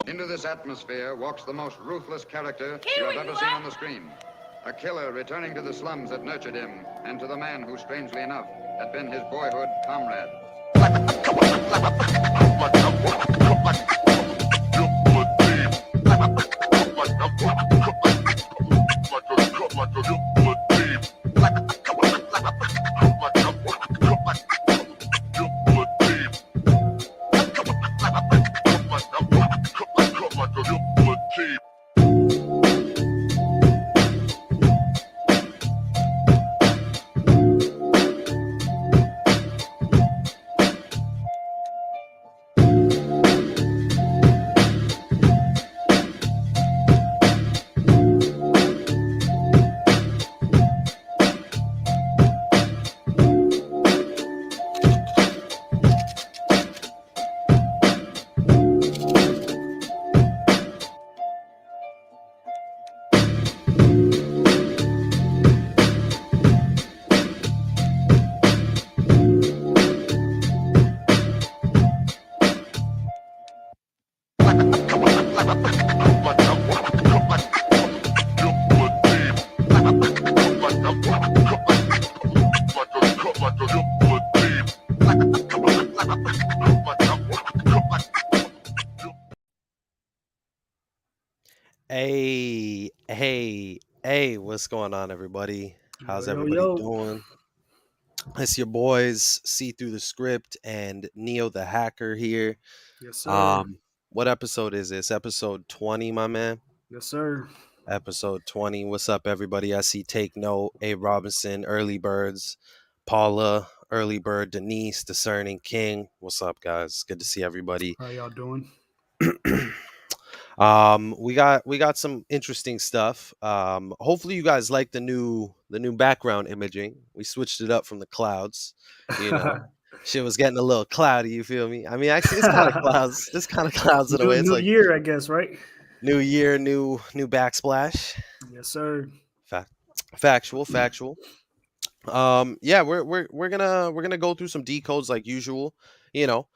Into this atmosphere walks the most ruthless character you have ever seen on the screen. A killer returning to the slums that nurtured him and to the man who, strangely enough, had been his boyhood comrade. Hey, what's going on, everybody? Yo, How's yo, everybody yo. doing? It's your boys, See Through the Script and Neo the Hacker here. Yes, sir. Um, what episode is this? Episode 20, my man? Yes, sir. Episode 20. What's up, everybody? I see Take Note, A. Robinson, Early Birds, Paula, Early Bird, Denise, Discerning King. What's up, guys? Good to see everybody. How y'all doing? We got some interesting stuff. Hopefully you guys like the new background imaging. We switched it up from the clouds. You know, shit was getting a little cloudy. You feel me? I mean, actually, it's kind of clouds. It's kind of clouds in a new way. It's new like year, I guess, right? new year, new backsplash. Yes, sir. Factual. Yeah, we're gonna go through some decodes like usual. You know,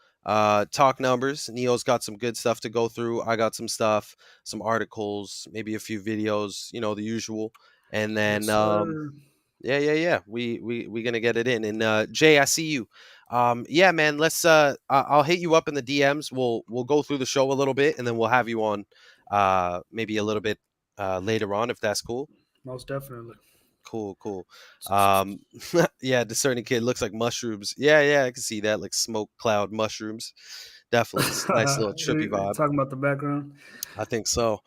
talk numbers. Neo's got some good stuff to go through. I got some stuff, some articles, maybe a few videos. You know, the usual. And then Yes, sir. yeah. We gonna get it in. And Jay, I see you. Yeah, man. Let's I'll hit you up in the DMs. We'll go through the show a little bit, and then we'll have you on maybe a little bit later on if that's cool. Most definitely. Cool. Um, yeah, discerning kid looks like mushrooms. Yeah, I can see that, like smoke cloud mushrooms. Definitely, it's a nice little trippy vibe. Talking about the background. I think so.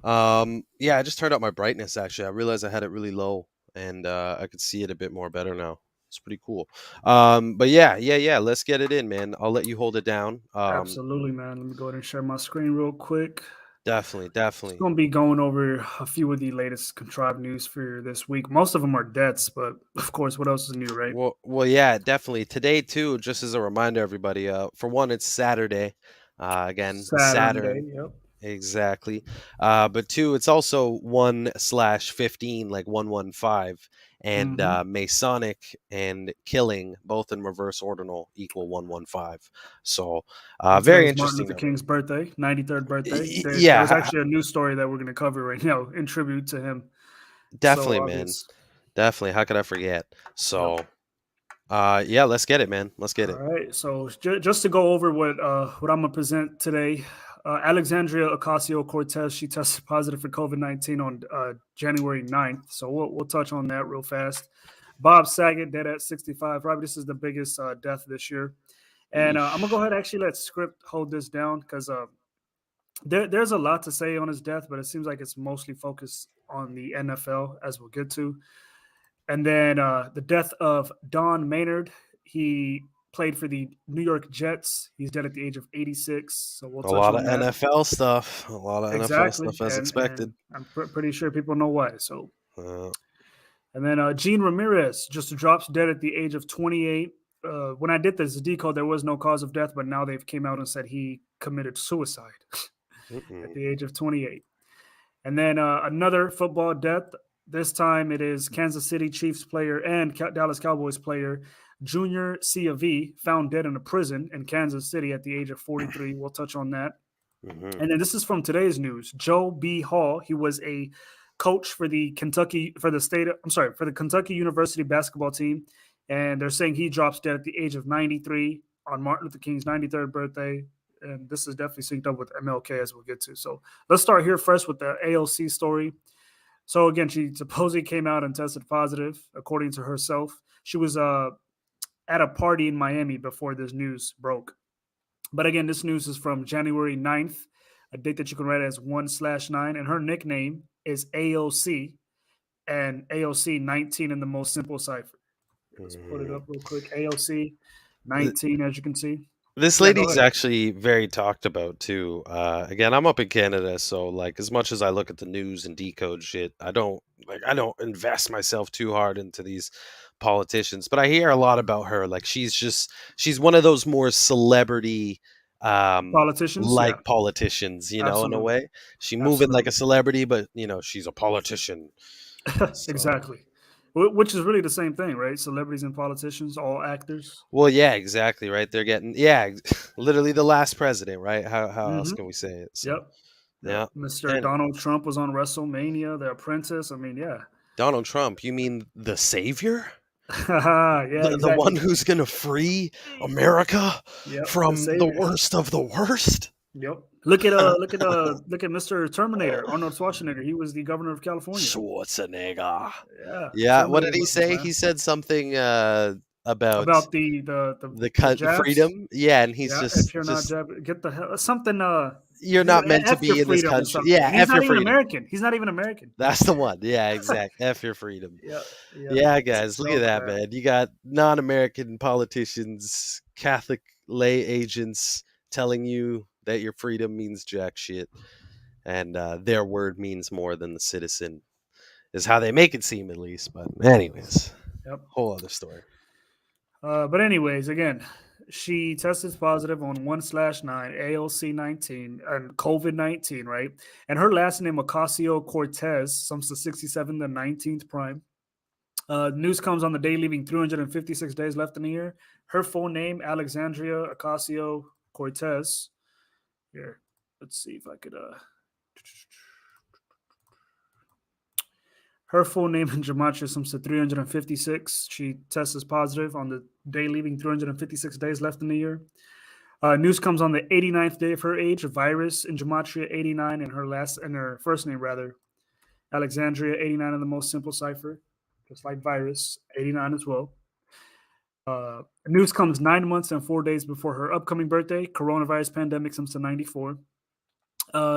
Yeah, I just turned up my brightness. Actually, I realized I had it really low, and I could see it a bit more better now. It's pretty cool. But yeah. Let's get it in, man. I'll let you hold it down. Absolutely, man. Let me go ahead and share my screen real quick. Just Definitely. gonna be going over a few of the latest contrived news for this week. Most of them are deaths, but of course, what else is new, right? Yeah, definitely. Today too, just as a reminder, everybody. For one, it's Saturday. Again, Saturn Day. Saturn. Yep. Exactly. But two, it's also 1/15, like 115, and Mm-hmm. Masonic and killing, both in reverse ordinal, equal 115. So, And very today's Martin interesting Luther number. King's birthday, 93rd birthday. There Yeah, was actually a news story that we're going to cover right now in tribute to him. So definitely, man. obvious. Definitely. How could I forget? Yep. So, yeah, let's get it, man. Let's get All it. right. So just to go over what I'm gonna present today, Alexandria Ocasio-Cortez, she tested positive for COVID-19 on January 9th. So we'll touch on that real fast. Bob Saget dead at 65. Probably this is the biggest death this year. And I'm gonna Yeesh. go ahead and actually let script hold this down because there's a lot to say on his death, but it seems like it's mostly focused on the NFL, as we'll get to. And then the death of Don Maynard. He played for the New York Jets. He's dead at the age of 86. So we'll A touch lot on of that. NFL stuff. A lot of NFL Exactly. stuff as And expected. I'm pretty sure people know why. So, Uh, and then Gene Ramirez just drops dead at the age of 28. When I did this decode, there was no cause of death, but now they've came out and said he committed suicide at mm-mm. the age of 28. And then another football death. This time it is Kansas City Chiefs player and Dallas Cowboys player Junior C of V found dead in a prison in Kansas City at the age of 43. We'll touch on that. Hmm. And then this is from today's news. Joe B. Hall, he was a coach for the Kentucky University basketball team. And they're saying he drops dead at the age of 93 on Martin Luther King's 93rd birthday. And this is definitely synced up with MLK, as we'll get to. So let's start here first with the AOC story. So again, she supposedly came out and tested positive, according to herself. She was at a party in Miami before this news broke. But again, this news is from January 9th, a date that you can write as 1/9. And her nickname is AOC, and AOC 19 in the most simple cipher. Let's put it up real quick. AOC 19, as you can see. This Yeah, go lady's ahead. actually very talked about too. Again, I'm up in Canada, so like as much as I look at the news and decode shit, I don't invest myself too hard into these politicians. But I hear a lot about her. Like she's one of those more celebrity Politicians? Yeah, like politicians, in a absolutely. way. She moving like a Absolutely. celebrity, but she's a politician. So Exactly. Which is really the same thing, right? Celebrities and politicians, all actors. well, yeah, exactly, right. They're getting literally the last president, right? How else Hmm. can we say it? So Yep. Yep. yeah. Mr. And Donald Trump was on WrestleMania, The Apprentice. I mean, yeah. Donald Trump, you mean the savior? Yeah, The one exactly. who's gonna free America Yep. The from the savior. worst of the worst? Yep. Look at Mr. Terminator, Arnold Schwarzenegger. He was the governor of California. Schwarzenegger. Yeah. Yeah, what did Terminator he looking, say? man. He said something about About the the jabs. freedom. Yeah, and he's Yeah. just If you're not just jab, get the hell something you're not meant to F your be in this freedom or country. something. Yeah, And he's F not your even freedom. American. He's not even American. That's the one. Yeah, exact. F your freedom. Yeah. Yeah. Yeah, It's a guys, look at joke, that, man. man. You got non-American politicians, Catholic lay agents telling you that your freedom means jack shit, and their word means more than the citizen, is how they make it seem, at least. But anyways, Yep. whole other story. But anyways, again, she tested positive on 1/9 AOC 19 and COVID-19, right? And her last name Ocasio-Cortez, sums to 67, the 19th prime. News comes on the day leaving 356 days left in the year. Her full name, Alexandria Ocasio-Cortez. Here, let's see if I could. Her full name in gematria sums to 356. She tests positive on the day leaving 356 days left in the year. News comes on the 89th day of her age. Virus in gematria 89, and her first name rather, Alexandria 89 in the most simple cipher, just like virus 89 as well. News comes 9 months and 4 days before her upcoming birthday. Coronavirus pandemic sums to 94.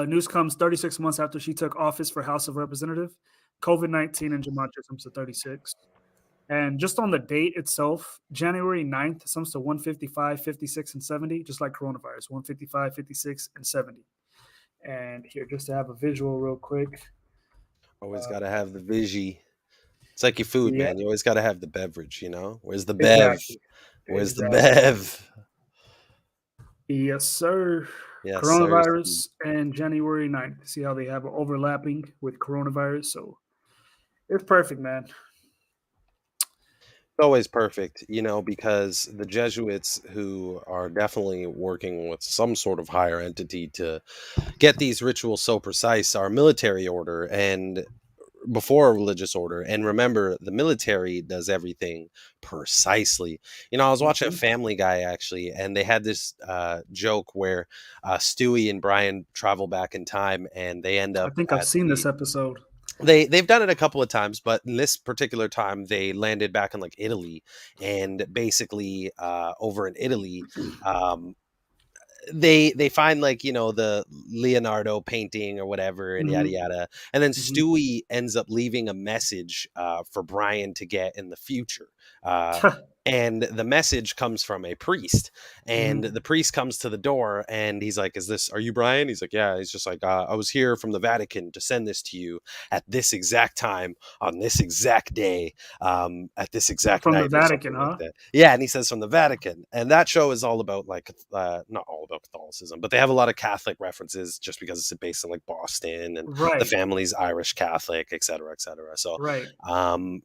News comes 36 months after she took office for House of Representative. COVID-19 in gematria sums to 36. And just on the date itself, January 9th sums to 155, 56, and 70, just like coronavirus, 155, 56, and 70. And here, just to have a visual real quick. Always got to have the vigie. It's like your food, Yeah, man. You always got to have the beverage, Where's the bev? exactly. Where's the Exactly. bev? Yes, sir. Yes, sir. Coronavirus and January 9th. See how they have overlapping with coronavirus? So it's perfect, man. It's always perfect, because the Jesuits, who are definitely working with some sort of higher entity to get these rituals so precise, are a military order and before a religious order. And remember, the military does everything precisely. I was watching a Mhm. Family Guy actually, and they had this joke where Stewie and Brian travel back in time, and they end I up think I've at seen this the episode. they've done it a couple of times, but in this particular time they landed back in like Italy, and basically over in Italy, um, they find like the Leonardo painting or whatever, and yada Hmm. yada, and then Hmm. Stewie ends up leaving a message for Brian to get in the future, uh, and the message comes from a priest, and Hmm. the priest comes to the door, and he's like, are you Brian? He's like, yeah. He's just like, I was here from the Vatican to send this to you at this exact time on this exact day, at this exact From the night or Vatican, something like huh? that. Yeah, and he says from the Vatican, and that show is all about like not all about Catholicism, but they have a lot of Catholic references just because it's based in like Boston, and the Right. family's Irish Catholic, et cetera, et cetera. So, Right.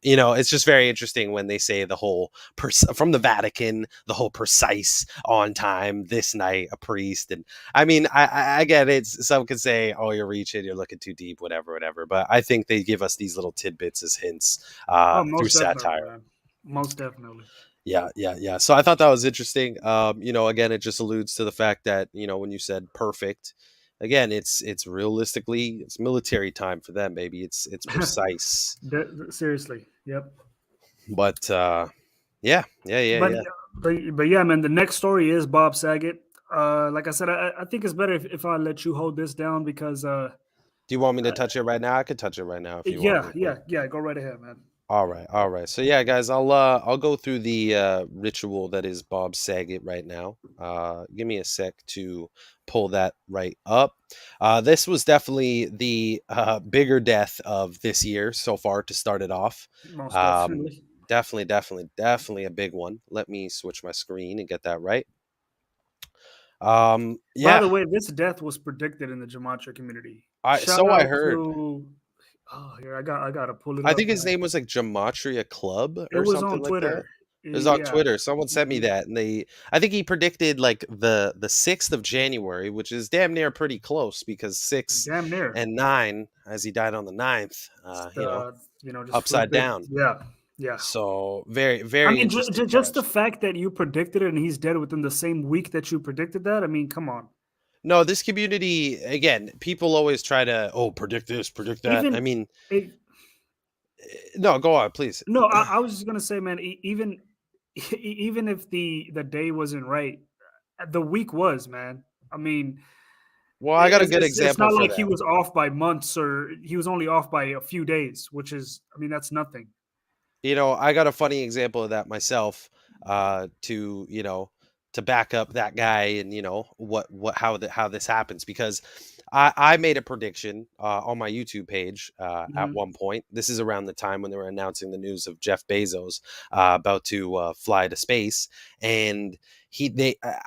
it's just very interesting when they say the whole from the Vatican, the whole precise on time this night, a priest. And I mean, I get it. Some could say, oh, you're reaching, you're looking too deep, whatever. But I think they give us these little tidbits as hints Oh, through most definitely, satire. man. Most definitely. Yeah. So I thought that was interesting. Again, it just alludes to the fact that, when you said perfect, again, it's realistically, it's military time for them, baby. It's precise. Seriously. Yep. But yeah. But but yeah, man. The next story is Bob Saget. Like I said, I think it's better if I let you hold this down because Do you want me to touch it right now? I could touch it right now if you want me to. yeah. Go right ahead, man. All right. So yeah, guys, I'll go through the ritual that is Bob Saget right now. Give me a sec to pull that right up. This was definitely the bigger death of this year so far to start it off. Most definitely. Definitely a big one. Let me switch my screen and get that right. By Yeah, the way, this death was predicted in the gematria community. I Shout so I out heard. to here I gotta pull it I up, think his man. name was like Gematria Club It or was something on like that. Twitter. It was on Yeah. Twitter. Someone sent me that, and I think he predicted like the 6th of January, which is damn near pretty close because 6 Damn near. and 9, as he died on the 9th, Just upside flip it. down. Yeah. Yeah. So very, I very mean, interesting just the catch. fact that you predicted it and he's dead within the same week that you predicted that. I mean, come on. No, this community again. People always try to predict this, predict that. I Even mean, it, no, go on, please. no, I was just gonna say, man. Even even if the day wasn't right, the week was, man. I mean, Well, I got a good it's example not for like he that. was off by months or he was only off by a few days, which is, I mean, that's nothing. I got a funny example of that myself, to back up that guy and how this happens because I made a prediction on my YouTube page at Hmm. one point. This is around the time when they were announcing the news of Jeff Bezos about to fly to space, and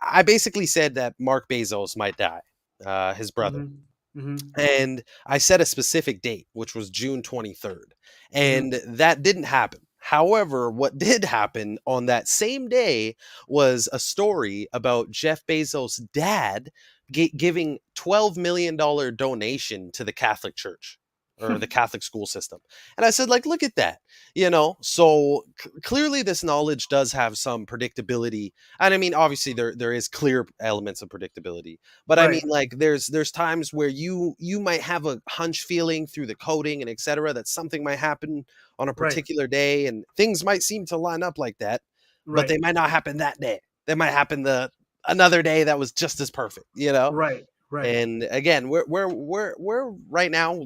I basically said that Mark Bezos might die, his brother. Hmm. Hmm. And I set a specific date, which was June 23rd. Hmm. And that didn't happen. However, what did happen on that same day was a story about Jeff Bezos' dad giving $12 million donation to the Catholic Church or the Catholic school system. And I said, like, look at that, So clearly this knowledge does have some predictability. And I mean, obviously there is clear elements of predictability, but I mean, Right. like, there's times where you might have a hunch feeling through the coding and etc. that something might happen on a Right. particular day, and things might seem to line up like that, but Right. they might not happen that day. They might happen the another day that was just as perfect. Right. Right. And again, we're right now.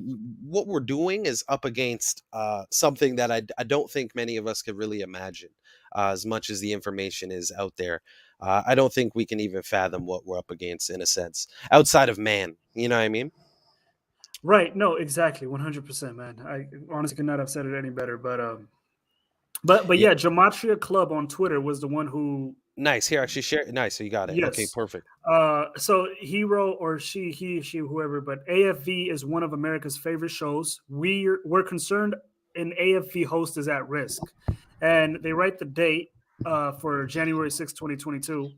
What we're doing is up against something that I don't think many of us could really imagine. As much as the information is out there, I don't think we can even fathom what we're up against in a sense outside of man. You know what I mean? Right. No, exactly. 100%, man. I honestly could not have said it any better. But Yeah. yeah, Gematria Club on Twitter was the one who, Nice. Here, actually, share. Nice. So you got it. Okay. yes. Perfect. So he wrote, or she, whoever, but AFV is one of America's favorite shows. We're concerned an AFV host is at risk. And they write the date for January 6th, 2022.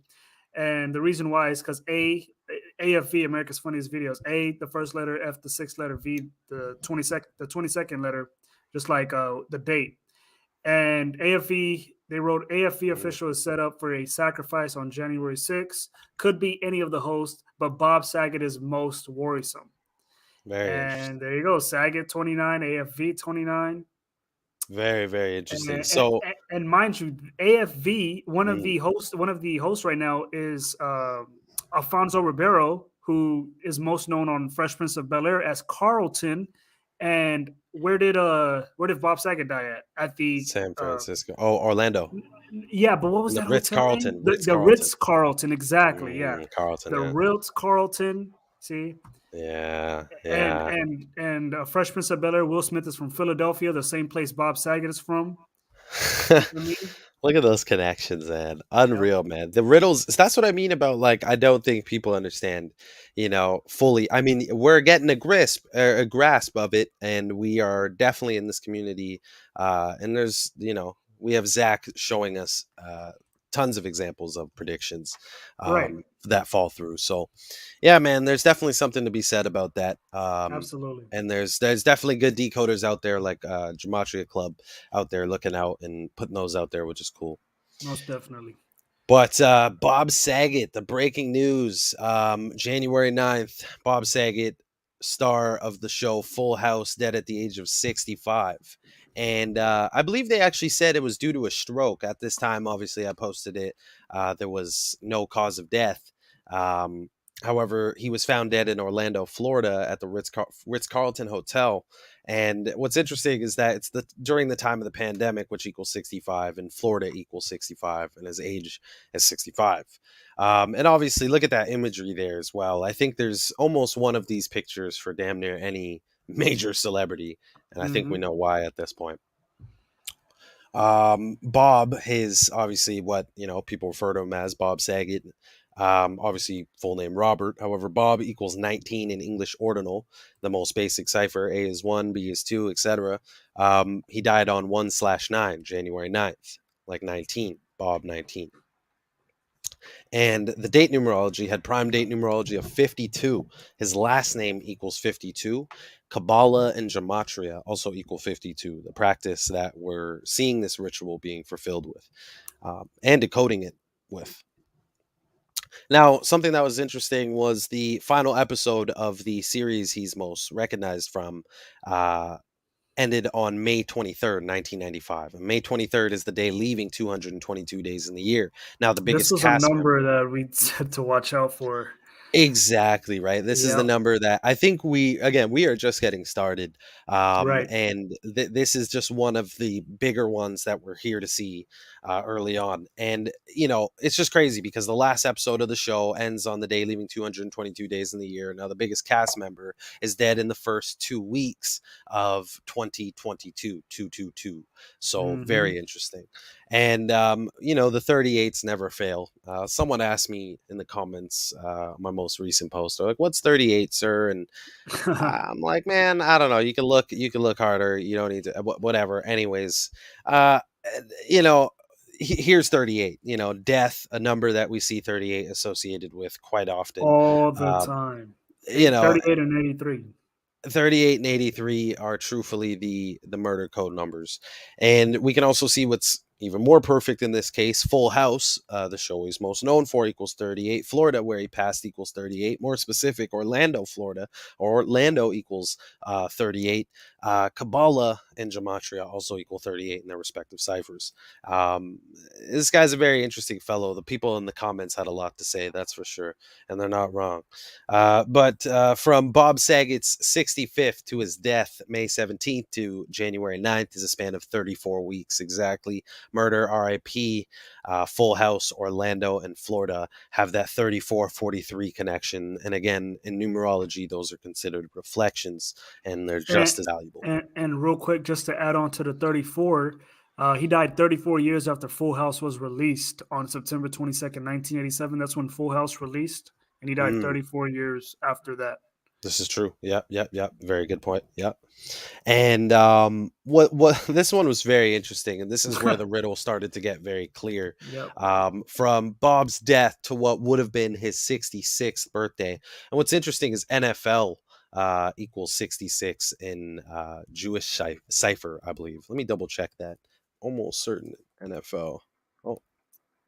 And the reason why is because AFV, America's Funniest Videos, A, the first letter, F, the sixth letter, V, the 22nd letter, just like the date. And AFV, they wrote AFV Mm, official is set up for a sacrifice on January 6th. Could be any of the hosts, but Bob Saget is most worrisome. very And interesting. there you go. Saget 29, AFV 29. Very, very And, interesting. and, So, and mind you, AFV, mm, one of the hosts right now is Alfonso Ribeiro, who is most known on Fresh Prince of Bel Air as Carlton. And where did Bob Saget die at? At the San Francisco. Oh, Orlando. yeah, but what was The that Ritz hotel name? Carlton. Ritz The Carlton. Ritz Carlton, exactly. Yeah, Carlton. the Yeah. Ritz Carlton. See, Yeah. and Yeah. Fresh Prince of Bel Air. Will Smith is from Philadelphia, the same place Bob Saget is from. You feel me? Look at those connections, man. Yep. Unreal, man. The riddles, that's what I mean about, like, I don't think people understand, fully. I mean, we're getting a grasp of it, and we are definitely in this community. And there's, we have Zach showing us tons of examples of predictions Right. that fall through. So, yeah, man, there's definitely something to be said about that. Absolutely. And there's definitely good decoders out there, like Gematria Club out there looking out and putting those out there, which is cool. Most definitely. But Bob Saget, the breaking news, January 9th, Bob Saget, star of the show Full House, dead at the age of 65. And I believe they actually said it was due to a stroke. At this time, obviously, I posted it. There was no cause of death. Um, However, he was found dead in Orlando, Florida, at the Ritz-Carlton Hotel. And what's interesting is that it's during the time of the pandemic, which equals 65, and Florida equals 65, and his age is 65. And obviously, look at that imagery there as well. I think there's almost one of these pictures for damn near any major celebrity, and I think we know why at this point. Bob, his obviously what people refer to him as, Bob Saget. Obviously full name Robert. However, Bob equals 19 in English ordinal, the most basic cipher. A is 1, B is 2, etc. He died on 1/9, January 9th, like 19, Bob 19. And the date numerology had prime date numerology of 52. His last name equals 52. Kabbalah and Gematria also equal 52, the practice that we're seeing this ritual being fulfilled with, and decoding it with. Now, something that was interesting was the final episode of the series he's most recognized from ended on May 23rd, 1995. And May 23rd is the day leaving 222 days in the year. Now, the This biggest was a cast number member. that we said to watch out for. Exactly right. This is the Yep. number that I think we are just getting started, Right. and this is just one of the bigger ones that we're here to see early on. And it's just crazy because the last episode of the show ends on the day leaving 222 days in the year. Now the biggest cast member is dead in the first 2 weeks of 2022, 222. So very interesting. And the 38s never fail. Someone asked me in the comments, my most recent post, they're like, "What's 38, sir?" And I'm like, "Man, I don't know. You can look harder. You don't need to. Whatever." Anyways, here's 38. Death, a number that we see 38 associated with quite often. All the Um, time. you know, 38 and 83. 38 and 83 are truthfully the murder code numbers. And we can also see what's even more perfect in this case. Full House, the show he's most known for, equals 38. Florida, where he passed, equals 38. More specific, Orlando, Florida, or Orlando equals 38. Kabbalah and Gematria also equal 38 in their respective ciphers. This guy's a very interesting fellow. The people in the comments had a lot to say, that's for sure, and they're not wrong. But from Bob Saget's 65th to his death, May 17th to January 9th, is a span of 34 weeks exactly. Murder, RIP, Full House, Orlando, and Florida have that 34-43 connection. And again, in numerology, those are considered reflections, and they're just as valuable. And real quick, just to add on to the 34, he died 34 years after Full House was released on September 22nd, 1987. That's when Full House released, and he died 34 years after that. This is true. Yep. Very good point. Yep. And what this one was very interesting, and this is where the riddle started to get very clear. Yep. From Bob's death to what would have been his 66th birthday. And what's interesting is NFL equals 66 in Jewish cipher, I believe. Let me double check that. Almost certain NFL. Oh,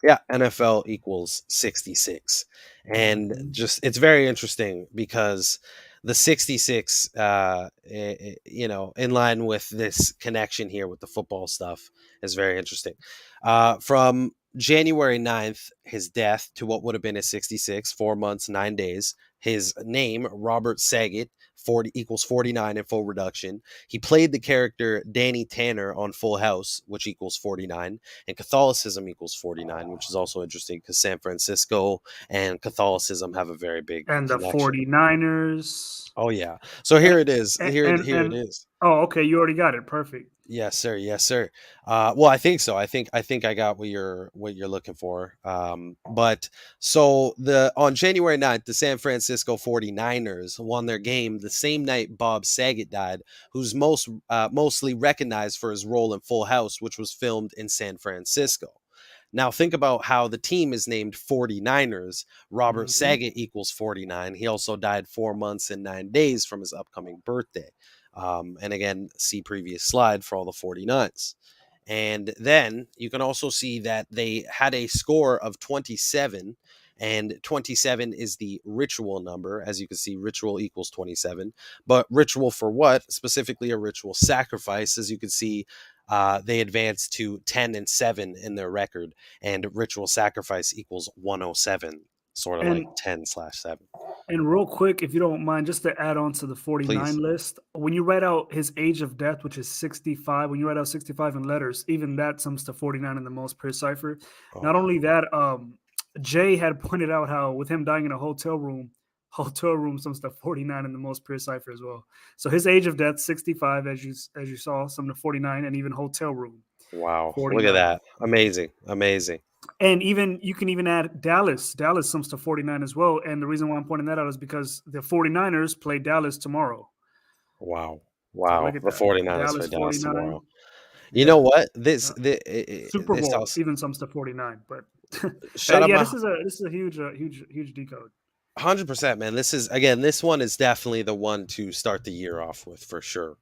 yeah, NFL equals 66. And just it's very interesting because the 66 in line with this connection here with the football stuff is very interesting. From January 9th, his death, to what would have been his 66, 4 months, 9 days. His name, Robert Saget, 40 equals 49 in full reduction. He played the character Danny Tanner on Full House, which equals 49, and Catholicism equals 49, which is also interesting because San Francisco and Catholicism have a very big and the connection. 49ers. Oh yeah. So here it is. Here it is. Oh, okay. You already got it. Perfect. Yes, sir. Yes, sir. Well, I think so. I think I got what you're looking for. But so the on January 9th, the San Francisco 49ers won their game the same night Bob Saget died, who's mostly recognized for his role in Full House, which was filmed in San Francisco. Now think about how the team is named 49ers. Robert Hmm. Saget equals 49. He also died 4 months and 9 days from his upcoming birthday. And again, see previous slide for all the 49s. And then you can also see that they had a score of 27, and 27 is the ritual number. As you can see, ritual equals 27. But ritual for what? Specifically, a ritual sacrifice. As you can see, they advanced to 10 and 7 in their record, and ritual sacrifice equals 107, sort of like And 10/7. And real quick, if you don't mind, just to add on to the 49 Please. list, when you write out his age of death, which is 65, when you write out 65 in letters, even that sums to 49 in the most precise cipher. Oh, Not only that, Jay had pointed out how with him dying in a hotel room sums to 49 in the most precise cipher as well. So his age of death, 65, as you saw, sum to 49, and even hotel room, wow. Look at 49. that. Amazing. Amazing. And even you can even add Dallas. Dallas sums to 49 as well. And the reason why I'm pointing that out is because the 49ers play Dallas tomorrow. Wow. So Wow. look at The that. 49ers Dallas play Dallas 49. tomorrow. You know Yeah. what? Uh, Super This Bowl also even sums to 49. But shut up yeah, my this is a huge decode. 100%, man. This is again. This one is definitely the one to start the year off with for sure.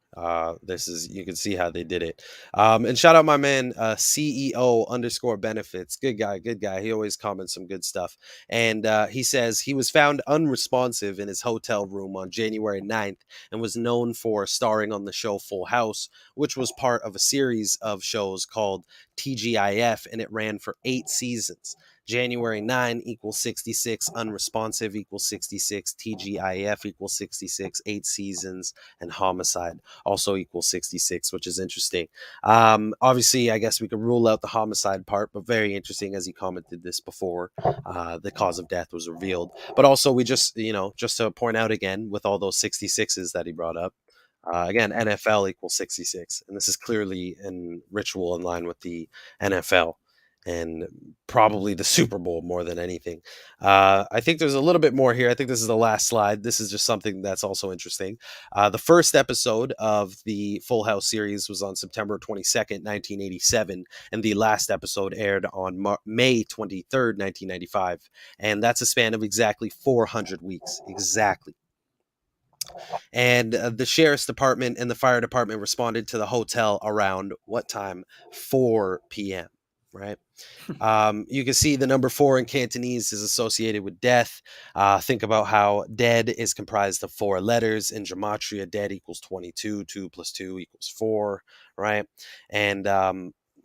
This is you can see how they did it. And shout out my man, CEO underscore benefits. Good guy, good guy. He always comments some good stuff. And he says he was found unresponsive in his hotel room on January 9th and was known for starring on the show Full House, which was part of a series of shows called TGIF, and it ran for 8 seasons. January 9 equals 66, unresponsive equals 66, TGIF equals 66, 8 seasons, and homicide also equals 66, which is interesting. Obviously, I guess we could rule out the homicide part, but very interesting as he commented this before. The cause of death was revealed. But also, we just to point out again, with all those 66s that he brought up, again, NFL equals 66. And this is clearly in ritual in line with the NFL and probably the Super Bowl more than anything. I think there's a little bit more here. I think this is the last slide. This is just something that's also interesting. The first episode of the Full House series was on September 22nd, 1987, and the last episode aired on May 23rd, 1995. And that's a span of exactly 400 weeks. Exactly. And the sheriff's department and the fire department responded to the hotel around what time? 4 p.m. Right. You can see the number 4 in Cantonese is associated with death. Think about how dead is comprised of 4 letters. In gematria, dead equals 22. 2 plus 2 equals 4. Right. And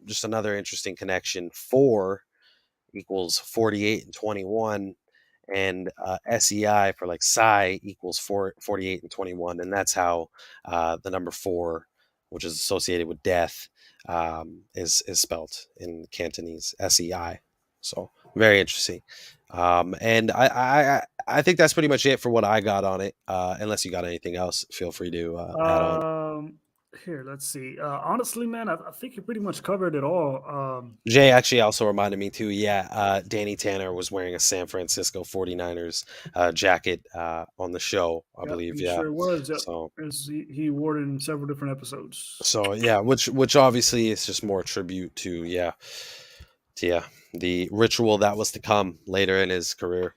just another interesting connection. 4 equals 48 and 21, and SEI for like psi equals 48 and 21, and that's how the number 4, which is associated with death, is spelt in Cantonese, SEI. So very interesting. And I think that's pretty much it for what I got on it. Unless you got anything else, feel free to add on. Um, Here, let's see. Honestly, man, I think you pretty much covered it all. Jay actually also reminded me too. Yeah, Danny Tanner was wearing a San Francisco 49ers jacket on the show, I Yep, believe. he Yeah. sure was. Yep. So As he wore it in several different episodes. so yeah, which obviously is just more tribute to the ritual that was to come later in his career.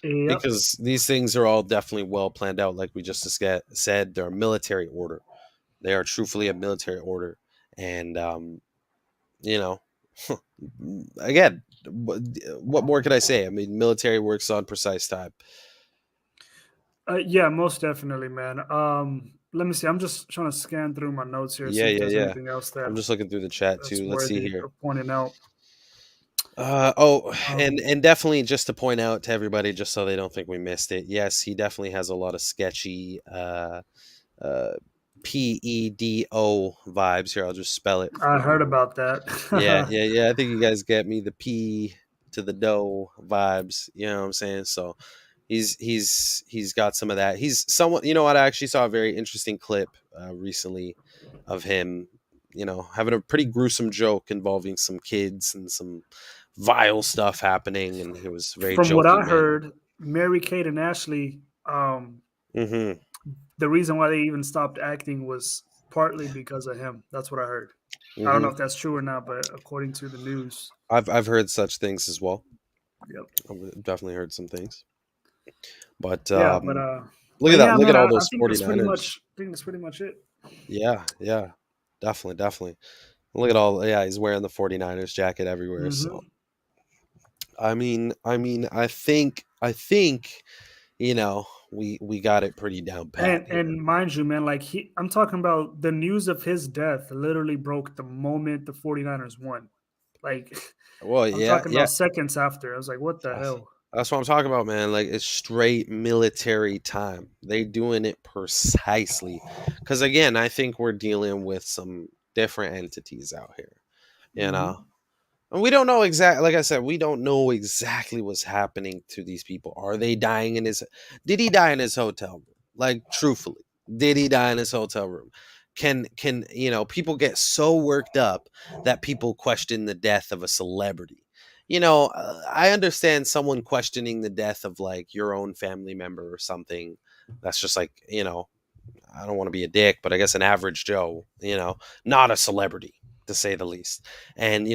Yep. Because these things are all definitely well planned out, like we just said. They're a military order. They are truthfully a military order, and you know, again, what more could I say? I mean, military works on precise time. Yeah, most definitely, man. Let me see. I'm just trying to scan through my notes here, Yeah, see if yeah, there's yeah. anything else I'm just looking through the chat that's too. Let's see worthy here. of pointing out. Oh, and Um, and definitely just to point out to everybody, just so they don't think we missed it. Yes, he definitely has a lot of sketchy uh PEDO vibes here. I'll just spell it I for heard you. about that. Yeah, yeah, yeah. I think you guys get me, the P to the dough vibes. You know what I'm saying? So he's got some of that. He's somewhat. You know what? I actually saw a very interesting clip recently of him. having a pretty gruesome joke involving some kids and some vile stuff happening, and he was a very From what I jokey man. heard, Mary Kate and Ashley, Hmm. the reason why they even stopped acting was partly because of him. That's what I heard. I don't know Hmm. if that's true or not, but according to the news, I've heard such things as well. yep. I've definitely heard some things, but Yeah, look at that! yeah, Look at man. all I those think that's pretty 49ers. much. I think that's pretty much it. Yeah, yeah, definitely. Look at all. Yeah, he's wearing the 49ers jacket everywhere. So Hmm. I think we got it pretty down pat here. And mind you, man, like I'm talking about the news of his death literally broke the moment the 49ers won. Like Well, I'm yeah, talking yeah. about seconds after. I was like, what the That's hell? that's what I'm talking about, man. Like it's straight military time. They doing it precisely. Because again, I think we're dealing with some different entities out here. You know, Hmm. and we don't know exactly. Like I said, we don't know exactly what's happening to these people. Are they dying in his? Did he die in his hotel room? Like truthfully, did he die in his hotel room? Can people get so worked up that people question the death of a celebrity? I understand someone questioning the death of like your own family member or something. That's just like I don't want to be a dick, but I guess an average Joe, not a celebrity to say the least. And,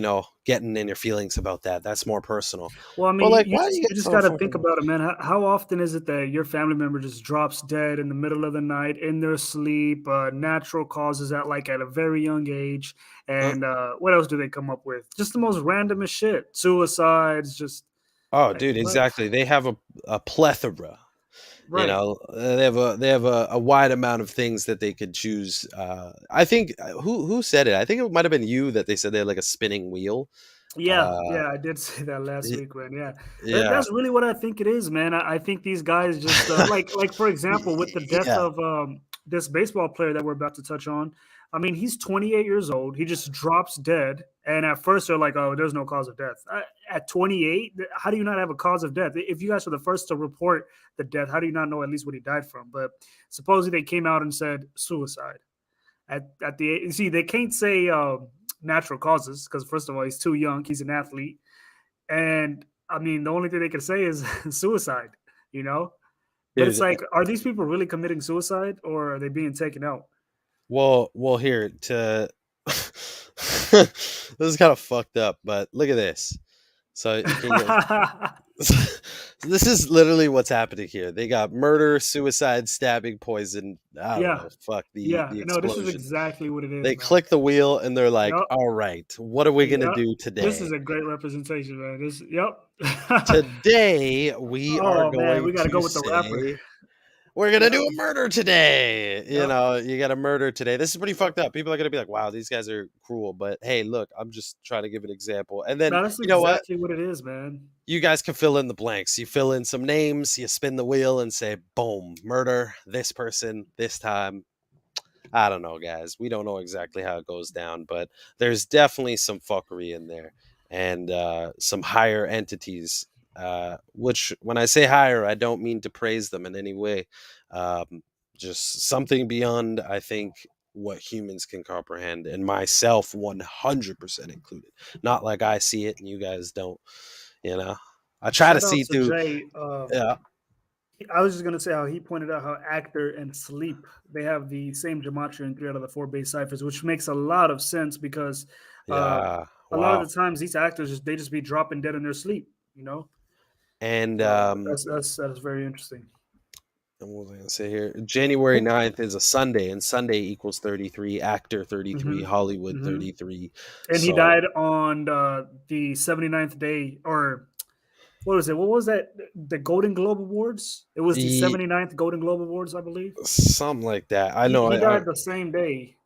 getting in your feelings about that, that's more personal. Well, I But mean, like, why do you you get just so got to think fucking. about it, man. How often is it that your family member just drops dead in the middle of the night in their sleep, natural causes at a very young age, Uh, and what else do they come up with? Just the most randomest shit, suicides, just oh, like dude, what? exactly. They have a plethora. Right? They have a wide amount of things that they could choose. I think who said it? I think it might have been you that they said they had like a spinning wheel. Yeah, Uh, yeah, I did say that last y- week, man. Yeah, yeah, that's really what I think it is, man. I think these guys just like for example, with the death yeah. of this baseball player that we're about to touch on. I mean, he's 28 years old. He just drops dead, and at first they're like, "Oh, there's no cause of death." At 28, how do you not have a cause of death? If you guys were the first to report the death, how do you not know at least what he died from? But supposedly they came out and said suicide. At the you see, they can't say natural causes because first of all, he's too young. He's an athlete, and I mean, the only thing they can say is suicide. You know, but it's Dude, like, are these people really committing suicide or are they being taken out? well, here to this is kind of fucked up, but look at this. So can you this is literally what's happening here. They got murder, suicide, stabbing, poison. I don't Yeah, know. Fuck yeah. the No, this is explosion. exactly what it is, They man. click the wheel and they're like, Yep, "All right, what are we gonna yep. do This is today? a great representation, man. This, yep. Today we are Oh man, going we got to to go with the rapper. say we're gonna Yep, do a murder today." yep. You got a murder today. This is pretty Yep. fucked up. People are gonna be like, "Wow, these guys are cruel." But hey, look, I'm just trying to give an example. And then No, that's you know what? exactly what it is, man. You guys can fill in the blanks. You fill in some names. You spin the wheel and say, "Boom, murder. This person. This time." I don't know, guys. We don't know exactly how it goes down, but there's definitely some fuckery in there and some higher entities. Which, when I say higher, I don't mean to praise them in any way. Um, just something beyond, I think, what humans can comprehend, and myself 100% included. Not like I see it and you guys don't. You know, I try to Shout out see to through. Jay. Yeah, I was just gonna say how he pointed out how actor and sleep they have the same gematria in 3 out of the 4 base ciphers, which makes a lot of sense because uh, yeah. a lot of Wow. the times these actors they just be dropping dead in their sleep, you know. And So that's very interesting. and what was I gonna say here? January 9th is a Sunday, and Sunday equals 33, actor 33, Hmm. Hollywood Hmm. 33. And he So died on the 79th day, or what was it? What was that? The Golden Globe Awards? It was the he, 79th Golden Globe Awards, I believe. something like that. I know He I died the same day.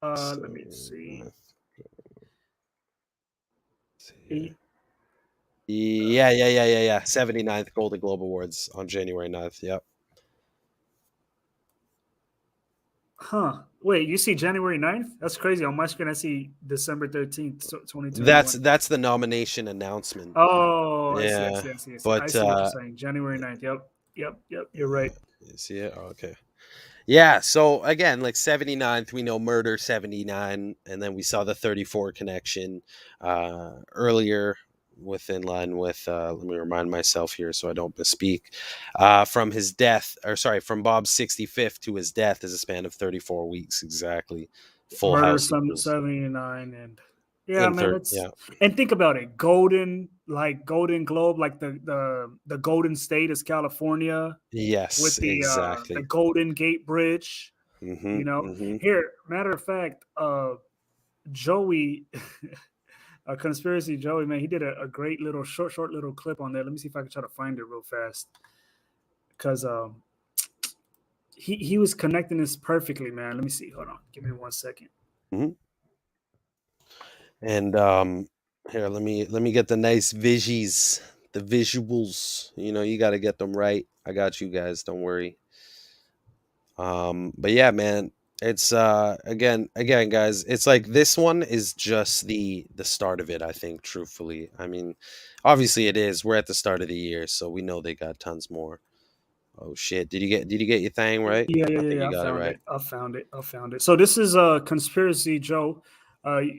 Let me so, see. let's see here. He, Yeah. 79th Golden Globe Awards on January 9th. Yep. huh. Wait, you see January 9th? That's crazy. On my screen, I see December 13th, That's 2021. that's the nomination announcement. Oh, I Yeah. see. But I see what you're saying. January 9th. Yep. Yep. Yep. You're right. you see it? Oh, okay. Yeah, so again, like 79th, we know murder 79, and then we saw the 34 connection earlier within line with, let me remind myself here so I don't misspeak. From his death, or sorry, from Bob's 65th to his death is a span of 34 weeks exactly. Full Murder house equals 79, and yeah, in man, third. that's Yeah. and think about it. Golden Globe, like the Golden State is California with Yes, the exactly. Golden Gate Bridge. Mm-hmm. You know, Mm-hmm. here, matter of fact, Joey, a conspiracy Joey, man, he did a great little short little clip on there. Let me see if I can try to find it real fast because he was connecting this perfectly, man. Let me see. Hold on, give me 1 second. Mm-hmm. And here, let me get the nice visuals, the visuals. You know, you got to get them right. I got you guys. Don't worry. But yeah, man, it's again, guys. It's like this one is just the start of it. I think, truthfully. I mean, obviously it is. We're at the start of the year, so we know they got tons more. Oh shit! Did you get your thing right? Yeah, yeah, I yeah, think yeah. you I got it found right. it. I found it. I found it. So this is conspiracy Joe.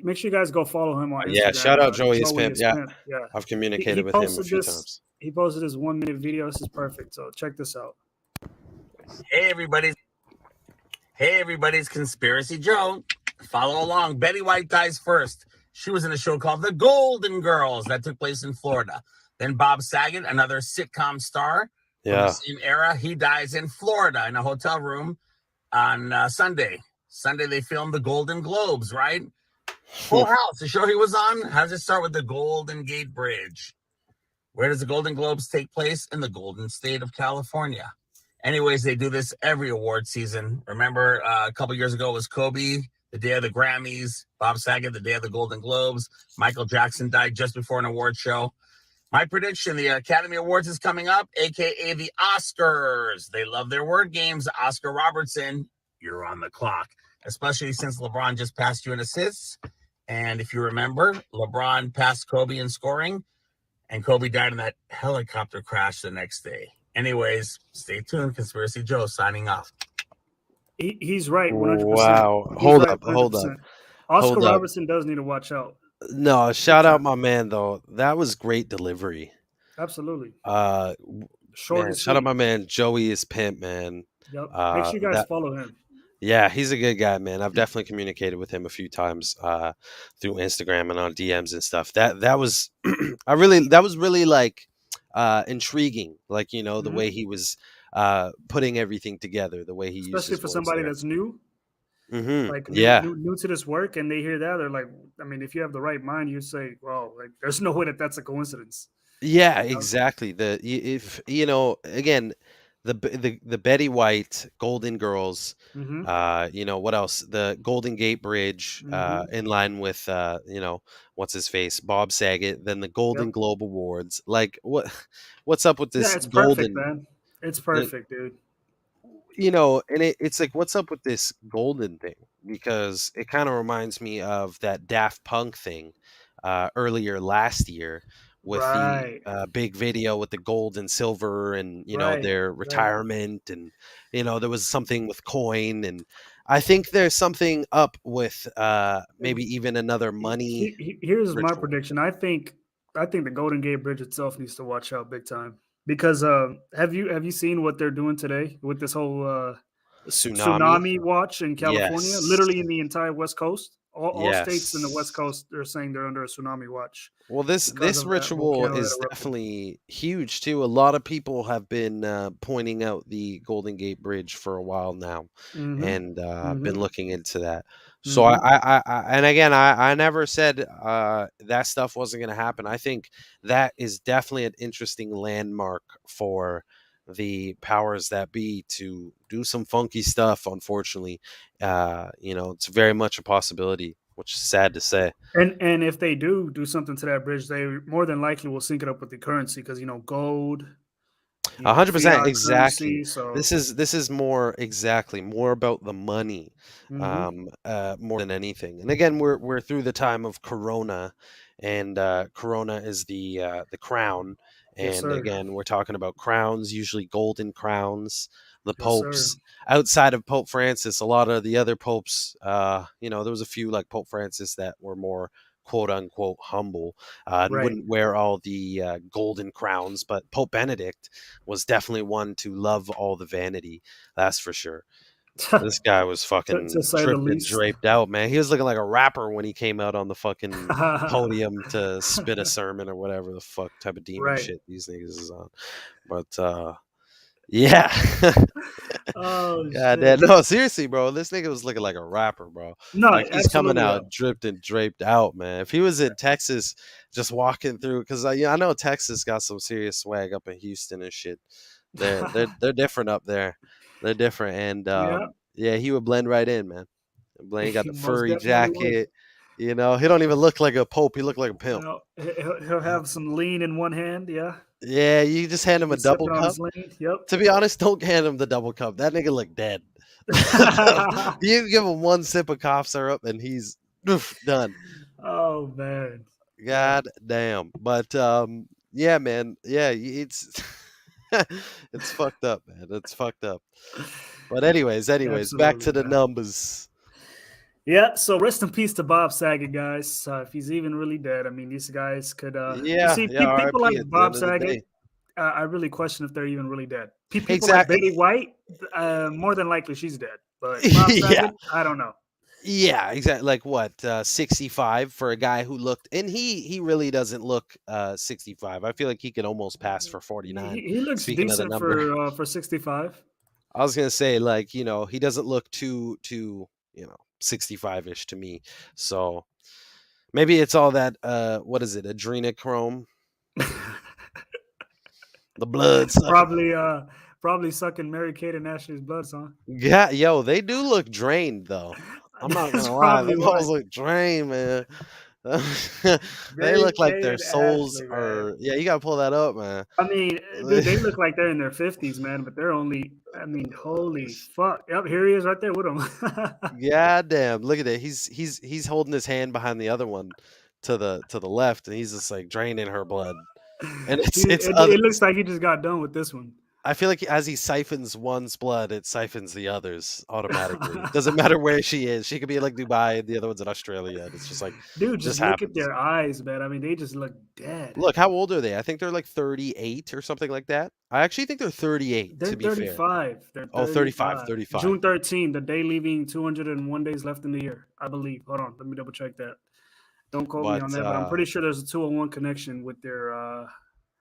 Make sure you guys go follow him on Yeah, Instagram. shout out Joey is Joey pimp. is Yeah, pimp. Yeah, I've he communicated with him a posted few this. times. He posted this 1 minute video. This is perfect. So check this out. Hey everybody. Hey everybody's Conspiracy Joe. Follow along. Betty White dies first. She was in a show called The Golden Girls that took place in Florida. Then Bob Saget, another sitcom star from the Yeah. same era, he dies in Florida in a hotel room on Sunday. Sunday they filmed the Golden Globes, right? Full House, the show he was on. How does it start with the Golden Gate Bridge? Where does the Golden Globes take place? In the Golden State of California. Anyways, they do this every award season. Remember, a couple years ago was Kobe, the day of the Grammys, Bob Saget, the day of the Golden Globes. Michael Jackson died just before an award show. My prediction, the Academy Awards is coming up, aka the Oscars. They love their word games. Oscar Robertson, you're on the clock, especially since LeBron just passed you in assists. And if you remember, LeBron passed Kobe in scoring, and Kobe died in that helicopter crash the next day. Anyways, stay tuned. Conspiracy Joe signing off. He's right 100%. Wow. He's Hold right up. Hold up. 100%. Oscar Hold up. Robertson does need to watch out. No, Big shout out time. my man though. That was great delivery. Absolutely. Short Man, and shout out sweet. my man Joey is pimp, man. Yep. Make sure you guys That follow him. yeah, he's a good guy, man. I've definitely communicated with him a few times through Instagram and on DMs and stuff. That was that was really like intriguing. Like, you know, the Hmm. way he was putting everything together, the way he used Especially his for voice somebody there. that's new, like Yeah. new to this work, and they hear that, they're like, I mean, if you have the right mind, you say, well, like, there's no way that's a coincidence. Yeah, You know? exactly. If you know, again, the Betty White Golden Girls, Mm-hmm. you know, what else? The Golden Gate Bridge, Mm-hmm. in line with you know, what's his face, Bob Saget, then the Golden Yep. Globe Awards. Like what's up with Yeah, this it's perfect, golden man. It's the perfect, dude. you know, and it's like, what's up with this golden thing? Because it kind of reminds me of that Daft Punk thing earlier last year with the Right. big video with the gold and silver and, you know, Right. their Right. retirement. And, you know, there was something with coin. And I think there's something up with maybe even another money Here's my ritual. prediction. I think the Golden Gate Bridge itself needs to watch out big time because have you seen what they're doing today with this whole Tsunami. tsunami watch in California? Yes. Literally in the entire West Coast, all states in the West Yes. Coast are saying they're under a tsunami watch Well, this because this of that ritual volcano that is erupted. definitely huge too. A lot of people have been pointing out the Golden Gate Bridge for a while now, Mm-hmm. and Mm-hmm. been looking into that. So Mm-hmm. and again, I never said that stuff wasn't going to happen. I think that is definitely an interesting landmark for the powers that be to do some funky stuff. Unfortunately, you know, it's very much a possibility, which is sad to say. And if they do something to that bridge, they more than likely will sync it up with the currency because gold, 100% fiat exactly. currency. So This is more exactly more about the money, hmm more than anything. And again, we're through the time of Corona, and Corona is the crown, Yes, And sir. again, we're talking about crowns, usually golden crowns. The Yes, sir. popes outside of Pope Francis, a lot of the other popes, there was a few like Pope Francis that were more quote unquote humble and Right. wouldn't wear all the golden crowns. But Pope Benedict was definitely one to love all the vanity. That's for sure. This guy was To fucking say the dripped and least. draped out, man. He was looking like a rapper when he came out on the fucking podium to spit a sermon or whatever the fuck type of demon Right. shit these niggas is on. But yeah. Oh God shit. damn. No, seriously, bro. This nigga was looking like a rapper, bro. No, Like he's coming absolutely. out dripped and draped out, man. If he was in Texas just walking through, because I know Texas got some serious swag up in Houston and shit. They're different up there. They're different. And Yeah, yeah, he would blend right in, man. Blaine got he the most furry definitely would. jacket. He don't even look like a pope. He looked like a pimp. No, he'll have some lean in one hand. Yeah, Yeah, you just hand him a he's double sipping on cup. his lean. Yep. To be honest, don't hand him the double cup. That nigga look dead. You give him one sip of cough syrup and he's done. Oh man. God damn. But yeah, man. Yeah, it's it's fucked up, man. It's fucked up. But anyways, back to Absolutely, the man. numbers. Yeah. So rest in peace to Bob Saget, guys. If he's even really dead, I mean, these guys could. You Yeah, see, yeah, people RIP like at the Bob end of the day. Saget. I really question if they're even really dead. People like Exactly. Betty White, more than likely she's dead. But Bob Yeah. Saget, I don't know. Yeah, exactly. Like what, 65 for a guy who looked, and he really doesn't look 65. I feel like he could almost pass for 49. He looks Speaking of the decent number, for 65. I was gonna say like he doesn't look too 65ish to me. So maybe it's all that what is it, adrenochrome, the blood sucking. Probably sucking Mary Kate and Ashley's blood, huh? Yeah, yo, they do look drained though. I'm not That's gonna lie, probably them why. hoes look drained, man. They Mary look like Kate their and souls Ashley, man. are. Yeah, you gotta pull that up, man. I mean, dude, they look like they're in their 50s, man, but they're only, I mean, holy fuck. Yep, here he is right there with him. God damn! Look at that. He's holding his hand behind the other one to the left, and he's just like draining her blood. And it's other. It looks like he just got done with this one. I feel like as he siphons one's blood, it siphons the others automatically. Doesn't matter where she is. She could be in like Dubai, and the other one's in Australia. And it's just like Dude, just look happens. at their eyes, man. I mean, they just look dead. Look, how old are they? I think they're like 38 or something like that. I actually think they're 38. They're to be fair. 35. They're 35. Oh, 35. June 13, the day leaving 201 days left in the year, I believe. Hold on, let me double check that. Don't quote me on that, but I'm pretty sure there's a 201 connection with their.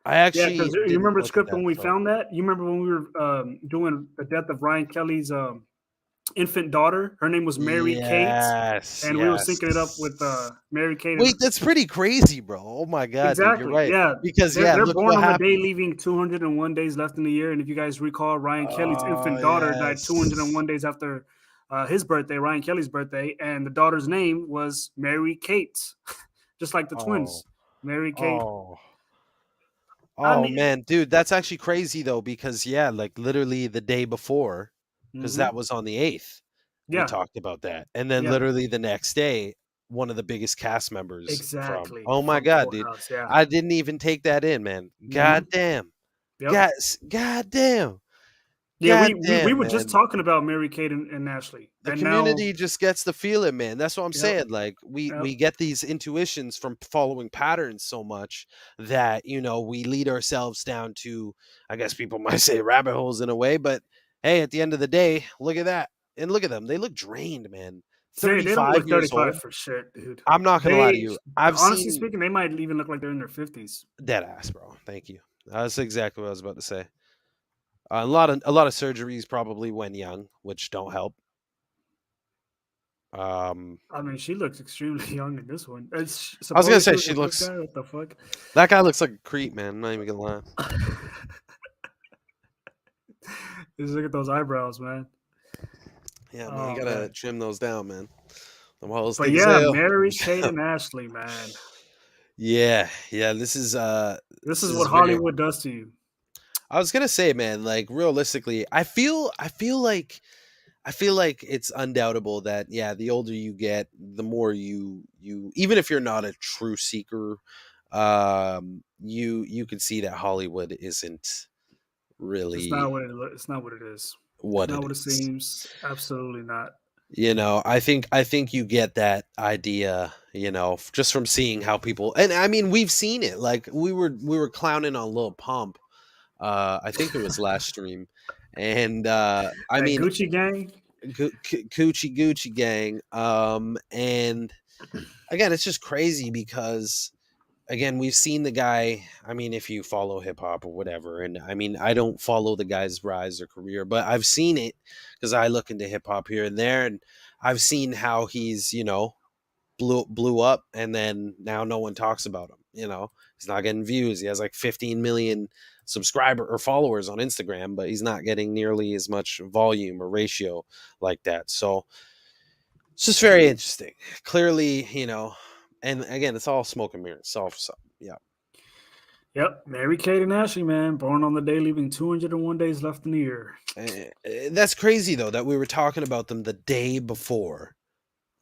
I actually. Yeah, because you remember the script when we so. found that? You remember when we were doing the death of Ryan Kelly's infant daughter? Her name was Mary Kate. And we were syncing it up with Mary Kate. Wait, that's pretty crazy, bro. Oh my god, exactly. Dude, you're right. Yeah, because they're look born what on happened. the day leaving 201 days left in the year. And if you guys recall, Ryan Kelly's infant daughter died 201 days after his birthday, Ryan Kelly's birthday, and the daughter's name was Mary Kate, just like the twins, Mary Kate. I mean, man, dude, that's actually crazy though, because like literally the day before, because that was on the 8th. We talked about that, and then literally the next day, one of the biggest cast members. Exactly. Oh my god, dude! House, yeah. I didn't even take that in, man. God damn. Yep. God damn. Yeah, God we were just talking about Mary Kate and Ashley. The and community now, just gets the feeling, man. That's what I'm saying. Like we get these intuitions from following patterns so much that we lead ourselves down to, I guess people might say, rabbit holes in a way. But hey, at the end of the day, look at that, and look at them. They look drained, man. 35 they don't look years 35 old. for shit, dude. I'm not gonna lie to you. Honestly speaking, they might even look like they're in their 50s. Dead ass, bro. Thank you. That's exactly what I was about to say. A lot of surgeries probably when young, which don't help. I mean, she looks extremely young in this one. I was gonna say she looks. What the fuck? That guy looks like a creep, man. I'm not even gonna lie. Just look at those eyebrows, man. Yeah, man, you gotta trim those down, man. But yeah, Mary Kate and Ashley, man. Yeah. This is what Hollywood does to you. I was gonna say, man, like realistically, I feel like it's undoubtable that the older you get, the more you even if you're not a true seeker, you can see that Hollywood isn't It's not really what it's not what it is. It's what not it what it is. seems. Absolutely not. I think you get that idea, just from seeing how people, and I mean we've seen it. Like we were clowning on Lil Pump. I think it was last stream, and I That mean Gucci gang. Coochie Gucci gang. And again, it's just crazy because again, we've seen the guy. I mean, if you follow hip hop or whatever, and I mean, I don't follow the guy's rise or career, but I've seen it because I look into hip hop here and there, and I've seen how he's blew up, and then now no one talks about him. He's not getting views. He has like 15 million subscriber or followers on Instagram, but he's not getting nearly as much volume or ratio like that. So it's just very interesting. Clearly, and again, it's all smoke and mirrors. It's all for something. Yeah. Yep, Mary Kate and Ashley, man, born on the day, leaving 201 days left in the year. That's crazy though that we were talking about them the day before,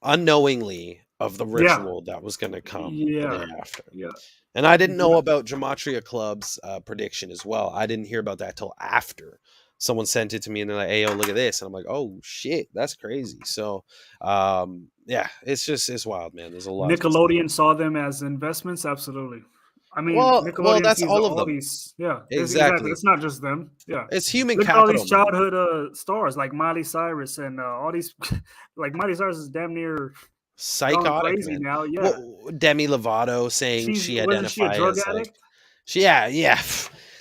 unknowingly, of the Yeah, ritual that was going to come the yeah, day after. yeah. And I didn't know about Gematria Club's prediction as well. I didn't hear about that till after someone sent it to me, and they're like, "Hey, yo, look at this," and I'm like, "Oh shit, that's crazy." So, yeah, it's wild, man. There's a lot. Nickelodeon saw them as investments, absolutely. I mean, Well, Nickelodeon that's sees all of all them. these. Yeah, exactly. Exactly. It's not just them. Yeah, It's human look at all capital, these man. childhood stars like Miley Cyrus and all these. Like Miley Cyrus is damn near gone Psychotic, crazy man. now. Yeah, Well, Demi Lovato saying wasn't she she a identifies drug as like addict? yeah.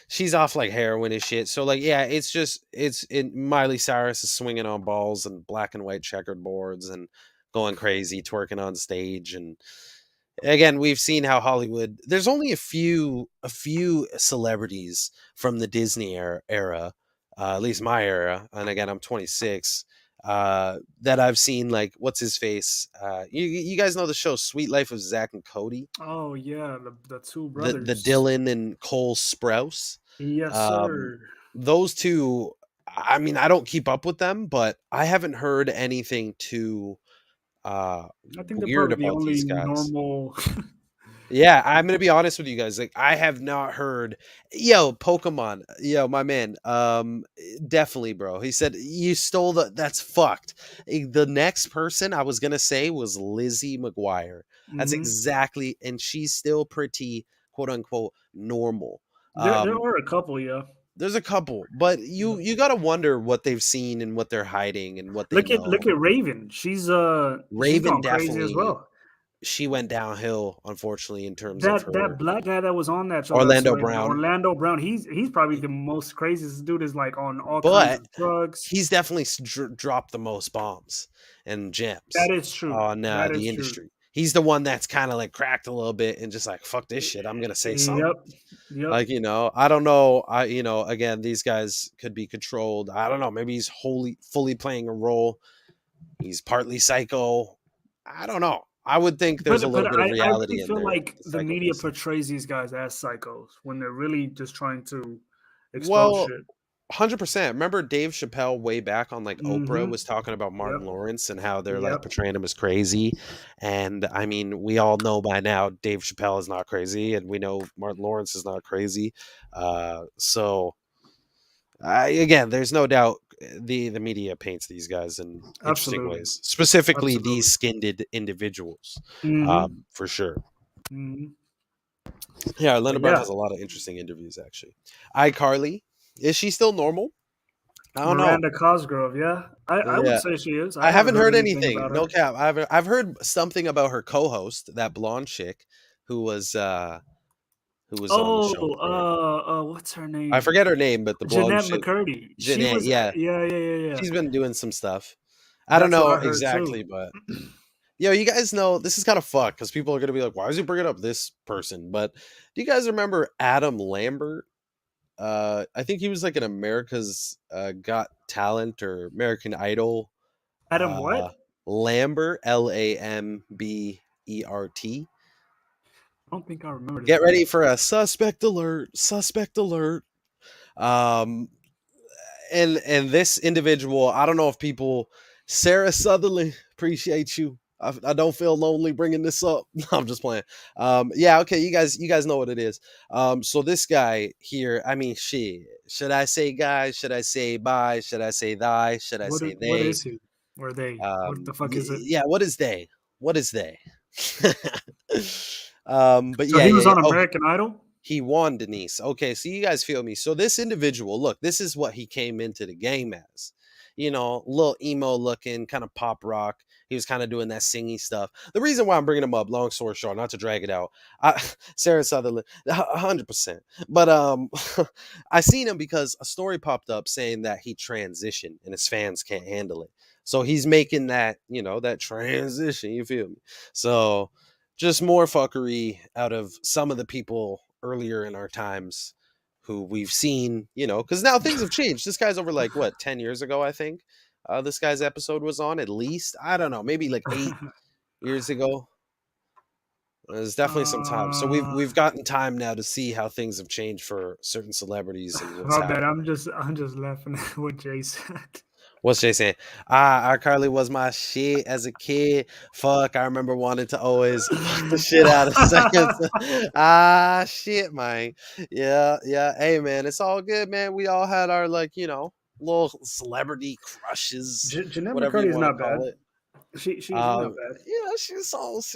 She's off like heroin and shit. So like, yeah, Miley Cyrus is swinging on balls and black and white checkered boards and going crazy, twerking on stage. And again, we've seen how Hollywood. There's only a few celebrities from the Disney era, at least my era. And again, I'm 26. That I've seen, like, what's his face? You guys know the show Sweet Life of Zach and Cody, Oh yeah, the two the brothers. Dylan and Cole Sprouse. Yes, Um, sir. those two, I mean, I don't keep up with them, but I haven't heard anything too uh I think they're weird probably the about only these guys. normal. Yeah, I'm gonna be honest with you guys. Like, I have not heard. Yo, Pokemon. Yo, my man. Definitely, bro. He said you stole the. That's fucked. The next person I was gonna say was Lizzie McGuire. That's Mhm. exactly, and she's still pretty, quote unquote, normal. There are a couple, yeah. There's a couple, but you gotta wonder what they've seen and what they're hiding and what they Look know. at Raven. She's Raven gone crazy as definitely, well. she went downhill, unfortunately, in terms of That her. black guy that was on that show, that's Orlando Raven, Brown. Orlando Brown. He's probably the most craziest dude. Is like on all kinds But of drugs. he's definitely dropped the most bombs and gems That is true. on That is the true. industry. He's the one that's kind of like cracked a little bit and just like, fuck this shit, I'm gonna say something. Yep. Yep. Like, I don't know. Again, these guys could be controlled. I don't know. Maybe he's fully playing a role. He's partly psycho. I don't know. I would think there's a little bit of I reality really in feel there. like the media Psychoness. portrays these guys as psychos when they're really just trying to expose Well, shit. 100%. Remember Dave Chappelle way back on like Oprah Mm-hmm. was talking about Martin Yep. Lawrence and how they're like Yep. portraying him as crazy. And I mean, we all know by now Dave Chappelle is not crazy, and we know Martin Lawrence is not crazy. So again, there's no doubt the media paints these guys in interesting Absolutely. ways, specifically Absolutely. these skinned individuals, Mm-hmm. for sure. Mm-hmm. Yeah, Orlando Brown Yeah. has a lot of interesting interviews actually. iCarly, is she still normal? I don't know. Miranda Cosgrove, yeah. I would Yeah. say she is. I haven't heard anything anything. about No her. cap. I've heard something about her co-host, that blonde chick, who was on the show before. What's her name? I forget her name, but the blonde Jeanette chick, McCurdy. She Jeanette. was, Yeah, yeah. she's been doing some stuff. I don't That's what know I heard exactly, too. but yo, you guys know this is kind of fucked because people are gonna be like, "Why is he bringing up this person?" But do you guys remember Adam Lambert? I think he was like an America's Got Talent or American Idol. Adam what? Lambert, Lambert. I don't think I remember this Get guy. ready for a suspect alert. Suspect alert. Um, and this individual, I don't know if people. Sarah Sutherland, appreciate you. I don't feel lonely bringing this up. No, I'm just playing. Yeah, okay, you guys know what it is. So this guy here, I mean, shit. Should I say guy? Should I say bye? Should I say thy? Should I say What they? is he? Or they? What the fuck is it? Yeah, what is they? What is they? But So yeah, he was yeah, yeah. on Oh, American Idol. he won, Denise. Okay, so you guys feel me. So this individual, look, this is what he came into the game as. You know, little emo looking, kind of pop rock. He was kind of doing that singy stuff. The reason why I'm bringing him up, long story short, not to drag it out, Sarah Sutherland, 100%. But I seen him because a story popped up saying that he transitioned and his fans can't handle it. So he's making that, you know, that transition. You feel me? So just more fuckery out of some of the people earlier in our times who we've seen, you know, because now things have changed. This guy's over like what, 10 years ago, I think. This guy's episode was on at least. I don't know, maybe like 8 years ago. There's definitely some time. So we've gotten time now to see how things have changed for certain celebrities and what's My bad. happening. I'm just laughing at what Jay said. What's Jay saying? iCarly was my shit as a kid. Fuck, I remember wanting to always fuck the shit out of seconds. Shit, man. Yeah, yeah. Hey, man, it's all good, man. We all had our, like, you know, little celebrity crushes, Jeanette whatever you McCurdy is want to not call bad. it. She's not Yeah, she sounds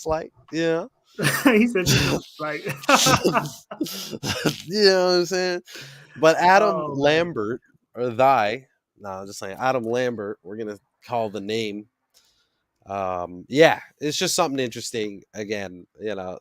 like, yeah. bad. He said she's like. You know what I'm saying? But Adam Oh, man. Lambert, or thy, no, I'm just saying Adam Lambert, we're gonna call the name. Yeah, it's just something interesting. Again, you know,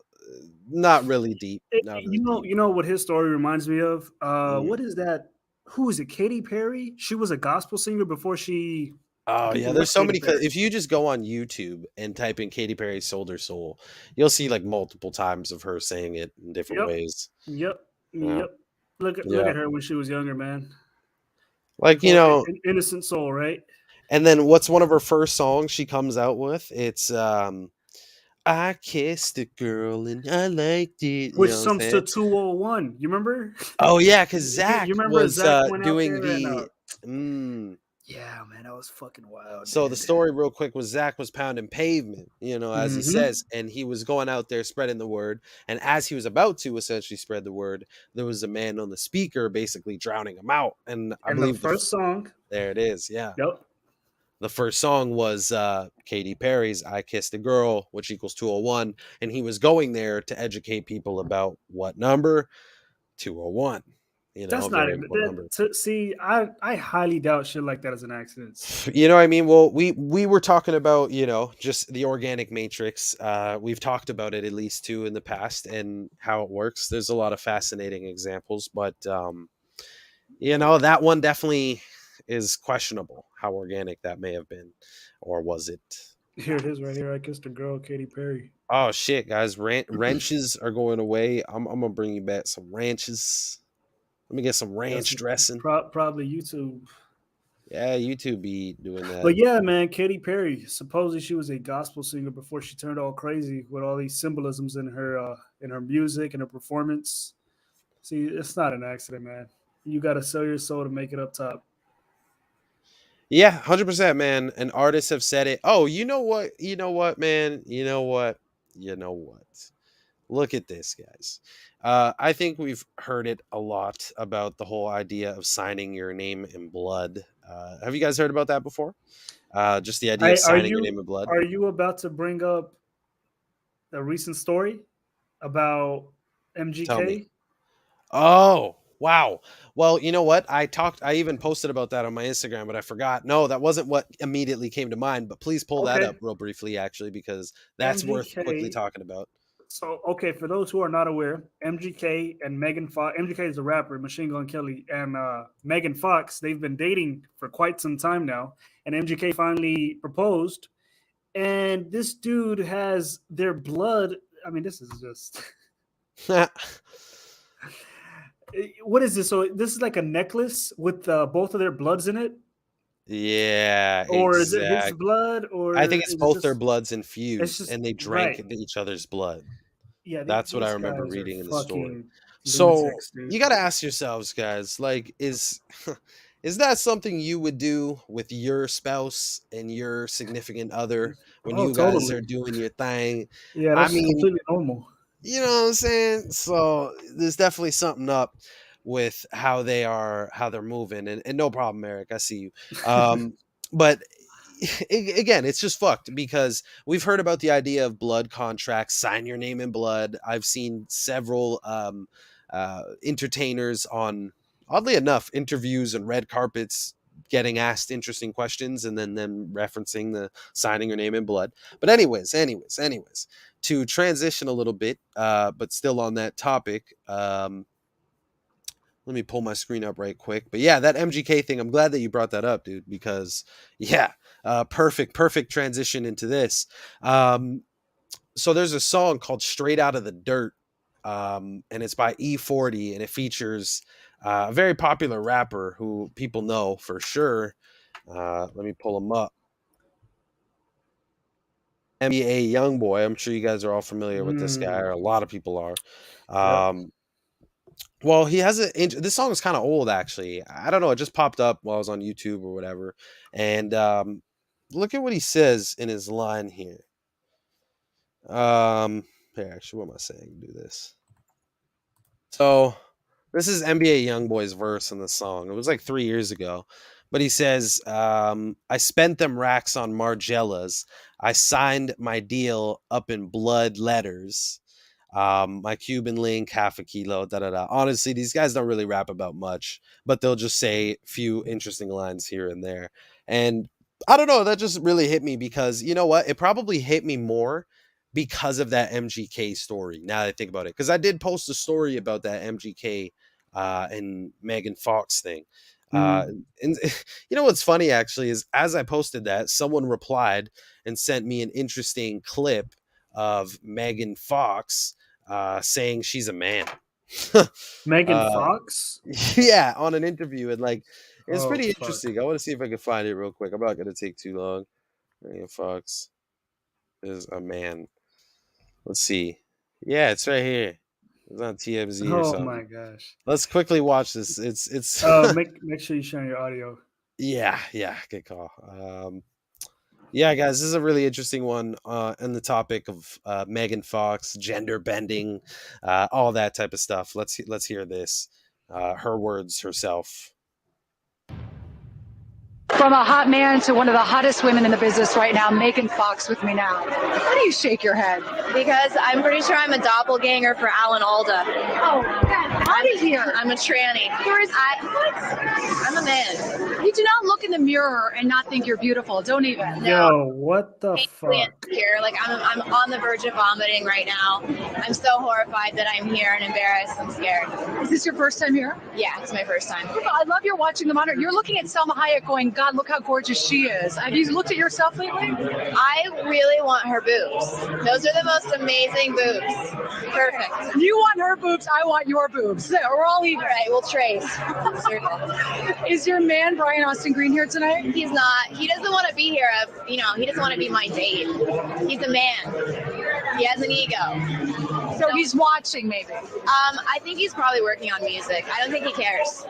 not really deep. Not really deep. You know what his story reminds me of? Mm. What is that? Who is it? Katy Perry? She was a gospel singer before she. I Oh think yeah, it there's was so Katy many. Perry. If you just go on YouTube and type in Katy Perry "Sold Her Soul," you'll see like multiple times of her saying it in different Yep. ways. Yep. Yeah. Yep. Look Yeah. at her when she was younger, man. Like, you Poor know, innocent soul, right? and then what's one of her first songs she comes out with? It's I kissed a girl and I liked it. You Which know what I'm sums saying? to 201. You remember? Oh yeah, because You Zach remember was Zach went out doing there and the. Mm. yeah, man, that was fucking wild. So the Dude. story, real quick, was Zach was pounding pavement, you know, as he Mhm. says, and he was going out there spreading the word. And as he was about to essentially spread the word, there was a man on the speaker basically drowning him out. And I And the believe first song. there it is, yeah. Yep. The first song was Katy Perry's "I Kissed a Girl," which equals 201, and he was going there to educate people about what number 201. You know, That's a not very it. important number. See, I highly doubt shit like that is an accident. You know what I mean? Well, we were talking about, you know, just the organic matrix. We've talked about it at least too in the past and how it works. There's a lot of fascinating examples, but you know, that one definitely is questionable how organic that may have been, or was it? Here it is right here. I kissed a girl, Katy Perry. Oh shit, guys! Ranches are going away. I'm gonna bring you back some ranches. Let me get some ranch dressing. Probably YouTube. Yeah, YouTube be doing that. But yeah, man, Katy Perry. Supposedly she was a gospel singer before she turned all crazy with all these symbolisms in her music and her performance. See, it's not an accident, man. You got to sell your soul to make it up top. Yeah, 100%, man. And artists have said it. Oh, you know what? You know what, man? You know what? You know what? Look at this, guys. I think we've heard it a lot about the whole idea of signing your name in blood. Have you guys heard about that before? Just the idea of signing your name in blood. Are you about to bring up a recent story about Tell me. MGK? Oh, wow. Well, you know what? I even posted about that on my Instagram, but I forgot. No, that wasn't what immediately came to mind, but please pull that up real briefly, actually, because that's worth quickly talking about. So, okay, for those who are not aware, MGK and Megan Fox, MGK is a rapper, Machine Gun Kelly, and Megan Fox, they've been dating for quite some time now, and MGK finally proposed, and this dude has their blood. I mean, this is just... What is this? So this is like a necklace with both of their bloods in it? Yeah, or is it his blood? Or I think it's both their bloods infused, and they drank right. each other's blood. Yeah, that's what I remember reading in the story. Lunatics, So dude. you got to ask yourselves, guys, like, is Is that something you would do with your spouse and your significant other when Oh, you guys are totally. doing your thing? Yeah, I that's mean, completely normal. you know what I'm saying? So there's definitely something up with how they're moving, and no problem, Eric. I see you. But again, it's just fucked because we've heard about the idea of blood contracts, sign your name in blood. I've seen several entertainers on, oddly enough, interviews and red carpets getting asked interesting questions and then them referencing the signing your name in blood. But anyways, to transition a little bit, but still on that topic. Let me pull my screen up right quick. But yeah, that MGK thing, I'm glad that you brought that up, dude, because yeah, perfect transition into this. So there's a song called Straight Out of the Dirt, and it's by E40, and it features a very popular rapper who people know for sure. Let me pull him up. NBA Youngboy. I'm sure you guys are all familiar with this guy, Mm, or a lot of people are. yep. Well, he has this song is kind of old actually. I don't know, it just popped up while I was on YouTube or whatever. And look at what he says in his line here. Here, actually, what am I saying? Do this. So this is NBA Youngboy's verse in the song. It was like 3 years ago. But he says, I spent them racks on Margellas. I signed my deal up in blood letters. My Cuban link, half a kilo, da da da. Honestly, these guys don't really rap about much, but they'll just say a few interesting lines here and there. And I don't know, that just really hit me because you know what? It probably hit me more because of that MGK story. Now that I think about it, because I did post a story about that MGK and Megan Fox thing. Uh, Mm. and you know what's funny actually is as I posted that, someone replied and sent me an interesting clip of Megan Fox saying she's a man. Megan uh, Fox. yeah, on an interview, and like it's Oh pretty fuck. interesting. I want to see if I can find it real quick. I'm not gonna take too long. Megan Fox is a man. Let's see. Yeah, it's right here. It's on TMZ or Oh something. my gosh. Let's quickly watch this. It's Make sure you share your audio. yeah, good call. Yeah, guys, this is a really interesting one on the topic of Megan Fox, gender bending, all that type of stuff. Let's hear this. Her words herself. From a hot man to one of the hottest women in the business right now, Megan Fox with me now. How do you shake your head? Because I'm pretty sure I'm a doppelganger for Alan Alda. Oh, get out of here. I'm a tranny. I'm a man. You do not look in the mirror and not think you're beautiful. Don't even. Yo, what the Painfully fuck? insecure. Like I'm on the verge of vomiting right now. I'm so horrified that I'm here and embarrassed. I'm scared. Is this your first time here? Yeah, it's my first time. I love you're watching the monitor. You're looking at Selma Hayek going, God, look how gorgeous she is. Have you looked at yourself lately? I really want her boobs. Those are the most amazing boobs. Perfect. You want her boobs. I want your boobs. There, we're all even. All right, we'll trace. Is your man, Brian Austin Green, here tonight? He's not. He doesn't want to be here. He doesn't want to be my date. He's a man. He has an ego. So he's watching, maybe. I think he's probably working on music. I don't think he cares.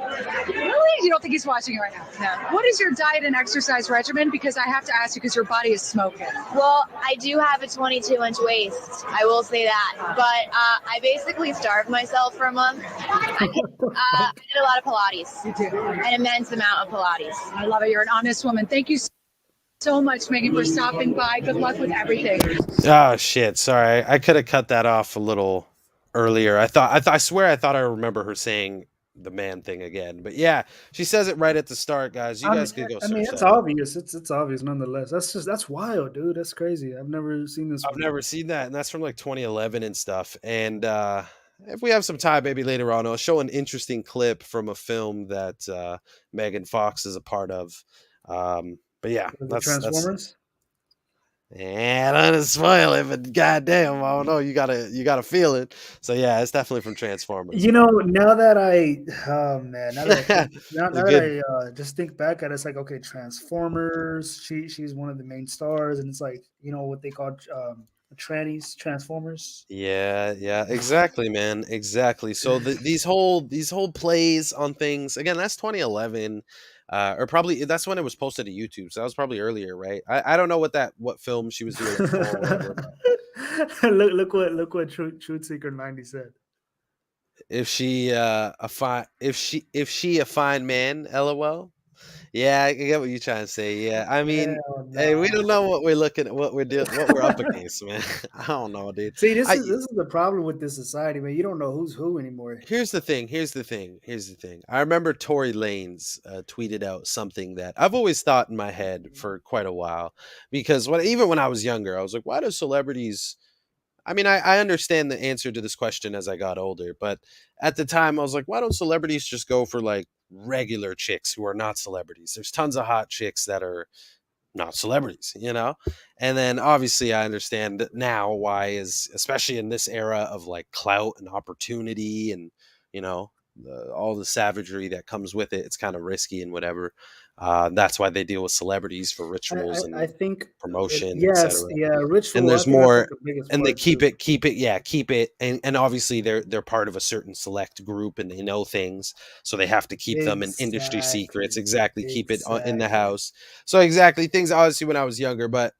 Really? You don't think he's watching it right now? No. What is your diet and exercise regimen? Because I have to ask you because your body is smoking. Well, I do have a 22-inch waist. I will say that. But I basically starved myself for a month. I did a lot of Pilates. You do. An immense amount of Pilates. I love it. You're an honest woman. Thank you so much, Megan, for stopping by. Good luck with everything. Oh shit! Sorry, I could have cut that off a little earlier. I swear I thought I remember her saying the man thing again. But yeah, she says it right at the start, guys. You guys could go. I mean, search it's that up. obvious. It's obvious nonetheless. That's wild, dude. That's crazy. I've never seen this. I've never seen that, and that's from like 2011 and stuff. And if we have some time, maybe later on, I'll show an interesting clip from a film that Megan Fox is a part of. But yeah, The that's Transformers. and I don't spoil it, but goddamn, I don't know. You gotta feel it. So yeah, it's definitely from Transformers. You know, now that I just think back at it, it's like, okay, Transformers. She's one of the main stars, and it's like, you know, what they call trannies, transformers. Yeah, exactly, man, exactly. So these whole plays on things again. That's 2011, or probably that's when it was posted to YouTube. So that was probably earlier, right? I don't know what film she was doing it for or whatever. But look what Truth Seeker 90 said. if she if she a fine man, lol. Yeah, I get what you're trying to say. Yeah, I mean, Hell hey, we nah. don't know what we're looking at, what we're doing, what we're up against, man. I don't know, dude. See, this I is the problem with this society, man. You don't know who's who anymore. Here's the thing. Here's the thing. Here's the thing. I remember Tory Lanez tweeted out something that I've always thought in my head for quite a while, because even when I was younger, I was like, why do celebrities? I mean, I understand the answer to this question as I got older, but at the time, I was like, why don't celebrities just go for like regular chicks who are not celebrities? There's tons of hot chicks that are not celebrities, you know? And then obviously I understand now why is especially in this era of like clout and opportunity and, you know, all the savagery that comes with it. It's kind of risky and whatever. That's why they deal with celebrities for rituals I and think promotion, yes, etc. yeah, And ritual. I there's think that's like more, the biggest and they part too. keep it, and obviously they're part of a certain select group and they know things, so they have to keep them in industry secrets. Exactly. Exactly, keep it in the Exactly. house. So exactly things obviously when I was younger, but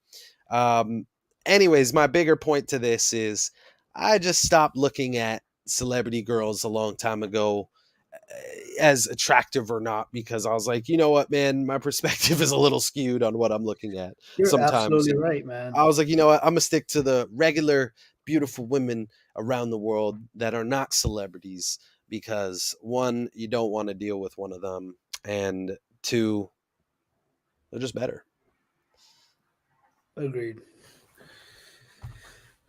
um, anyways, my bigger point to this is I just stopped looking at celebrity girls a long time ago as attractive or not, because I was like, you know what, man, my perspective is a little skewed on what I'm looking at You're sometimes. absolutely And right, man. I was like, you know what, I'm gonna stick to the regular, beautiful women around the world that are not celebrities, because one, you don't want to deal with one of them, and two, they're just better. Agreed.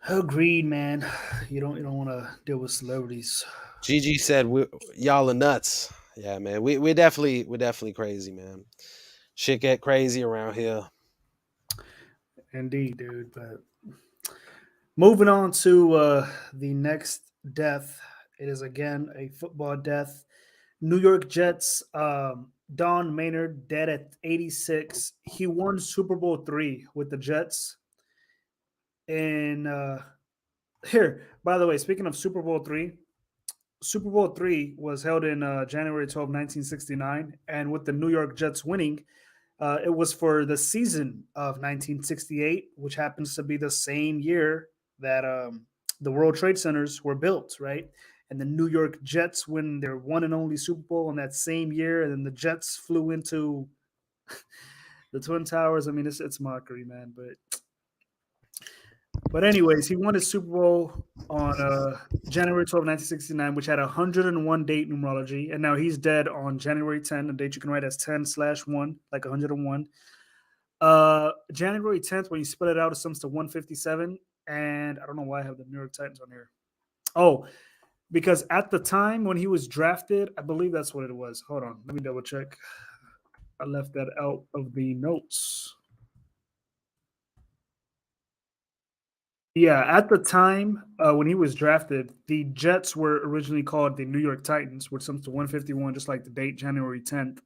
Agreed, man. You don't want to deal with celebrities. Gigi said, "Y'all are nuts." Yeah, man, we're definitely crazy, man. Shit get crazy around here. Indeed, dude. But moving on to the next death. It is again a football death. New York Jets, Don Maynard, dead at 86. He won Super Bowl III with the Jets. And here, by the way, speaking of Super Bowl III, Super Bowl III was held in January 12th, 1969. And with the New York Jets winning, it was for the season of 1968, which happens to be the same year that the World Trade Centers were built, right? And the New York Jets win their one and only Super Bowl in that same year. And then the Jets flew into the Twin Towers. I mean, it's mockery, man. But anyways, he won his Super Bowl on January 12th, 1969, which had 101 date numerology. And now he's dead on January 10th, a date you can write as 10/1, like 101. January 10th, when you split it out, it sums to 157. And I don't know why I have the New York Titans on here. Oh, because at the time when he was drafted, I believe that's what it was. Hold on, let me double check. I left that out of the notes. Yeah, at the time when he was drafted, the Jets were originally called the New York Titans, which sums to 151, just like the date, January 10th.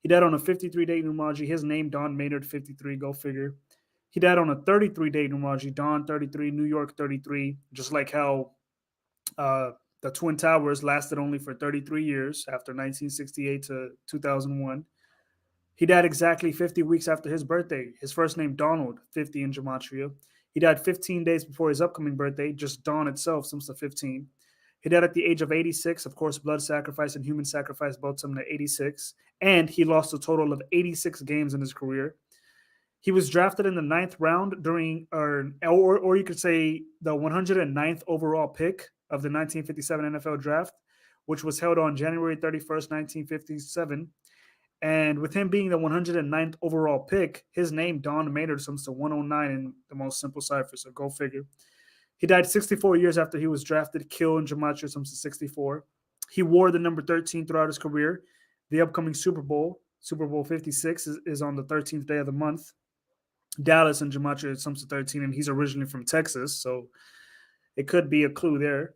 He died on a 53-date numerology. His name, Don Maynard, 53, go figure. He died on a 33-date numerology, Don 33, New York 33, just like how the Twin Towers lasted only for 33 years after 1968 to 2001. He died exactly 50 weeks after his birthday. His first name, Donald, 50 in Gematria. He died 15 days before his upcoming birthday. Just Dawn itself sums to 15. He died at the age of 86. Of course, blood sacrifice and human sacrifice both sum to 86. And he lost a total of 86 games in his career. He was drafted in the 9th round during, or you could say the 109th overall pick of the 1957 NFL draft, which was held on January 31st, 1957. And with him being the 109th overall pick, his name, Don Maynard, sums to 109 in the most simple cipher. So go figure. He died 64 years after he was drafted. Kill in Gematria sums to 64. He wore the number 13 throughout his career. The upcoming Super Bowl, Super Bowl 56, is on the 13th day of the month. Dallas in Gematria sums to 13, and he's originally from Texas, so it could be a clue there.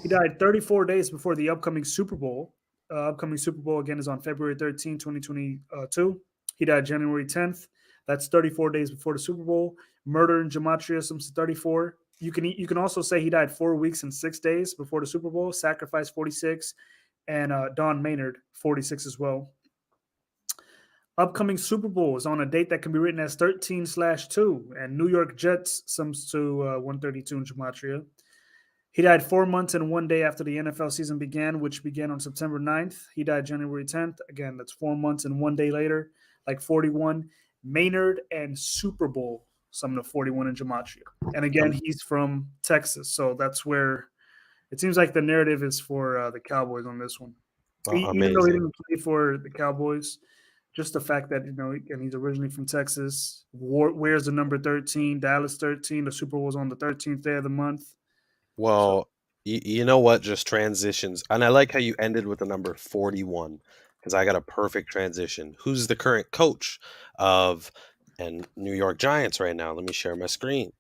He died 34 days before the upcoming Super Bowl. Upcoming Super Bowl, again, is on February 13, 2022. He died January 10th. That's 34 days before the Super Bowl, Murder in Gematria, some 34. You can also say he died 4 weeks and 6 days before the Super Bowl. Sacrifice 46, and Don Maynard 46 as well. Upcoming Super Bowl is on a date that can be written as 13/2, and New York Jets sums to 132 in Gematria. He died 4 months and 1 day after the NFL season began, which began on September 9th. He died January 10th. Again, that's 4 months and 1 day later, like 41. Maynard and Super Bowl sum to 41 in Gematria. And again, he's from Texas, so that's where it seems like the narrative is for the Cowboys on this one. Even though he didn't play for the Cowboys, just the fact that, and he's originally from Texas, wears the number 13, Dallas 13. The Super Bowl was on the 13th day of the month. Well, you know what? Just transitions. And I like how you ended with the number 41, because I got a perfect transition. Who's the current coach of New York Giants right now? Let me share my screen.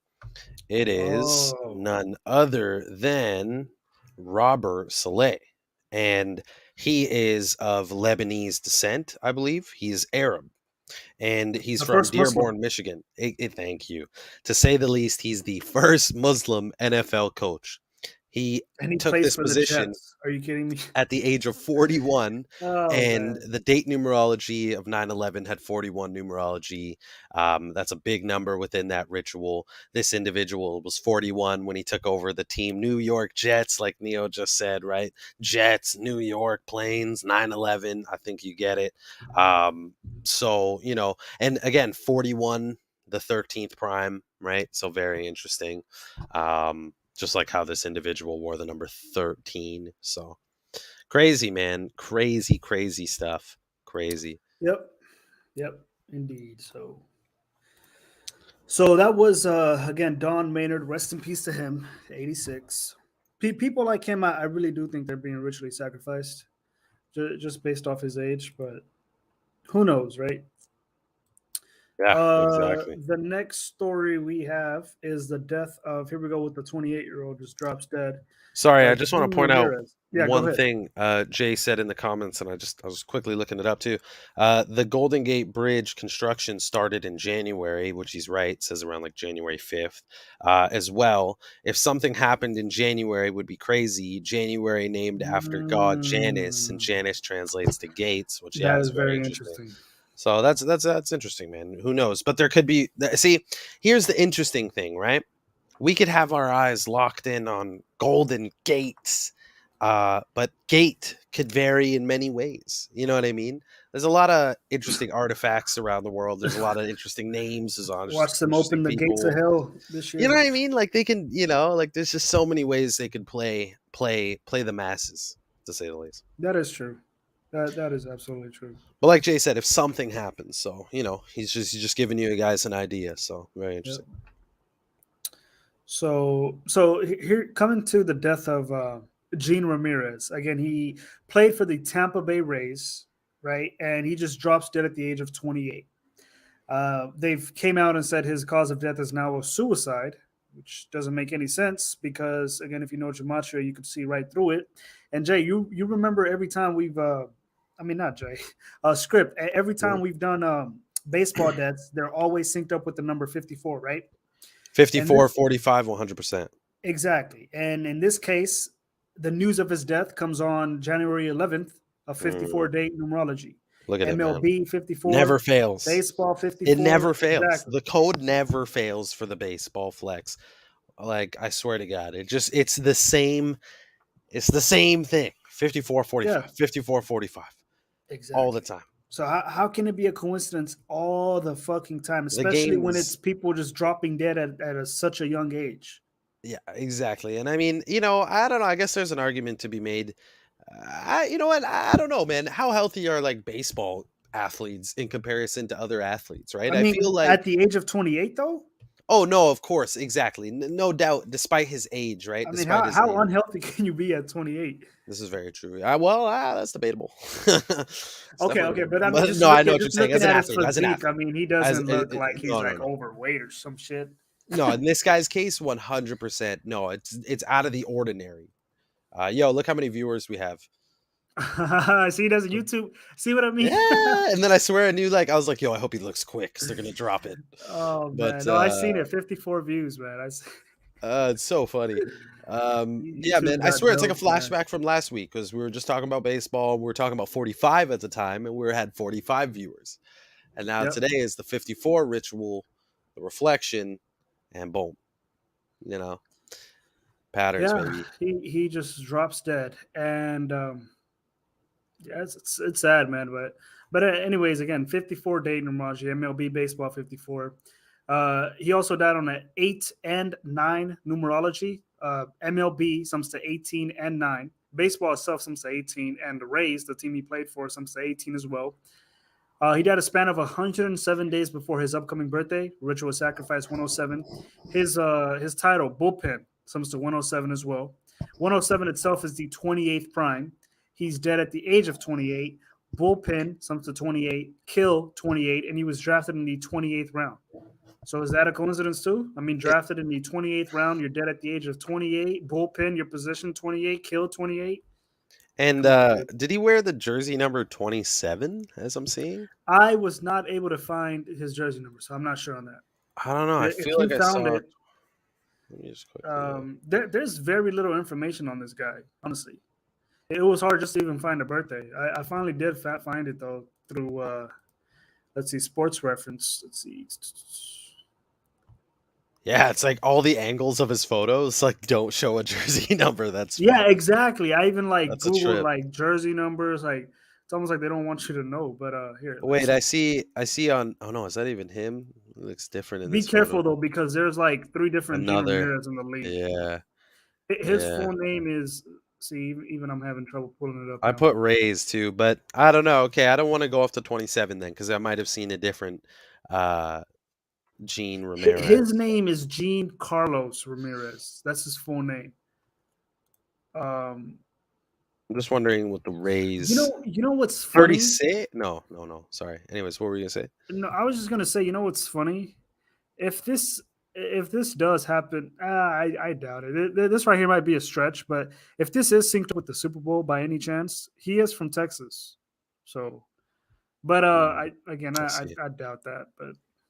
It is none other than Robert Saleh. And he is of Lebanese descent, I believe. He's Arab. And he's from Dearborn, Michigan. Thank you. To say the least, he's the first Muslim NFL coach. He took this position. Are you kidding me? At the age of 41, and the date numerology of 9/11 had 41 numerology. That's a big number within that ritual. This individual was 41 when he took over the team. New York Jets, like Neo just said, right? Jets, New York, planes, 9/11. I think you get it. So, and again, 41, the 13th prime, right? So very interesting. Just like how this individual wore the number 13. So crazy, man. Crazy stuff. Crazy. Yep, indeed. So that was, again, Don Maynard. Rest in peace to him, 86. People like him, I really do think they're being ritually sacrificed just based off his age, but who knows, right? Yeah, exactly. The next story we have is the death of, here we go with the 28-year-old just drops dead. Sorry, I just want to point out one thing Jay said in the comments, and I was quickly looking it up too. The Golden Gate Bridge construction started in January, which he's right, it says around like January 5th. As well, if something happened in January, would be crazy. January named after god Janus, and Janus translates to gates, which that is very interesting. So that's interesting, man. Who knows? But there could be. See, here's the interesting thing, right? We could have our eyes locked in on Golden Gates, but gate could vary in many ways. You know what I mean? There's a lot of interesting artifacts around the world. There's a lot of interesting names. Watch them open the gates of hell this year. You know what I mean? Like they can, like there's just so many ways they could play the masses, to say the least. That is true. That is absolutely true. But like Jay said, if something happens, so he's just giving you guys an idea. So very interesting. Yep. So here, coming to the death of Gene Ramirez. Again, he played for the Tampa Bay Rays, right? And he just drops dead at the age of 28. They've came out and said his cause of death is now a suicide, which doesn't make any sense because, again, if you know gematria, you could see right through it. And Jay, you remember every time we've not Jay, Script, every time we've done baseball deaths, they're always synced up with the number 54, right? 54, 45, 100%. Exactly. And in this case, the news of his death comes on January 11th, a 54-day numerology. Look at MLB it, 54. Never fails. Baseball 54. It never fails. Exactly. The code never fails for the baseball flex. Like, I swear to God, it's the same thing. 54, 45, 54, 45. Exactly. All the time. So how can it be a coincidence all the fucking time, especially when it's people just dropping dead at such a young age? Yeah, exactly. And I mean, I don't know. I guess there's an argument to be made. You know what? I don't know, man. How healthy are like baseball athletes in comparison to other athletes, right? I mean, feel like at the age of 28, though. Oh no, of course, exactly, no doubt. Despite his age, right? I mean, how unhealthy can you be at 28? This is very true. That's debatable. Okay, but I mean, I know what you're saying. As an athlete, I mean, he doesn't look like he's overweight or some shit. No, in this guy's case, 100%. No, it's out of the ordinary. Look how many viewers we have. I see. There's a YouTube. See what I mean? Yeah, and then I swear I knew, like, I was like, yo, I hope he looks quick because they're gonna drop it. Oh But man, no, I seen it. 54 views, man. it's so funny. Yeah, YouTube man, I got swear it's like a jokes, man. flashback from last week because we were just talking about baseball. We were talking about 45 at the time, and we had 45 viewers. And now Yep. today is the 54 ritual, the reflection, and boom, you know, patterns, Yeah, baby. he just drops dead, and yeah, it's sad, man. But anyways, again, 54 Dayton Ramaji, MLB baseball 54. He also died on an 8 and 9 numerology. MLB sums to 18 and 9. Baseball itself sums to 18, and the Rays, the team he played for, sums to 18 as well. He died a span of 107 days before his upcoming birthday. Ritual Sacrifice 107. His title, Bullpen, sums to 107 as well. 107 itself is the 28th prime. He's dead at the age of 28. Bullpen sums to 28. Kill 28, and he was drafted in the 28th round. So is that a coincidence too? I mean, drafted in the 28th round, you're dead at the age of 28. Bullpen, your position 28. Kill 28. And did he wear the jersey number 27, as I'm seeing? I was not able to find his jersey number, so I'm not sure on that. I don't know. I If feel like you I found saw it, Let me just quickly look. there's very little information on this guy, honestly. It was hard just to even find a birthday. I finally did find it, though, through, let's see, Sports Reference. Let's see. Yeah, it's like all the angles of his photos like don't show a jersey number. That's Yeah, funny. exactly. I even like That's a Googled trip. like jersey numbers. Like it's almost like they don't want you to know. But here, Wait, let's I see on. Oh no, is that even him? It looks different in be this careful photo. though, because there's like 3 different Gene Another. Ramirez in the league. Yeah, His yeah. full name is. See, even I'm having trouble pulling it up. I now. put Rays too, but I don't know. Okay, I don't want to go off to 27 then, because I might have seen a different Gene Ramirez. His name is Gene Carlos Ramirez. That's his full name. I'm just wondering what the Rays. You know what's funny? 36? No. Sorry. Anyways, what were you gonna say? No, I was just gonna say. You know what's funny? If this does happen, I doubt it. This right here might be a stretch, but if this is synced up with the Super Bowl by any chance, he is from Texas. So, but I doubt that, but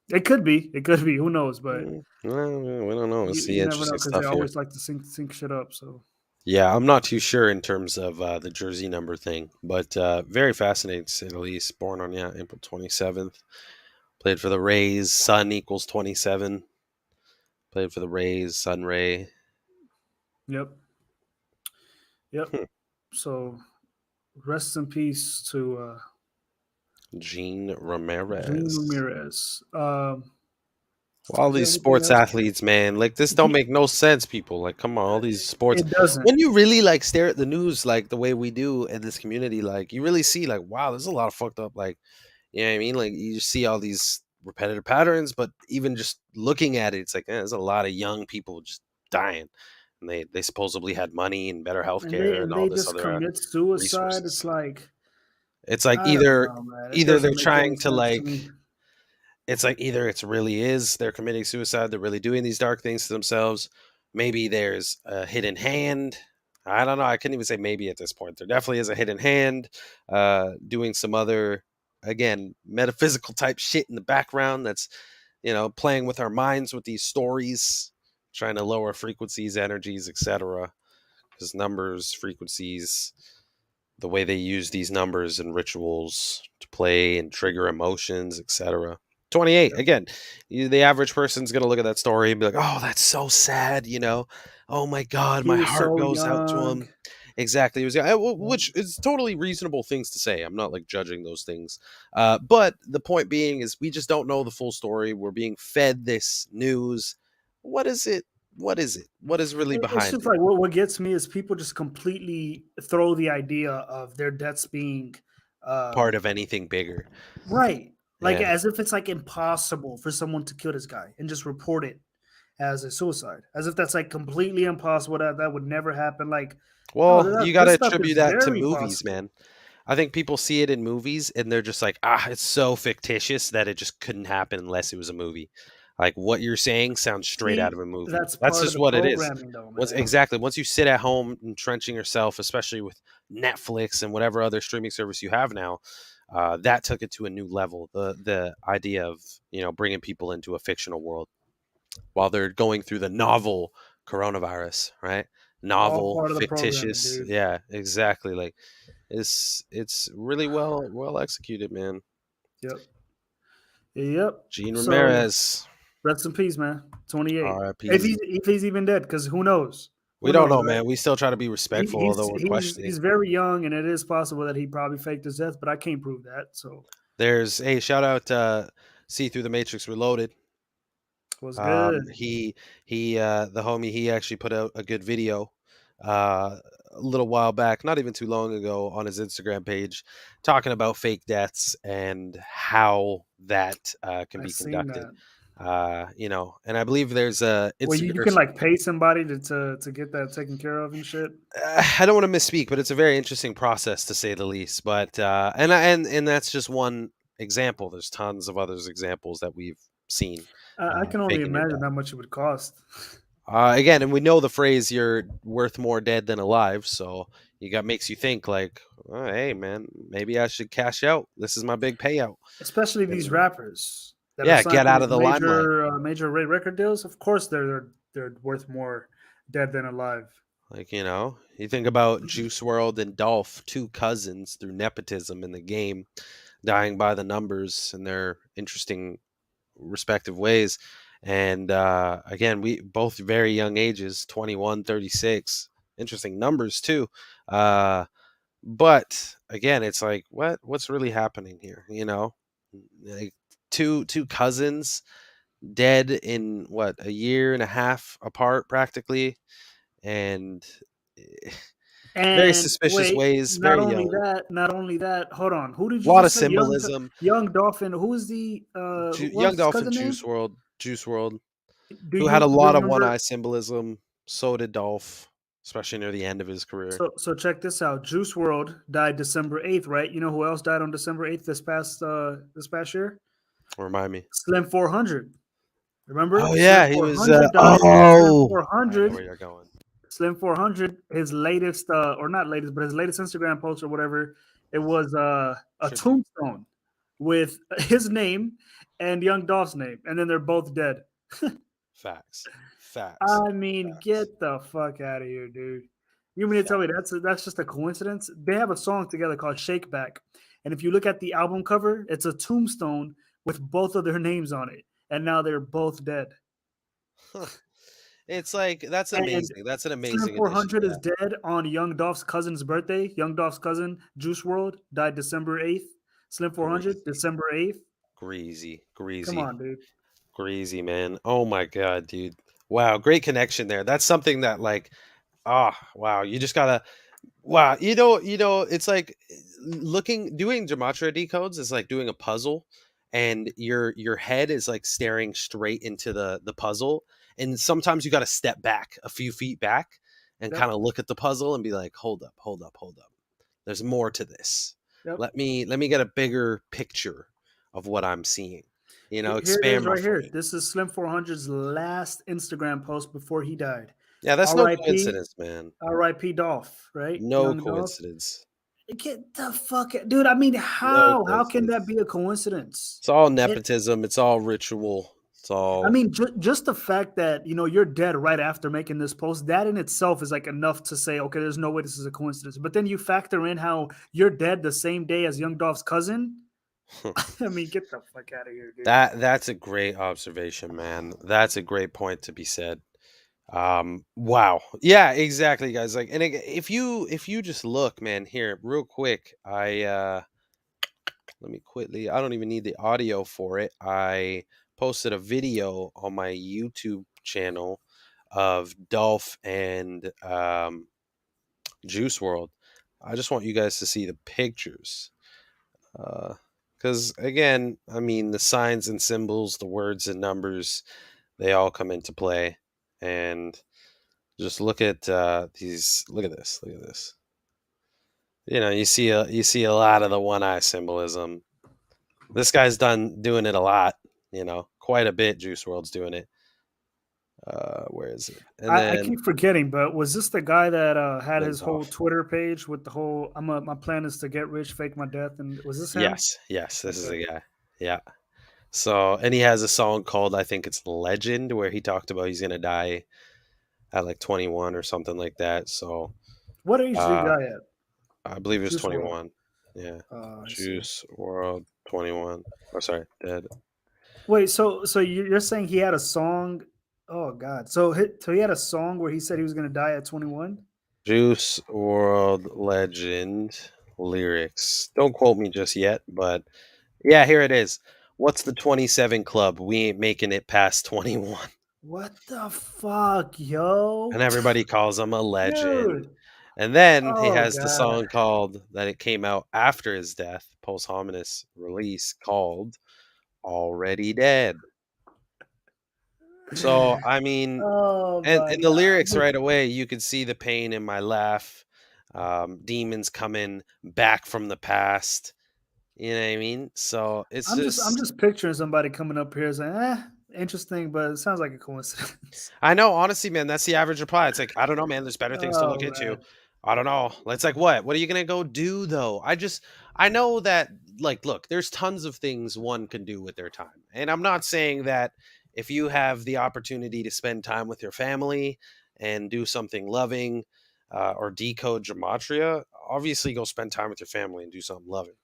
it could be. It could be. Who knows? But well, we don't know. It's you never know interesting because stuff they here. always like to sync shit up. So Yeah, I'm not too sure in terms of the jersey number thing, but very fascinating to say the least. Born on April 27th. Played for the Rays. Sun equals 27. Played for the Rays. Sun Ray. Yep. So rest in peace to Gene Ramirez. Gene Ramirez. All these sports athletes, man, like this don't make no sense. People, like, come on, all these sports. It doesn't. When you really like stare at the news, like the way we do in this community, like you really see, like, wow, there's a lot of fucked up, like, you know what I mean? Like you see all these repetitive patterns, but even just looking at it, it's like there's a lot of young people just dying, and they supposedly had money and better healthcare and all they this just other commit suicide. resources. It's like either know, man. It either doesn't they're make any trying to sense like. me. It's like either it's really is they're committing suicide, they're really doing these dark things to themselves. Maybe there's a hidden hand. I don't know. I couldn't even say maybe at this point. There definitely is a hidden hand doing some other, again, metaphysical type shit in the background that's, playing with our minds with these stories, trying to lower frequencies, energies, etc. Because numbers, frequencies, the way they use these numbers and rituals to play and trigger emotions, etc. 28. Again, the average person's going to look at that story and be like, oh, that's so sad, Oh my God, my heart goes out to him. Exactly. It was, which is totally reasonable things to say. I'm not like judging those things. But the point being is we just don't know the full story. We're being fed this news. What is it? What is it? What is really behind it? It's just like what gets me is people just completely throw the idea of their deaths being part of anything bigger. Right. Like as if it's like impossible for someone to kill this guy and just report it as a suicide. As if that's like completely impossible. That would never happen. Like, well, you got to attribute that to movies, possible. Man. I think people see it in movies and they're just like, it's so fictitious that it just couldn't happen unless it was a movie. Like what you're saying sounds straight out See, of a movie. that's That's part of just the what it is. programming, though, Once man. exactly once you sit at home entrenching yourself, especially with Netflix and whatever other streaming service you have now, that took it to a new level. The idea of bringing people into a fictional world while they're going through the novel coronavirus, right? All Novel, part of the programming, fictitious, dude. yeah, exactly. Like it's really well executed, man. Yep. Yep. Gene So Ramirez, rest in peace, man. 28. If R.I.P. he's even dead, because who knows? We Who don't knows, know, right? man. We still try to be respectful, although we're questioning. He's very young, and it is possible that he probably faked his death, but I can't prove that. So There's a shout out See Through the Matrix Reloaded. was good. He the homie, he actually put out a good video a little while back, not even too long ago, on his Instagram page, talking about fake deaths and how that can I be seen conducted. that. And I believe there's a Well, Instagram. you can like pay somebody to get that taken care of and shit. I don't want to misspeak, but it's a very interesting process to say the least. But and that's just one example. There's tons of others examples that we've seen. I can only Faking your imagine death. how much it would cost. Again, and we know the phrase "you're worth more dead than alive," so makes you think like, oh, "Hey, man, maybe I should cash out. This is my big payout." Especially these And, rappers that are yeah, signed get to out these of the limelight. major record deals. Of course, they're worth more dead than alive. Like, you think about Juice World and Dolph, two cousins through nepotism in the game, dying by the numbers in their interesting respective ways. And again, we both very young ages, 21, 36. Interesting numbers too. But again, it's like what's really happening here, Like two cousins dead in what, a year and a half apart practically, and very And suspicious wait, ways, very young. not only that. Hold on, who did A you lot of just say? symbolism. Young Dolphin. Who is the Young what's his Dolphin, cousin name? Juice World, Do who had you a lot of one remember? eye symbolism. So did Dolph, especially near the end of his career. So check this out. Juice World died December 8th, right? You know who else died on December 8th this past year? Remind me. Slim 400. Remember? Oh Slim yeah, he was. 400 died. Slim Oh, I know 400. where you're going. Slim 400. His latest, or not latest, but his latest Instagram post or whatever, it was a Tribute. tombstone with his name and Young Dolph's name, and then they're both dead. Facts. I mean, Facts. get the fuck out of here, dude. You mean to tell me that's just a coincidence? They have a song together called Shake Back. And if you look at the album cover, it's a tombstone with both of their names on it. And now they're both dead. It's like that's amazing. That's an Slim amazing addition. 400 is dead on Young Dolph's cousin's birthday. Young Dolph's cousin, Juice World, died December 8th. Slim 400, December 8th. Greasy. Come on, dude. Greasy, man. Oh my god, dude. Wow, great connection there. That's something that like, wow, you just gotta, wow, it's like doing gematria decodes is like doing a puzzle, and your head is like staring straight into the puzzle, and sometimes you got to step back a few feet back and Yep. kind of look at the puzzle and be like, hold up. There's more to this. Yep. Let me get a bigger picture of what I'm seeing. Here it Expand is my right here. frame. This is Slim 400's last Instagram post before he died. Yeah, that's no R.I.P. coincidence, man. R.I.P. Dolph, right? No Young Dolph. coincidence. Get the fuck out. Dude, I mean, how can that coincidence. be a coincidence? It's all nepotism. It's all ritual. It's all. I mean, just the fact that, you're dead right after making this post, that in itself is like enough to say, okay, there's no way this is a coincidence. But then you factor in how you're dead the same day as Young Dolph's cousin. I mean, get the fuck out of here, dude. That's a great observation, man. That's a great point to be said. Wow. Yeah, exactly, guys. Like, and if you just look, man, here real quick, let me quickly, I don't even need the audio for it. I posted a video on my YouTube channel of Dolph and Juice World. I just want you guys to see the pictures. Because again, I mean, the signs and symbols, the words and numbers, they all come into play. And just look at these. Look at this. You see a lot of the one eye symbolism. This guy's doing it a lot. Quite quite a bit. Juice World's doing it. Where is it? And I then keep forgetting, but was this the guy that had his Legs whole Off. Twitter page with the whole my plan is to get rich, fake my death, and was this him? Yes, this is Okay. the guy. Yeah. So, and he has a song called, I think it's Legend, where he talked about he's gonna die at like 21 or something like that. So, What age did he uh, die at? I believe it was Juice WRLD. 21. Yeah. I see. Juice World 21. Oh, sorry, dead. Wait, so you're saying he had a song? Oh God! So he had a song where he said he was going to die at 21. Juice World Legend lyrics. Don't quote me just yet, but yeah, here it is. What's the 27 club? We ain't making it past 21. What the fuck, yo? And everybody calls him a legend. Dude. And then he Oh has the God. song called that it came out after his death, posthumous release called Already Dead. So, I mean, Oh and my in the lyrics God. right away, you could see the pain in my laugh. Demons coming back from the past. You know what I mean? So it's I'm just picturing somebody coming up here saying, interesting, but it sounds like a coincidence. I know, honestly, man, that's the average reply. It's like, I don't know, man. There's better things to look Oh into. man. I don't know. It's like, what? What are you gonna go do though? I know that, like, look, there's tons of things one can do with their time, and I'm not saying that if you have the opportunity to spend time with your family and do something loving, or decode gematria, obviously go spend time with your family and do something loving.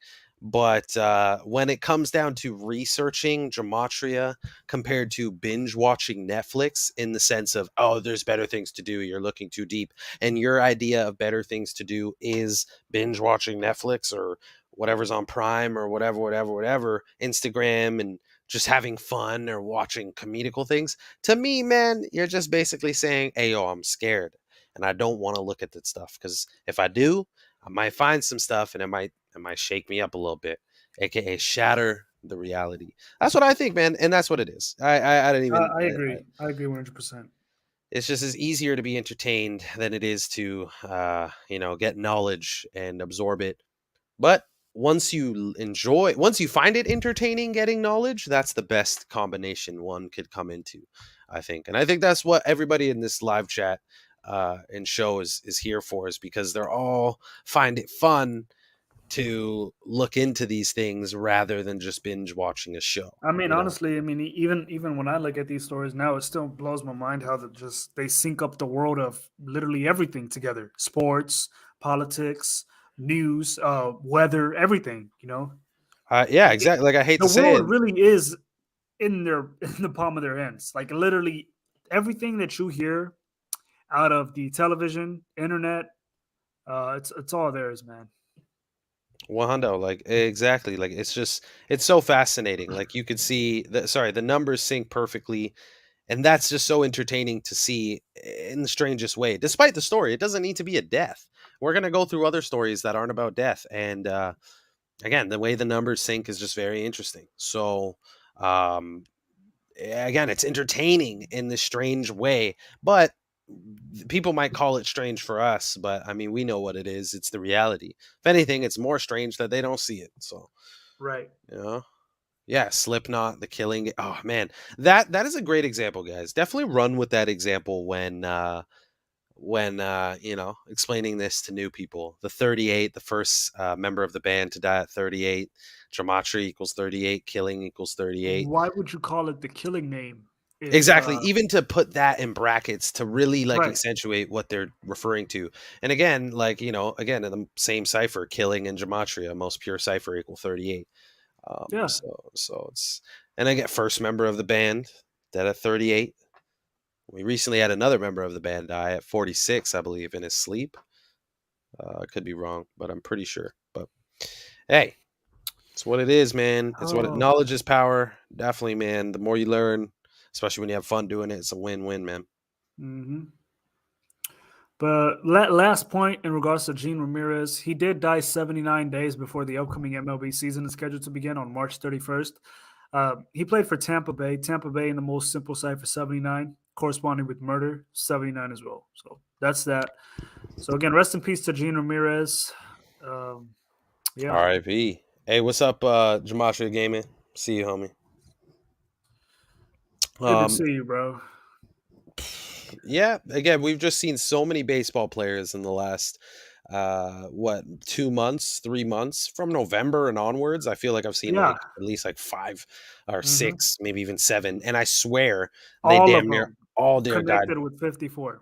But when it comes down to researching gematria compared to binge watching Netflix, in the sense of, oh, there's better things to do, you're looking too deep, and your idea of better things to do is binge watching Netflix or whatever's on Prime or whatever, Instagram, and just having fun or watching comedical things. To me, man, you're just basically saying, hey, yo, I'm scared and I don't want to look at that stuff, because if I do, I might find some stuff and it might shake me up a little bit, aka shatter the reality. That's what I think, man, and that's what it is. I don't even. I agree. I agree 100%. It's just as easier to be entertained than it is to, get knowledge and absorb it. But once you find it entertaining getting knowledge, that's the best combination one could come into, I think. And I think that's what everybody in this live chat and show is here for, is because they're all find it fun to look into these things rather than just binge watching a show. I mean, you know? honestly, I mean, even when I look at these stories now, it still blows my mind how they sync up the world of literally everything together: sports, politics, news, weather, everything. Yeah, exactly. Like, I hate The to say it. world really is in the palm of their hands. Like literally everything that you hear out of the television, internet, it's all theirs, man. 100, like, exactly. Like, it's so fascinating. Like, you could see the numbers sync perfectly, and that's just so entertaining to see in the strangest way. Despite the story, it doesn't need to be a death. We're gonna go through other stories that aren't about death, and again, the way the numbers sync is just very interesting. So, again, it's entertaining in this strange way, but people might call it strange for us, but I mean, we know what it is. It's the reality. If anything, it's more strange that they don't see it. So, Right. Yeah, Slipknot, The Killing. Oh man, that is a great example, guys. Definitely run with that example when explaining this to new people. The 38, the first member of the band to die at 38. Gematria equals 38. Killing equals 38. Why would you call it the killing name? Exactly. Even to put that in brackets to really Right. accentuate what they're referring to. And again, again, in the same cipher, killing and gematria, most pure cipher equal 38. Yeah. So it's, and I get first member of the band dead at 38. We recently had another member of the band die at 46, I believe, in his sleep. I could be wrong, but I'm pretty sure. But hey, it's what it is, man. It's knowledge is power. Definitely, man. The more you learn, especially when you have fun doing it, it's a win-win, man. Mm-hmm. But last point in regards to Gene Ramirez, he did die 79 days before the upcoming MLB season is scheduled to begin on March 31st. He played for Tampa Bay. Tampa Bay in the most simple cipher 79, corresponding with murder 79 as well. So that's that. So again, rest in peace to Gene Ramirez. Yeah. R.I.P. Hey, what's up, Gematria Gaming? See you, homie. Good to Um, see you, bro. yeah, again, we've just seen so many baseball players in the last 2 months, 3 months from November and onwards. I feel like I've seen Yeah. like at least like 5 or hmm 6, maybe even 7, and I swear they All of damn near them all dare died connected with 54.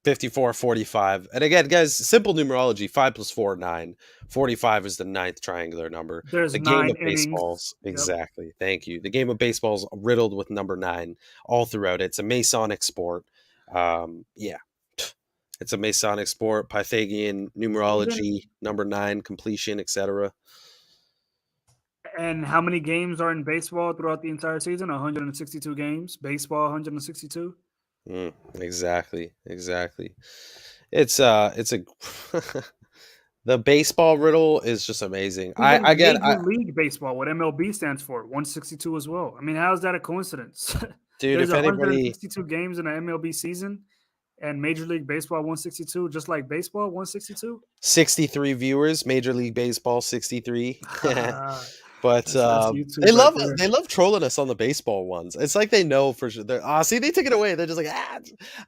54, 45. And again, guys, simple numerology, 5 plus 4, 9. 45 is the ninth triangular number. There's The game 9 of innings. baseball's Yep. exactly. Thank you. The game of baseball's riddled with number 9 all throughout it. It's a Masonic sport. Yeah. It's a Masonic sport, Pythagorean Even numerology, number 9, completion, etc. and how many games are in baseball throughout the entire season? 162 games. Baseball 162. Exactly. It's a the baseball riddle is just amazing. Even I get Major League Baseball, what MLB stands for, 162 as well. I mean, how is that a coincidence? dude, There's if anybody 162 games in an MLB season, and Major League Baseball 162, just like baseball 162. 63 viewers, Major League Baseball 63. that's But YouTube right there. they love trolling us on the baseball ones. It's like they know for sure. See, they took it away. They're just like,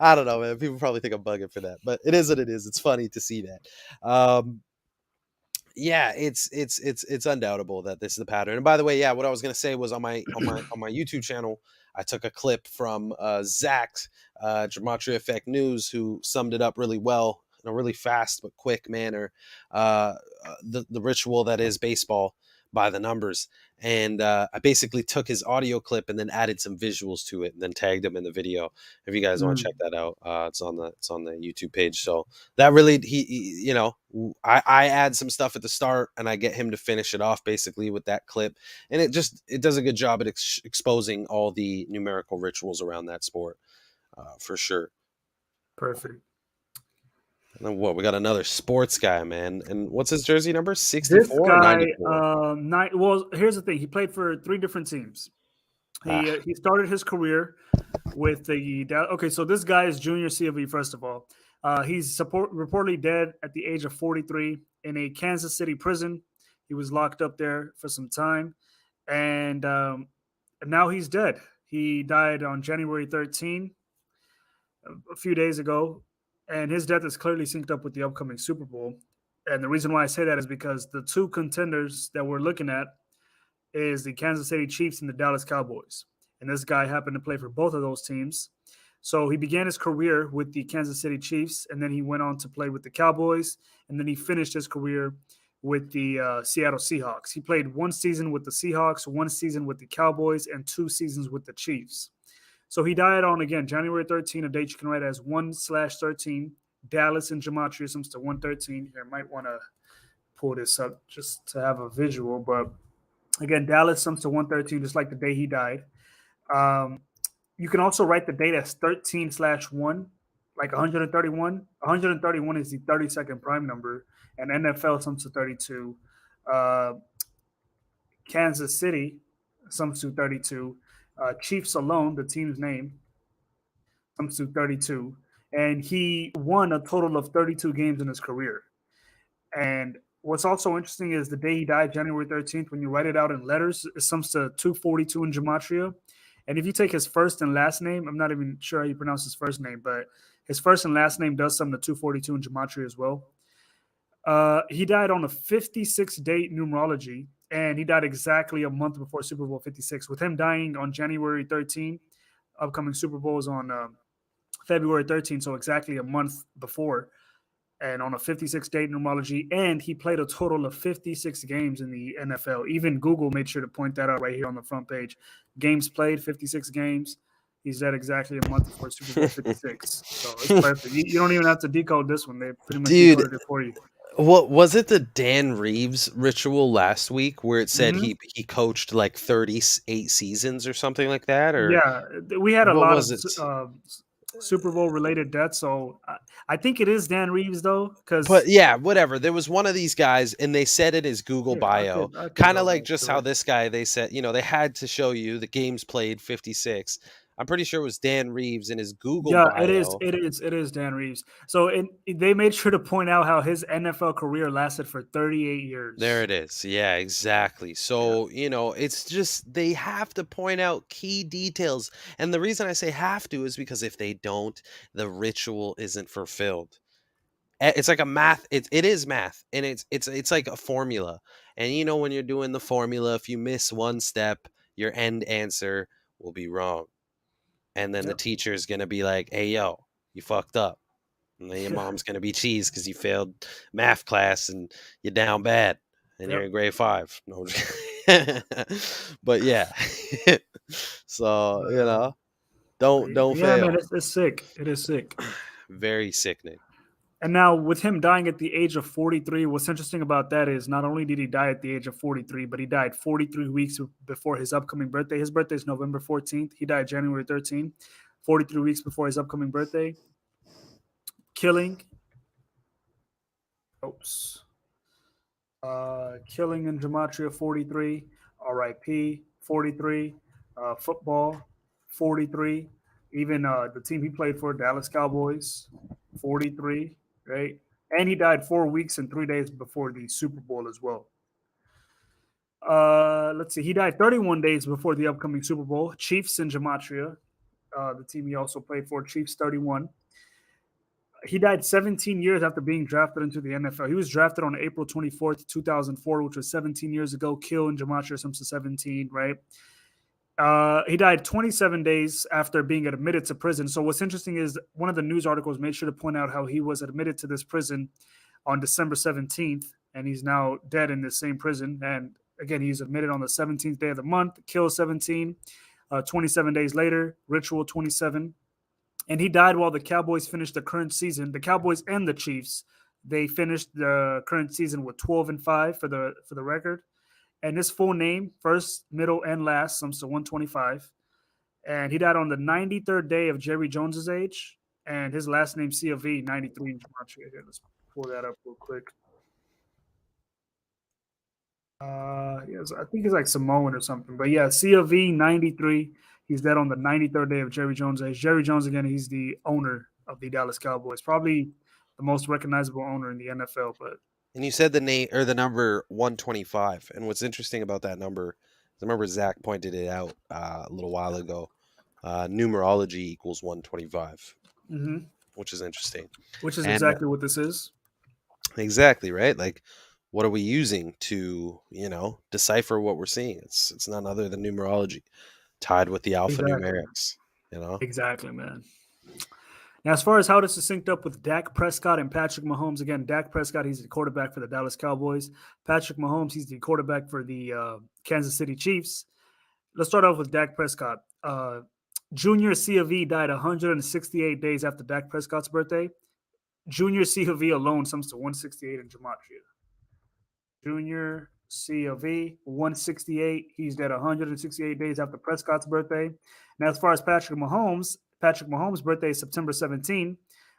I don't know, man. People probably think I'm bugging for that, but it is what it is. It's funny to see that. Yeah, it's undoubtable that this is the pattern. And by the way, yeah, what I was gonna say was on my YouTube channel, I took a clip from Zach, Gematria Effect News, who summed it up really well in a really fast but quick manner. The ritual that is baseball by the numbers, and I basically took his audio clip and then added some visuals to it, and then tagged him in the video. If you guys want to check that out, it's on the YouTube page. So that really, he I add some stuff at the start, and I get him to finish it off basically with that clip, and it does a good job at exposing all the numerical rituals around that sport, for sure. Perfect. And then what? We got another sports guy, man. And what's his jersey number? 64 This or guy, 94? well, here's the thing. He played for 3 different teams. He started his career with the okay. So this guy is junior CFB. First of all, he's reportedly dead at the age of 43 in a Kansas City prison. He was locked up there for some time, and now he's dead. He died on January 13, a few days ago, and his death is clearly synced up with the upcoming Super Bowl. And the reason why I say that is because the 2 contenders that we're looking at is the Kansas City Chiefs and the Dallas Cowboys. And this guy happened to play for both of those teams. So he began his career with the Kansas City Chiefs, and then he went on to play with the Cowboys, and then he finished his career with the Seattle Seahawks. He played 1 season with the Seahawks, 1 season with the Cowboys, and 2 seasons with the Chiefs. So he died on, again, January 13, a date you can write as 1/13. Dallas and Gematria sums to 113. Here, I might want to pull this up just to have a visual. But again, Dallas sums to 113, just like the day he died. You can also write the date as 13/1, like 131. 131 is the 32nd prime number, and NFL sums to 32. Kansas City sums to 32. Chiefs alone, the team's name, comes to 32. And he won a total of 32 games in his career. And what's also interesting is the day he died, January 13th, when you write it out in letters, it sums to 242 in Gematria. And if you take his first and last name, I'm not even sure how you pronounce his first name, but his first and last name does sum to 242 in Gematria as well. He died on a 56-date numerology, and he died exactly a month before Super Bowl 56. With him dying on January 13, upcoming Super Bowl is on February 13, so exactly a month before, and on a 56-date numerology. And he played a total of 56 games in the NFL. Even Google made sure to point that out right here on the front page. Games played, 56 games. He's dead exactly a month before Super Bowl 56. So it's perfect. You don't even have to decode this one. They pretty much decoded it for you. What was it, the Dan Reeves ritual last week where it said he coached like 38 seasons or something like that? Or yeah, we had a lot of Super Bowl related deaths. So I think it is Dan Reeves though, but yeah, whatever. There was one of these guys, and they said in his Google bio, kind of like just how this guy, they said, they had to show you the games played 56. I'm pretty sure it was Dan Reeves in his Google Yeah, bio. it is Dan Reeves. So they made sure to point out how his NFL career lasted for 38 years. There it is. Yeah, exactly. So, it's just they have to point out key details. And the reason I say have to is because if they don't, the ritual isn't fulfilled. It's like a math. It is math, and it's like a formula. And when you're doing the formula, if you miss one step, your end answer will be wrong. And then the Yep. teacher is gonna be like, "Hey, yo, you fucked up." And then your mom's gonna be cheesed because you failed math class and you're down bad, and you're Yep. in grade 5. No, but yeah. So don't Yeah, man, fail. it's sick. It is sick. Very sickening. And now with him dying at the age of 43, what's interesting about that is not only did he die at the age of 43, but he died 43 weeks before his upcoming birthday. His birthday is November 14th. He died January 13th, 43 weeks before his upcoming birthday. Killing. Killing in Gematria 43. RIP 43. Football 43. Even the team he played for, Dallas Cowboys, 43. Right? And he died 4 weeks and 3 days before the Super Bowl as well. Let's see. He died 31 days before the upcoming Super Bowl. Chiefs in Gematria, the team he also played for, Chiefs 31. He died 17 years after being drafted into the NFL. He was drafted on April 24th, 2004, which was 17 years ago. Kill in Gematria Simpson 17, right? He died 27 days after being admitted to prison. So what's interesting is one of the news articles made sure to point out how he was admitted to this prison on December 17th, and he's now dead in the same prison. And again, he's admitted on the 17th day of the month. Kill 17, 27 days later, Ritual 27. And he died while the Cowboys finished the current season. The Cowboys and the Chiefs, they finished the current season with 12-5 for the record. And his full name, first, middle, and last, sums to 125. And he died on the 93rd day of Jerry Jones's age. And his last name, C.O.V., 93 in Gematria. Here, let's pull that up real quick. Yes, I think he's like Samoan or something. But yeah, C.O.V., 93. He's dead on the 93rd day of Jerry Jones' age. Jerry Jones, again, he's the owner of the Dallas Cowboys. Probably the most recognizable owner in the NFL. And you said the name or the number 125. And what's interesting about that number, I remember Zach pointed it out a little while ago. Numerology equals 125, which is interesting. Which is exactly what this is. Exactly, right? Like, what are we using to, decipher what we're seeing? It's none other than numerology tied with the alphanumerics, Exactly, man. Now, as far as how this is synced up with Dak Prescott and Patrick Mahomes, again, Dak Prescott, he's the quarterback for the Dallas Cowboys. Patrick Mahomes, he's the quarterback for the Kansas City Chiefs. Let's start off with Dak Prescott. Junior C of E died 168 days after Dak Prescott's birthday. Junior C of E alone sums to 168 in Gematria. Junior C of E, 168. He's dead 168 days after Prescott's birthday. Now, as far as Patrick Mahomes' birthday is September 17,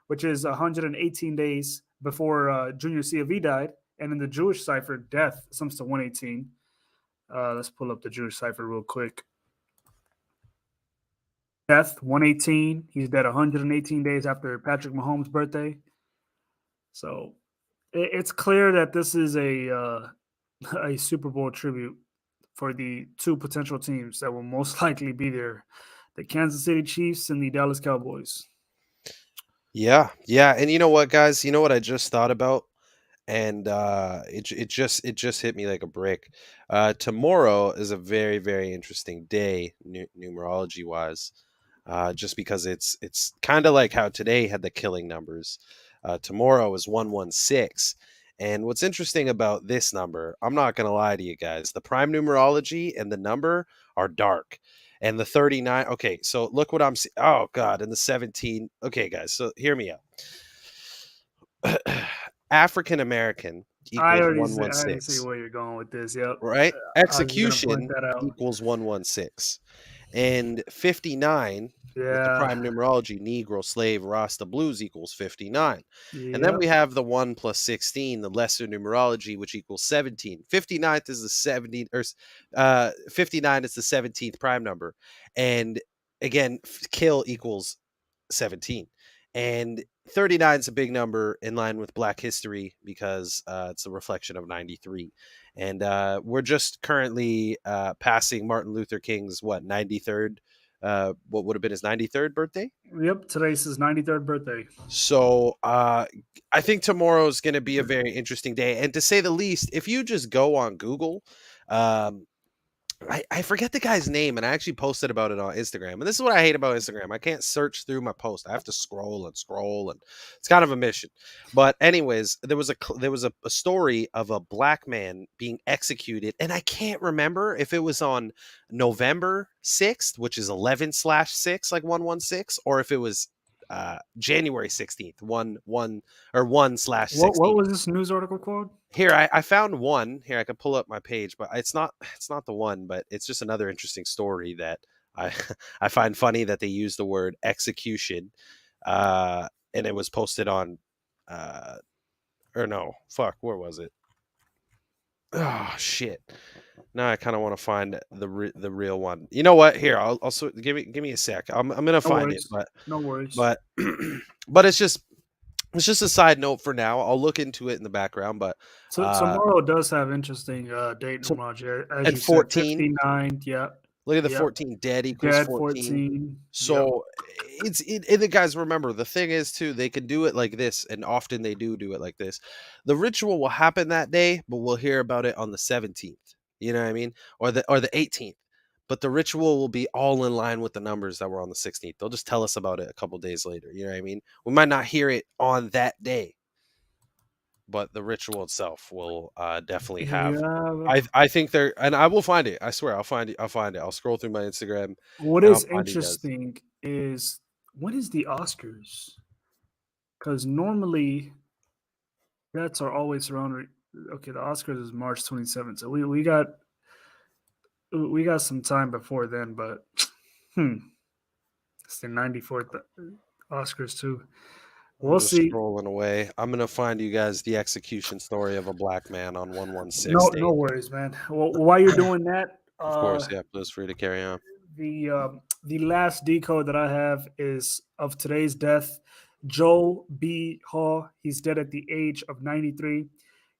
which is 118 days before Junior C of E died. And in the Jewish cipher, death sums to 118. Let's pull up the Jewish cipher real quick. Death, 118. He's dead 118 days after Patrick Mahomes' birthday. So it's clear that this is a Super Bowl tribute for the two potential teams that will most likely be there, the Kansas City Chiefs and the Dallas Cowboys. Yeah. And you know what, guys? You know what I just thought about? And it just hit me like a brick. Tomorrow is a very, very interesting day, numerology wise. Just because it's kind of like how today had the killing numbers. Tomorrow is 116. And what's interesting about this number, I'm not going to lie to you guys, the prime numerology and the number are dark. And the 39, okay, so look what I'm seeing. Oh, God, and the 17. Okay, guys, so hear me out. African American equals 116. I already see where you're going with this, yep. Right? Execution equals 116. And 59 with the prime numerology, Negro, Slave, Rasta, Blues equis 59. Yep. And then we have the 1 plus 16, the lesser numerology, which equals 17. 59th is the 70, or 59 is the 17th prime number. And again, kill equals 17. And 39 is a big number in line with Black history because it's a reflection of 93. And we're just currently passing Martin Luther King's, 93rd, what would have been his 93rd birthday? Yep, today's his 93rd birthday. So I think tomorrow is going to be a very interesting day. And to say the least, if you just go on Google, I forget the guy's name, and I actually posted about it on Instagram. And this is what I hate about Instagram. I can't search through my post. I have to scroll, and it's kind of a mission. But anyways, there was a story of a black man being executed, and I can't remember if it was on November 6th, which is 11/6, like 116, or if it was January 16th, 1/16. What was this news article called? Here, I found one. Here, I can pull up my page, but it's not the one, but it's just another interesting story that I I find funny that they use the word execution, and it was posted on, or no, fuck, where was it? Oh shit! Now I kind of want to find the real one. You know what? Here, I'll give me a sec. I'm gonna find it, but no worries. But but it's just a side note for now. I'll look into it in the background, but tomorrow does have interesting date numerology. As and you 14, said, 59. Yeah. Look at the 14. Dead equals 14. So and the guys, remember, the thing is too, they can do it like this, and often they do it like this. The ritual will happen that day, but we'll hear about it on the 17th. You know what I mean? Or the 18th. But the ritual will be all in line with the numbers that were on the 16th. They'll just tell us about it a couple days later. You know what I mean? We might not hear it on that day, but the ritual itself will definitely have. Yeah. I think they're, and I will find it. I swear, I'll find it. I'll scroll through my Instagram. What is interesting is, when is the Oscars? Because normally bets are always around. Okay, the Oscars is March 27th, so we got some time before then, but it's the 94th Oscars too. We'll see. Scrolling away. I'm gonna find you guys the execution story of a black man on 116. No worries, man. Well, while you're doing that, of course, yeah, please free to carry on. The last decode that I have is of today's death. Joe B. Hall. He's dead at the age of 93.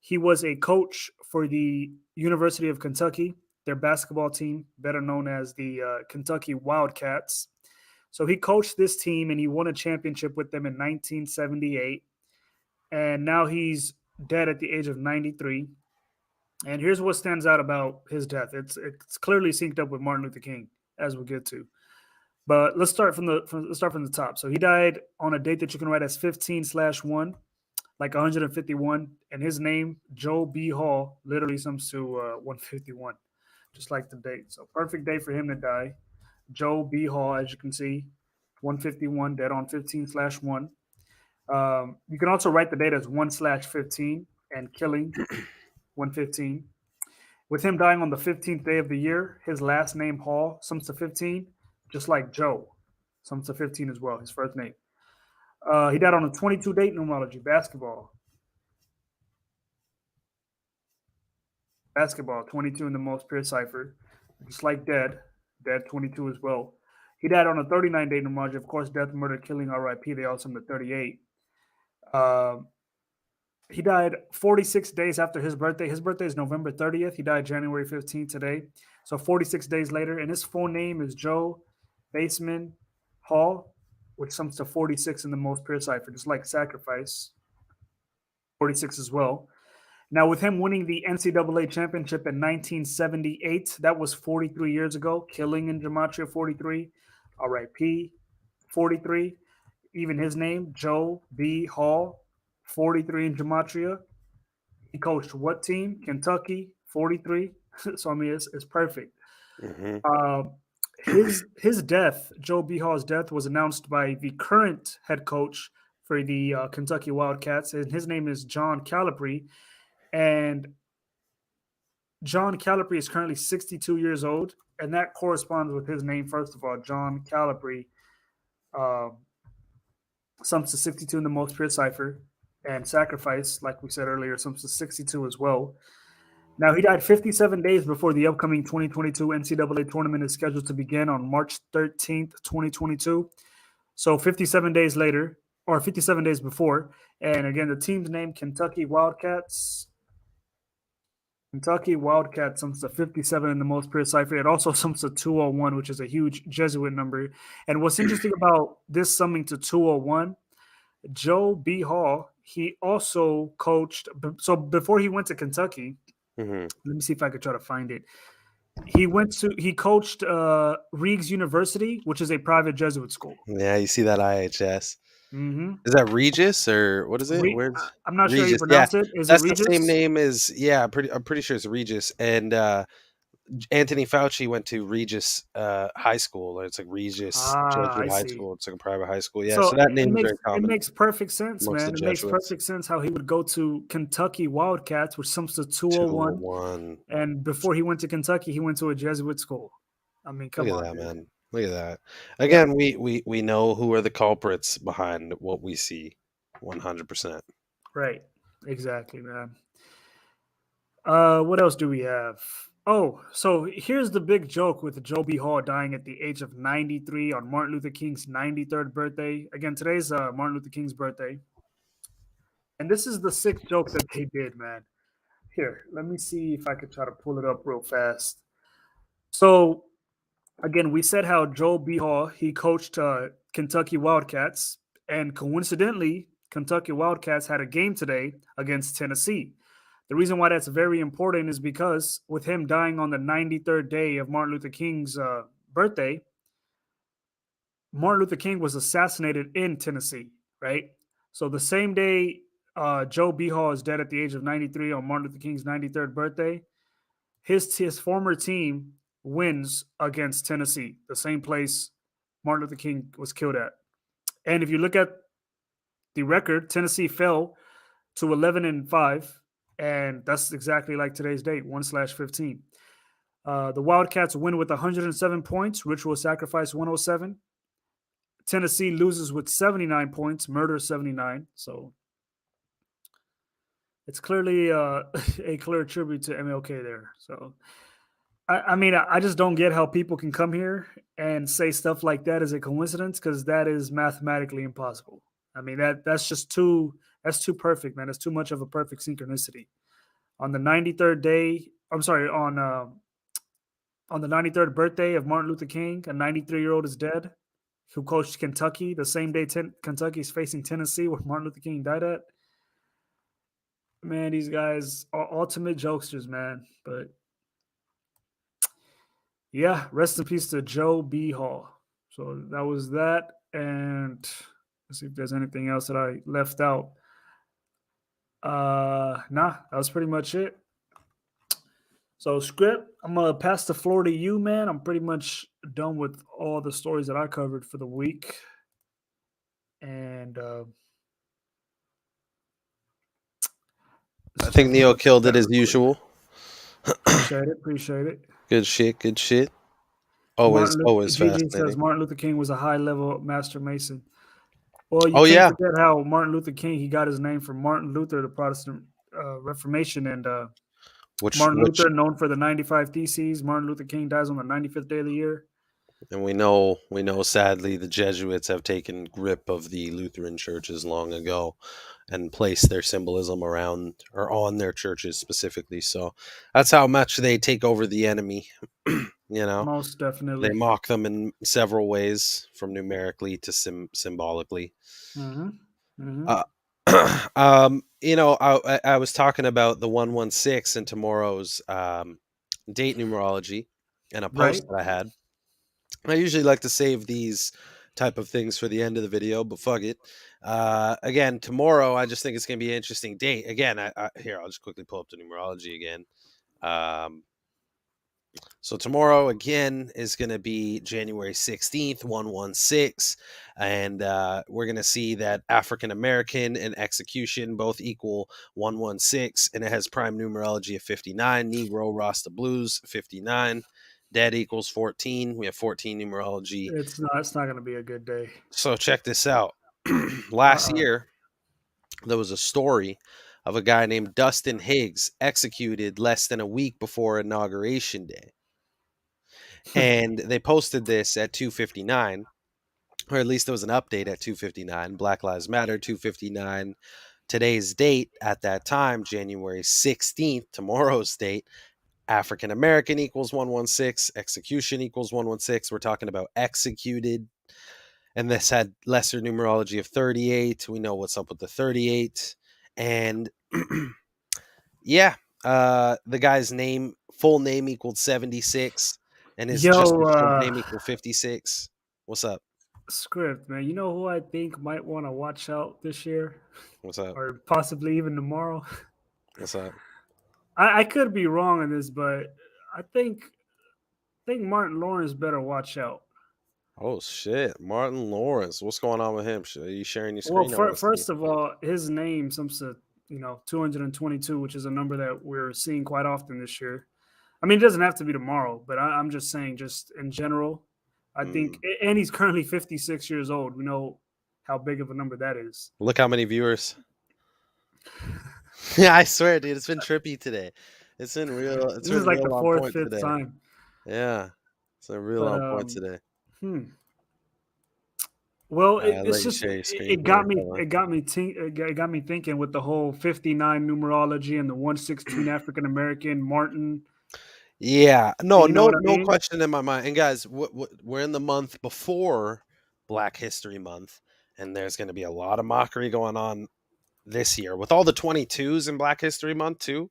He was a coach for the University of Kentucky, their basketball team, better known as the Kentucky Wildcats. So he coached this team, and he won a championship with them in 1978. And now he's dead at the age of 93. And here's what stands out about his death. It's clearly synced up with Martin Luther King, as we'll get to. But let's start from the top. So he died on a date that you can write as 15/1, like 151. And his name, Joe B. Hall, literally sums to 151, just like the date. So perfect day for him to die. Joe B. Hall, as you can see, 151, dead on 15/1. You can also write the date as 1/15 and killing 115. With him dying on the 15th day of the year, his last name, Hall, sums to 15, just like Joe, sums to 15 as well, his first name. He died on a 22 date numerology, basketball. Basketball, 22 in the most pure cipher, just like Dead 22 as well. He died on a 39 date numerology, of course, death, murder, killing, RIP, they all sum to 38. He died 46 days after his birthday. His birthday is November 30th. He died January 15th today. So 46 days later. And his full name is Joe Baseman Hall, which sums to 46 in the most pure cipher, just like Sacrifice. 46 as well. Now, with him winning the NCAA championship in 1978, that was 43 years ago. Killing in Gematria, 43. RIP, 43. Even his name, Joe B. Hall, 43 in Gematria. He coached what team? Kentucky, 43. So, I mean, it's perfect. Mm-hmm. His death, Joe B. Hall's death, was announced by the current head coach for the Kentucky Wildcats, and his name is John Calipari. And John Calipari is currently 62 years old, and that corresponds with his name. First of all, John Calipari sums to 62 in the most pure cipher, and Sacrifice, like we said earlier, sums to 62 as well. Now, he died 57 days before the upcoming 2022 NCAA tournament is scheduled to begin on March 13th, 2022. So 57 days later, or 57 days before. And again, the team's name, Kentucky Wildcats. Kentucky Wildcats sums to 57 in the most precise. It also sums to 201, which is a huge Jesuit number. And what's interesting about this summing to 201, Joe B. Hall, he also coached. So before he went to Kentucky, let me see if I could try to find it. He coached Regis University, which is a private Jesuit school. Yeah, you see that IHS. Mm-hmm. Is that Regis or what is it? I'm not sure how you Regis. pronounce it. Is That's it Regis? the same name as I'm pretty sure it's Regis. And Anthony Fauci went to Regis High School. It's like Regis Jesuit High School. It's like a private high school. Yeah, so that name is very common. It makes perfect sense, man. It makes Jesuits. perfect sense how he would go to Kentucky Wildcats, which sums to 201. And before he went to Kentucky, he went to a Jesuit school. I mean, come on, look at that, man. Look at that. Again, we know who are the culprits behind what we see, 100%. Right. Exactly, man. What else do we have? Oh, so here's the big joke with Joe B. Hall dying at the age of 93 on Martin Luther King's 93rd birthday. Again, today's Martin Luther King's birthday. And this is the sick joke that they did, man. Here, let me see if I could try to pull it up real fast. So, again, we said how Joe B. Hall, he coached Kentucky Wildcats. And coincidentally, Kentucky Wildcats had a game today against Tennessee. The reason why that's very important is because with him dying on the 93rd day of Martin Luther King's birthday, Martin Luther King was assassinated in Tennessee, right? So the same day Joe B. Hall is dead at the age of 93 on Martin Luther King's 93rd birthday, his former team wins against Tennessee, the same place Martin Luther King was killed at. And if you look at the record, Tennessee fell to 11-5. And that's exactly like today's date, 1/15. The Wildcats win with 107 points. Ritual Sacrifice 107. Tennessee loses with 79 points. Murder 79. So it's clearly a clear tribute to MLK there. So I mean, I just don't get how people can come here and say stuff like that as a coincidence, because that is mathematically impossible. I mean, that's just too perfect, man. It's too much of a perfect synchronicity. On the 93rd day, I'm sorry, on the 93rd birthday of Martin Luther King, a 93-year-old is dead, who coached Kentucky the same day Kentucky is facing Tennessee, where Martin Luther King died at. Man, these guys are ultimate jokesters, man. But yeah, rest in peace to Joe B. Hall. So that was that. And let's see if there's anything else that I left out. Nah, that was pretty much it. So, Script, I'm gonna pass the floor to you, man. I'm pretty much done with all the stories that I covered for the week. And I think Neo killed it as usual. Appreciate it. Good shit. Always fascinating. Says Martin Luther King was a high-level master mason. Well, you can't forget how Martin Luther King, he got his name from Martin Luther, the Protestant Reformation, and Martin Luther, known for the 95 Theses. Martin Luther King dies on the 95th day of the year. And we know, sadly, the Jesuits have taken grip of the Lutheran churches long ago and placed their symbolism around or on their churches specifically. So that's how much they take over the enemy. Most definitely. They mock them in several ways, from numerically to symbolically. Mm-hmm. I was talking about the 116 in tomorrow's date numerology and a post that I had. I usually like to save these type of things for the end of the video, but fuck it. Again, tomorrow, I just think it's going to be an interesting date. Again, here, I'll just quickly pull up the numerology again. So tomorrow, again, is going to be January 16th, 116. And we're going to see that African-American and execution both equal 116. And it has prime numerology of 59. Negro, Rasta Blues, 59. Dead equals 14. We have 14 numerology. It's not going to be a good day. So check this out. Last year, there was a story of a guy named Dustin Higgs executed less than a week before Inauguration Day. And they posted this at 2:59, or at least there was an update at 2:59. Black Lives Matter 2:59. Today's date at that time, January 16th, tomorrow's date, African American equals 116, execution equals 116. We're talking about executed. And this had lesser numerology of 38. We know what's up with the 38. And yeah, the guy's full name equaled 76. And his just short name equaled 56. What's up? Script, man. You know who I think might want to watch out this year? What's up? Or possibly even tomorrow? What's up? I could be wrong on this, but I think Martin Lawrence better watch out. Oh shit, Martin Lawrence. What's going on with him? Are you sharing your screen? Well, first of all, his name, some 222, which is a number that we're seeing quite often this year. I mean, it doesn't have to be tomorrow, but I'm just saying, just in general, I think, and he's currently 56 years old. We know how big of a number that is. Look how many viewers. Yeah, I swear, dude, it's been trippy today. It's been real. This is like the fourth, fifth time. Yeah, it's a real on point today. Well, it's just it got me thinking with the whole 59 numerology and the 116 African American Martin. Yeah, no question in my mind. And guys, we're in the month before Black History Month, and there's going to be a lot of mockery going on this year with all the 22s in Black History Month too.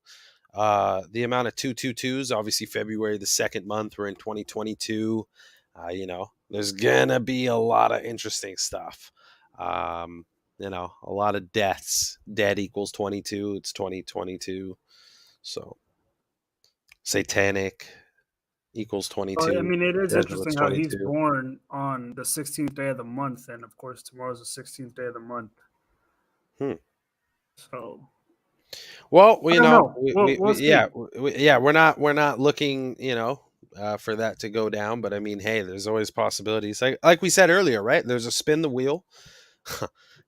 The amount of 222s, obviously February, the second month, we're in 2022. There's gonna be a lot of interesting stuff. A lot of deaths. Dead equals 22. It's 2022. So satanic equals 22. I mean, it is interesting how he's born on the 16th day of the month, and of course tomorrow's the 16th day of the month. So, well, we're not looking, for that to go down. But I mean, hey, there's always possibilities. Like we said earlier, right? There's a spin the wheel.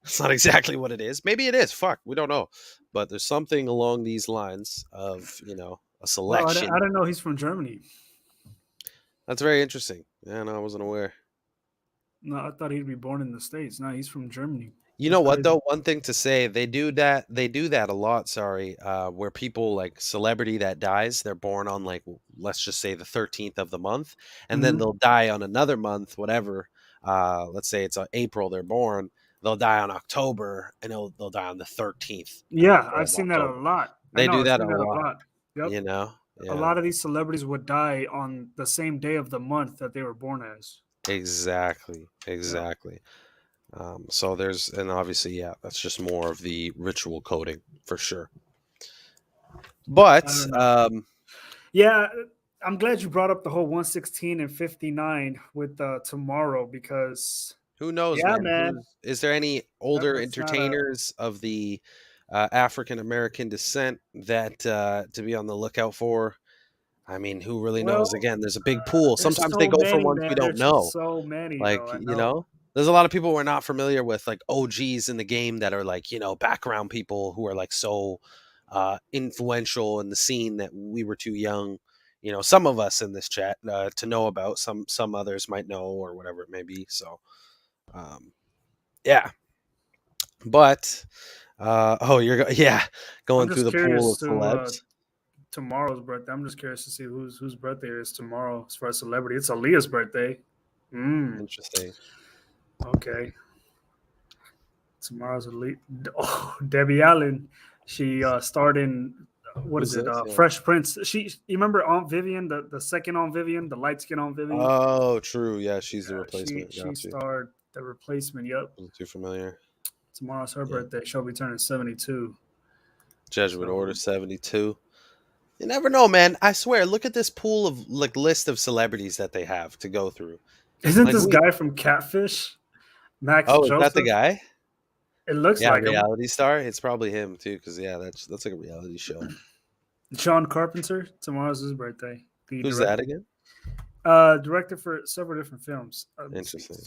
It's not exactly what it is. Maybe it is. Fuck, we don't know. But there's something along these lines of, a selection. Well, I don't know. He's from Germany. That's very interesting. Yeah, no, I wasn't aware. No, I thought he'd be born in the States. No, he's from Germany. You know what though? One thing to say, they do that a lot, where people like celebrity that dies, they're born on like, let's just say the 13th of the month, and then they'll die on another month, whatever. Let's say it's April they're born, they'll die on October, and they'll die on the 13th. Yeah, I've seen that a lot. They do that a lot. Yep. A lot of these celebrities would die on the same day of the month that they were born as. Exactly. So there's, and obviously, that's just more of the ritual coding for sure. But yeah, I'm glad you brought up the whole 116 and 59 with tomorrow, because who knows, man? Is there any older entertainers of the African American descent that to be on the lookout for? I mean, who really knows? Again, there's a big pool. Sometimes they go for ones we don't know. So many, there's a lot of people we're not familiar with, like OGs in the game that are like, background people who are like so influential in the scene that we were too young, some of us in this chat to know about. Some others might know, or whatever it may be. So, yeah. But going through the pool of celebs. Tomorrow's birthday. I'm just curious to see whose birthday it is tomorrow as far as celebrity. It's Aaliyah's birthday. Interesting. Okay. Tomorrow's Aaliyah. Oh, Debbie Allen. She starred in Fresh Prince. You remember Aunt Vivian, the second Aunt Vivian, the light skin Aunt Vivian? Oh, true. Yeah, she's the replacement. She starred the replacement. Yep. Wasn't too familiar. Tomorrow's her birthday. She'll be turning 72. Jesuit Order 72. You never know, man. I swear, look at this pool of like list of celebrities that they have to go through. Isn't this guy from Catfish? Max Joseph? Is that the guy? It looks like reality star. It's probably him too, because that's like a reality show. John Carpenter. Tomorrow's his birthday. Who's that again? Director for several different films. Interesting.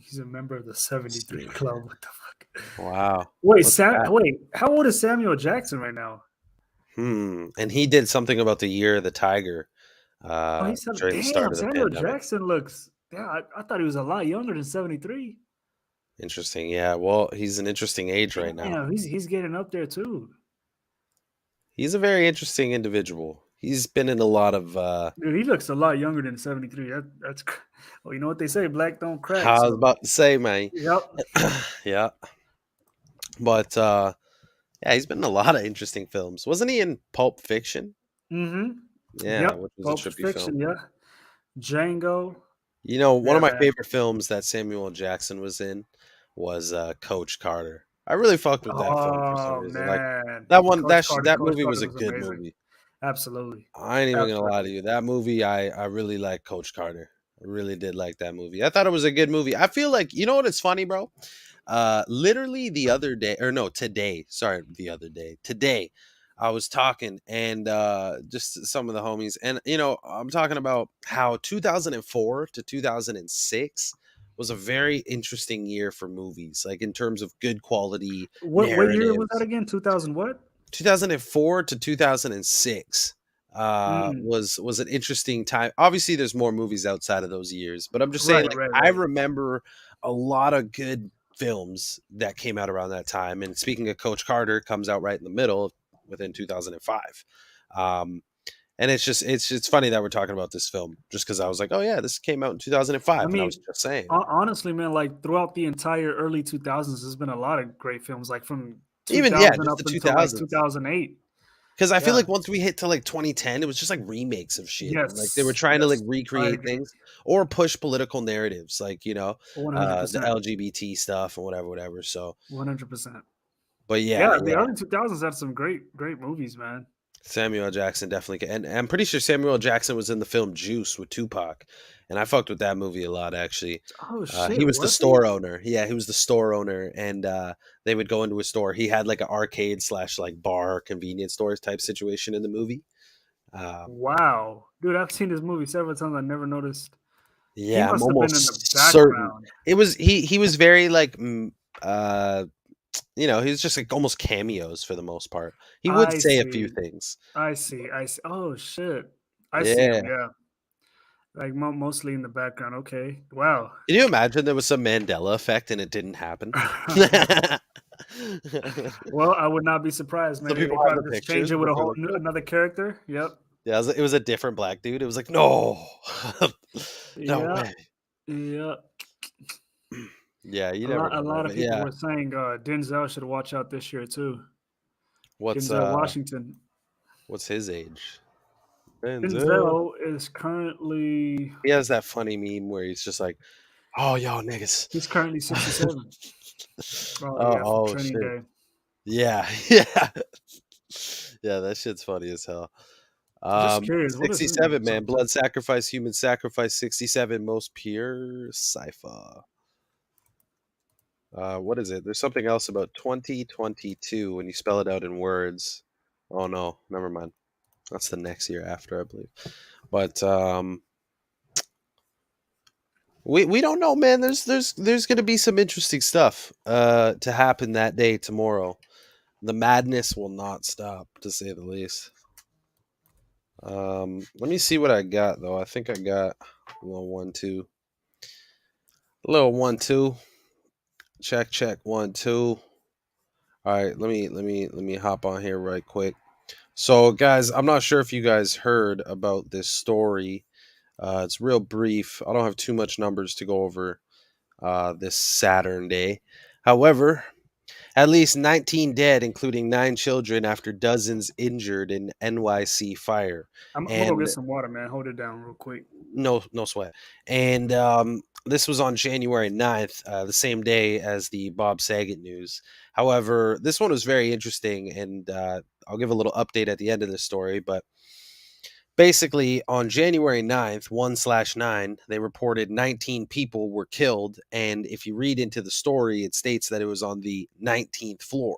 He's a member of the 73 Club. What the fuck? Wow. Wait, What's that? wait, how old is Samuel Jackson right now? And he did something about the year of the tiger Oh, he's during the start damn. of the Samuel pandemic. Jackson looks. Yeah, I thought he was a lot younger than 73. Interesting. Yeah. Well, he's an interesting age right now. Yeah, he's getting up there too. He's a very interesting individual. He's been in a lot of. Dude, he looks a lot younger than 73. That's well, you know what they say, black don't crack. I was So, about to say, man. yep. Yeah. But yeah, he's been in a lot of interesting films. Wasn't he in Pulp Fiction? Mm-hmm. Yeah, Yep. which was Pulp a trippy Fiction, film. yeah. Django. You know, one Yeah, of my man. favorite films that Samuel Jackson was in was Coach Carter. I really fucked with that film for some Oh reason. Like man. that one, Coach that Coach movie was Carter a was good amazing. movie. Absolutely. I ain't even gonna lie to Absolutely. you. That movie, I really like Coach Carter. I really did like that movie. I thought it was a good movie. I feel like, you know what? It's funny, bro. Literally the other day, or no, today. Sorry, the other day. Today, I was talking and just some of the homies, and you know, I'm talking about how 2004 to 2006 was a very interesting year for movies, like in terms of good quality What year was that narratives. again? 2000 what? 2004 to 2006 Mm. was an interesting time. Obviously, there's more movies outside of those years, but I'm just saying, Right, like, right, I right. remember a lot of good films that came out around that time. And speaking of Coach Carter, comes out right in the middle within 2005. Um, and it's funny that we're talking about this film just because I was like, oh yeah, this came out in 2005, I and I was mean, just saying, honestly, man, like throughout the entire early 2000s, there's been a lot of great films, like from even yeah, 2000 just up the until like 2000s. 2008. Because I feel Yeah. like once we hit to like 2010, it was just like remakes of shit. And, like they were Yes. trying to like Yes. I recreate agree. things or push political narratives, like you know, the 100%. LGBT stuff and whatever. So, 100%. but Yeah, yeah, the yeah, early 2000s had some great movies, man. Samuel L. Jackson definitely, and I'm pretty sure Samuel L. Jackson was in the film Juice with Tupac, and I fucked with that movie a lot actually. Oh He shit, was the was he? store owner. Yeah, he was the store owner, and they would go into a store. He had like an arcade slash like bar convenience stores type situation in the movie. Um, Wow. Dude, I've seen this movie several times. I never noticed. He Yeah, I'm must have been in the almost certain. background. It was he was very like uh you know, he was just like almost cameos for the most part. He would I say a few see. things. I see. I see. Oh shit. I see him, Yeah. yeah. Like mostly in the background. Okay. Wow. Can you imagine there was some Mandela effect and it didn't happen? Well, I would not be surprised, Some man. They people have the probably just change pictures, it with but a they're whole like, "Nope." another character. Yep. Yeah, it was a different black dude. It was like, no, no Yeah. way. Yeah. Yeah, you A never lot a know, man. lot of But people yeah, were saying Denzel should watch out this year too. what's Denzel Washington. what's his age? Denzel. Denzel is currently He has that funny meme where he's just like, oh, y'all niggas. he's currently 67. Oh Oh, yeah, from oh Training shit. Day. Yeah, yeah. Yeah, that shit's funny as hell. Just curious, what is his 67, so man. Blood sacrifice, human sacrifice, 67, most pure cipher. What is it? There's something else about 2022 when you spell it out in words. Oh no, never mind. That's the next year after, I believe. But we don't know, man. There's gonna be some interesting stuff to happen that day tomorrow. The madness will not stop, to say the least. Let me see what I got though. I think I got a little 1-2. A little 1-2. Check 1-2. All right, let me hop on here right quick. So guys, I'm not sure if you guys heard about this story. It's real brief. I don't have too much numbers to go over this Saturn day. However, at least 19 dead, including 9 children, after dozens injured in NYC fire. I'm gonna go And get some water, man. Hold it down real quick. no sweat. And this was on January 9th, the same day as the Bob Saget news. However, this one was very interesting, and I'll give a little update at the end of this story. But basically, on January 9th, 1/9, they reported 19 people were killed. And if you read into the story, it states that it was on the 19th floor.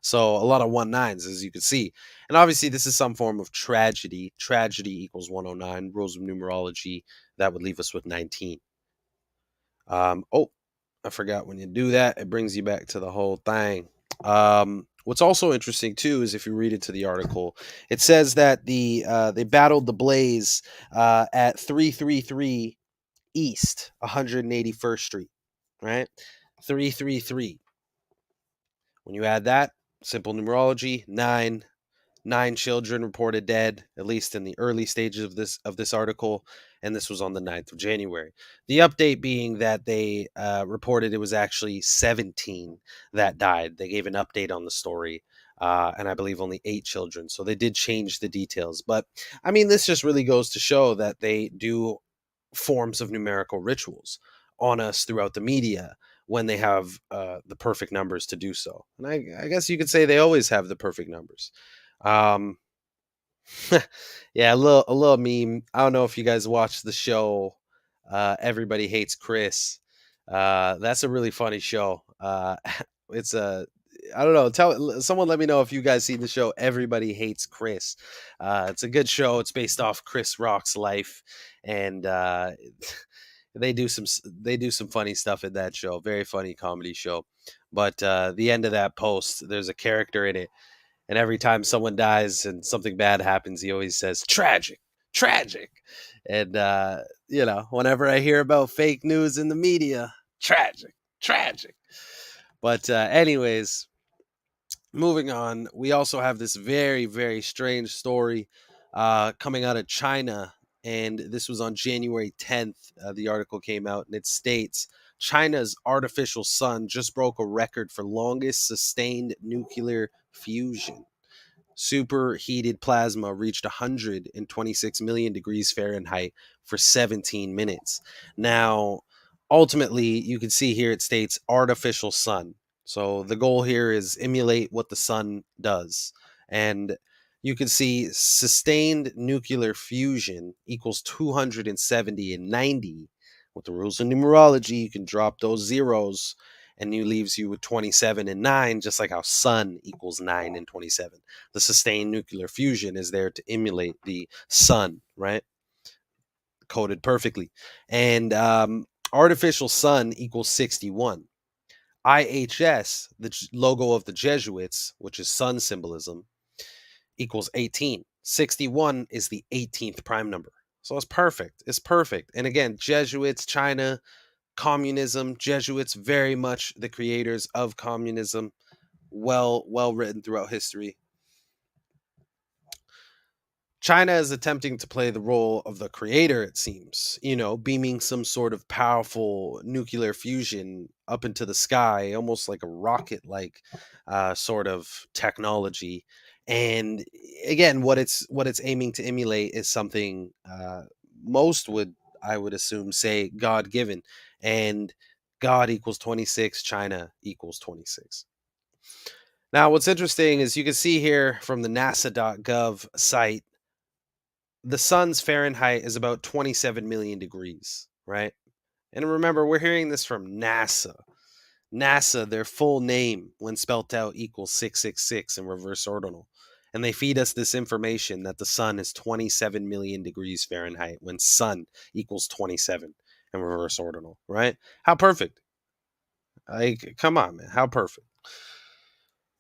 So a lot of 19s, as you can see. And obviously, this is some form of tragedy. Tragedy equals 109, rules of numerology. That would leave us with 19. Oh, I forgot when you do that, it brings you back to the whole thing. What's also interesting too is if you read into the article, it says that they battled the blaze at 333 East 181st Street, right? 333. When you add that, simple numerology, 9 children reported dead, at least in the early stages of this article, and this was on the 9th of January. The update being that they reported it was actually 17 that died. They gave an update on the story, and I believe only 8 children. So they did change the details. But I mean, this just really goes to show that they do forms of numerical rituals on us throughout the media when they have the perfect numbers to do so. And I guess you could say they always have the perfect numbers. Um, yeah, a little meme. I don't know if you guys watched the show Everybody Hates Chris. That's a really funny show. It's a I don't know. Someone let me know if you guys seen the show Everybody Hates Chris. It's a good show. It's based off Chris Rock's life, and they do some funny stuff in that show. Very funny comedy show. But the end of that post, there's a character in it, and every time someone dies and something bad happens, he always says tragic, tragic. And whenever I hear about fake news in the media, tragic, tragic. But anyways, moving on, we also have this very, very strange story coming out of China. And this was on January 10th. The article came out, and it states China's artificial sun just broke a record for longest sustained nuclear fusion. Superheated plasma reached 126 million degrees Fahrenheit for 17 minutes. Now, ultimately, you can see here it states artificial sun. So the goal here is emulate what the sun does. And you can see sustained nuclear fusion equals 270 and 90. With the rules of numerology, you can drop those zeros and you leaves you with 27 and 9, just like how sun equals 9 and 27. The sustained nuclear fusion is there to emulate the sun, right? Coded perfectly. And artificial sun equals 61. IHS, the logo of the Jesuits, which is sun symbolism, equals 18. 61 is the 18th prime number. So it's perfect. It's perfect. And again, Jesuits, China, communism, Jesuits, very much the creators of communism. Well written throughout history. China is attempting to play the role of the creator, it seems, beaming some sort of powerful nuclear fusion up into the sky, almost like a rocket like sort of technology. And again, what it's aiming to emulate is something most would, I would assume, say God given. And God equals 26, China equals 26. Now, what's interesting is you can see here from the NASA.gov site, the sun's Fahrenheit is about 27 million degrees, right? And remember, we're hearing this from NASA. NASA, their full name, when spelt out, equals 666 in reverse ordinal. And they feed us this information that the sun is 27 million degrees Fahrenheit when sun equals 27 in reverse ordinal, right? How perfect. Like, come on, man. How perfect.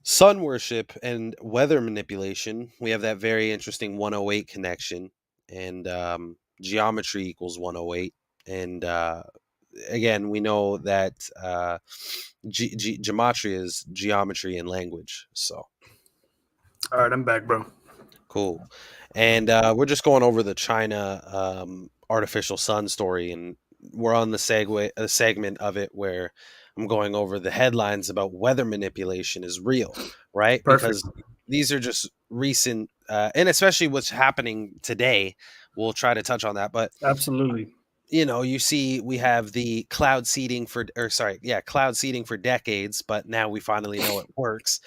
Sun worship and weather manipulation. We have that very interesting 108 connection. And geometry equals 108. And again, we know that gematria is geometry and language. So, all right, I'm back, bro. Cool. And we're just going over the China artificial sun story, and we're on the segment of it where I'm going over the headlines about weather manipulation is real, right? Perfect. Because these are just recent, and especially what's happening today. We'll try to touch on that, but absolutely. You see we have the cloud seeding for decades, but now we finally know it works.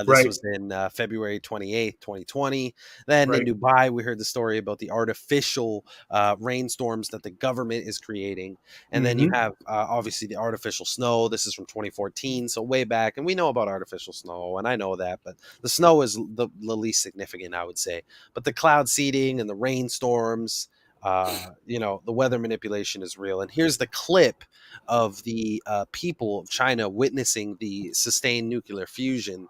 This was in February 28th, 2020. Then in Dubai, we heard the story about the artificial rainstorms that the government is creating. And then you have obviously the artificial snow. This is from 2014, so way back. And we know about artificial snow, and I know that, but the snow is the least significant, I would say. But the cloud seeding and the rainstorms, The weather manipulation is real. And here's the clip of the people of China witnessing the sustained nuclear fusion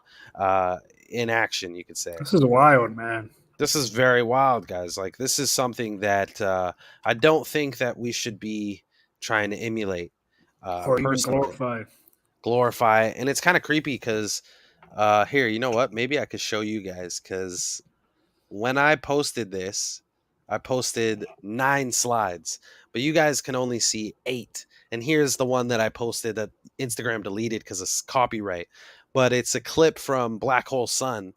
in action, you could say. This is wild, man. This is very wild, guys. Like, this is something that I don't think that we should be trying to emulate Or even personally. glorify. And it's kind of creepy because here, you know what? Maybe I could show you guys, because when I posted this, I posted 9 slides, but you guys can only see 8. And here's the one that I posted that Instagram deleted because it's copyright. But it's a clip from Black Hole Sun,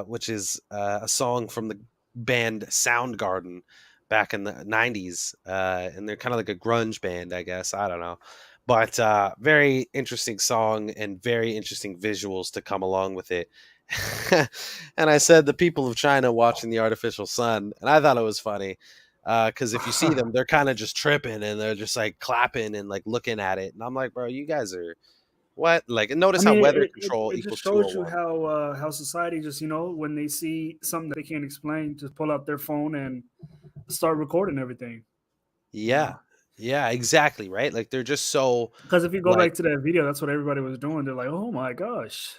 which is a song from the band Soundgarden back in the 90s. And they're kind of like a grunge band, I guess. I don't know. But very interesting song and very interesting visuals to come along with it. And I said the people of China watching the artificial sun, and I thought it was funny because if you see them, they're kind of just tripping and they're just like clapping and like looking at it, and I'm like, bro, you guys are what? Like, notice how weather control it equals just shows you 201. how society just, when they see something that they can't explain, just pull out their phone and start recording everything. Yeah, yeah, exactly, right. Like, they're just so. Because if you go back to that video, that's what everybody was doing. They're like, oh my gosh.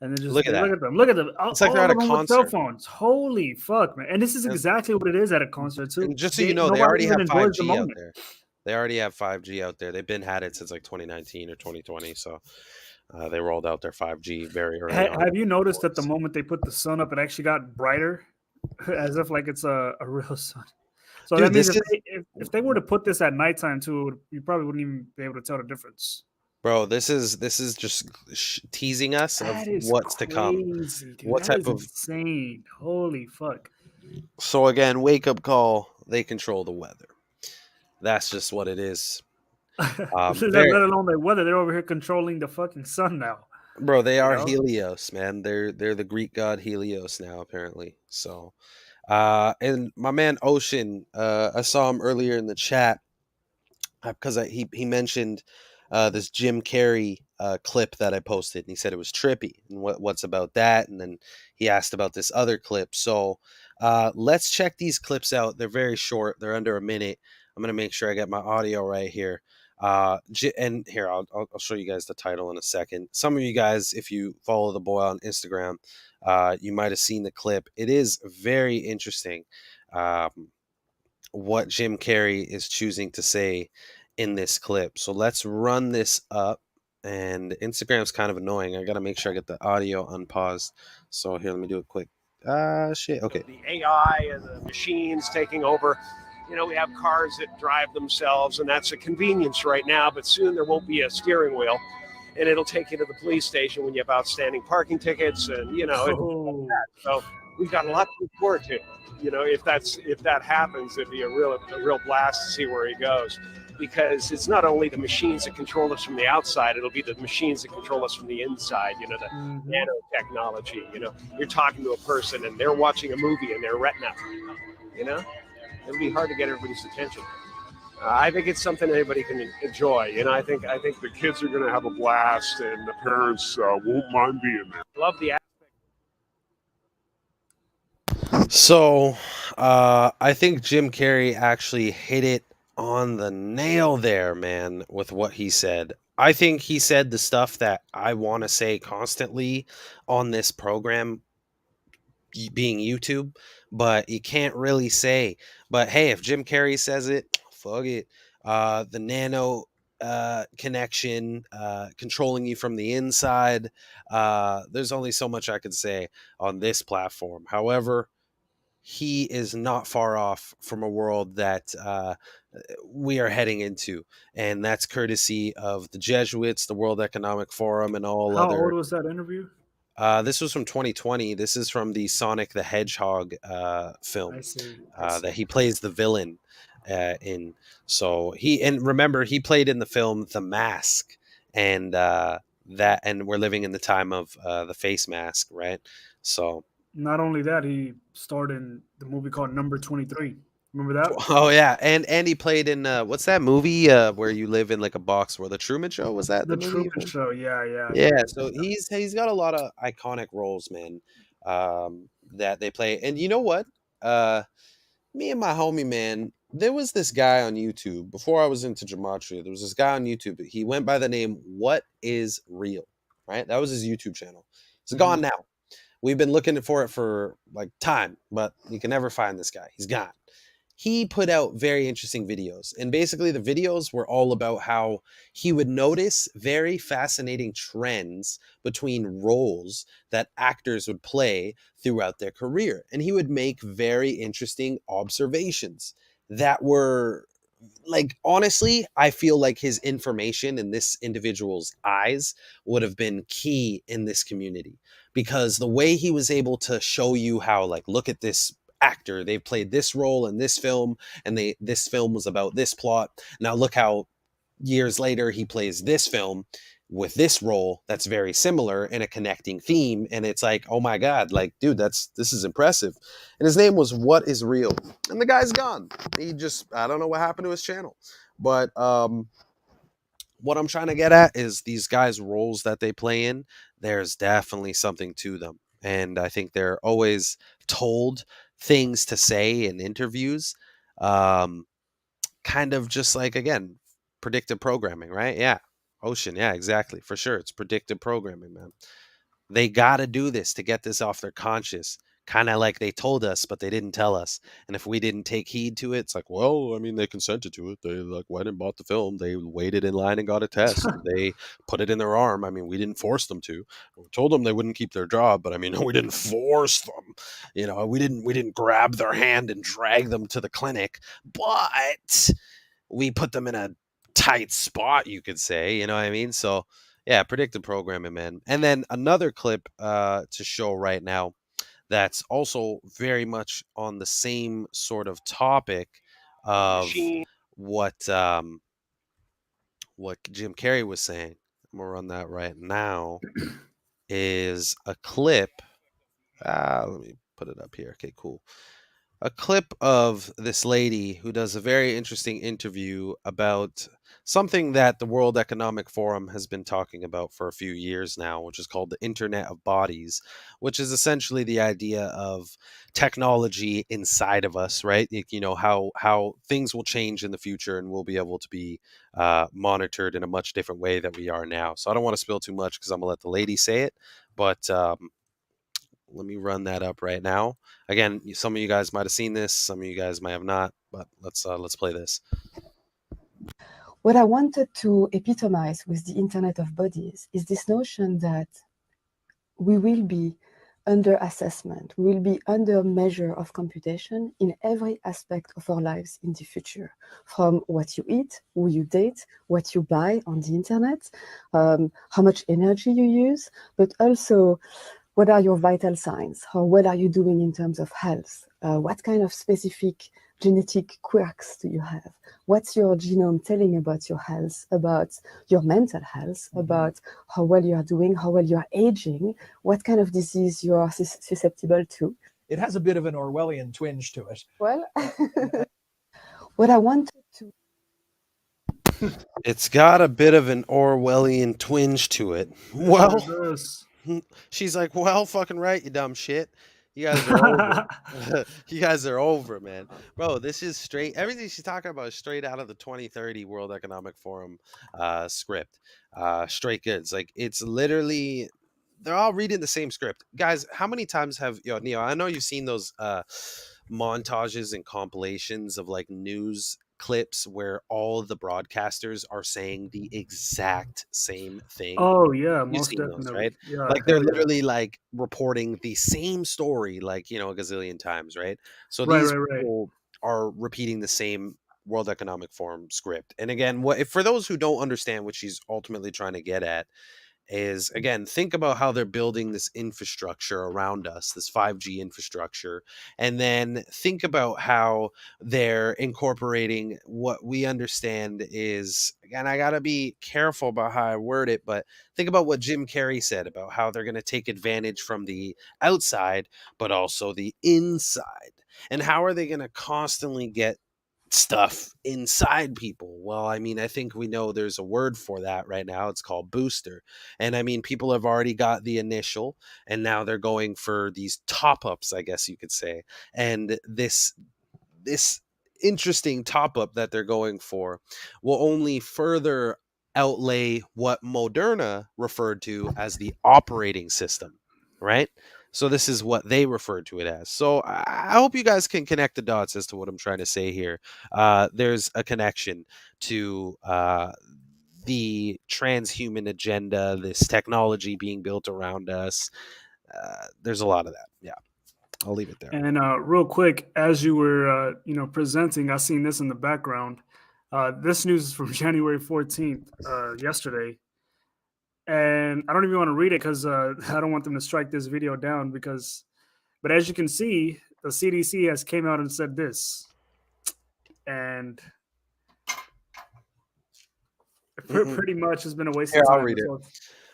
And then Look at that. Look at them. It's like they're at a concert. Cell phones. Holy fuck, man! And this is exactly what it is at a concert too. And just so you know, they already have 5G out there. They already have 5G out there. They've been had it since like 2019 or 2020. So they rolled out their 5G very early. Have you noticed that the moment they put the sun up, it actually got brighter, as if like it's a real sun? So dude, that means if they were to put this at nighttime too, you probably wouldn't even be able to tell the difference. Bro, this is just teasing us of what's to come. Dude. What type of insane? Holy fuck! So again, wake up call. They control the weather. That's just what it is. Let alone the weather. They're over here controlling the fucking sun now. Bro, they are Helios, man. They're the Greek god Helios now, apparently. So, and my man Ocean, I saw him earlier in the chat because he mentioned this Jim Carrey clip that I posted, and he said it was trippy. And what's about that? And then he asked about this other clip. So let's check these clips out. They're very short. They're under a minute. I'm gonna make sure I get my audio right here. And here I'll show you guys the title in a second. Some of you guys, if you follow the boy on Instagram, you might have seen the clip. It is very interesting what Jim Carrey is choosing to say in this clip. So let's run this up. And Instagram's kind of annoying. I gotta make sure I get the audio unpaused. So here, let me do it quick. Shit. Okay. The AI and the machines taking over. We have cars that drive themselves, and that's a convenience right now, but soon there won't be a steering wheel, and it'll take you to the police station when you have outstanding parking tickets, and, So we've got a lot to look forward to. If that happens, it'd be a real blast to see where he goes, because it's not only the machines that control us from the outside, it'll be the machines that control us from the inside, the nanotechnology. You're talking to a person, and they're watching a movie in their retina, It'll be hard to get everybody's attention. I think it's something anybody can enjoy. I think the kids are going to have a blast, and the parents won't mind being there. Love the aspect. So I think Jim Carrey actually hit it on the nail there, man, with what he said. I think he said the stuff that I want to say constantly on this program, being YouTube, but you can't really say. But hey, if Jim Carrey says it, fuck it. The nano connection, controlling you from the inside. There's only so much I could say on this platform. However, he is not far off from a world that we are heading into, and that's courtesy of the Jesuits, the World Economic Forum, and all other. How old was that interview? This was from 2020. This is from the Sonic the Hedgehog film. I see. That he plays the villain in. So remember, he played in the film The Mask, and we're living in the time of the face mask, right? So not only that, he starred in the movie called Number 23. Remember that? Oh yeah, and he played in what's that movie where you live in like a box? Where The Truman Show, was that the Truman Show? Yeah. So he's got a lot of iconic roles, man, that they play. And you know what? Me and my homie, man, there was this guy on YouTube before I was into gematria. There was this guy on YouTube. He went by the name What Is Real, right? That was his YouTube channel. It's gone now. We've been looking for it for like time, but you can never find this guy. He's gone. He put out very interesting videos. And basically, the videos were all about how he would notice very fascinating trends between roles that actors would play throughout their career. And he would make very interesting observations that were like, honestly, I feel like his information in this individual's eyes would have been key in this community, because the way he was able to show you how, like, look at this actor, they've played this role in this film, and this film was about this plot. Now look how years later he plays this film with this role that's very similar in a connecting theme, and it's like, oh my god, like, dude, this is impressive. And his name was What Is Real, and the guy's gone. He just, I don't know what happened to his channel, but what I'm trying to get at is these guys' roles that they play in, there's definitely something to them. And I think they're always told things to say in interviews. Um, Kind of just like, again, predictive programming, right? Yeah. Ocean. Yeah, exactly. For sure. It's predictive programming, man. They got to do this to get this off their conscious. Kind of like they told us, but they didn't tell us. And if we didn't take heed to it, it's like, well, I mean, they consented to it. They like went and bought the film. They waited in line and got a test. They put it in their arm. I mean, we didn't force them to. We told them they wouldn't keep their job, but I mean, we didn't force them. You know, we didn't grab their hand and drag them to the clinic, but we put them in a tight spot, you could say. You know what I mean? So yeah, predictive programming, man. And then another clip to show right now that's also very much on the same sort of topic of Machine. what Jim Carrey was saying. I'm gonna run that right now. Is a clip. Let me put it up here. Okay, cool. A clip of this lady who does a very interesting interview about something that the World Economic Forum has been talking about for a few years now, which is called the Internet of Bodies, which is essentially the idea of technology inside of us, right? You know, how things will change in the future, and we'll be able to be monitored in a much different way than we are now. So I don't want to spill too much because I'm gonna let the lady say it, but let me run that up right now. Again, some of you guys might have seen this, some of you guys might have not, but let's play this. What I wanted to epitomize with the Internet of Bodies is this notion that we will be under assessment, we will be under measure of computation in every aspect of our lives in the future, from what you eat, who you date, what you buy on the internet, how much energy you use, but also what are your vital signs? How well are you doing in terms of health? What kind of specific genetic quirks do you have? What's your genome telling about your health, about your mental health, about how well you are doing, how well you are aging, what kind of disease you are susceptible to? It has a bit of an Orwellian twinge to it. Well, what I wanted to... It's got a bit of an Orwellian twinge to it. Well, she's like, well, fucking right, you dumb shit. You guys are over. You guys are over, man. Bro, this is straight. Everything she's talking about is straight out of the 2030 World Economic Forum script. Straight goods. Like, it's literally, they're all reading the same script. Guys, how many times have, Neo, I know you've seen those montages and compilations of like news clips where all of the broadcasters are saying the exact same thing. Oh yeah, You've most seen definitely. those, right? Yeah, Like they're hell yeah. literally like reporting the same story, like, a gazillion times, right? So Right, these right. people are repeating the same World Economic Forum script. And again, for those who don't understand what she's ultimately trying to get at, is, again, think about how they're building this infrastructure around us, this 5G infrastructure, and then think about how they're incorporating what we understand is, again, I got to be careful about how I word it, but think about what Jim Carrey said about how they're going to take advantage from the outside, but also the inside. And how are they going to constantly get stuff inside people? Well, I mean, I think we know there's a word for that right now. It's called booster. And I mean, people have already got the initial, and now they're going for these top ups, I guess you could say. And this interesting top up that they're going for will only further outlay what Moderna referred to as the operating system, right? So this is what they referred to it as. So I hope you guys can connect the dots as to what I'm trying to say here. There's a connection to the transhuman agenda, this technology being built around us. There's a lot of that. Yeah, I'll leave it there. And real quick, as you were, presenting, I seen this in the background. This news is from January 14th, yesterday. And I don't even want to read it because I don't want them to strike this video down but as you can see, the CDC has came out and said this. And pretty much has been a waste of time. I'll read it.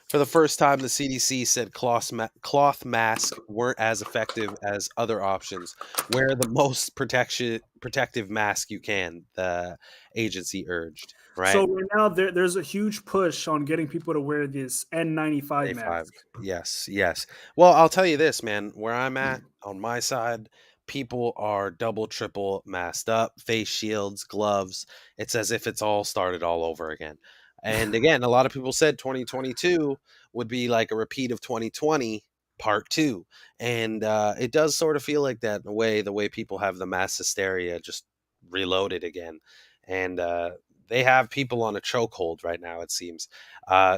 For the first time, the CDC said cloth masks weren't as effective as other options. Wear the most protective mask you can, the agency urged. Right. So right now there's a huge push on getting people to wear this N95 mask. Yes. Well, I'll tell you this, man. Where I'm at, on my side, people are double, triple masked up, face shields, gloves. It's as if it's all started all over again. And again, a lot of people said 2022 would be like a repeat of 2020 part 2. And it does sort of feel like that in a way, the way people have the mass hysteria just reloaded again. And they have people on a chokehold right now, it seems.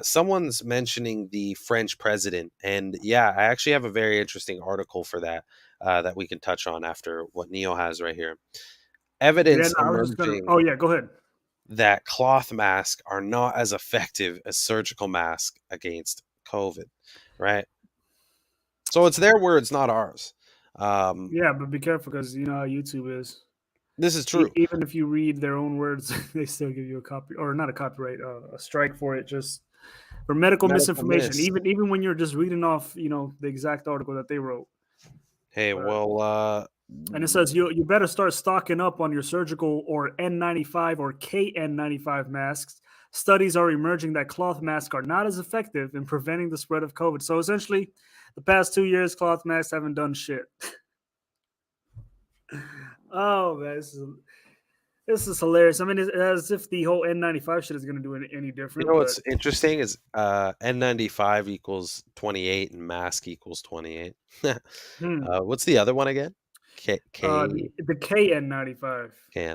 Someone's mentioning the French president. And yeah, I actually have a very interesting article for that that we can touch on after what Neo has right here. Evidence emerging. Oh, yeah, go ahead. That cloth masks are not as effective as surgical masks against COVID, right? So it's their words, not ours. Yeah, but be careful because you know how YouTube is. This is true. Even if you read their own words, they still give you a copy, or not a copyright, a strike for it, just for medical misinformation. Even when you're just reading off, the exact article that they wrote. Hey, and it says you better start stocking up on your surgical or N95 or KN95 masks. Studies are emerging that cloth masks are not as effective in preventing the spread of COVID. So essentially, the past 2 years, cloth masks haven't done shit. Oh, man, this is hilarious. I mean, it's as if the whole N95 shit is going to do any different. You know what's interesting is N95 equals 28 and mask equals 28. What's the other one again? The KN95.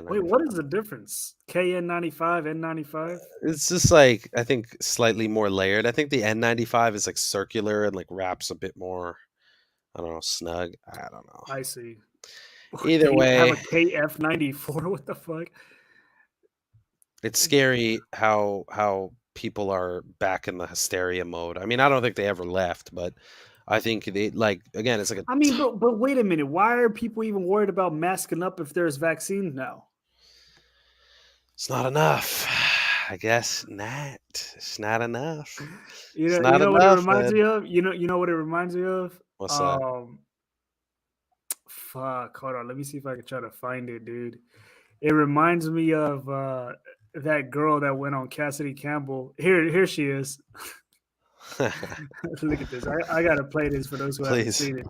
Wait, what is the difference? KN95, N95? It's just like, I think, slightly more layered. I think the N95 is like circular and like wraps a bit more, I don't know, snug. I don't know. I see. Either way, have a KF94. What the fuck? It's scary how people are back in the hysteria mode. I mean, I don't think they ever left, but I think they again. It's like I mean, but wait a minute. Why are people even worried about masking up if there's vaccines now? It's not enough. I guess not. It's not enough. You know what it reminds me of? You know what it reminds me of? What's that? Fuck. Hold on. Let me see if I can try to find it, dude. It reminds me of that girl that went on Cassidy Campbell. Here she is. Look at this. I gotta play this for those who haven't seen it.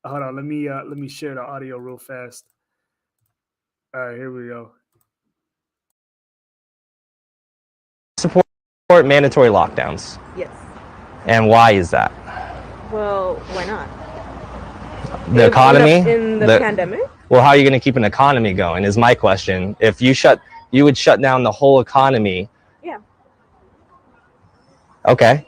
Hold on. Let me share the audio real fast. All right, here we go. Support mandatory lockdowns. Yes. And why is that? Well, why not? The economy? In the pandemic? Well, how are you going to keep an economy going is my question. If you would shut down the whole economy. Yeah. Okay.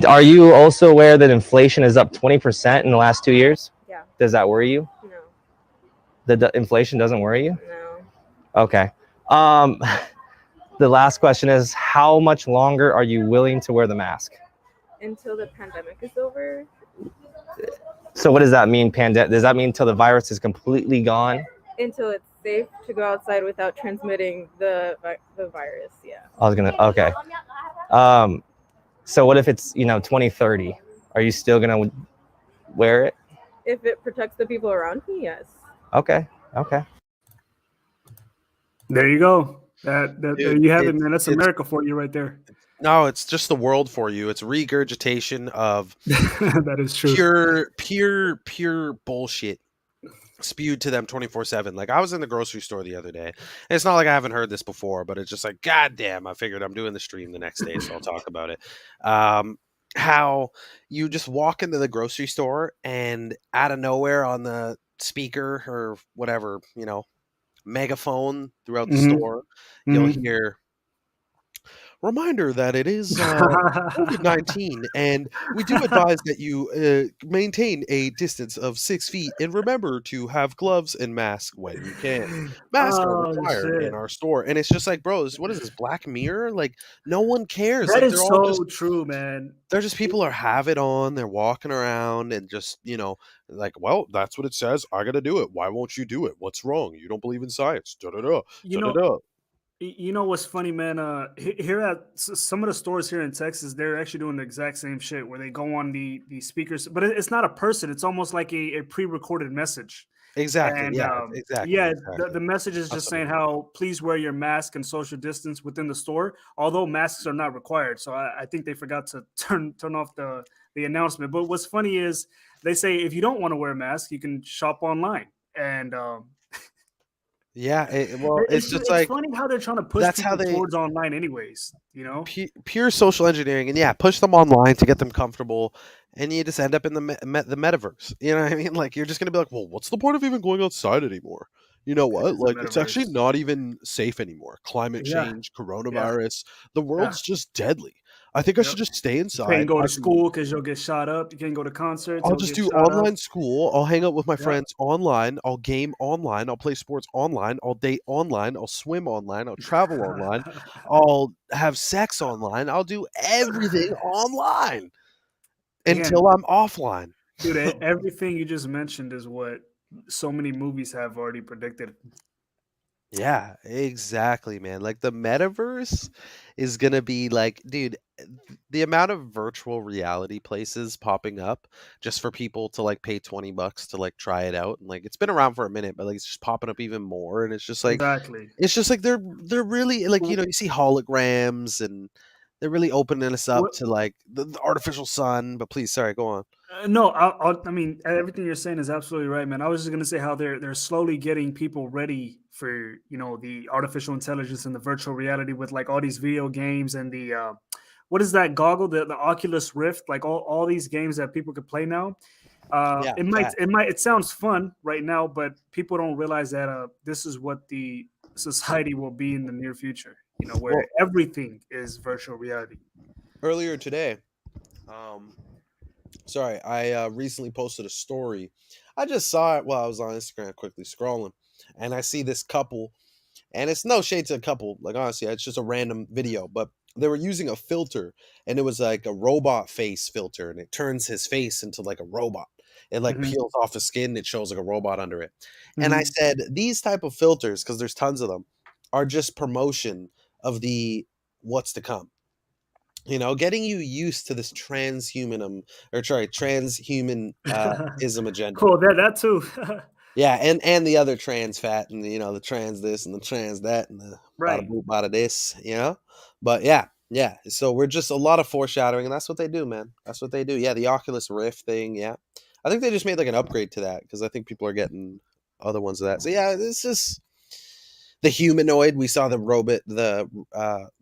Are you also aware that inflation is up 20% in the last 2 years? Yeah. Does that worry you? No. The inflation doesn't worry you? No. Okay. The last question is, how much longer are you willing to wear the mask? Until the pandemic is over. So what does that mean? Does that mean until the virus is completely gone? Until it's safe to go outside without transmitting the virus. Yeah. Okay. So what if it's 2030? Are you still gonna wear it? If it protects the people around me, yes. Okay. There you go. There you have it, man. That's America for you right there. No, it's just the world for you. It's regurgitation of that is true. Pure bullshit. spewed to them 24/7. Like I was in the grocery store the other day. And it's not like I haven't heard this before, but it's just like, God damn, I figured I'm doing the stream the next day, so I'll talk about it. How you just walk into the grocery store and out of nowhere on the speaker or whatever, megaphone throughout the store, you'll hear reminder that it is COVID-19, and we do advise that you maintain a distance of 6 feet, and remember to have gloves and mask when you can. Masks are Oh required in shit. our store, and it's just like, bro, what is this, Black Mirror? Like, no one cares. That Like, is they're all so just true, man. they're just people who have it on. They're walking around and just, like, well, that's what it says. I got to do it. Why won't you do it? What's wrong? You don't believe in science. Da da da You da da know, da. you know what's funny, man? Here at some of the stores here in Texas, they're actually doing the exact same shit where they go on the speakers, but it's not a person. It's almost like a pre-recorded message. Exactly. And Yeah. Exactly. yeah, Exactly. the message is That's just what I saying mean. how please wear your mask and social distance within the store, although masks are not required. So I think they forgot to turn off the announcement. But what's funny is they say if you don't want to wear a mask, you can shop online. And Yeah. Well, it's just it's like funny how they're trying to push that's how people they towards online, anyways. You know. pure social engineering, and yeah, push them online to get them comfortable, and you just end up in the metaverse. You know what I mean? Like you're just gonna be like, well, what's the point of even going outside anymore? You know It what? is the Like it's actually metaverse. not even safe anymore. Climate Yeah, change, yeah, coronavirus, the yeah. world's just deadly. I think I Yep. should just stay You can't inside. go I to can school because you'll get shot up. You can't go to concerts, I'll you'll just get do shot up. online school. I'll hang out with my Yep. friends online. I'll game online. I'll play sports online. I'll date online. I'll swim online. I'll travel online. I'll have sex online. I'll do everything online Again, until I'm offline. dude, everything you just mentioned is what so many movies have already predicted. Yeah, exactly, man. Like the metaverse is gonna be like, dude, the amount of virtual reality places popping up just for people to like pay $20 to like try it out. And like it's been around for a minute, but like it's just popping up even more. And Exactly. it's just like they're really like, you see holograms and they're really opening us up What? to like the artificial sun. But please, sorry, go on. No, I mean everything you're saying is absolutely right, man. I was just gonna say how they're slowly getting people ready for the artificial intelligence and the virtual reality with like all these video games and the what is that goggle, the Oculus Rift, like all these games that people could play now. Yeah, It sounds fun right now, but people don't realize that this is what the society will be in the near future. Where well, everything is virtual reality. earlier today, um, sorry, I recently posted a story. I just saw it while I was on Instagram quickly scrolling, and I see this couple, and it's no shade to a couple. Like honestly, it's just a random video, but they were using a filter, and it was like a robot face filter, and it turns his face into like a robot. It like Hmm. peels off his skin, and it shows like a robot under it. And I Hmm. said these type of filters, because there's tons of them, are just promotion of the what's to come. Getting you used to this transhumanism, or sorry, transhuman ism agenda. Cool, that too. Yeah, and the other trans fat, and the trans this and the trans that and the bada Right. boop bada this. But yeah. So we're just a lot of foreshadowing, and that's what they do, man. That's what they do. Yeah, the Oculus Rift thing. Yeah, I think they just made like an upgrade to that because I think people are getting other ones of that. So yeah, this is the humanoid. We saw the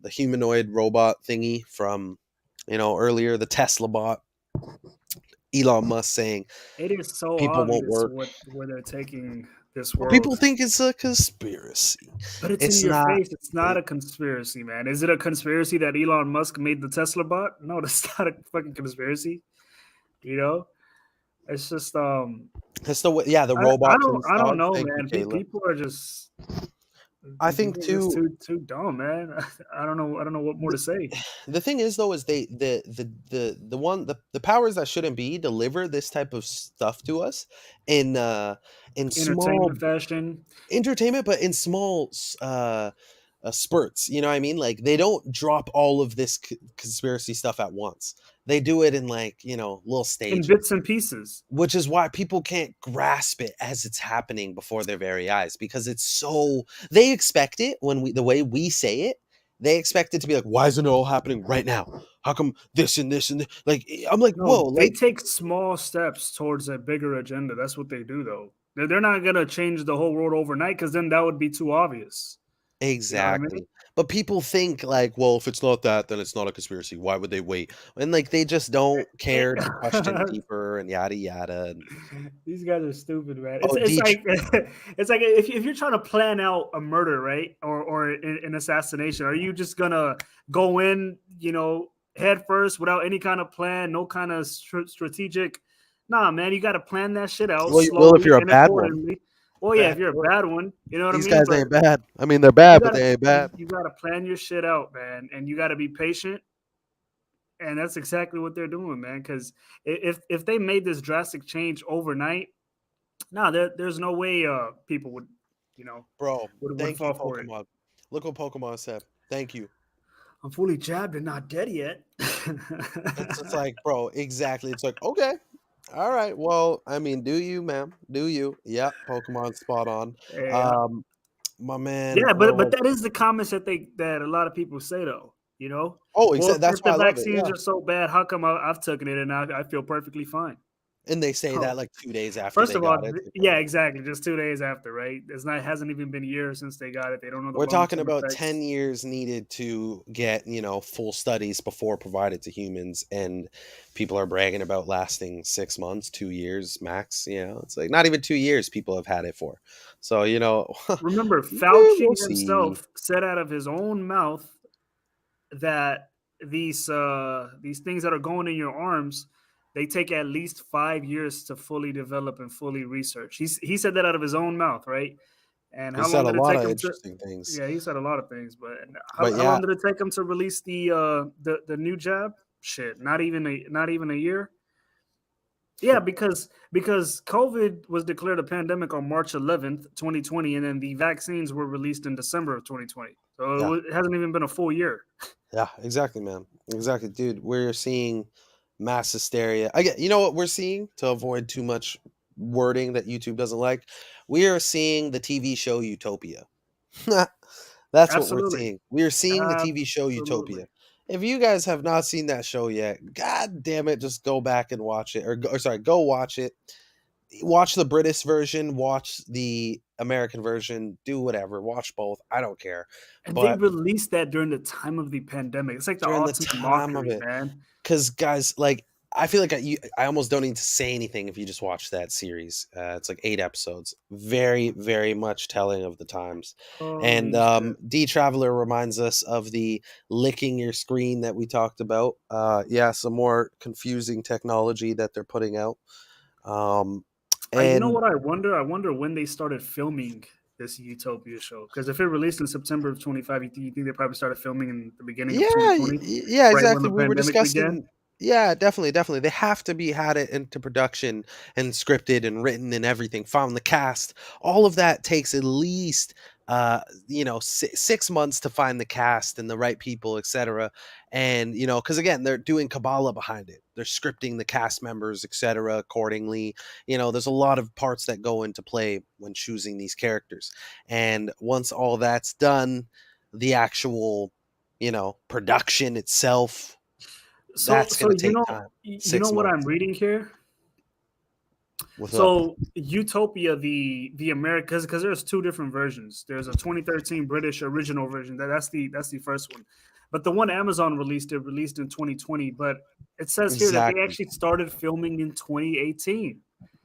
humanoid robot thingy from earlier, the Tesla bot. Elon Musk saying It is so people won't obvious work. where they're taking this Well, world. people think it's a conspiracy. But it's in It's your not. face. It's not a conspiracy, man. Is it a conspiracy that Elon Musk made the Tesla bot? No, that's not a fucking conspiracy. You know, it's just It's the I robot don't police I don't dog. know, Thank you, man. Kayla. People are just I think people are just too. too dumb, man. I don't know what more to say. The thing is though is the powers that shouldn't be deliver this type of stuff to us in small Entertainment fashion. entertainment, but in small spurts. You know what I mean? Like they don't drop all of this conspiracy stuff at once. They do it in like little In stages, bits and pieces. which is why people can't grasp it as it's happening before their very eyes, because it's so they expect it the way we say it. They expect it to be like, why isn't it all happening right now? How come this and this and like I'm like, No, whoa, they like take small steps towards a bigger agenda. That's what they do, though. They're not gonna change the whole world overnight because then that would be too obvious. Exactly. But people think like, well, if it's not that, then it's not a conspiracy. Why would they wait? And like they just don't care to question deeper and yada yada. These guys are stupid, man. Oh, It's like it's like if you're trying to plan out a murder, right, or an assassination, are you just gonna go in, head first without any kind of plan, no kind of strategic? Nah, man, you got to plan that shit out. Well, you will if you're a bad one. Accordingly. Well, yeah, if you're a bad one, you know what I mean? These guys ain't bad. I mean, they're bad, but they ain't bad. You got to plan your shit out, man, and you got to be patient. And that's exactly what they're doing, man. Because if they made this drastic change overnight, there's no way people would, bro. would Thank you, fall for it. Pokemon. Look what Pokemon said. Thank you. I'm fully jabbed and not dead yet. It's like, bro, exactly. It's like, okay. All right. Well, I mean, do you, ma'am? Do you? Yeah, Pokemon spot on. Yeah. My man. Yeah, but that is the comments that a lot of people say though. Oh, exactly. That's why I the love it. vaccines Yeah. are so bad. How come I've taken it and I feel perfectly fine? And they say that like 2 days after. First they of all, got it. yeah, exactly. Just 2 days after, right? Hasn't even been a year since they got it. They don't know. We're talking about effects. 10 years needed to get, full studies before provided to humans. And people are bragging about lasting 6 months, 2 years max. It's like not even 2 years people have had it for. So, remember, Fauci we'll himself said out of his own mouth that these things that are going in your arms, they take at least 5 years to fully develop and fully research. He said that out of his own mouth, right? And he how said long a did it lot take of him interesting things. Yeah, he said a lot of things, but how But long did it take him to release the new jab? Shit, not even a year. Yeah, because COVID was declared a pandemic on March 11th, 2020, and then the vaccines were released in December of 2020. So it hasn't even been a full year. Yeah, exactly, man. Exactly, dude. We're seeing mass hysteria. You know what we're seeing, to avoid too much wording that YouTube doesn't like? We are seeing the TV show Utopia. That's what we're seeing. We are seeing the TV show Utopia. If you guys have not seen that show yet, god damn it, just go back and watch it. Go watch it. Watch the British version, watch the American version, do whatever, watch both. I don't care. And they released that during the time of the pandemic. It's like the ultimate mockery, man. Because guys, like, I feel like I almost don't need to say anything if you just watch that series. It's like 8 episodes. Very, very much telling of the times. And D Traveler reminds us of the licking your screen that we talked about. Some more confusing technology that they're putting out. And you know what I wonder? I wonder when they started filming this Utopia show. Because if it released in September of 25, you think they probably started filming in the beginning of 2020? Yeah, exactly. We were discussing. Yeah, definitely. They have to had it into production and scripted and written and everything. Found the cast. All of that takes at least 6 months to find the cast and the right people, etc. And because again, they're doing Kabbalah behind it. They're scripting the cast members, etc. accordingly. There's a lot of parts that go into play when choosing these characters. And once all that's done, the actual production itself, that's going to take time. You know what I'm reading here? Utopia, the American, because there's 2 different versions. There's a 2013 British original version. That's the first one. But the one Amazon released in 2020. But it says here that they actually started filming in 2018.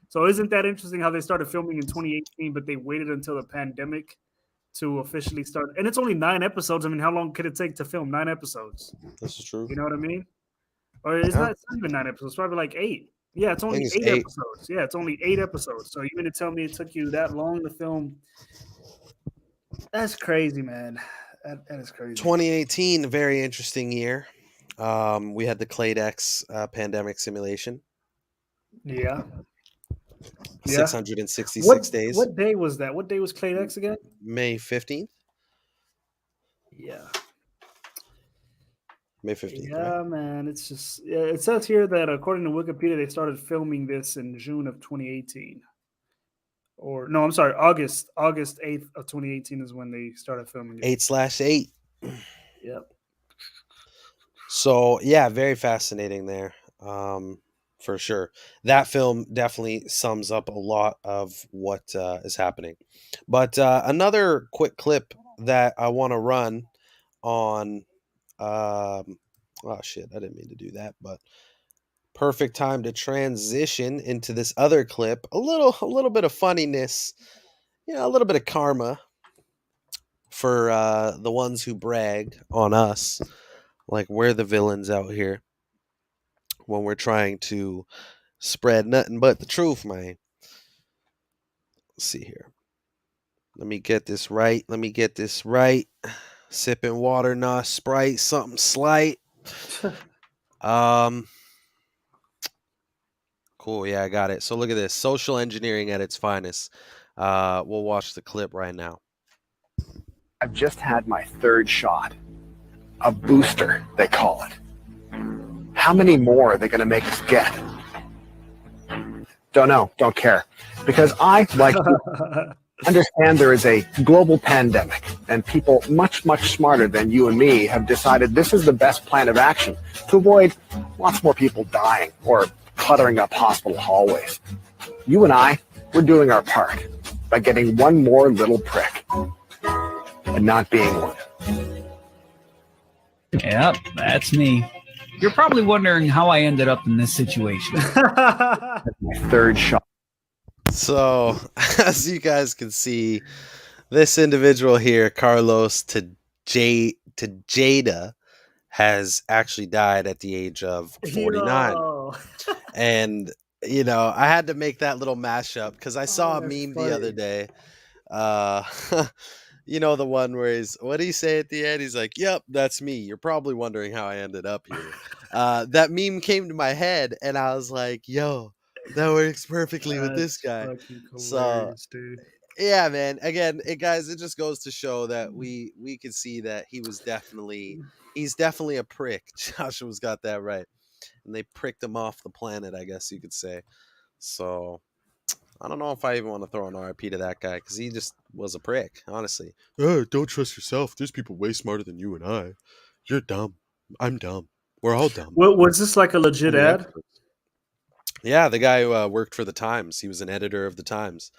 So isn't that interesting how they started filming in 2018, but they waited until the pandemic to officially start? And it's only 9 episodes. I mean, how long could it take to film 9 episodes? This is true. You know what I mean? Or it's not even 9 episodes. It's probably like 8. Yeah, it's only 8 episodes. Yeah, it's only 8 episodes. So you're going to tell me it took you that long to film? That's crazy, man. That is crazy. 2018, a very interesting year. We had the Cladex pandemic simulation. Yeah. 666 days. What day was that? What day was Cladex again? May 15th. Yeah. May 15th. Yeah, right? man. It's just, it says here that according to Wikipedia, they started filming this in June of 2018. Or no, I'm sorry, August 8th of 2018 is when they started filming it. 8/8. Yep. So yeah, very fascinating there. for sure. That film definitely sums up a lot of what is happening. But another quick clip that I want to run on. Oh shit! I didn't mean to do that, but perfect time to transition into this other clip. A little bit of funniness, a little bit of karma for the ones who brag on us, like we're the villains out here when we're trying to spread nothing but the truth, man. Let's see here. Let me get this right. Sipping water, not Sprite, something slight. Cool. Yeah, I got it. So look at this. Social engineering at its finest. We'll watch the clip right now. I've just had my third shot. A booster, they call it. How many more are they going to make us get? Don't know. Don't care. Because I, like you, understand there is a global pandemic, and people much, much smarter than you and me have decided this is the best plan of action to avoid lots more people dying or cluttering up hospital hallways. You and I, we're doing our part by getting one more little prick and not being one. Yep, that's me. You're probably wondering how I ended up in this situation. My third shot. So, as you guys can see, this individual here, Carlos Jada, has actually died at the age of 49. And, I had to make that little mashup because I saw a meme the other day. The one where what do you say at the end? He's like, yep, that's me. You're probably wondering how I ended up here. That meme came to my head, and I was like, yo, that works perfectly with this guy. So, dude. Yeah, man. Again, guys, it just goes to show that we could see that he's definitely a prick. Joshua's got that right. And they pricked him off the planet, I guess you could say. So I don't know if I even want to throw an RIP to that guy because he just was a prick, honestly. Don't trust yourself. There's people way smarter than you and I. You're dumb. I'm dumb. We're all dumb. Was this like a legit ad? Yeah, the guy who worked for the Times. He was an editor of the Times,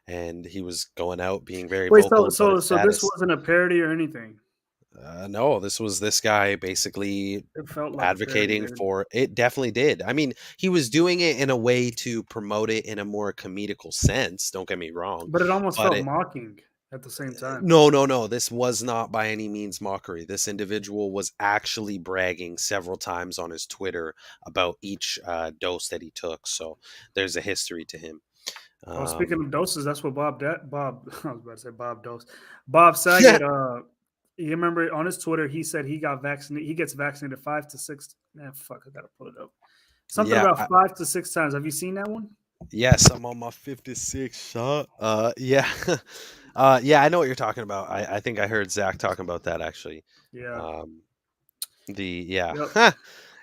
and he was going out being very vocal. So this wasn't a parody or anything. No, this was this guy basically like advocating for it. Definitely did. I mean, he was doing it in a way to promote it in a more comedical sense. Don't get me wrong. But it almost felt mocking at the same time. No. This was not by any means mockery. This individual was actually bragging several times on his Twitter about each dose that he took. So there's a history to him. Speaking of doses, that's what Bob I was about to say Bob Dose. Bob Saget, you remember on his Twitter, he said he got vaccinated. He gets vaccinated 5 to 6. I gotta pull it up. Something about 5 to 6 times. Have you seen that one? Yes, I'm on my 56th shot. Yeah. Yeah, I know what you're talking about. I think I heard Zach talking about that actually. Yeah. Yep.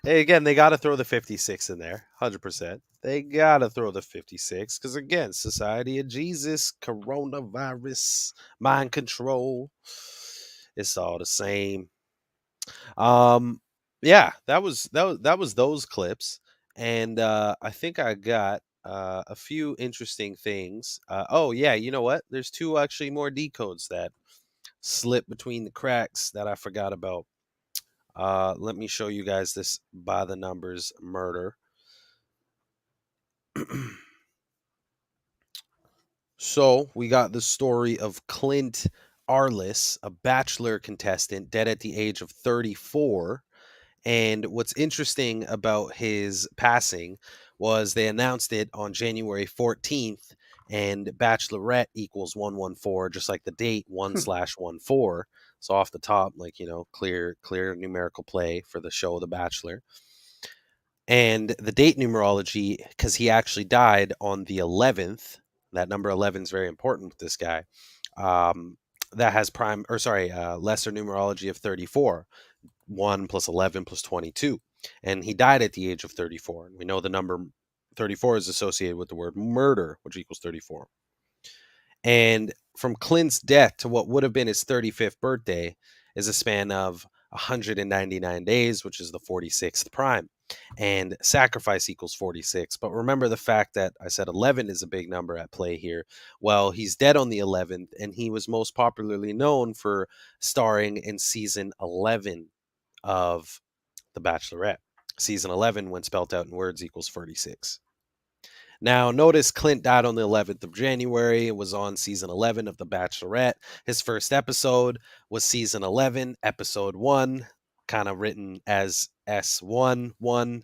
Hey, again, they got to throw the 56 in there, 100%. They got to throw the 56 because, again, Society of Jesus, coronavirus, mind control, it's all the same. Yeah, that was those clips, and I think I got a few interesting things. Oh yeah, you know what? There's two actually more decodes that slip between the cracks that I forgot about. Let me show you guys this by the numbers murder. So we got the story of Clint Arliss, a Bachelor contestant, dead at the age of 34. And what's interesting about his passing was they announced it on January 14th, and Bachelorette equals 114, just like the date 1/14. So off the top, clear numerical play for the show The Bachelor. And the date numerology, because he actually died on the 11th. That number 11 is very important with this guy. That has lesser numerology of 34. 1 plus 11 plus 22. And he died at the age of 34. And we know the number 34 is associated with the word murder, which equals 34. And from Clint's death to what would have been his 35th birthday is a span of 199 days, which is the 46th prime. And sacrifice equals 46. But remember the fact that I said 11 is a big number at play here. Well, he's dead on the 11th, and he was most popularly known for starring in season 11 of The Bachelorette. Season 11, when spelt out in words, equals 46. Now, notice Clint died on the 11th of January. It was on season 11 of The Bachelorette. His first episode was season 11, episode 1, kind of written as S1, 1,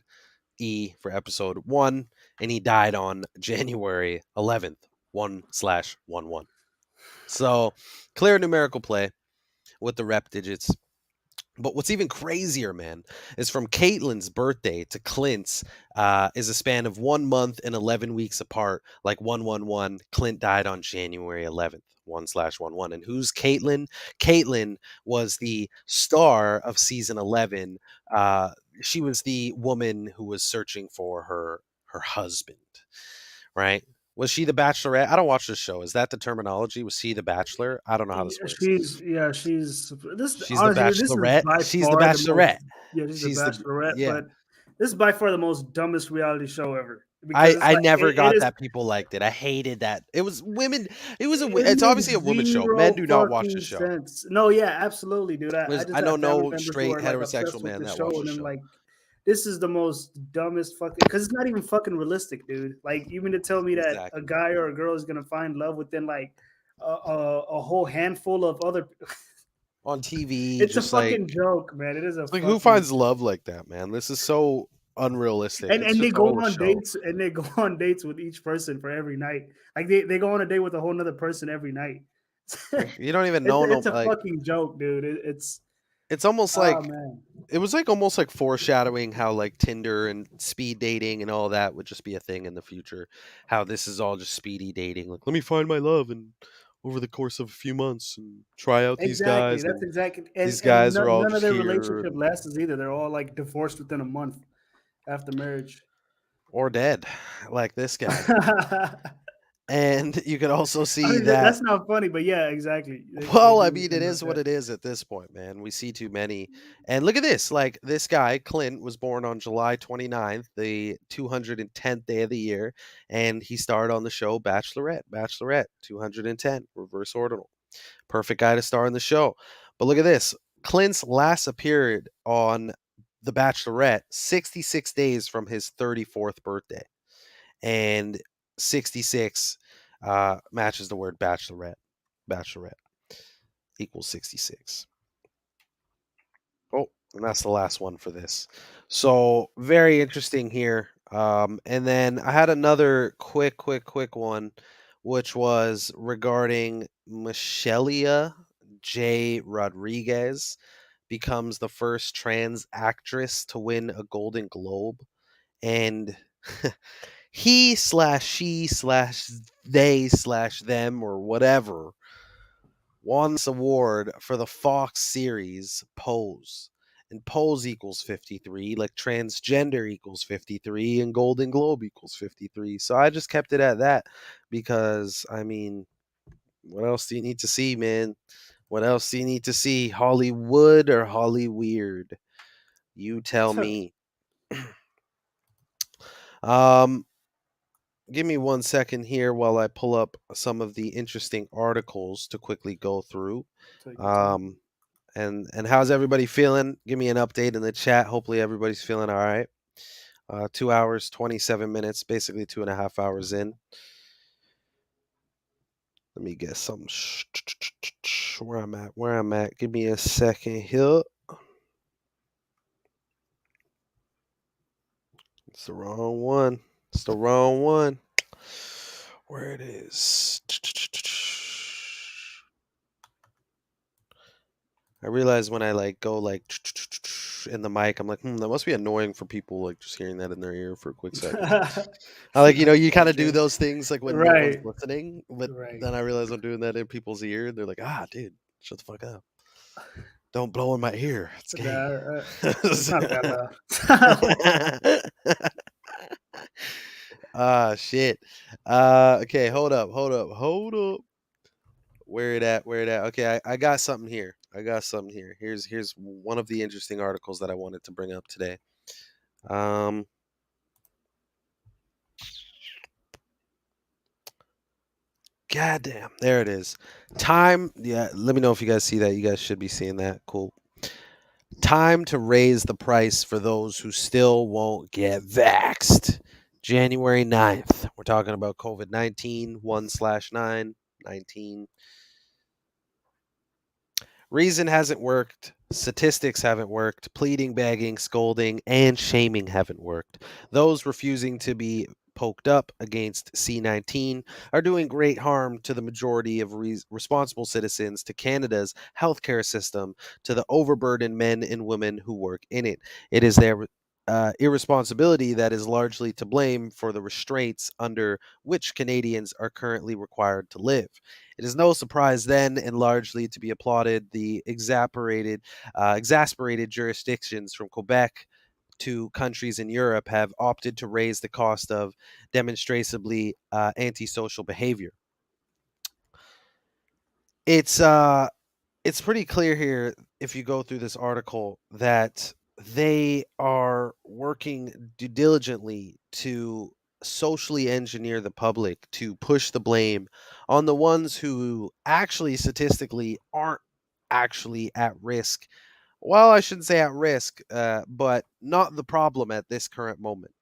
E for episode 1, and he died on January 11th, 1/11. So, clear numerical play with the rep digits. But what's even crazier, man, is from Caitlyn's birthday to Clint's is a span of 1 month and 11 weeks apart, like 111. Clint died on January 11th, 1/11. And who's Caitlyn? Caitlyn was the star of season 11. She was the woman who was searching for her husband, right? Was she the Bachelorette? I don't watch this show. Is that the terminology? Was she the Bachelor? I don't know how this works. She's this. She's Honestly, the this is Bachelorette. by She's far the Bachelorette. She's the Bachelorette. yeah. But this is by far the most dumbest reality show ever. I never got that people liked it. I hated that. It was women. It's obviously a woman show. Men do not watch the show. Sense. No, yeah, absolutely, dude. I don't know straight heterosexual man that watches the show. Like, this is the most dumbest fucking, because it's not even fucking realistic, dude. Like, you mean to tell me that a guy or a girl is gonna find love within like a whole handful of other on TV? It's a fucking joke, man. It is a like, who finds love like that, man? This is so unrealistic. And they go on dates, and they go on dates with each person for every night. Like they go on a date with a whole nother person every night. You don't even know. It's a fucking joke, dude. It's almost like it was like almost like foreshadowing how like Tinder and speed dating and all that would just be a thing in the future. How this is all just speedy dating. Like, let me find my love and over the course of a few months and try out these guys. That's exactly. These guys are all none of their here. relationship lasts either. They're all like divorced within a month after marriage, or dead, like this guy. And you can also see that's not funny, but yeah, exactly. Well, I mean, it is what it is at this point, man. We see too many. And look at this. Like, this guy, Clint, was born on July 29th, the 210th day of the year. And he starred on the show Bachelorette, 210, reverse ordinal. Perfect guy to star in the show. But look at this. Clint's last appeared on The Bachelorette 66 days from his 34th birthday. And 66 matches the word Bachelorette equals 66. Oh, and that's the last one for this. So very interesting here. And then I had another quick one, which was regarding Michelle J. Rodriguez becomes the first trans actress to win a Golden Globe. And he/she/they/them or whatever won this award for the Fox series Pose. And Pose equals 53, like transgender equals 53, and Golden Globe equals 53. So I just kept it at that because, I mean, what else do you need to see, man? What else do you need to see? Hollywood or Hollyweird? You tell me. Give me 1 second here while I pull up some of the interesting articles to quickly go through. And how's everybody feeling? Give me an update in the chat. Hopefully everybody's feeling all right. 2 hours, 27 minutes, basically 2.5 hours in. Let me get some where I'm at. Give me a second here. It's the wrong one. It's the wrong one. Where it is. I realize when I like go like in the mic, I'm like, that must be annoying for people like just hearing that in their ear for a quick second. I like, you kind of do those things like when no one's listening, but then I realize I'm doing that in people's ear. And they're like, dude, shut the fuck up. Don't blow in my ear. It's gay. It's not bad. Shit. Okay, hold up. Where it at? Okay, I got something here. I got something here. Here's one of the interesting articles that I wanted to bring up today. Um, Goddamn, there it is. Time. Yeah, let me know if you guys see that. You guys should be seeing that. Cool. Time to raise the price for those who still won't get vaxxed. January 9th. We're talking about COVID-19, 1/9, 19. Reason hasn't worked. Statistics haven't worked. Pleading, begging, scolding, and shaming haven't worked. Those refusing to be poked up against C19 are doing great harm to the majority of responsible citizens, to Canada's healthcare system, to the overburdened men and women who work in it. It is their irresponsibility that is largely to blame for the restraints under which Canadians are currently required to live. It is no surprise then, and largely to be applauded, the exasperated jurisdictions from Quebec to countries in Europe have opted to raise the cost of demonstrably antisocial behavior. It's pretty clear here, if you go through this article, that they are working diligently to socially engineer the public to push the blame on the ones who actually statistically aren't actually at risk. Well, I shouldn't say at risk, but not the problem at this current moment.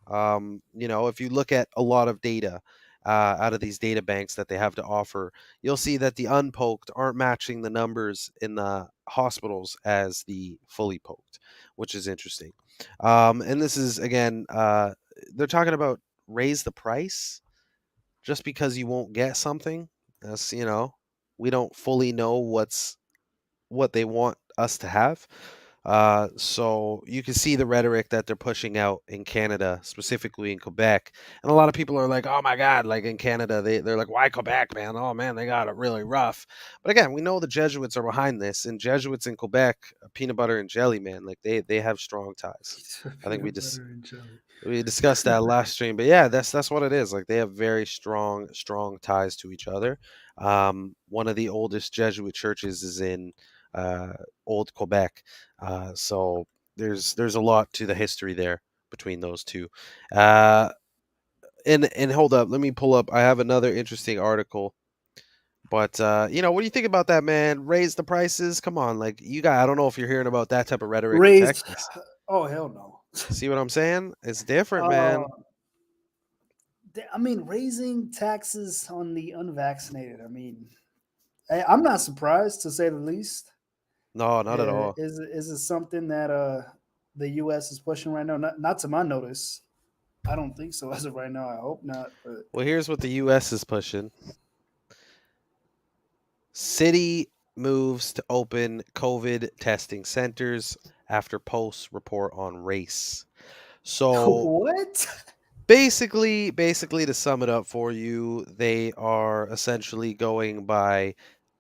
If you look at a lot of data out of these data banks that they have to offer, you'll see that the unpoked aren't matching the numbers in the hospitals as the fully poked, which is interesting. And this is, again, they're talking about raise the price just because you won't get something. That's, we don't fully know what they want us to have. So you can see the rhetoric that they're pushing out in Canada, specifically in Quebec. And a lot of people are like, oh my God, like in Canada, they're like, why Quebec, man? Oh man, they got it really rough. But again, we know the Jesuits are behind this, and Jesuits in Quebec, peanut butter and jelly, man, like they have strong ties. I think we discussed that last stream, but yeah, that's what it is. Like they have very strong ties to each other. One of the oldest Jesuit churches is in old Quebec. So there's a lot to the history there between those two. And hold up, let me pull up. I have another interesting article. But what do you think about that, man? Raise the prices? Come on, like I don't know if you're hearing about that type of rhetoric in Texas. Oh hell no. See what I'm saying? It's different, man. I mean, raising taxes on the unvaccinated. I mean, I'm not surprised, to say the least. No, not at all. Is it something that the U.S. is pushing right now? Not to my notice. I don't think so as of right now. I hope not. But... Well, here's what the U.S. is pushing. City moves to open COVID testing centers after posts report on race. So what? Basically, to sum it up for you, they are essentially going by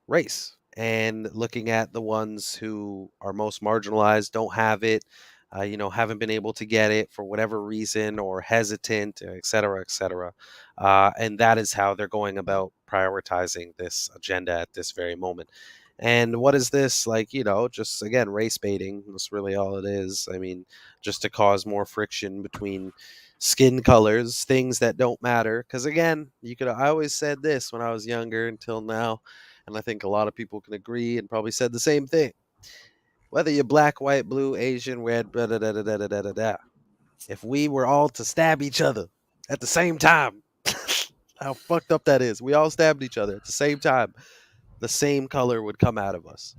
race and looking at the ones who are most marginalized, don't have it, haven't been able to get it for whatever reason, or hesitant, et cetera, et cetera. And that is how they're going about prioritizing this agenda at this very moment. And what is this? Like, just, again, race baiting. That's really all it is. I mean, just to cause more friction between skin colors, things that don't matter. Because, again, I always said this when I was younger until now, and I think a lot of people can agree and probably said the same thing. Whether you're black, white, blue, Asian, red, da da da da da da da da. If we were all to stab each other at the same time, how fucked up that is. We all stabbed each other at the same time. The same color would come out of us.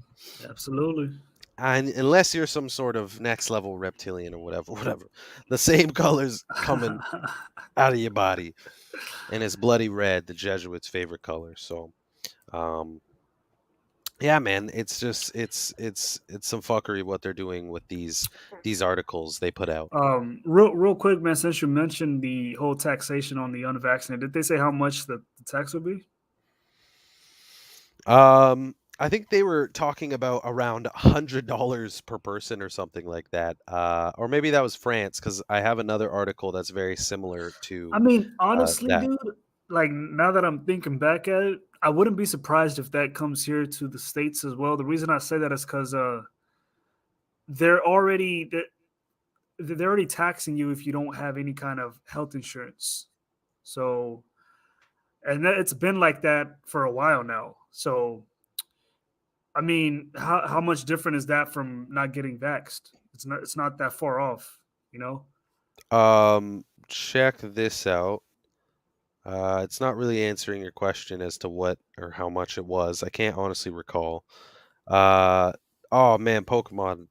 Absolutely. And unless you're some sort of next level reptilian or whatever, the same color's coming out of your body, and it's bloody red, the Jesuits' favorite color. So, yeah, man, it's just it's some fuckery what they're doing with these articles they put out. Real quick, man. Since you mentioned the whole taxation on the unvaccinated, did they say how much the tax would be? I think they were talking about around $100 per person or something like that. Or maybe that was France, because I have another article that's very similar to. I mean, honestly, dude, like now that I'm thinking back at it, I wouldn't be surprised if that comes here to the States as well. The reason I say that is because they're already they're already taxing you if you don't have any kind of health insurance. So, and it's been like that for a while now. So, I mean, how much different is that from not getting vaxxed? It's not that far off, you know. Check this out. It's not really answering your question as to what or how much it was. I can't honestly recall. Oh man, Pokemon.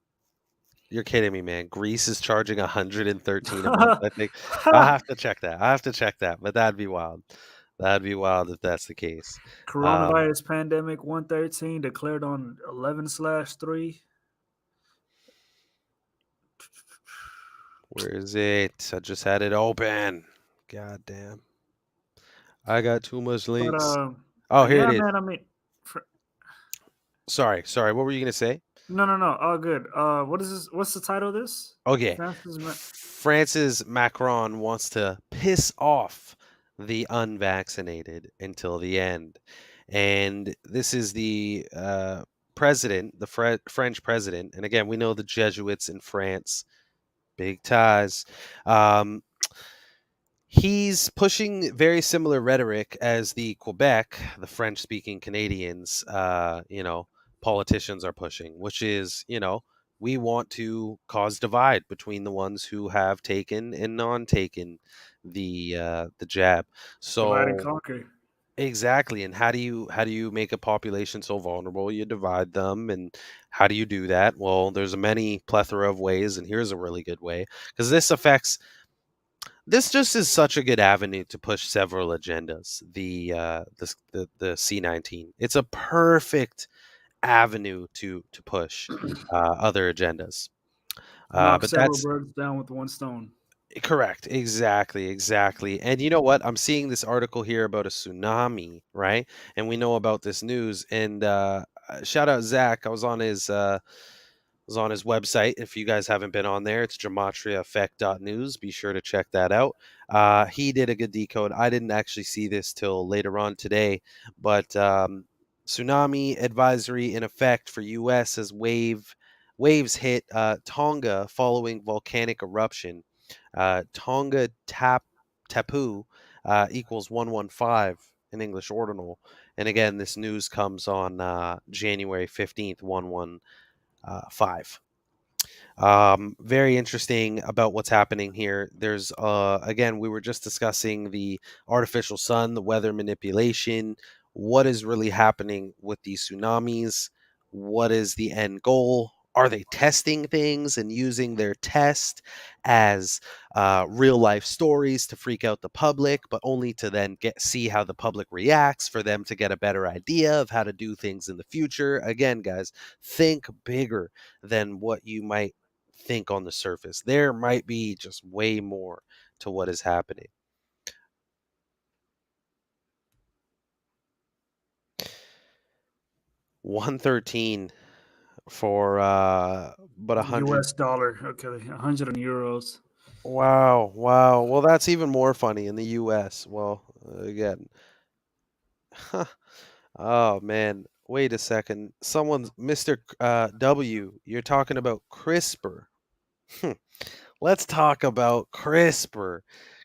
You're kidding me, man. Greece is charging 113 a month. I think I'll have to check that. I have to check that, but that'd be wild. That'd be wild if that's the case. Coronavirus pandemic 113 declared on 11/3. Where is it? I just had it open. God damn. I got too much But links. Oh, here yeah, it is. man. I mean, Sorry. What were you gonna say? no, all good. What is this? What's the title of this? Okay. Francis France's Macron wants to piss off the unvaccinated until the end. And this is the president, the French president. And again, we know the Jesuits in France, big ties. He's pushing very similar rhetoric as the Quebec, the French-speaking Canadians, politicians are pushing, which is, we want to cause divide between the ones who have taken and non-taken the jab. divide and So conquer. exactly, and how do you make a population so vulnerable? You divide them, and how do you do that? Well, there's a many plethora of ways, and here's a really good way because this just is such a good avenue to push several agendas. The C-19. It's a perfect avenue to push other agendas. Knock But several that's birds down with one stone. correct. Exactly. And you know what? I'm seeing this article here about a tsunami, right? And we know about this news. And shout out Zach. I was on his website. If you guys haven't been on there, it's gematriaeffect.news. Be sure to check that out. He did a good decode. I didn't actually see this till later on today, but tsunami advisory in effect for U.S. as waves hit Tonga following volcanic eruption. Tonga tapu equals 115 in English ordinal. And again, this news comes on January 15th, 115. Very interesting about what's happening here. There's again, we were just discussing the artificial sun, the weather manipulation. What is really happening with these tsunamis? What is the end goal? Are they testing things and using their test as real life stories to freak out the public, but only to then see how the public reacts for them to get a better idea of how to do things in the future? Again, guys, think bigger than what you might think on the surface. There might be just way more to what is happening. $113 for but 100 US dollar. Okay, 100 in euros. Wow. Well, that's even more funny in the US. Well, again. Oh man, wait a second. Mr. W, you're talking about CRISPR. Let's talk about CRISPR.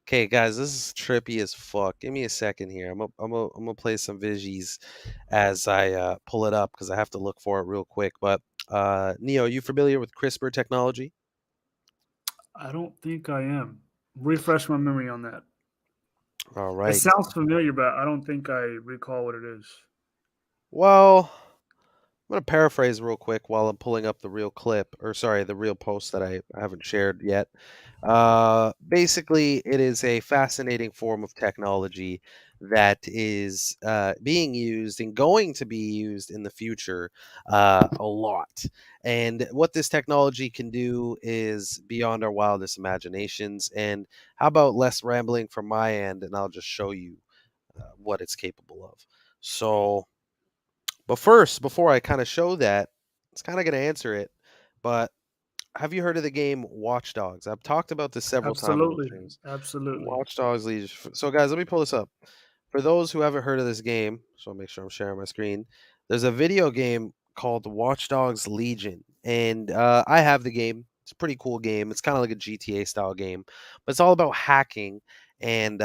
Okay, guys, this is trippy as fuck. Give me a second here. I'm gonna play some visuals as I pull it up because I have to look for it real quick. But Neo, you familiar with CRISPR technology? I don't think I am. Refresh my memory on that. All It right. sounds familiar, but I don't think I recall what it is. Well, I'm going to paraphrase real quick while I'm pulling up the real clip, or sorry, the real post that I haven't shared yet. Basically, it is a fascinating form of technology that is being used and going to be used in the future a lot. And what this technology can do is beyond our wildest imaginations. And how about less rambling from my end, and I'll just show you what it's capable of. So, but first, before I kind of show that, it's kind of going to answer it. But have you heard of the game Watch Dogs? I've talked about this several times on the Absolutely. streams. Absolutely. Watch Dogs Legion. So, guys, let me pull this up. For those who haven't heard of this game, so I'll make sure I'm sharing my screen. There's a video game called Watch Dogs Legion, and I have the game. It's a pretty cool game. It's kind of like a GTA style game, but it's all about hacking. And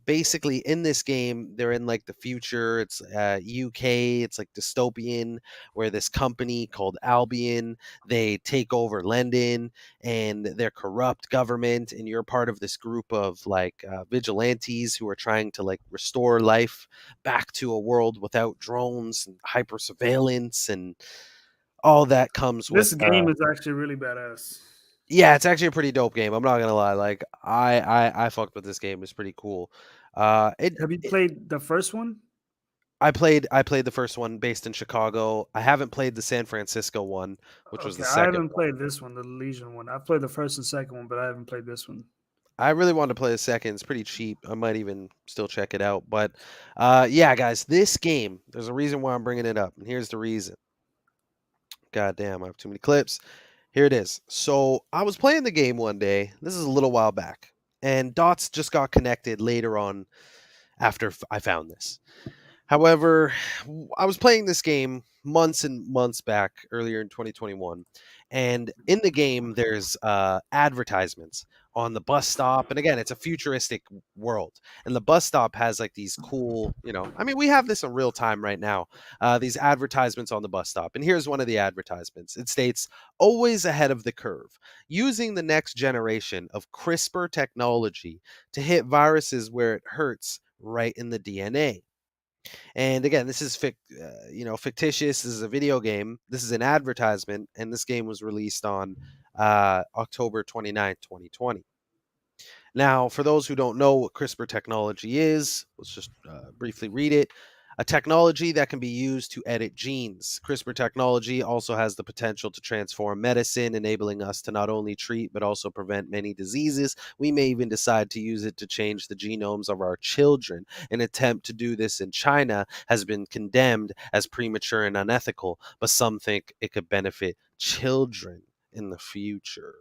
basically, in this game, they're in like the future. It's UK. It's like dystopian, where this company called Albion, they take over London, and they're corrupt government, and you're part of this group of like vigilantes who are trying to like restore life back to a world without drones and hyper surveillance and all that comes This with game is actually really badass. yeah, it's actually a pretty dope game. I'm not gonna lie. Like I fucked with this game. It's pretty cool. Have you played the first one? I played the first one based in Chicago. I haven't played the San Francisco one, which was Okay, the I second haven't one. played this one, the Legion one. I've played the first and second one, but I haven't played this one. I really wanted to play the second. It's pretty cheap. I might even still check it out. But yeah, guys, this game, there's a reason why I'm bringing it up. And here's the reason. God damn, I have too many clips. Here it is. So I was playing the game one day. This is a little while back. And dots just got connected later on after I found this. However, I was playing this game months and months back earlier in 2021. And in the game, there's advertisements on the bus stop. And again, it's a futuristic world. And the bus stop has like these cool, I mean, we have this in real time right now. These advertisements on the bus stop. And here's one of the advertisements. It states, always ahead of the curve, using the next generation of CRISPR technology to hit viruses where it hurts right in the DNA. And again, this is fictitious. This is a video game. This is an advertisement, and this game was released on October 29th, 2020. Now, for those who don't know what CRISPR technology is, let's just briefly read it. A technology that can be used to edit genes. CRISPR technology also has the potential to transform medicine, enabling us to not only treat but also prevent many diseases. We may even decide to use it to change the genomes of our children. An attempt to do this in China has been condemned as premature and unethical, but some think it could benefit children in the future.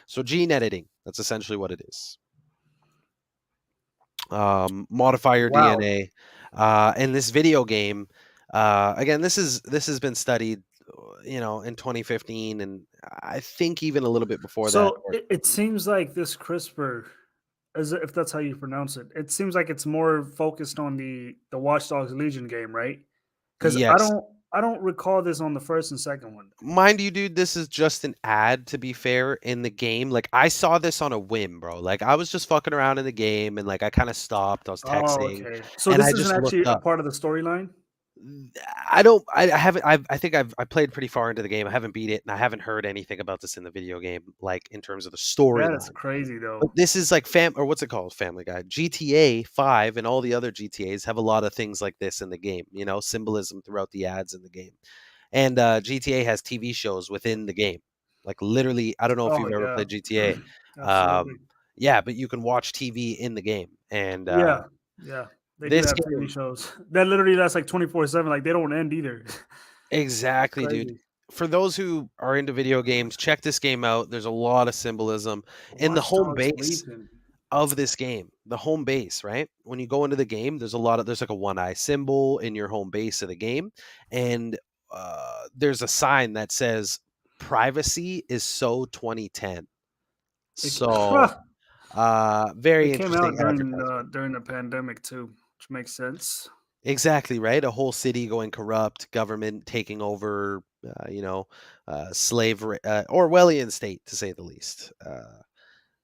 So gene editing, that's essentially what it is. Modify your DNA. In this video game, again, this has been studied, in 2015, and I think even a little bit before that. So it seems like this CRISPR, if that's how you pronounce it, it seems like it's more focused on the Watch Dogs Legion game, right? Because Yes. I don't recall this on the first and second one. Mind you, dude, this is just an ad, to be fair, in the game. Like, I saw this on a whim, bro. Like, I was just fucking around in the game, and like I kind of stopped. I was Oh, texting, okay. So and this I isn't just actually looked a up. part of the storyline. I haven't. I think I played pretty far into the game. I haven't beat it, and I haven't heard anything about this in the video game, like in terms of the That is storyline. crazy, though. But this is like or what's it called? Family Guy. GTA 5 and all the other GTAs have a lot of things like this in the game. Symbolism throughout the ads in the game. And GTA has TV shows within the game. Like literally, I don't know if Oh you've ever yeah, played GTA. absolutely. Yeah, but you can watch TV in the game. And Yeah, they do this have TV game, shows that literally that's like 24/7. Like they don't end either. exactly, dude. Crazy. For those who are into video games, check this game out. There's a lot of symbolism in the Watch home Dogs base Legion. of this game. The home base, right? When you go into the game, there's like a one eye symbol in your home base of the game, and there's a sign that says privacy is so 2010. So very It came out interesting advertisement. during the pandemic too, which makes sense. Exactly, right? A whole city going corrupt, government taking over, slavery, Orwellian state, to say the least.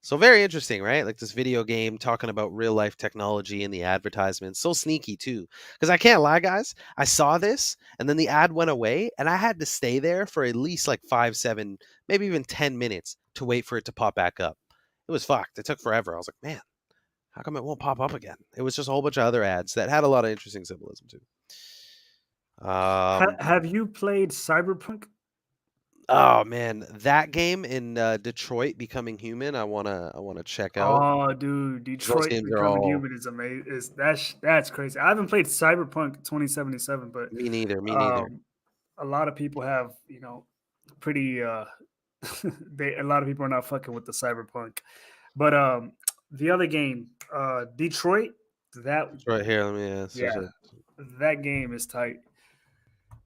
So very interesting, right? Like this video game talking about real life technology and the advertisements. So sneaky too. Because I can't lie, guys. I saw this and then the ad went away and I had to stay there for at least like 5, 7, maybe even 10 minutes to wait for it to pop back up. It was fucked. It took forever. I was like, man, how come it won't pop up again? It was just a whole bunch of other ads that had a lot of interesting symbolism too. Have you played Cyberpunk? Oh man, that game in Detroit Becoming Human, I wanna check out. Oh, dude, Those Detroit games are Becoming all Human is amazing. That's crazy. I haven't played Cyberpunk 2077, but me neither. Me neither. a lot of people have, pretty a lot of people are not fucking with the Cyberpunk. But the other game, Detroit, That It's right here. Let me yeah, that game is tight.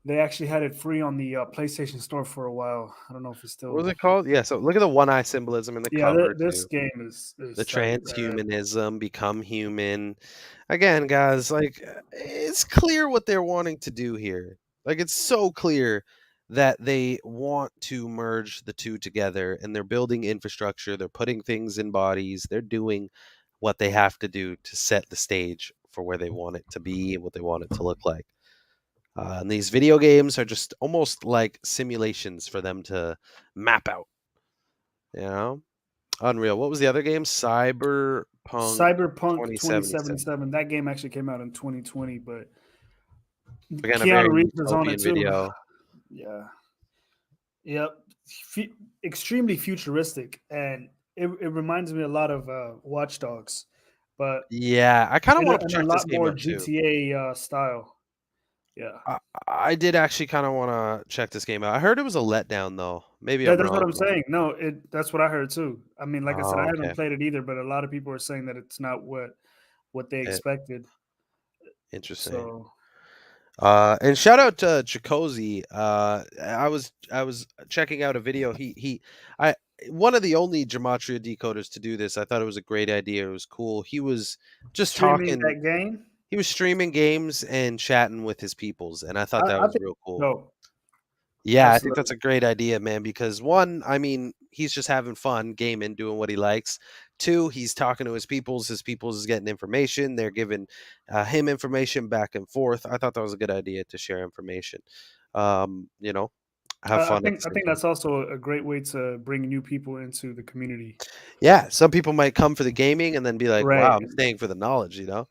They actually had it free on the PlayStation Store for a while. I don't know if it's still. What was it called? Yeah, so look at the one eye symbolism in the Yeah, cover this too. game is The tight, man. transhumanism, become human. Again, guys, like it's clear what they're wanting to do here. Like it's so clear that they want to merge the two together, and they're building infrastructure, they're putting things in bodies, they're doing what they have to do to set the stage for where they want it to be and what they want it to look like. And these video games are just almost like simulations for them to map out. You know? Unreal. What was the other game? Cyberpunk Cyberpunk 2077. 2077. That game actually came out in 2020, but Again, a very Keanu Reeves is on it utopian too. video. Yeah. Yep. Extremely futuristic, and it reminds me a lot of Watch Dogs, but Yeah, I kind of in want to a check this lot game more out too. GTA style. Yeah. I did actually kind of want to check this game out. I heard it was a letdown though. Maybe Yeah, I'm that's what wrong. I'm saying. No, that's what I heard too. I mean, like I said, I Oh, haven't okay. played it either, but a lot of people are saying that it's not what they expected. Interesting. So And shout out to Chikozy. I was checking out a video. I one of the only gematria decoders to do this. I thought it was a great idea. It was cool. He was just streaming talking. that game. He was streaming games and chatting with his peoples, and I thought that I was think real cool. no. Yeah, I think that's a great idea, man, because one, I mean, he's just having fun gaming, doing what he likes. Two, he's talking to his peoples is getting information. They're giving him information back and forth. I thought that was a good idea to share information. You know, have fun at the I same think time. that's also a great way to bring new people into the community. Yeah, some people might come for the gaming and then be like, Right. wow, I'm staying for the knowledge, you know?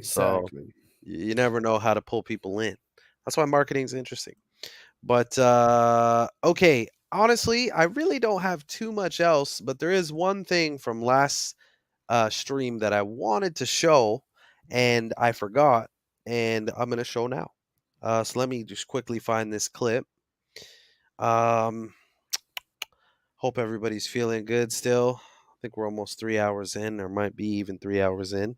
So Exactly. you never know how to pull people in. That's why marketing is interesting. But okay, honestly, I really don't have too much else, but there is one thing from last stream that I wanted to show and I forgot, and I'm going to show now. So let me just quickly find this clip. Hope everybody's feeling good still. I think we're almost 3 hours in, or might be even 3 hours in.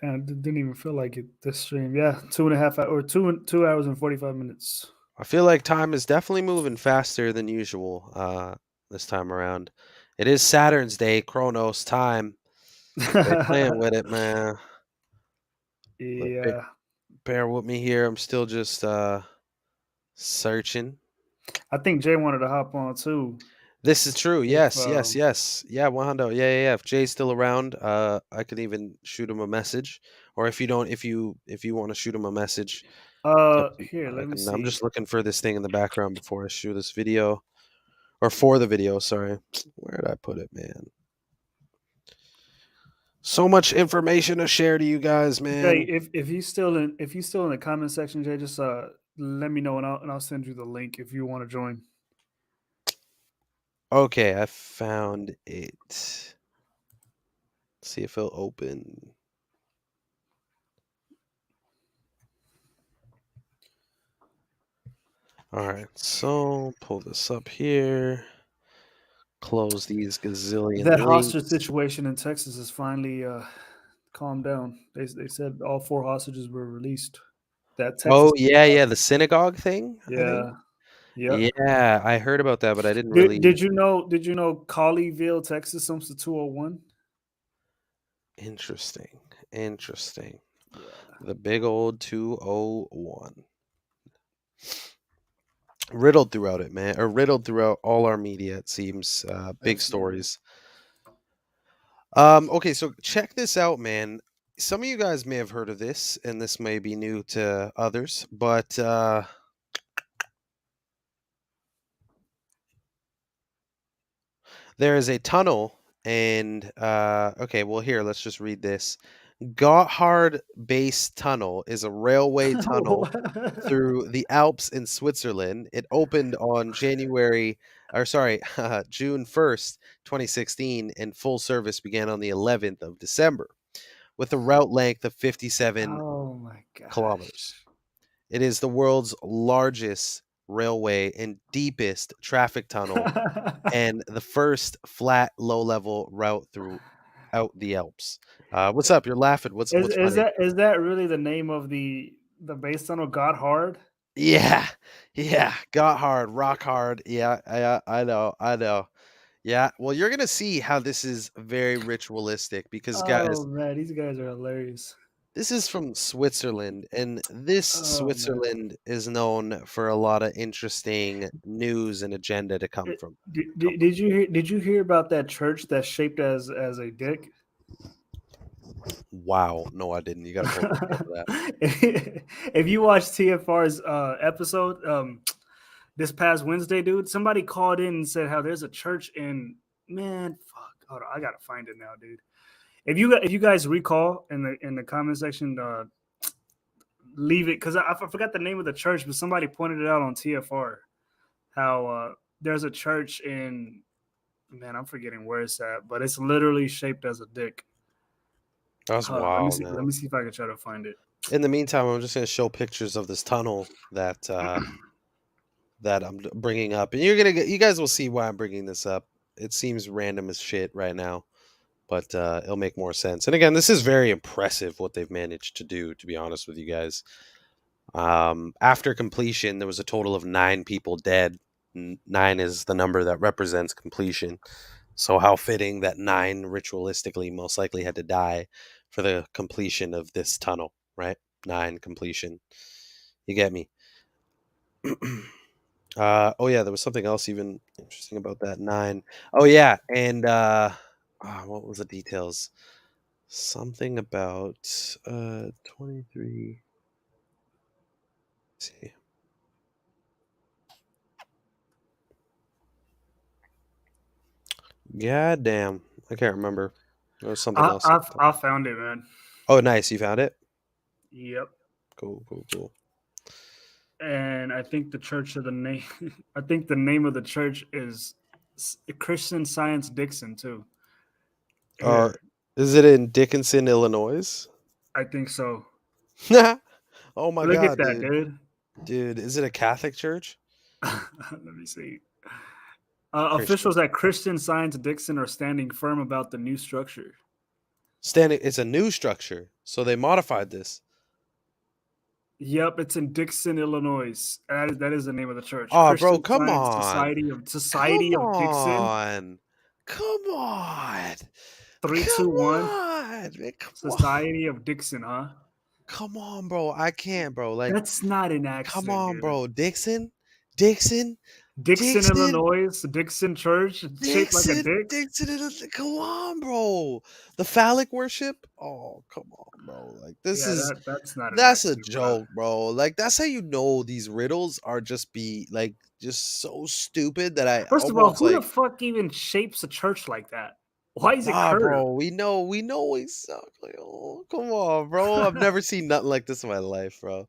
And it didn't even feel like it this stream. Yeah, 2.5 or 2 hours and 45 minutes. I feel like time is definitely moving faster than usual this time around. It is Saturn's Day, Chronos time. They're playing with it, man. Yeah. Bear with me here. I'm still just searching. I think Jay wanted to hop on too. This is true. Yes. Yeah, 100. Yeah. If Jay's still around, I could even shoot him a message. Or if you want to shoot him a message. Here, let me see. I'm just looking for this thing in the background before I shoot this video. Or for the video, sorry. Where did I put it, man? So much information to share to you guys, man. Jay, if he's still in the comment section, Jay, just let me know and I'll send you the link if you want to join. Okay, I found it. Let's see if it'll open. All right, so pull this up here. Close these gazillion. That links. hostage situation in Texas has finally calmed down. They said all 4 hostages were released. That Texas. Oh yeah, the synagogue thing. Yeah. Yeah, I heard about that, but I didn't really. Did you know Colleyville, Texas, owns the 201? Interesting. Yeah. The big old 201. Riddled throughout it, man. Or riddled throughout all our media, it seems. Big stories. Okay, so check this out, man. Some of you guys may have heard of this, and this may be new to others, but there is a tunnel, and okay, well here, let's just read this. Gotthard Base Tunnel is a railway tunnel through the Alps in Switzerland. It opened on June 1st, 2016, and full service began on the 11th of December with a route length of 57 kilometers. It is the world's largest railway and deepest traffic tunnel and the first flat low-level route through out the Alps. What's up? You're laughing. What's funny? Is that really the name of the base tunnel? God Hard? Yeah, yeah. Got hard, rock hard. Yeah, I know, I know. Yeah. Well, you're gonna see how this is very ritualistic because, Oh guys, man, these guys are hilarious. this is from Switzerland, and this Oh man. Switzerland is known for a lot of interesting news and agenda to come from. Did you hear about that church that's shaped as a dick? Wow. No, I didn't. You got to pull me up for that. If you watch TFR's episode this past Wednesday, dude, somebody called in and said how there's a church in fuck. Hold on, I gotta find it now, dude. If you guys recall in the comment section, leave it because I forgot the name of the church, but somebody pointed it out on TFR. How there's a church in I'm forgetting where it's at, but it's literally shaped as a dick. That's wild, man. Let me see if I can try to find it. In the meantime, I'm just going to show pictures of this tunnel that that I'm bringing up, and you guys will see why I'm bringing this up. It seems random as shit right now, but it'll make more sense. And again, this is very impressive what they've managed to do, to be honest with you guys. After completion, there was a total of 9 people dead. 9 is the number that represents completion. So how fitting that 9 ritualistically most likely had to die for the completion of this tunnel, right? 9 completion. You get me? Oh yeah, there was something else even interesting about that 9. Oh yeah, and what was the details? Something about 23. Let's see. God damn, I can't remember. There was something else. I found it, man. Oh, nice. You found it? Yep. Cool. And I think I think the name of the church is Christian Science Dixon too. Is it in Dickinson, Illinois? I think so. Oh my Look god, at that, dude. Dude, is it a Catholic church? Let me see. Officials at Christian Science Dixon are standing firm about the new structure. It's a new structure, so they modified this. Yep, it's in Dixon, Illinois. That is the name of the church. Oh, Christian bro, come Science on. Society of Dixon. Come on. 3, 2, 1. Man, Society of Dixon, huh? Come on, bro. I can't, bro. Like, that's not an accident. Come on, dude. bro. Dixon, Illinois, Dixon Church, shaped like a dick. Dixon, come on, bro. The phallic worship. Oh, come on, bro. Like this that's a joke, bro. Like that's how you know these riddles are just so stupid that I. First of all, who the fuck even shapes a church like that? Why is it curved? Bro, we know exactly. Oh, come on, bro. I've never seen nothing like this in my life, bro.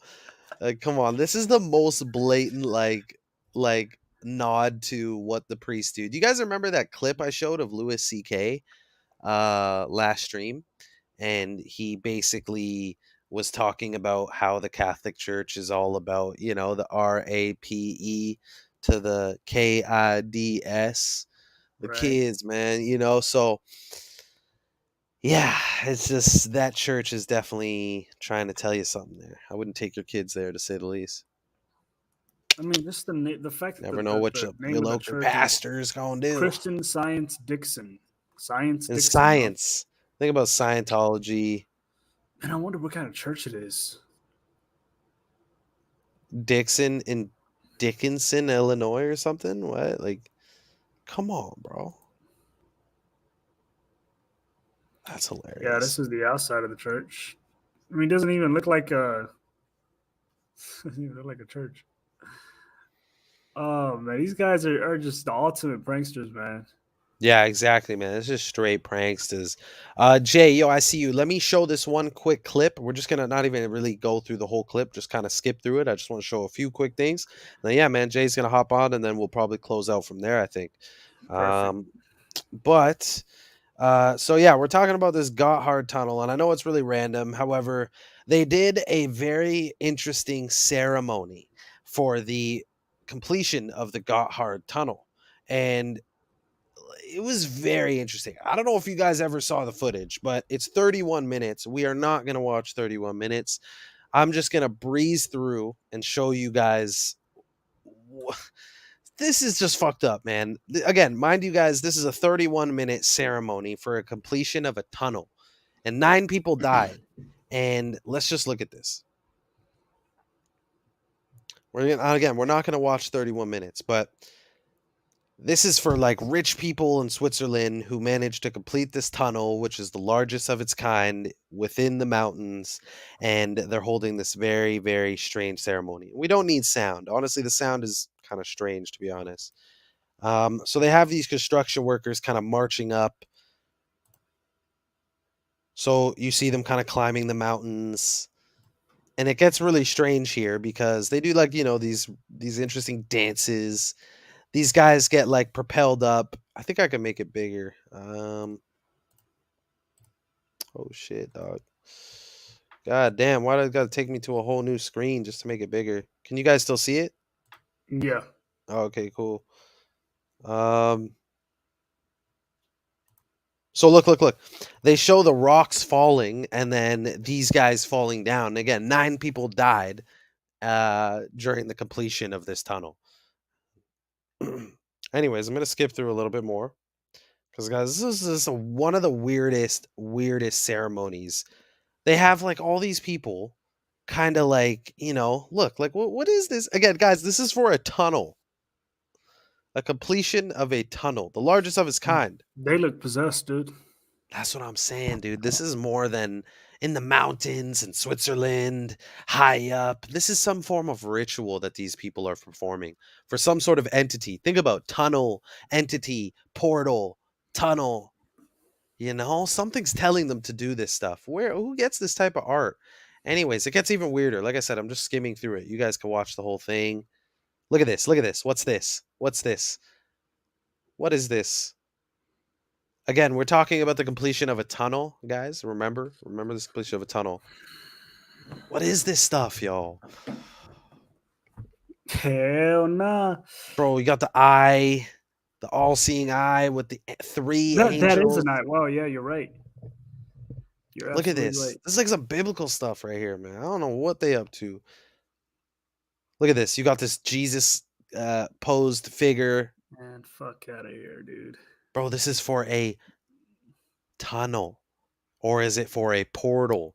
Like, come on. This is the most blatant like nod to what the priests do. Do you guys remember that clip I showed of Louis C.K. Last stream? And he basically was talking about how the Catholic Church is all about, the RAPE to the KIDS. The kids, man, so yeah, it's just that church is definitely trying to tell you something there. I wouldn't take your kids there, to say the least. I mean, just the fact never know what your local pastor's gonna do. Christian Science Dixon. Science. Think about Scientology. And I wonder what kind of church it is. Dixon in Dickinson, Illinois, or something? What? Like, come on, bro. That's hilarious. Yeah, this is the outside of the church. I mean, it doesn't even look like a church. Oh man, these guys are just the ultimate pranksters, man. Yeah, exactly, man. It's just straight pranksters. Jay, I see you. Let me show this one quick clip. We're just gonna not even really go through the whole clip, just kind of skip through it. I just want to show a few quick things. Then yeah, man, Jay's gonna hop on, and then we'll probably close out from there, I think. So yeah, we're talking about this Gotthard tunnel, and I know it's really random. However, they did a very interesting ceremony for the completion of the Gotthard tunnel, and it was very interesting. I don't know if you guys ever saw the footage, but it's 31 minutes. We are not going to watch 31 minutes. I'm just going to breeze through and show you guys. This is just fucked up, man. Again, mind you guys, this is a 31-minute ceremony for a completion of a tunnel, and 9 people died. And let's just look at this. We're not going to watch 31 minutes, but this is for like rich people in Switzerland who managed to complete this tunnel, which is the largest of its kind within the mountains. And they're holding this very, very strange ceremony. We don't need sound. Honestly, the sound is kind of strange, to be honest. So they have these construction workers kind of marching up. So you see them kind of climbing the mountains. And it gets really strange here because they do like, these interesting dances. These guys get like propelled up. I think I can make it bigger. Oh shit, dog. God damn, why does it gotta take me to a whole new screen just to make it bigger? Can you guys still see it? Yeah. Oh, okay, cool. So look. They show the rocks falling and then these guys falling down. Again, 9 people died during the completion of this tunnel. Anyways, I'm going to skip through a little bit more. Because, guys, this is one of the weirdest ceremonies. They have, like, all these people kind of like, look, like, what is this? Again, guys, this is for a tunnel. A completion of a tunnel. The largest of its kind. They look possessed, dude. That's what I'm saying, dude. This is more than in the mountains in Switzerland, high up. This is some form of ritual that these people are performing for some sort of entity. Think about tunnel, entity, portal, tunnel. Something's telling them to do this stuff. Who gets this type of art? Anyways, it gets even weirder. Like I said, I'm just skimming through it. You guys can watch the whole thing. Look at this. What's this? What is this? Again, we're talking about the completion of a tunnel, guys. Remember this completion of a tunnel. What is this stuff, y'all? Hell nah. Bro, you got the eye, the all-seeing eye with the 3 angels. That is an eye. Wow, yeah, you're right. Look at this. Right. This is like some biblical stuff right here, man. I don't know what they up to. Look at this. You got this Jesus posed figure. Man, fuck out of here, dude. Bro, this is for a tunnel. Or is it for a portal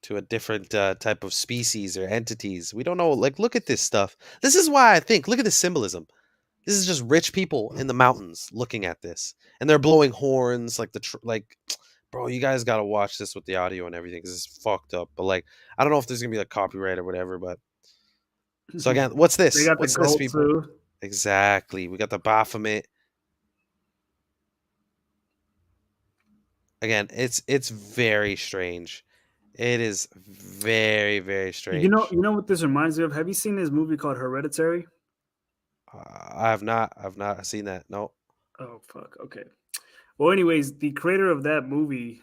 to a different type of species or entities? We don't know. Like, look at this stuff. This is why I think, look at the symbolism. This is just rich people in the mountains looking at this. And they're blowing horns like bro, you guys got to watch this with the audio and everything because it's fucked up. But, like, I don't know if there's going to be, like, copyright or whatever, but. So, again, what's this? They got what's the this, gold people? too. Exactly. We got the Baphomet. Again, it's very strange. It is very, very strange. You know what this reminds me of? Have you seen this movie called Hereditary? I have not. I've not seen that. No. Oh fuck. Okay. Well, anyways, the creator of that movie,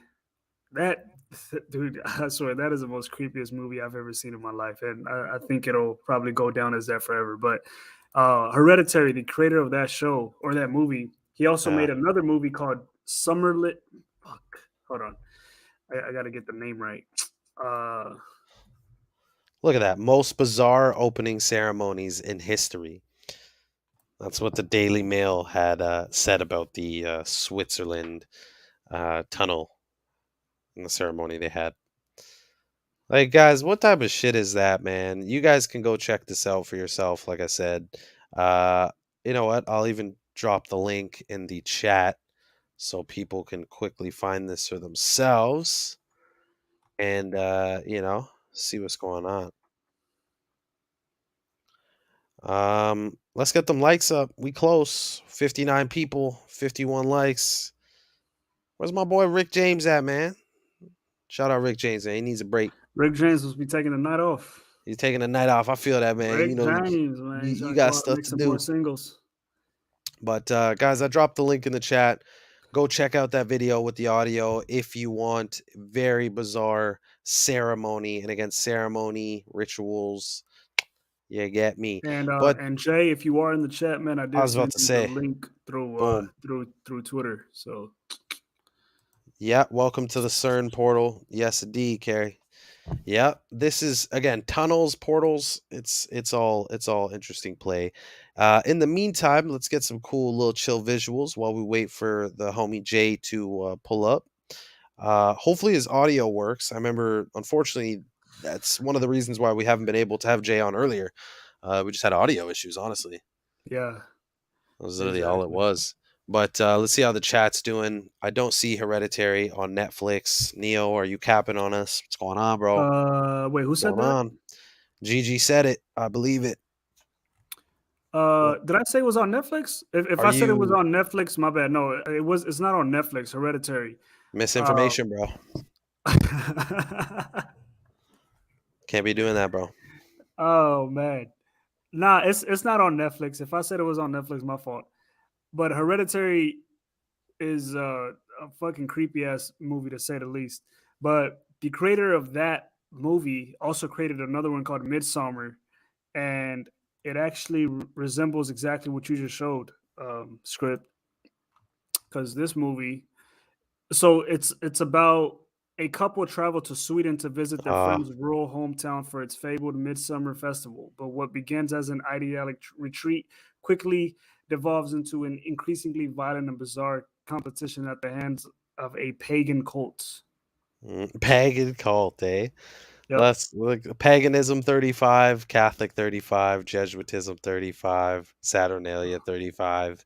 dude, I swear that is the most creepiest movie I've ever seen in my life, and I think it'll probably go down as that forever. But Hereditary, the creator of that show or that movie, he also made another movie called Summerlit. Fuck. Hold on. I got to get the name right. Look at that. Most bizarre opening ceremonies in history. That's what the Daily Mail had said about the Switzerland tunnel and the ceremony they had. Like, guys, what type of shit is that, man? You guys can go check this out for yourself, like I said. You know what? I'll even drop the link in the chat so people can quickly find this for themselves and, see what's going on. Let's get them likes up. We close. 59 people, 51 likes. Where's my boy Rick James at, man? Shout out Rick James, man. He needs a break. Rick James must be taking a night off. He's taking a night off. I feel that, man. Rick James, man. You got stuff to do. More singles. But guys, I dropped the link in the chat. Go check out that video with the audio if you want. Very bizarre ceremony. And again, ceremony, rituals. You get me. And and Jay, if you are in the chat, man, I did was about send to you say, the link through boom. through Twitter. So Yeah, welcome to the CERN portal. Yes, indeed, Carrie. Yeah, this is again tunnels, portals. It's all interesting play. In the meantime, let's get some cool little chill visuals while we wait for the homie Jay to pull up. Hopefully his audio works. I remember, unfortunately, that's one of the reasons why we haven't been able to have Jay on earlier. We just had audio issues, honestly. yeah, That was literally all it was. But let's see how the chat's doing. I don't see Hereditary on Netflix. Neo, are you capping on us? What's going on, bro? Wait, who What's said going that? on? Gigi said it. I believe it. Did I say it was on Netflix? If Are I said it was you- on Netflix, my bad. No, it's not on Netflix. Hereditary. Misinformation, bro. Can't be doing that, bro. Oh man, nah, it's not on Netflix. If I said it was on Netflix, my fault. But Hereditary is a fucking creepy ass movie to say the least. But the creator of that movie also created another one called Midsummer, and it actually resembles exactly what you just showed, script. Because this movie, so it's about a couple travel to Sweden to visit their friend's rural hometown for its fabled Midsummer Festival. But what begins as an idyllic retreat quickly devolves into an increasingly violent and bizarre competition at the hands of a pagan cult. Pagan cult, eh? Yep. Let's look. Paganism 35, Catholic 35, Jesuitism 35, Saturnalia 35.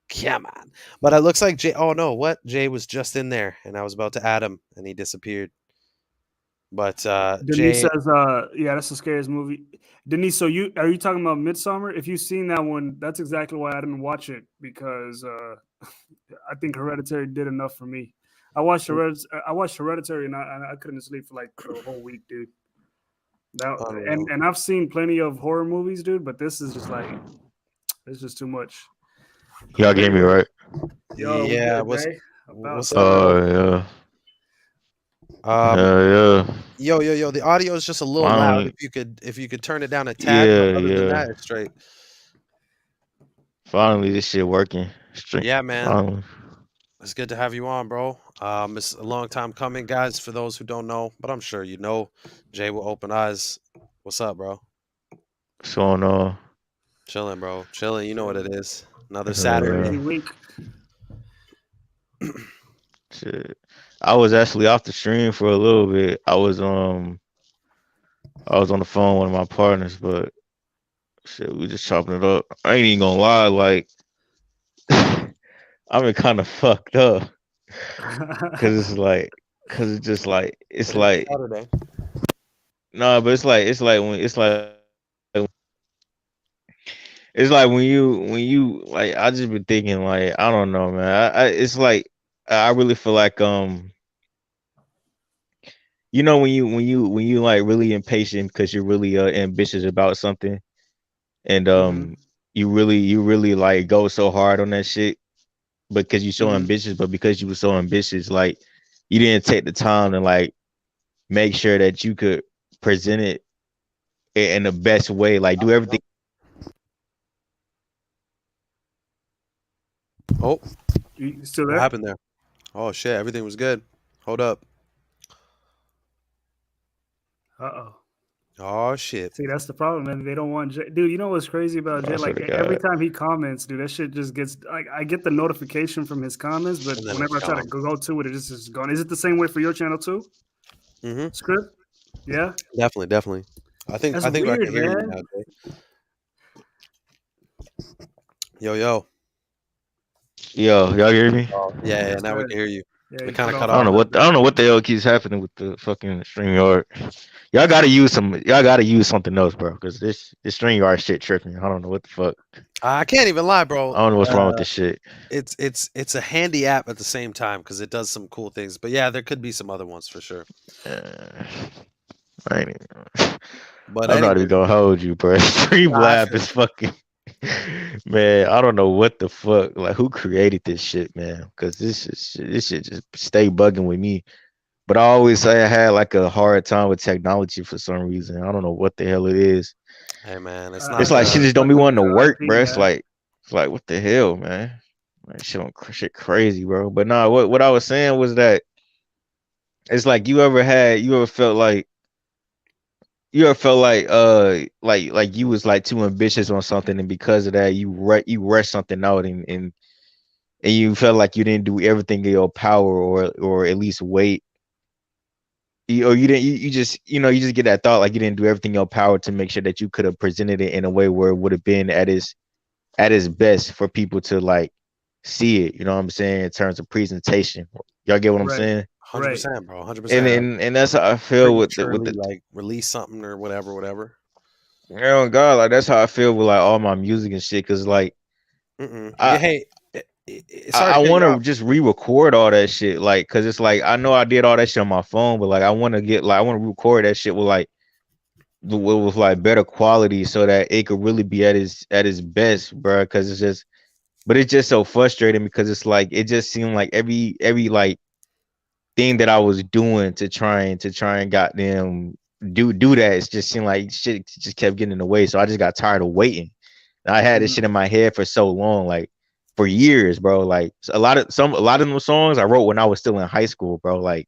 Come on. But it looks like Jay. Oh no, what? Jay was just in there and I was about to add him and he disappeared. But Denise Jay, says, yeah, that's the scariest movie. Denise, so are you talking about Midsummer? If you've seen that one, that's exactly why I didn't watch it, because I think Hereditary did enough for me. I watched Hereditary and I couldn't sleep for like the whole week, dude. And I've seen plenty of horror movies, dude, but this is just like, it's just too much. Y'all get me right. Yo, yeah, what's what's up? Oh yeah. yeah. Yo, the audio is just a little loud. If you could turn it down a tad, but other than that, it's straight. Finally, this shit working. Straight. Yeah, man. Finally. It's good to have you on, bro. It's a long time coming, guys, for those who don't know, but I'm sure you know. Jay will open eyes. What's up, bro? What's going on? Chilling, bro. Chilling. You know what it is. Another Saturday. Week. Shit. I was actually off the stream for a little bit. I was on the phone with one of my partners, but shit, we just chopping it up. I ain't even gonna lie, like I've been kind of fucked up because it's just like Saturday. no, but it's like when you like, I just been thinking, like, I don't know, man. It's like I really feel like you know, when you like really impatient because you're really ambitious about something, and you really like go so hard on that shit because you're so ambitious, but because you were so ambitious, like you didn't take the time to like make sure that you could present it in the best way, like do everything. Oh, you still there? What happened there? Oh shit, everything was good. Hold up. Oh shit. See, that's the problem, man. They don't want Jay. Dude, you know what's crazy about Jay? Like every time he comments, dude, that shit just gets like, I get the notification from his comments, but whenever I try to go to it, it just is gone. Is it the same way for your channel too? Script? Yeah. Definitely. I think That's I can weird, hear you man. now, Jay. Yo. Yo, y'all hear me? Yeah, now we can hear you. Yeah, We kind of cut I off. don't know what the hell keeps happening with the fucking StreamYard. Y'all gotta use something else, bro, because this StreamYard shit tripping. I don't know what the fuck. I can't even lie, bro. I don't know what's wrong with this shit. It's a handy app at the same time because it does some cool things. But yeah, there could be some other ones for sure. I ain't even, But I'm not anyway. even gonna hold you, bro. Streamlab is fucking, man. I don't know what the fuck, like, who created this shit, man? Because this shit just stay bugging with me. But But I always say I had like a hard time with technology for some reason. I don't know what the hell it is. Hey man, it's It's not like shit the just don't be wanting to work, IT, bro. man. It's like what the hell, man. Like shit crazy, bro. But nah, what I was saying was that it's like you ever felt like like you was like too ambitious on something, and because of that you rushed something out, and you felt like you didn't do everything in your power, or at least wait. Or you didn't you just you just get that thought like you didn't do everything in your power to make sure that you could have presented it in a way where it would have been at its best for people to like see it, you know what I'm saying, in terms of presentation. Y'all get what I'm Right. saying? 100%, bro. And 100%. and that's how I feel with Prematurely the like release something or whatever. oh God, like that's how I feel with like all my music and shit. Cause like Yeah, I hey, sorry I to cut want you to off. just re-record all that shit, like, cause it's like I know I did all that shit on my phone, but like I want to get like I want to record that shit with like with like better quality so that it could really be at its best, bro. Cause it's just so frustrating because it's like it just seemed like every like thing that I was doing to try and goddamn do that, it just seemed like shit just kept getting in the way. So I just got tired of waiting. And I had this shit in my head for so long, like for years, bro. Like a lot of them songs I wrote when I was still in high school, bro. Like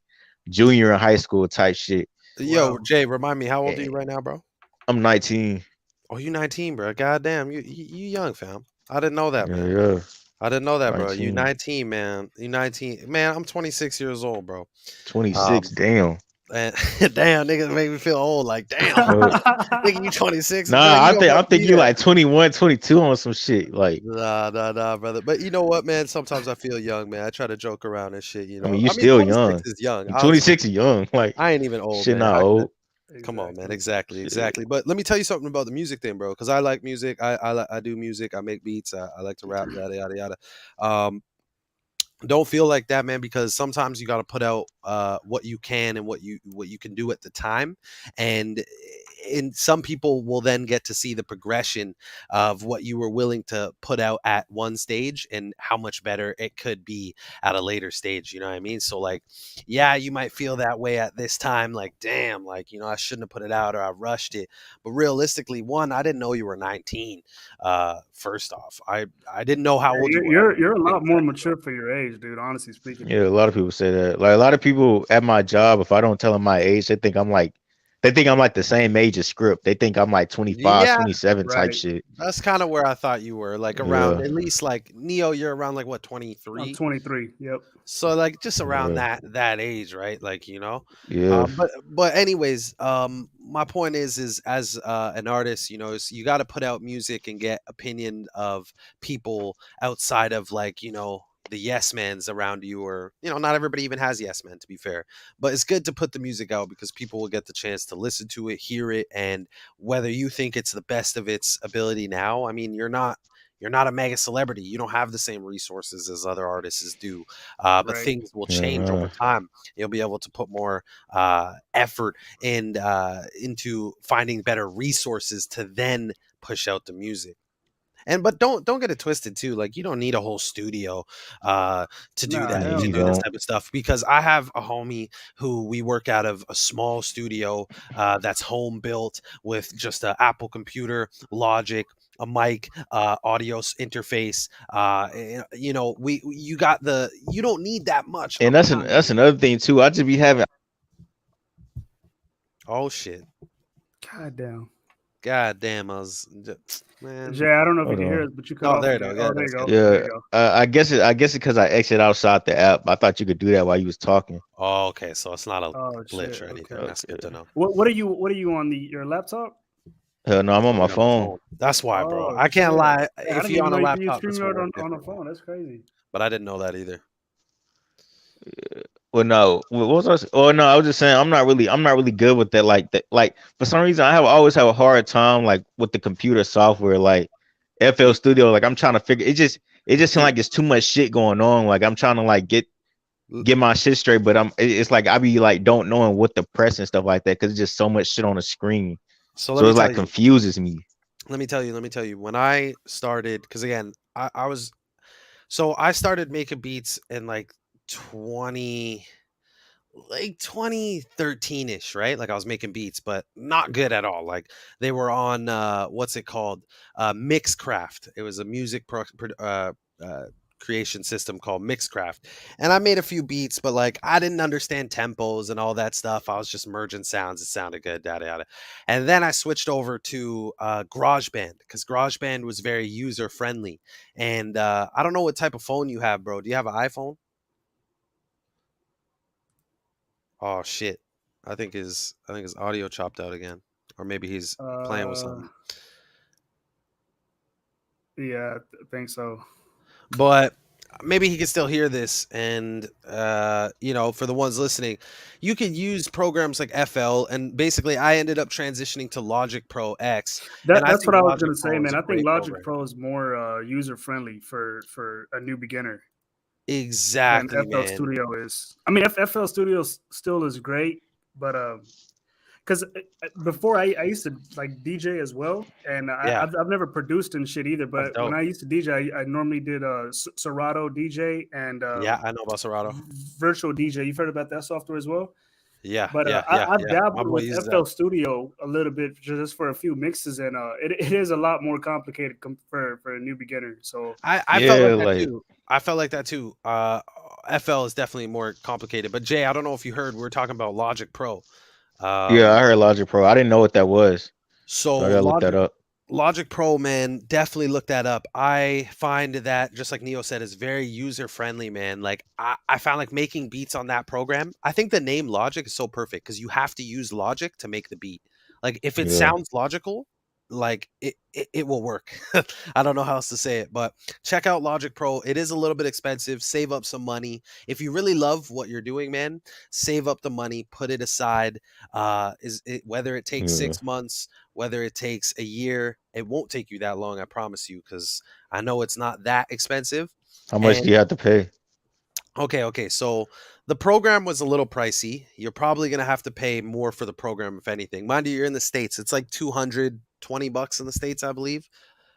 junior in high school type shit. Yo, Jay, remind me, how old are you right now, bro? I'm 19. Oh, you 19, bro. Goddamn, you young, fam. I didn't know that, man. Yeah. I didn't know that, bro. You 19. 19, man. You 19. Man, I'm 26 years old, bro. 26, damn. And damn, niggas make me feel old. Like, damn, nigga, you 26. Nah, Bro, you don't I gotta think be you there. like 21, 22 on some shit. Like, Nah, brother. But you know what, man? Sometimes I feel young, man. I try to joke around and shit, you I know. mean, you I mean, still 26 young. is young. 26 is young. Like, I ain't even old, shit man. not old. Come on, man. Exactly. But let me tell you something about the music thing, bro. Because I like music. I do music. I make beats. I like to rap. Yada yada yada. Don't feel like that, man, because sometimes you got to put out what you can and what you can do at the time, and some people will then get to see the progression of what you were willing to put out at one stage and how much better it could be at a later stage. You know what I mean? So like, yeah, you might feel that way at this time, like, damn, like, I shouldn't have put it out, or I rushed it. But realistically, one, I didn't know you were 19. First off, I didn't know how old you were. You're a lot more mature for your age, dude. Honestly speaking. Yeah, a lot of people say that. Like a lot of people at my job, if I don't tell them my age, they think I'm like the same age as Script. They think I'm like 25, Yeah, 27 type shit. that's kind of where I thought you were, like around, Yeah. at least like Neo, you're around like what, I'm 23? 23. Yep. So like just around Yeah. that age, right? Like, Yeah. But anyways, my point is as an artist, is you got to put out music and get opinion of people outside of like, the yes mans around you, or not everybody even has yes men, to be fair. But it's good to put the music out because people will get the chance to listen to it, hear it, and whether you think it's the best of its ability now, I mean, you're not a mega celebrity. You don't have the same resources as other artists do. But Right. things will change over time. You'll be able to put more effort and into finding better resources to then push out the music. But don't get it twisted too. Like, you don't need a whole studio to do Nah, that, Yeah, to hell you do this no. don't. type of stuff, because I have a homie who we work out of a small studio that's home built with just an Apple computer, Logic, a mic, audio interface. You don't need that much And of that's another thing too. I just be having Oh shit. God damn, I was man. Jay, I don't know if you hold can hear on. us, but you cut off There you again. go. Yeah, Oh, there you that's go. good. There Yeah. you go. I guess it because I exit outside the app. I thought you could do that while you was talking. Oh, okay. So it's not a Oh glitch shit. or anything. Okay. That's good to know. What are you on your laptop? Hell no, I'm on Oh, my you're on the phone. phone. That's why, bro. Oh I can't shit. lie. I If didn't you're even on a know you can use laptop, this will StreamYard work on a differently. phone. That's crazy. But I didn't know that either. Well, no. What was I? Oh no, I was just saying I'm not really good with that. Like that. Like for some reason, always have a hard time like with the computer software, like FL Studio. Like I'm trying to figure. It just seems like it's too much shit going on. Like I'm trying to like get my shit straight, but it's like I be like don't knowing what to press and stuff like that because it's just so much shit on the screen. So So let me it's tell like you. confuses me. Let me tell you. When I started, because again, I started making beats in like 20. like 2013-ish, right? Like I was making beats, but not good at all. Like they were on what's it called? Mixcraft. It was a music creation system called Mixcraft. And I made a few beats, but like I didn't understand tempos and all that stuff. I was just merging sounds. It sounded good, yada yada. And then I switched over to GarageBand because GarageBand was very user friendly. And I don't know what type of phone you have, bro. Do you have an iPhone? Oh shit. I think his audio chopped out again. Or maybe he's playing with something. Yeah, I think so. But maybe he can still hear this. And for the ones listening, you can use programs like FL, and basically I ended up transitioning to Logic Pro X. And That's think what I was Logic gonna say, Pro is man. a I think great Logic program. Pro is more user friendly for a new beginner than Exactly, FL man. Studio is. I mean, FL Studio still is great, but because before I used to like DJ as well, and Yeah. I've never produced and shit either. That's But when dope. I used to DJ, I normally did Serato DJ and Yeah, I know about Serato. Virtual DJ. You've heard about that software as well? Yeah, But yeah. I've My dabbled boy with uses FL that. Studio a little bit just for a few mixes, and it is a lot more complicated for a new beginner. So I felt Yeah, like that like too. I felt like that too. FL is definitely more complicated. But Jay, I don't know if you heard, we were talking about Logic Pro. yeah, I heard Logic Pro. I didn't know what that was, So so I gotta look that up. Logic Pro, man, definitely look that up. I find that, just like Neo said, is very user friendly, man. Like I found like making beats on that program. I think the name Logic is so perfect because you have to use Logic to make the beat. Like if it Yeah. sounds logical, like it will work. I don't know how else to say it, but check out Logic Pro. It is a little bit expensive. Save up some money. If you really love what you're doing, man, save up the money, put it aside. Whether it takes Yeah. 6 months, whether it takes a year, it won't take you that long, I promise you, because I know it's not that expensive. How much do you have to pay? Okay. So the program was a little pricey. You're probably gonna have to pay more for the program, if anything. Mind you, you're in the States. It's like $220 in the States, I believe.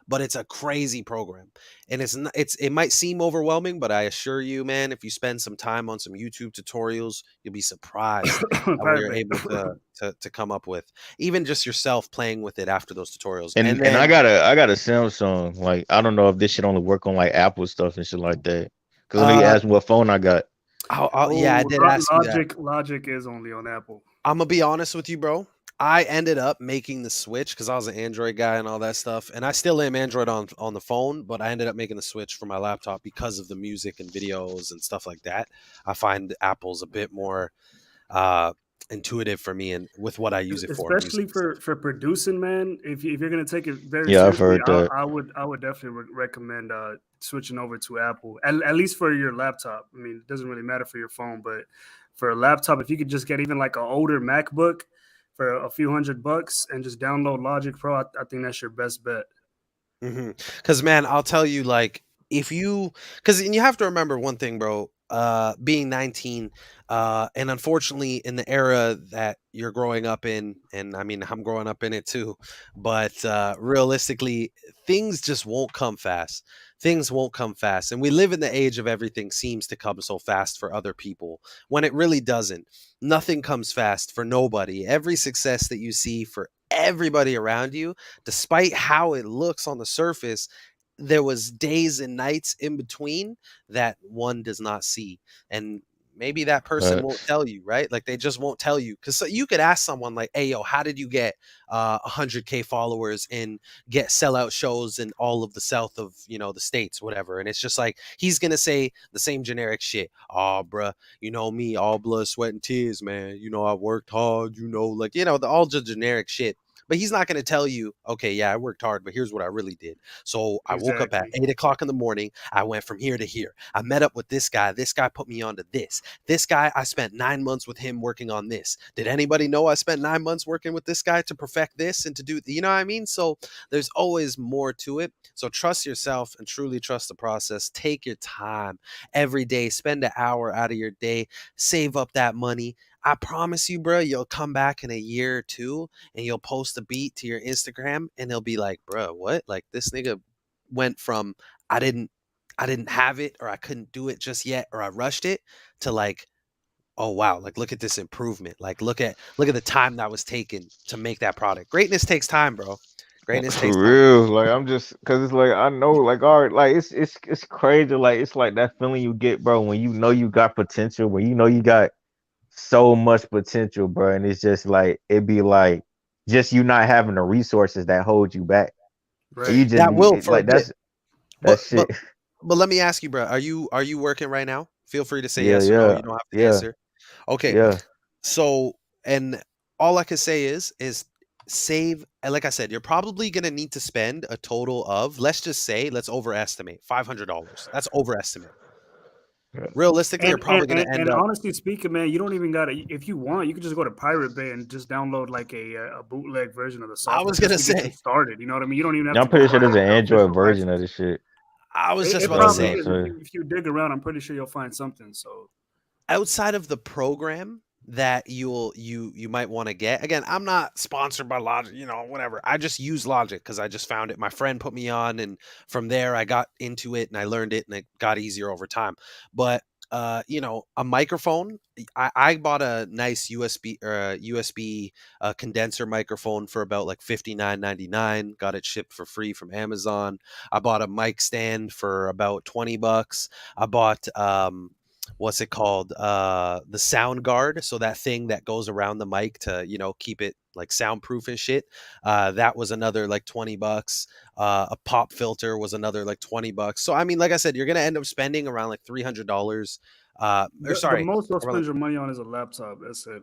But it's a crazy program. And it might seem overwhelming, but I assure you, man, if you spend some time on some YouTube tutorials, you'll be surprised at what you're able to come up with. Even just yourself playing with it after those tutorials. And And then I got a Samsung. Like I don't know if this should only work on like Apple stuff and shit like that. Because when he asked me what phone I got, yeah, I did ask you that. Logic is only on Apple. I'm gonna be honest with you, bro. I ended up making the switch because I was an Android guy and all that stuff, and I still am Android on the phone. But I ended up making the switch for my laptop because of the music and videos and stuff like that. I find Apple's a bit more intuitive for me and with what I use it for. Especially for producing, man. If you're gonna take it very Yeah, I've seriously, heard that. I would definitely recommend switching over to Apple, at least for your laptop. I mean, it doesn't really matter for your phone, but for a laptop, if you could just get even like an older MacBook for a few $100 and just download Logic Pro, I think that's your best bet. Because man, I'll tell you, like, if you, because you have to remember one thing, bro. Being 19, and unfortunately in the era that you're growing up in, and I mean I'm growing up in it too, but realistically, things just won't come fast. Things won't come fast, and we live in the age of everything seems to come so fast for other people when it really doesn't. Nothing comes fast for nobody. Every success that you see for everybody around you, despite how it looks on the surface, there was days and nights in between that one does not see. And maybe that person won't tell you, right? Like they just won't tell you. Because you could ask someone like, hey, yo, how did you get 100K followers and get sellout shows in all of the south of, the States, whatever. And it's just like, he's going to say the same generic shit. Oh, bruh, you know me, all blood, sweat, and tears, man. I worked hard, all just generic shit. But he's not going to tell you, okay, yeah, I worked hard, but here's what I really did. So I woke up at 8 o'clock in the morning. I went from here to here. I met up with this guy. This guy put me onto this. This guy, I spent 9 months with him working on this. Did anybody know I spent 9 months working with this guy to perfect this and to do, you know what I mean? So there's always more to it. So trust yourself and truly trust the process. Take your time every day. Spend an hour out of your day. Save up that money. I promise you, bro, you'll come back in a year or two and you'll post a beat to your Instagram and they'll be like, bro, what? Like this nigga went from I didn't have it or I couldn't do it just yet or I rushed it to like, oh wow, like look at this improvement. Like look at the time that was taken to make that product. Greatness takes time, bro. Greatness For takes time. real, like I'm just because it's like I know, like all right, like it's crazy, like it's like that feeling you get, bro, when you know you got potential, when you know you got so much potential, bro, and it's just like it'd be like just you not having the resources that hold you back. And you Right. just That will it, for a like bit. that But shit. let me ask you, bro. Are you working right now? Feel free to say Yeah, yes or no. yeah, You don't have to yeah, answer. Okay. yeah. So, and all I can say is save. And like I said, you're probably gonna need to spend a total of, let's just say, let's overestimate $500. That's overestimate. Realistically, you're probably gonna end And up. honestly speaking, man, you don't even gotta. If you want, you can just go to Pirate Bay and just download like a bootleg version of the I software was just gonna to get you say. started. You know what I mean? You don't even have Yeah, to I'm go pretty sure buy there's an the Android official version of license. this shit. I was just It about to probably say. is. So If you dig around, I'm pretty sure you'll find something. So Outside of the program that you might want to get, again, I'm not sponsored by Logic, whatever. I just use Logic because I just found it. My friend put me on, and from there I got into it and I learned it, and it got easier over time. But a microphone, I bought a nice USB condenser microphone for about like $59.99. Got it shipped for free from Amazon. I bought a mic stand for about $20. I bought what's it called, the sound guard, so that thing that goes around the mic to keep it like soundproof and shit. That was another like $20. A pop filter was another like $20. So I mean, like I said, you're gonna end up spending around like $300, or the sorry, most you'll around, like, spend your money on is a laptop. That's it.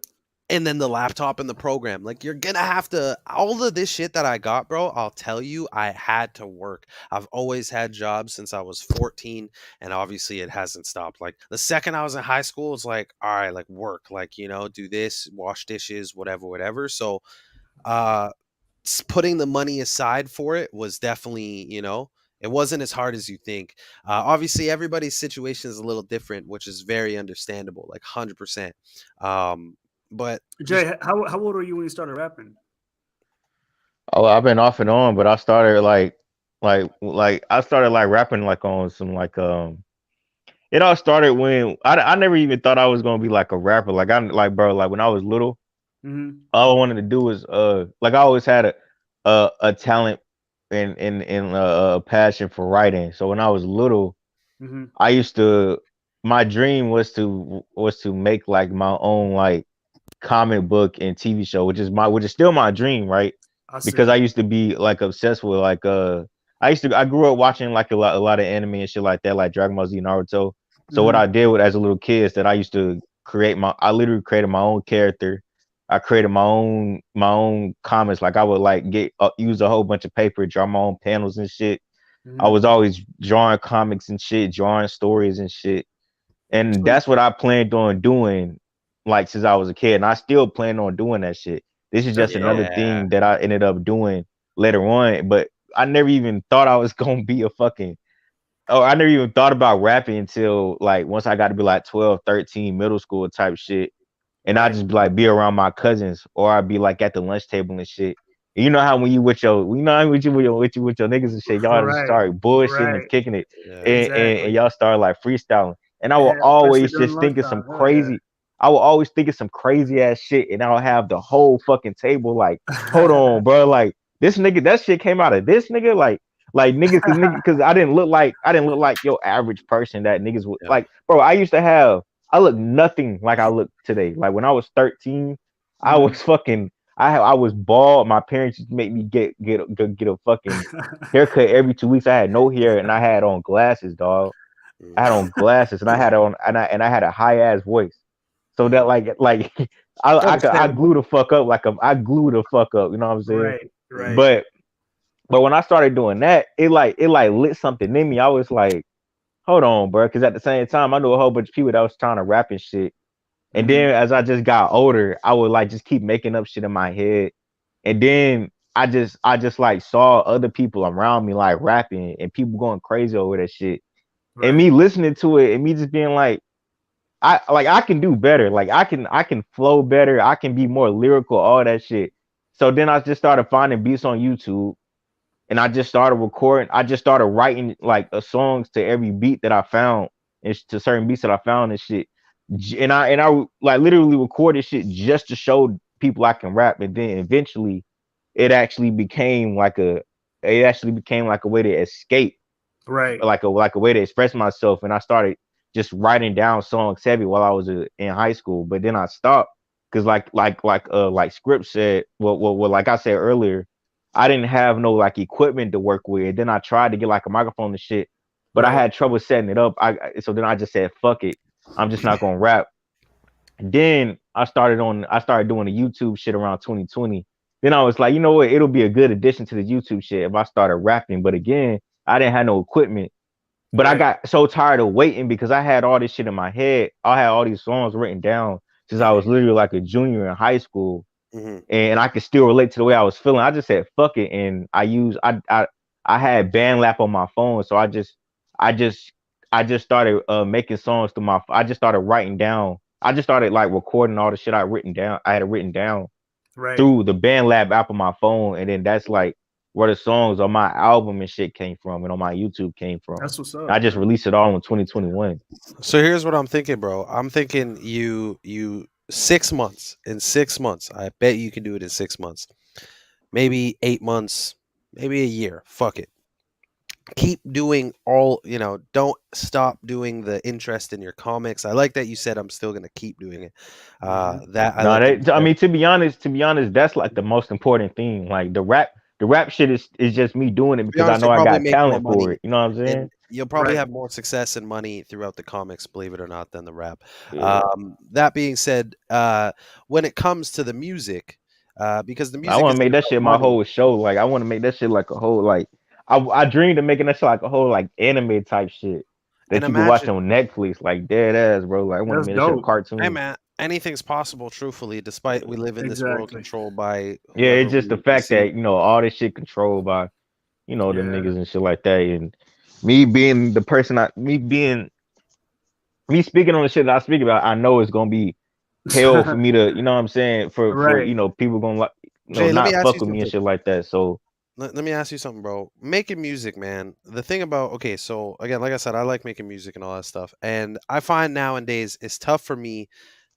and then the laptop and the program. Like you're gonna have to, all of this shit that I got, bro, I'll tell you, I had to work. I've always had jobs since I was 14, and obviously it hasn't stopped. Like the second I was in high school, it's like, all right, like work, like do this, wash dishes, whatever. So putting the money aside for it was definitely, it wasn't as hard as you think. Obviously everybody's situation is a little different, which is very understandable, like 100%. But Jay, how old were you when you started rapping? oh, I've been off and on, but I started like I started like rapping like on some like it all started when I never even thought I was gonna be like a rapper. Like I'm like bro, like when I was little, Mm-hmm. all I wanted to do was like I always had a talent and a passion for writing. So when I was little, Mm-hmm. I used to my dream was to make like my own like comic book and TV show, which is still my dream, right? I Because see. I used to be like obsessed with like I grew up watching like a lot of anime and shit like that, like Dragon Ball Z, Naruto. So what Mm-hmm. I did with as a little kid is that I used to I literally created my own character. I created my own comics. Like I would like use a whole bunch of paper, draw my own panels and shit. I Mm-hmm. was always drawing comics and shit, drawing stories and shit. And So, that's what I planned on doing, like since I was a kid. And I still plan on doing that shit. This is that's just another dope. yeah. thing that I ended up doing later on. But I never even thought I was gonna be a fucking oh, I never even thought about rapping until like once I got to be like 12, 13, middle school type shit. And I Right. just like be around my cousins or I'd be like at the lunch table and shit. And you know how when you with your niggas and shit, y'all just Right. start bullshitting and Right. kicking it Yeah. and Exactly. y'all start like freestyling. And I will Yeah, especially always during just think of some lunchtime. Hell crazy, I will always think of some crazy ass shit and I'll have the whole fucking table like, hold yeah. on, bro, like this nigga, that shit came out of this nigga, like cause I didn't look like your average person that niggas would Yeah. like, bro. I look nothing like I look today. Like when I was 13, I Mm-hmm. was fucking I was bald. My parents used to make me get a fucking haircut every 2 weeks. I had no hair and I had on glasses, dog. I had on glasses and I had on and I had a high ass voice. So that like I Understandable. glue the fuck up I glue the fuck up, you know what I'm saying? Right. Right. But when I started doing that, it lit something in me. I was like, hold on, bro. Because at the same time, I knew a whole bunch of people that was trying to rap and shit. And Mm-hmm. then as I just got older, I would like just keep making up shit in my head. And then I just like saw other people around me like rapping and people going crazy over that shit. And Right. me listening to it and me just being like, I can do better. Like I can flow better. I can be more lyrical, all that shit. So then I just started finding beats on YouTube and I just started recording. I just started writing like songs to every beat that I found and to certain beats that I found and shit. And I like literally recorded shit just to show people I can rap, and then eventually it actually became like a way to escape, Right. like a way to express myself, and I started just writing down songs heavy while I was in high school. But then I stopped because like Script said, well, like I said earlier, I didn't have no like equipment to work with. Then I tried to get like a microphone and shit, but I Right. had trouble setting it up. So then I just said, fuck it, I'm just not gonna rap. Then I started doing the YouTube shit around 2020. Then I was like, you know what, it'll be a good addition to the YouTube shit if I started rapping. But again, I didn't have no equipment. But I Right. got so tired of waiting because I had all this shit in my head. I had all these songs written down since I was literally like a junior in high school, and I could still relate to the way I was feeling. I just said fuck it, and I had BandLab on my phone, so I just started making songs to my. I just started writing down. I just started like recording all the shit I had written down Right. through the BandLab app on my phone, and then that's like where the songs on my album and shit came from, and on my YouTube came from. That's what's up. I just released it all in 2021. So here's what I'm thinking, bro. I'm thinking you 6 months. In 6 months, I bet you can do it in 6 months. Maybe 8 months, maybe a year. Fuck it. Keep doing all, don't stop doing the interest in your comics. I like that you said I'm still gonna keep doing it. I mean, to be honest, that's like the most important thing. Like the rap shit is just me doing it because I know I got talent for it. You know what I'm saying? You'll probably have more success and money throughout the comics, believe it or not, than the rap. Yeah. That being said, when it comes to the music, because the music, I want to make that shit my whole show. Like I want to make that shit like a whole like. I dreamed of making that shit like a whole like anime type shit that you can watch on Netflix, like dead ass, bro. Like I want to make that shit a cartoon. Hey man, anything's possible. Truthfully, despite we live in this world controlled by. Yeah, it's just the fact that all this shit controlled by, the niggas and shit like that, and me being the person me speaking on the shit that I speak about, I know it's gonna be hell for me to, you know what I'm saying, for people gonna like, Jay, not fuck with me and shit like that. So. Let me ask you something, bro. Making music, man. The thing about, so again, like I said, I like making music and all that stuff. And I find nowadays it's tough for me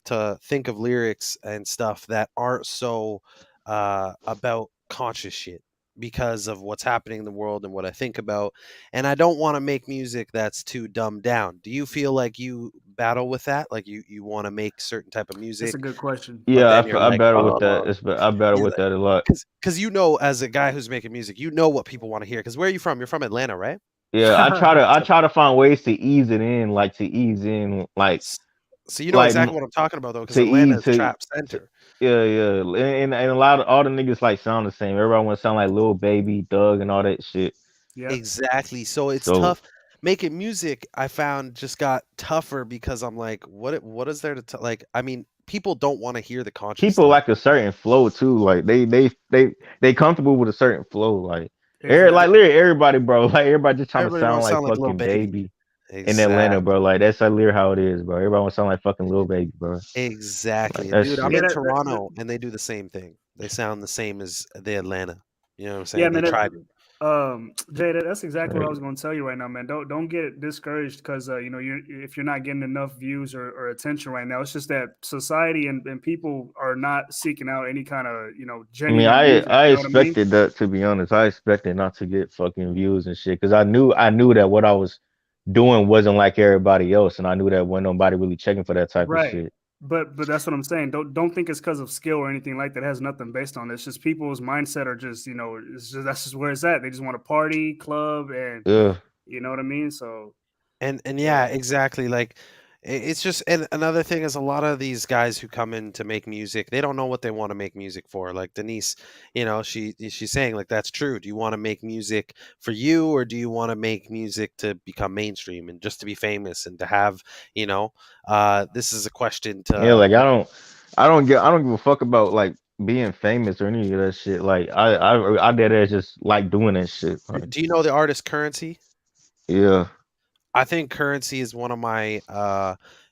to think of lyrics and stuff that aren't so about conscious shit because of what's happening in the world and what I think about. And I don't want to make music that's too dumbed down. Do you feel like you battle with that? Like you want to make certain type of music? That's a good question. Yeah, I battle with that. I battle with that a lot. Because as a guy who's making music, what people want to hear. Because where are you from? You're from Atlanta, right? Yeah, I try to find ways to ease it in, like So you know exactly what I'm talking about, though, because Atlanta is trap center. Yeah, and a lot of all the niggas like sound the same. Everybody want to sound like Lil Baby, Doug, and all that shit. Yeah, exactly. So it's tough. Making music, I found, just got tougher because I'm like, what is there to like? I mean, people don't want to hear the conscious. People stuff. like a certain flow too. Like they comfortable with a certain flow. Like everybody, bro. Like everybody just trying to sound like fucking Baby. Exactly. In Atlanta, bro. Like that's literally how it is, bro. Everybody want to sound like fucking Lil Baby, bro. Exactly. Like, dude, I'm in Toronto and they do the same thing. They sound the same as the Atlanta. You know what I'm saying? Yeah, man. They tried it. Jay, that's exactly what I was going to tell you right now, man. Don't get discouraged because if you're not getting enough views or attention right now. It's just that society and people are not seeking out any kind of genuine. I mean, music, I expected that, to be honest. I expected not to get fucking views and shit because I knew that what I was doing wasn't like everybody else, and I knew that wasn't nobody really checking for that type of shit. But that's what I'm saying. Don't think it's because of skill or anything like that. It has nothing based on it. It's just people's mindset are just that's just where it's at. They just want to party, club, and you know what I mean. So and yeah, exactly. Like it's just, and another thing is a lot of these guys who come in to make music, they don't know what they want to make music for. Like Denise, she's saying like that's true. Do you want to make music for you, or do you want to make music to become mainstream and just to be famous and to have this is a question to like I don't give a fuck about like being famous or any of that shit. Like I did it just like doing that shit. Like, do you know the artist Currency? Yeah. I think Currency is one of my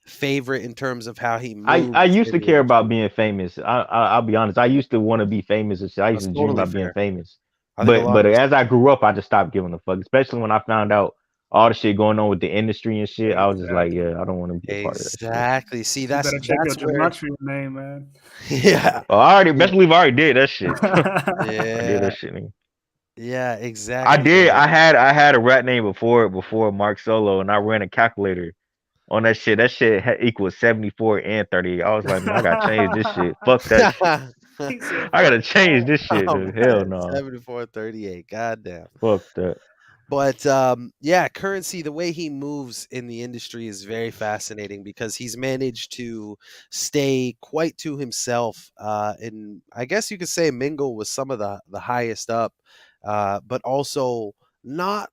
favorite in terms of how he moves. I used to care about being famous. I'll be honest. I used to want to be famous and shit. I used to dream about being famous. But as I grew up, I just stopped giving a fuck. Especially when I found out all the shit going on with the industry and shit, I was just like, Exactly. yeah, I don't want to be a part of that shit. Exactly. See, You that's better check your where gematria name, man. yeah. Oh, I already best believe I already did that shit. I did Yeah. that shit, nigga. Yeah, I exactly. did. man. I had a rap name before Mark Solo, and I ran a calculator on that shit. That shit equals 74 and 30. I was like, man, I gotta change this shit. Fuck that shit. He said, I gotta "Fuck change that." this shit. Oh Dude. Hell man, no. 74-38. Goddamn. Fuck that. But yeah, Currency, the way he moves in the industry is very fascinating because he's managed to stay quite to himself, and I guess you could say mingle with some of the highest up, but also not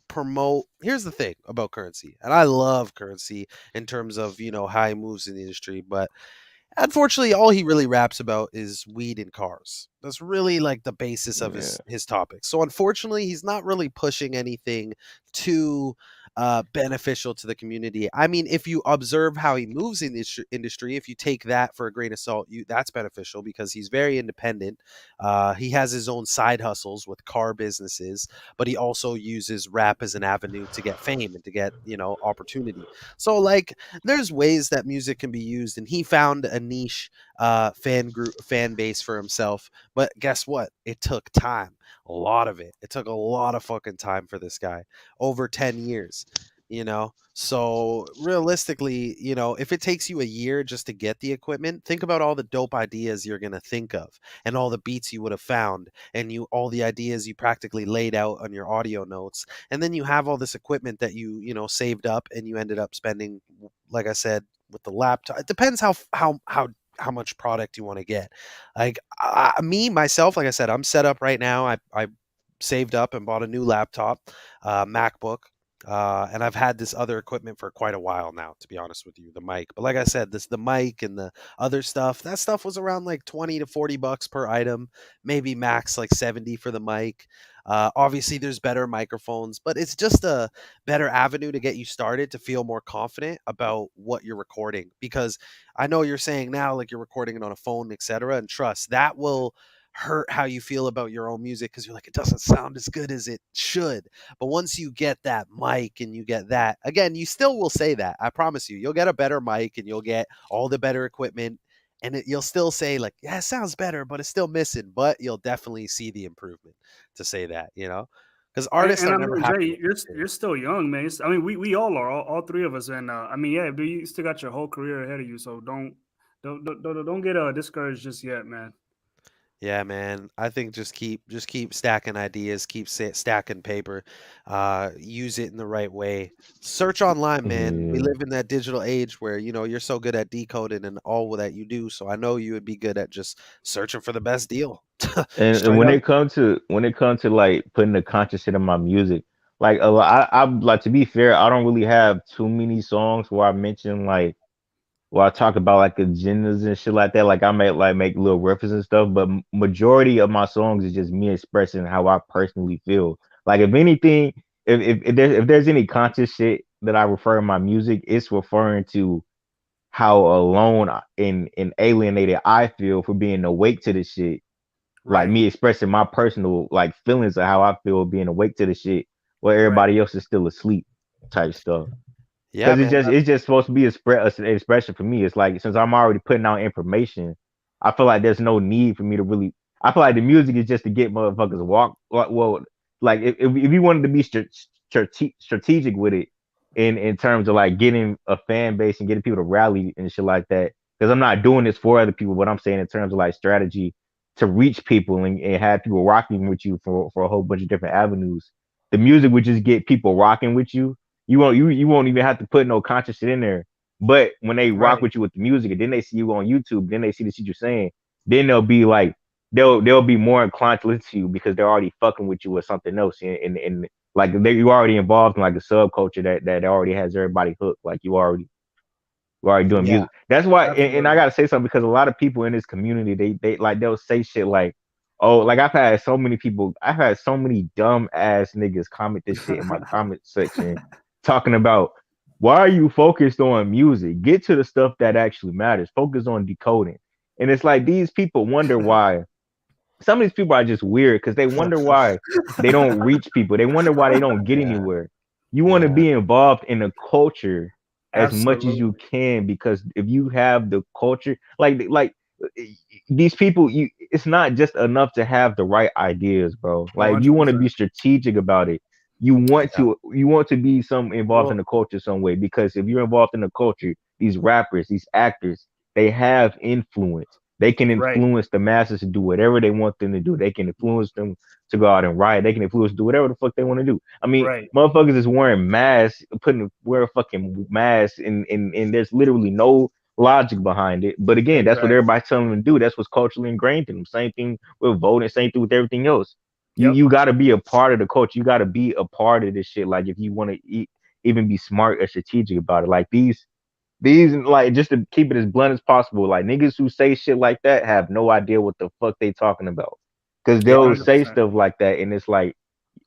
promote. Here's the thing about Currency, and I love Currency in terms of how he moves in the industry, but unfortunately, all he really raps about is weed and cars. That's really like the basis of Yeah. his topics. So unfortunately, he's not really pushing anything too beneficial to the community. I mean, if you observe how he moves in this industry, if you take that for a grain of salt, that's beneficial because he's very independent. He has his own side hustles with car businesses, but he also uses rap as an avenue to get fame and to get opportunity. So like there's ways that music can be used, and he found a niche fan base for himself. But guess what? It took time. A lot of it. It took a lot of fucking time for this guy. Over 10 years. So realistically, if it takes you a year just to get the equipment, think about all the dope ideas you're gonna think of and all the beats you would have found and all the ideas you practically laid out on your audio notes. And then you have all this equipment that you saved up and you ended up spending, like I said, with the laptop. It depends how much product you want to get. Like myself, like I said, I'm set up right now. I saved up and bought a new laptop, MacBook. And I've had this other equipment for quite a while now, to be honest with you, the mic. But like I said, the mic and the other stuff, that stuff was around like 20 to 40 bucks per item, maybe max like 70 for the mic. Obviously, there's better microphones, but it's just a better avenue to get you started to feel more confident about what you're recording. Because I know you're saying now, like you're recording it on a phone, etc. And trust, that will hurt how you feel about your own music because you're like, it doesn't sound as good as it should. But once you get that mic and you get that, again, you still will say that. I promise you, you'll get a better mic and you'll get all the better equipment. And you'll still say like, yeah, it sounds better, but it's still missing. But you'll definitely see the improvement to say that, because artists And are I never mean, happy. Jay, you're still young, man. I mean, we all are, all three of us, and I mean, yeah, but you still got your whole career ahead of you, so don't get discouraged just yet, man. Yeah, man. I think just keep stacking ideas, keep stacking paper, use it in the right way. Search online, man. We Yeah. live in that digital age where you're so good at decoding and all that you do. So I know you would be good at just searching for the best deal. And Straight up. when it comes to like putting the conscious in my music, like a lot, I like, to be fair, I don't really have too many songs where I mention like where I talk about like agendas and shit like that. Like I may like make little references and stuff, but majority of my songs is just me expressing how I personally feel. Like if anything, if there's any conscious shit that I refer in my music, it's referring to how alone and alienated I feel for being awake to this shit. Like Right. me expressing my personal like feelings of how I feel being awake to the shit while everybody else is still asleep type stuff. Yeah, Because man. it's just supposed to be an expression for me. It's like since I'm already putting out information, I feel like there's no need for me to really. I feel like the music is just to get motherfuckers walk. Well, like if you wanted to be strategic with it in terms of like getting a fan base and getting people to rally and shit like that. Because I'm not doing this for other people, but I'm saying in terms of like strategy to reach people and have people rocking with you for a whole bunch of different avenues. The music would just get people rocking with you. You won't even have to put no conscious shit in there. But when they rock Right. with you with the music, and then they see you on YouTube, then they see the shit you're saying, then they'll be like, they'll be more inclined to listen to you because they're already fucking with you or something else, and like you already involved in like a subculture that already has everybody hooked. Like you already doing Yeah. music. That's why, and I Absolutely. gotta say something because a lot of people in this community, they like they'll say shit like, "Oh, like I've had so many dumb ass niggas comment this shit in my comment section, talking about why are you focused on music? Get to the stuff that actually matters. Focus on decoding." And it's like these people wonder why. Some of these people are just weird because they wonder why they don't reach people. They wonder why they don't get Yeah. anywhere. You want to Yeah. be involved in the culture as much as you Absolutely. can, because if you have the culture, like these people, you it's not just enough to have the right ideas, bro. Like if you want to 100%. be strategic about it, Yeah. you want to be some involved in Well, the culture some way, because if you're involved in the culture, these rappers, these actors, they have influence. They can right, influence the masses to do whatever they want them to do. They can influence them to go out and riot. They can influence do whatever the fuck they want to do. I mean, right. motherfuckers is wearing masks, wear fucking masks, and there's literally no logic behind it. But again, that's what Exactly. everybody's telling them to do. That's what's culturally ingrained in them. Same thing with voting, same thing with everything else. You Yep. you got to be a part of the culture. You got to be a part of this shit. Like if you want to even be smart or strategic about it, like these like just to keep it as blunt as possible, like niggas who say shit like that have no idea what the fuck they talking about, because Yeah. they'll say 100%. stuff like that and it's like,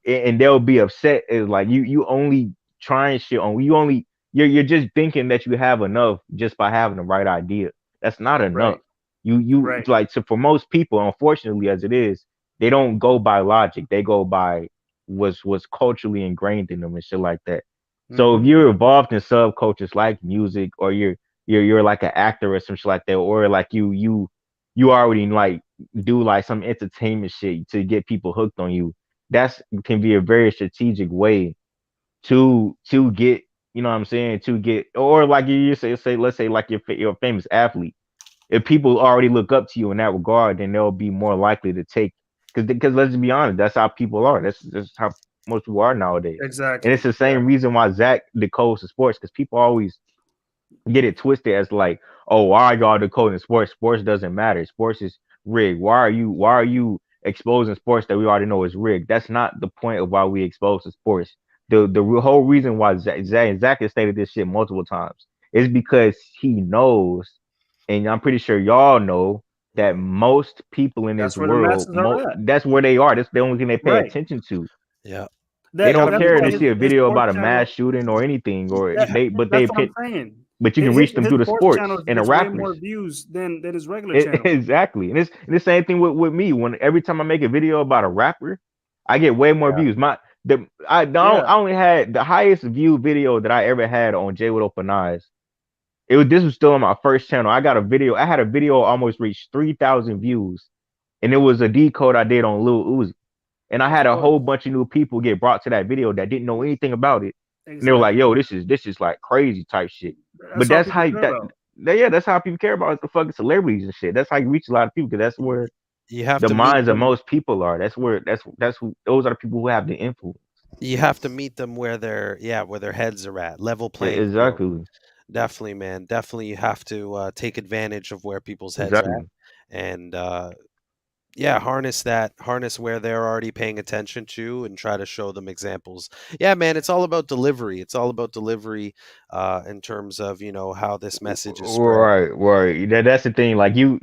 and they'll be upset. Is like you only trying shit on you only you're just thinking that you have enough just by having the right idea. That's not enough. Right, You right. like, so for most people, unfortunately as it is, they don't go by logic. They go by what's culturally ingrained in them and shit like that. So if Hmm. you're involved in subcultures like music, or you're like an actor or some shit like that, or like you already like do like some entertainment shit to get people hooked on you, that's can be a very strategic way to get, you know what I'm saying, to get, or like you say let's say like you're a famous athlete. If people already look up to you in that regard, then they'll be more likely to take, because let's be honest, that's how people are. That's how most people are nowadays. And it's Exactly. the Yeah. same reason why Zach decodes the sports, because people always get it twisted as like, oh, why are y'all decoding sports? Sports doesn't matter. Sports is rigged. Why are you exposing sports that we already know is rigged? That's not the point of why we expose the sports. The whole reason why Zach has stated this shit multiple times is because he knows, and I'm pretty sure y'all know, that most people in this That's where the world, masses are at. that's where they are. That's the only thing they pay Right. attention to. Yeah. They They That gotta don't that's meet care if why they them. see a his video sports about a mass channel. shooting or anything, or Yeah, but that's what I'm saying. you can reach them His through the sports sports channel and the gets way more rappers. views than his regular channel. Exactly. And it's the same thing with me. When every time I make a video about a rapper, I get way more Yeah. views. Yeah. I only had the highest view video that I ever had on Jay with Open Eyes. This was still on my first channel. I had a video almost reached 3,000 views, and it was a decode I did on Lil Uzi. And I Of had a course. whole bunch of new people get brought to that video that didn't know anything about it. And they were like, Exactly. yo, this is like crazy type shit. But That's all that's people how care about. yeah, that's how people care about the fucking celebrities and shit. That's how you reach a lot of people, because that's Y- where You have the to meet minds of them. most people are. That's who those are the people who have the influence. You have to meet them where where their heads are at. Level playing field. Exactly. Definitely, man. Definitely, you have to take advantage of where people's heads are at, Exactly. and yeah, harness where they're already paying attention to, and try to show them examples. Yeah, man, it's all about delivery. It's all about delivery, in terms of how this message is spread. Right. That's the thing. Like you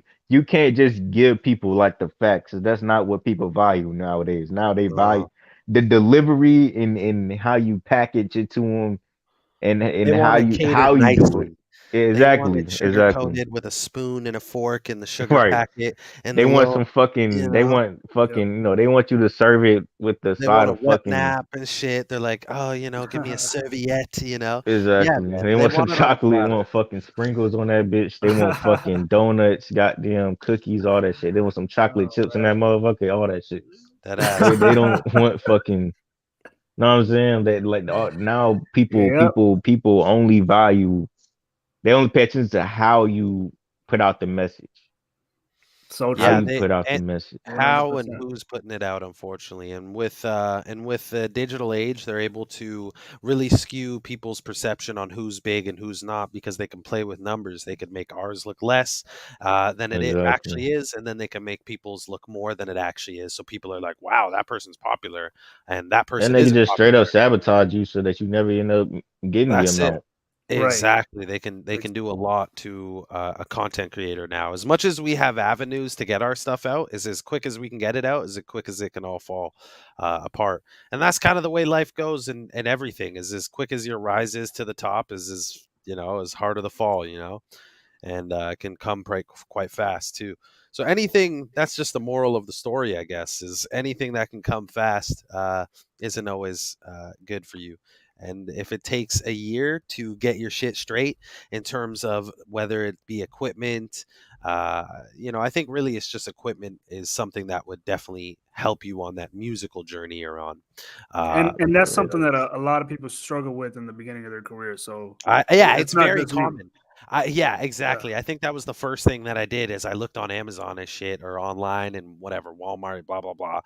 can't just give people like the facts. That's not what people value nowadays. Now they value Uh, the delivery and how you package it to them, they and want it how catered you do it. nicely. They want Exactly. it sugar Exactly. coated with a spoon and a fork and the sugar Right. packet and They the want little, some fucking. They want Yep. fucking. They want you to serve it with the they side want a of wet fucking. nap and shit. They're like, oh, give me a serviette. Yeah, Exactly. man. They They want some want it on a chocolate. They platter. want fucking sprinkles on that bitch. They want fucking donuts, goddamn cookies, all that shit. They want some chocolate Oh chips in that man. motherfucker, all that shit. That ass. They don't want fucking. Know what I'm saying? That like now Yep. people only value. They only pay attention to how you put out the message. So How Yeah, true. you they put out the and message. how and 100%. who's putting it out, unfortunately. And with the digital age, they're able to really skew people's perception on who's big and who's not, because they can play with numbers. They could make ours look less than it Exactly. actually is, and then they can make people's look more than it actually is. So people are like, "Wow, that person's popular," and that And person they can isn't just straight up popular. sabotage you so that you never end up getting the That's it. amount. Right. Exactly. They Ex- can do a lot to a content creator now. As much as we have avenues to get our stuff out, is as quick as we can get it out, as quick as it can all fall apart. And that's kind of the way life goes, and everything is as quick as your rise is to the top, is as as harder the fall. And can come quite fast too. So anything, that's just the moral of the story, I guess, is anything that can come fast isn't always good for you. And if it takes a year to get your shit straight in terms of whether it be equipment, I think really it's just equipment is something that would definitely help you on that musical journey you're on. And that's something that a lot of people struggle with in the beginning of their career. So it's not very just you. common. Exactly. I think that was the first thing that I did is I looked on Amazon and shit or online and whatever, Walmart, blah, blah, blah,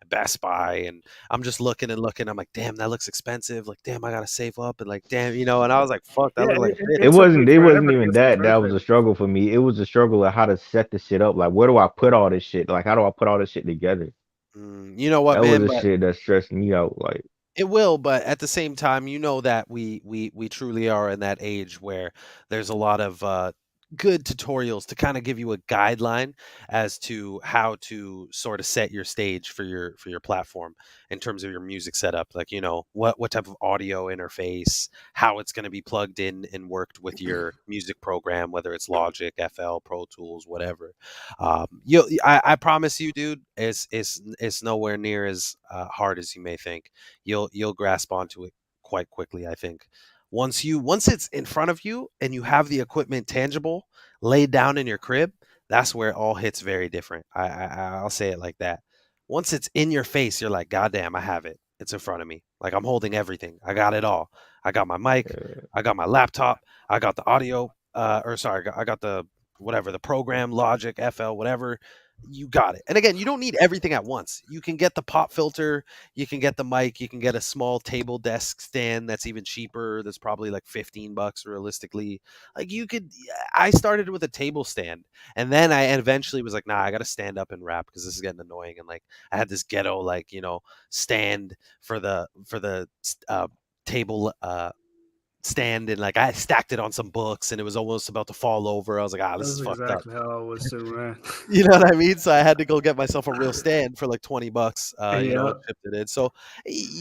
Best Buy. And I'm just looking and looking. I'm like, damn, that looks expensive. Like, damn, I got to save up. And like, damn, and I was like, fuck, that Yeah, looks like shit. It took wasn't. me It forever wasn't to even get some that. That was a turntables. struggle for me. It was a struggle of how to set the shit up. Like, where do I put all this shit? Like, how do I put all this shit together? You know what, That was man? the But shit that stressed me out. Like, it will, but at the same time, that we truly are in that age where there's a lot of good tutorials to kind of give you a guideline as to how to sort of set your stage for your platform in terms of your music setup. Like, what type of audio interface, how it's going to be plugged in and worked with your music program, whether it's Logic, FL, Pro Tools, whatever. I promise you, dude, it's nowhere near as hard as you may think. You'll grasp onto it quite quickly, I think. Once it's in front of you and you have the equipment tangible laid down in your crib, that's where it all hits very different. I'll say it like that. Once it's in your face, you're like, God damn, I have it. It's in front of me. Like, I'm holding everything. I got it all. I got my mic. I got my laptop. I got the audio. I got the whatever, the program, Logic, FL, whatever. You got it. And again, you don't need everything at once. You can get the pop filter, you can get the mic, you can get a small table desk stand that's even cheaper. That's probably like $15 realistically. Like, I started with a table stand, and then I eventually was like, nah, I got to stand up and rap because this is getting annoying. And like, I had this ghetto stand for the table stand, and like I stacked it on some books and it was almost about to fall over. I was like, this is That's fucked up. exactly how I was too, man. You know what I mean? So I had to go get myself a real stand for like $20. Yeah. Chipped it in. So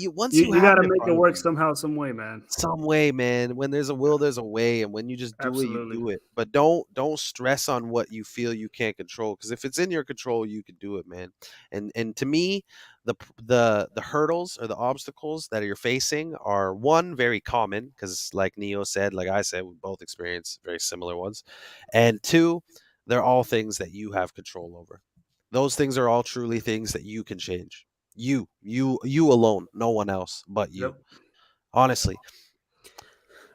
once You you got have to it in make front it of work you, somehow, some way, man. some way, man. When there's a will, there's a way, and when you just do it, you Absolutely. do it. But don't stress on what you feel you can't control, because if it's in your control, you can do it, man. And to me, the hurdles or the obstacles that you're facing are, one, very common, because like Neo said, like I said, we both experience very similar ones, and two, they're all things that you have control over. Those things are all truly things that you can change. You alone, no one else but you. Yep. Honestly,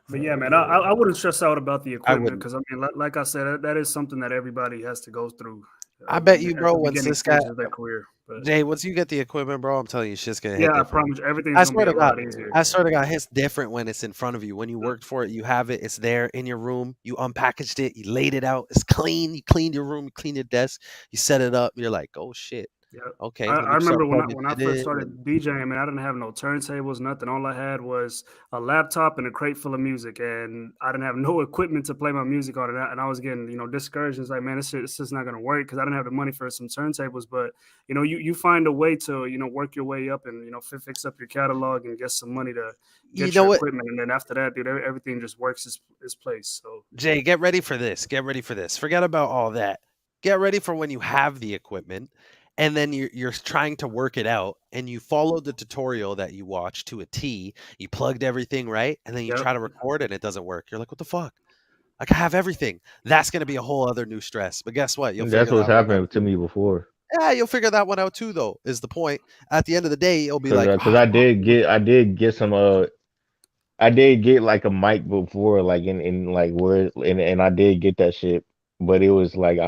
But yeah, man, I wouldn't stress out about the I equipment wouldn't. because I mean, like I said, that is something that everybody has to go through. I bet you, At bro, the once beginning this guy, stages of their career. But Jay, once you get the equipment, bro, I'm telling you, shit's gonna hit yeah, I different. promise you, everything's I gonna swear be to a God, lot easier. I swear to God, it's different when it's in front of you. When you worked for it, you have it. It's there in your room. You unpackaged it. You laid it out. It's clean. You cleaned your room. You cleaned your desk. You set it up. You're like, oh shit. Yeah. Okay. I When you remember start when plugging I it first in, started and DJing, man, I didn't have no turntables, nothing. All I had was a laptop and a crate full of music, and I didn't have no equipment to play my music on. And I was getting, discouraged. It's like, man, this is not gonna work because I didn't have the money for some turntables. But you find a way to work your way up and fix up your catalog and get some money to you get know your what, equipment, and then after that, dude, everything just works its place. So Jay, get ready for this. Get ready for this. Forget about all that. Get ready for when you have the equipment, and then you're trying to work it out, and you followed the tutorial that you watched to a T. You plugged everything right, and then you try to record and it doesn't work. You're like, what the fuck? Like, I have everything. That's gonna be a whole other new stress. But guess what? You'll that's figure what's that one out happened to too. me before. Yeah, you'll figure that one out too, though, is the point. At the end of the day, you'll be like, Cause I did get some I did get like a mic before, like in like where and I did get that shit, but it was like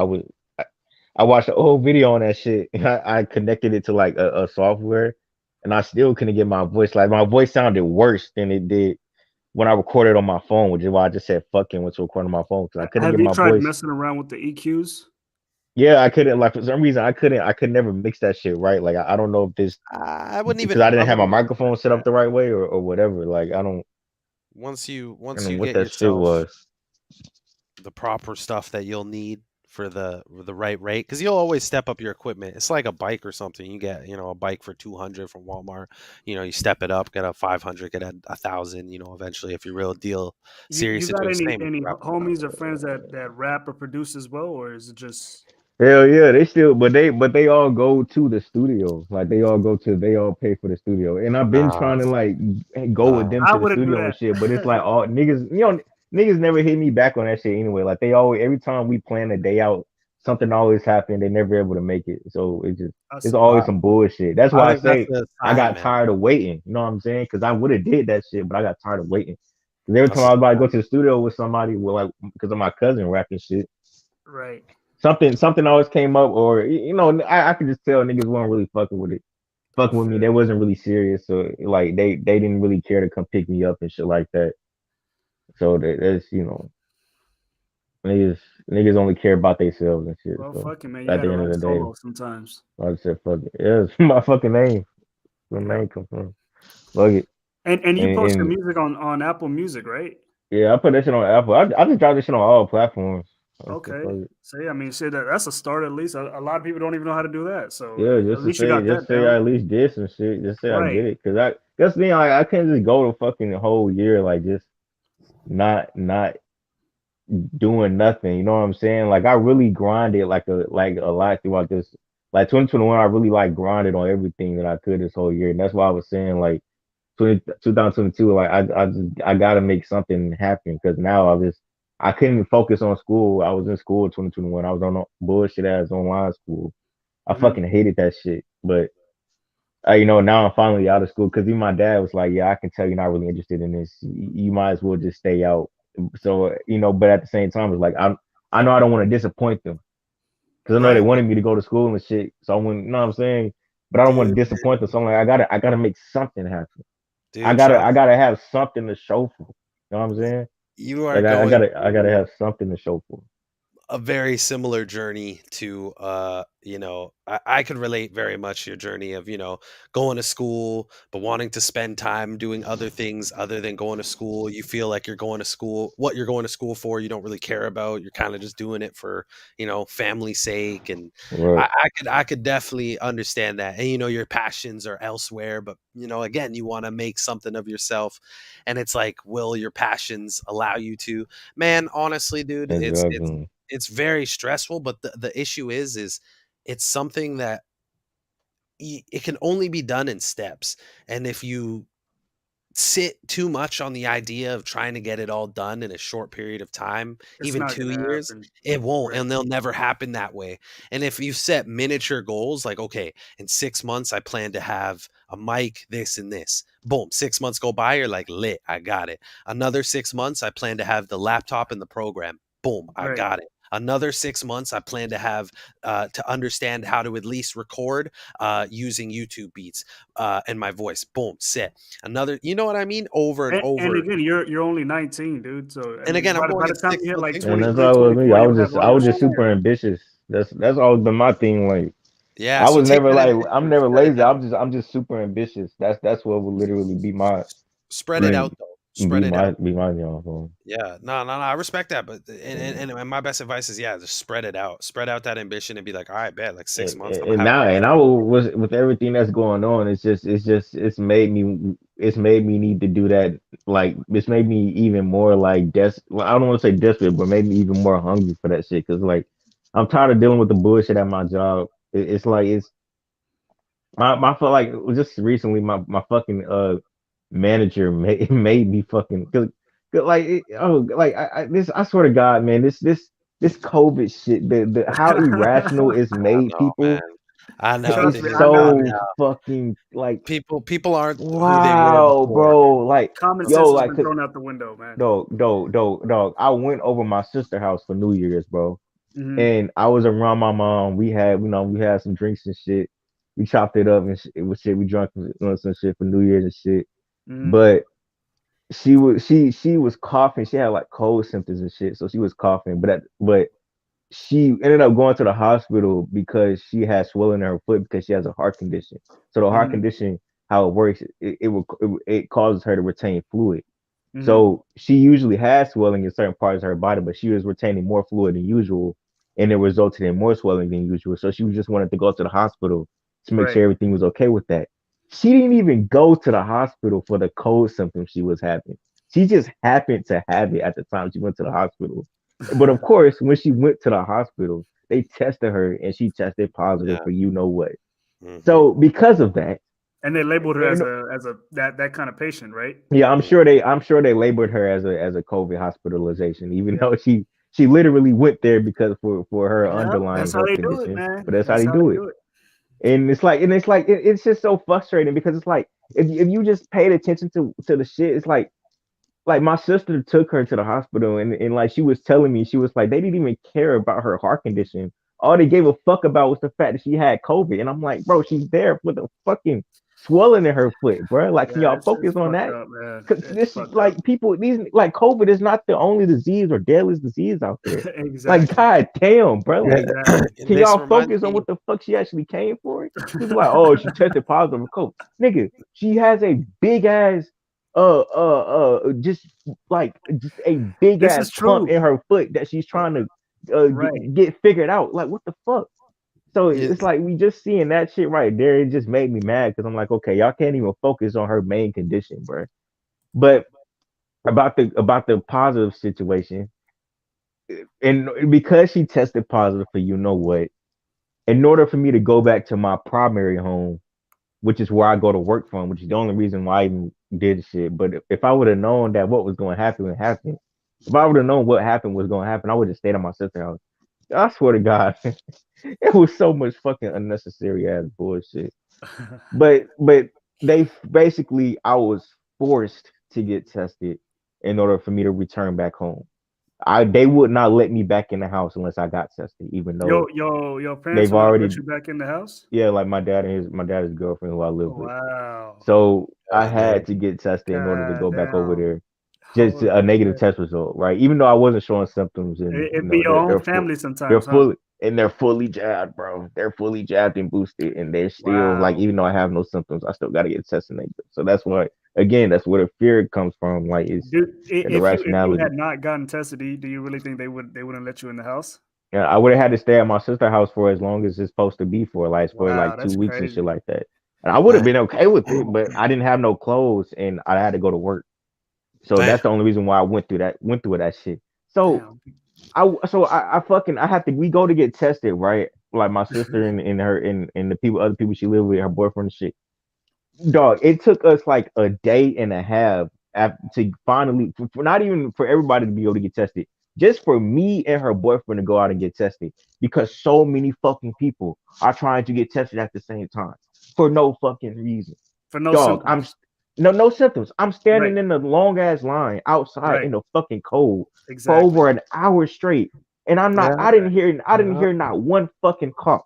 I watched the whole video on that shit. And I connected it to like a software, and I still couldn't get my voice. Like, my voice sounded worse than it did when I recorded on my phone, which is why I just said fucking went to record on my phone, because I couldn't have get you my tried voice. messing around with the EQs? Yeah, I couldn't, like, for some reason I could never mix that shit right. Like, I don't know if this I wouldn't because even. I I didn't have my wouldn't even microphone set up the right way or whatever. Like, I don't Once you know what get that shit yourself was. the proper stuff that you'll need for the right rate, because you'll always step up your equipment. It's like a bike or something. You get a bike for 200 from Walmart. You step it up, get a 500, get a 1,000. Eventually, if you're real deal You serious to got do the same. any homies or friends that rap or produce as well, or is it just Hell yeah, they still, but they all go to the studio. Like they all pay for the studio. And I've been Nah, trying to like go with nah. them I to the wouldn't do studio and that. shit, but it's like all niggas, niggas never hit me back on that shit anyway. Like they always, every time we plan a day out, something always happened. They never able to make it. So I it's see. always I, some bullshit. That's I why I think that's say the I sign, got man. tired of waiting. You know what I'm saying? Because I would have did that shit, but I got tired of waiting. 'Cause every time That's I the was about to go sign. to the studio with somebody, well, like because of my cousin rapping shit, Right. something always came up, or I could just tell niggas weren't really I fucking with me. feel They you. wasn't really serious, so like they didn't really care to come pick me up and shit like that. So that's niggas niggas only care about themselves and shit. Well, So fuck it, man. You at got the to end of ride the day, solo sometimes. I just said fuck it. Yeah, it's my fucking name. The Yeah. name come from. Fuck it. And you post your And music on Apple Music, right? yeah, I put that shit on Apple. I just dropped this shit on all platforms. I said, Okay. fuck it. See, I mean, shit, that's a start at least. A lot of people don't even know how to do that. So Yeah, at least you got just that say I down. at least did some shit. Just say I Right. did it, cause that's me. I can't just go the fucking whole year like just not doing nothing. You know what I'm saying? Like I really grinded like a lot throughout this. Like 2021, I really like grinded on everything that I could this whole year, and that's why I was saying like 2022. Like I gotta make something happen because now I couldn't focus on school. I was in school in 2021. I was on bullshit ass online school. I Hmm. fucking hated that shit, but now I'm finally out of school because even my dad was like, "Yeah, I can tell you're not really interested in this. You might as well just stay out." So but at the same time, it's like I know I don't want to disappoint them because I know they Right. wanted me to go to school and shit. So I wouldn't, you know what I'm saying? But I don't want to Dude, disappoint them. So I'm like, I gotta make something happen. dude, I trust. gotta have something to show for. You know what I'm saying? You are Like going I gotta through have something to show for. a very similar journey to I could relate very much to your journey of going to school but wanting to spend time doing other things other than going to school. You feel like you're going to school, what you're going to school for you don't really care about. You're kind of just doing it for family's sake. And Right. I could definitely understand that. And your passions are elsewhere, but again, you want to make something of yourself. And it's like, will your passions allow you to? Man, honestly, dude, Exactly. it's very stressful, but the issue is it's something that it can only be done in steps. And if you sit too much on the idea of trying to get it all done in a short period of time, It's even not 2 gonna years, happen. it won't, Right. and they'll never happen that way. And if you set miniature goals, like, okay, in 6 months, I plan to have a mic, this and this. Boom, 6 months go by, you're like, lit, I got it. Another 6 months, I plan to have the laptop and the program. Boom, I Right. got it. Another 6 months, I plan to have to understand how to at least record using YouTube beats and my voice. Boom, set. Another, you know what I mean? Over and And over. again, you're only 19, dude. So I And mean, again, I'm by going the in time six you hit months like And increments. that's 23, all with me. 24, you'll have all I your was just shit super down. ambitious. That's always been my thing. Like Yeah, I so was take never that like I'm ambition, never spread it lazy. out. I'm just super ambitious. That's what would literally be my Spread it be out though. Spread it out. be my downfall. Yeah, no, I respect that, but and my best advice is, yeah, just spread it out. Spread out that ambition and be like, all right, bet, like 6 months, I'm gonna And have now this. and I will with everything that's going on, it's made me need to do that. Like it's made me even more like I don't want to say desperate, but made me even more hungry for that shit. Cause like I'm tired of dealing with the bullshit at my job. It's like it's my feel like just recently my fucking manager made me fucking like I swear to God, man, this COVID shit, the how irrational it's I made know, man. people I know, is Trust me, dude. I know. so fucking like People aren't who they were wow, before. bro. Like Common yo, sense has like been thrown out the window, man. dog. I went over my sister house for New Year's, bro, Hmm. and I was around my mom. We had some drinks and shit. We chopped it up and it was shit. We drank some shit for New Year's and shit. Hmm. But she was coughing. She had like cold symptoms and shit. So she was coughing. But she ended up going to the hospital because she had swelling in her foot because she has a heart condition. So the heart Hmm. condition, how it works, it causes her to retain fluid. Hmm. So she usually has swelling in certain parts of her body, but she was retaining more fluid than usual, and it resulted in more swelling than usual. So she just wanted to go to the hospital to make Right. sure everything was okay with that. She didn't even go to the hospital for the cold symptoms she was having. She just happened to have it at the time she went to the hospital. But of course, when she went to the hospital, they tested her and she tested positive Yeah. for you know what. Mhm. So because of that, And they labeled her and- as a that kind of patient, right? yeah, I'm sure they labeled her as a COVID hospitalization, even though she literally went there because for her Yeah, underlying that's how health they do it, condition. man. But that's how That's they how do they it. do it. And it's just so frustrating because it's like if you just paid attention to the shit, it's like my sister took her to the hospital and like she was telling me, she was like, they didn't even care about her heart condition. All they gave a fuck about was the fact that she had COVID. And I'm like, bro, she's there with a fucking swelling in her foot, bro. Like, can Yeah, y'all focus on fucked that? up, man. Cause It's this fucked like people, these like COVID is not the only disease or deadliest disease out there. up. Like, Exactly. god damn, bro. Like, Exactly. can This y'all reminds focus on me. what the fuck she actually came for? It's like, oh, she tested positive for COVID. Nigga, she has a big ass just a big This ass is pump true. in her foot that she's trying to Right. get figured out. Like, what the fuck? So Yeah, it's like we just seeing that shit right there. It just made me mad because I'm like, okay, y'all can't even focus on her main condition, bro. But about the positive situation, and because she tested positive for you know what, in order for me to go back to my primary home, which is where I go to work from, which is the only reason why I even did shit. But if I would have known that what was going to happen would happen, if I would have known what happened was going to happen, I would have stayed at my sister's house. I swear to God, it was so much fucking unnecessary ass bullshit. But they basically, I was forced to get tested in order for me to return back home. They would not let me back in the house unless I got tested, even though Your parents they've will not already let you back in the house? yeah, like my dad and his girlfriend who I live with. Wow. So I God had damn. to get tested in order to God go back over damn. there. Just a Holy negative shit. test result, right? Even though I wasn't showing symptoms, and you It'd be know your own they're family they're sometimes, huh? fully jabbed, bro. They're fully jabbed and boosted, and they're still like, Wow. even though I have no symptoms, I still got to get tested negative. So that's why, again, that's where the fear comes from, like it's Dude, and the if you rationality. had not gotten tested, do you really think they wouldn't let you in the house? Yeah, I would have had to stay at my sister's house for as long as it's supposed to be for, like for Wow, like that's 2 weeks and shit crazy. like that. And I would have Damn. been okay with it, but I didn't have no clothes and I had to go to work. So Damn. that's the only reason why I went through that shit. So Damn. I have to, we go to get tested, right? Like my sister and her and the other people she lived with, her boyfriend and shit. Dog, it took us like a day and a half to finally, for not even for everybody to be able to get tested, just for me and her boyfriend to go out and get tested, because so many fucking people are trying to get tested at the same time for no fucking reason. For no Dog, symptoms. no symptoms. I'm standing Right. in the long ass line outside Right. in the fucking cold for Exactly. over an hour straight, and Yeah. I didn't hear not one fucking cough.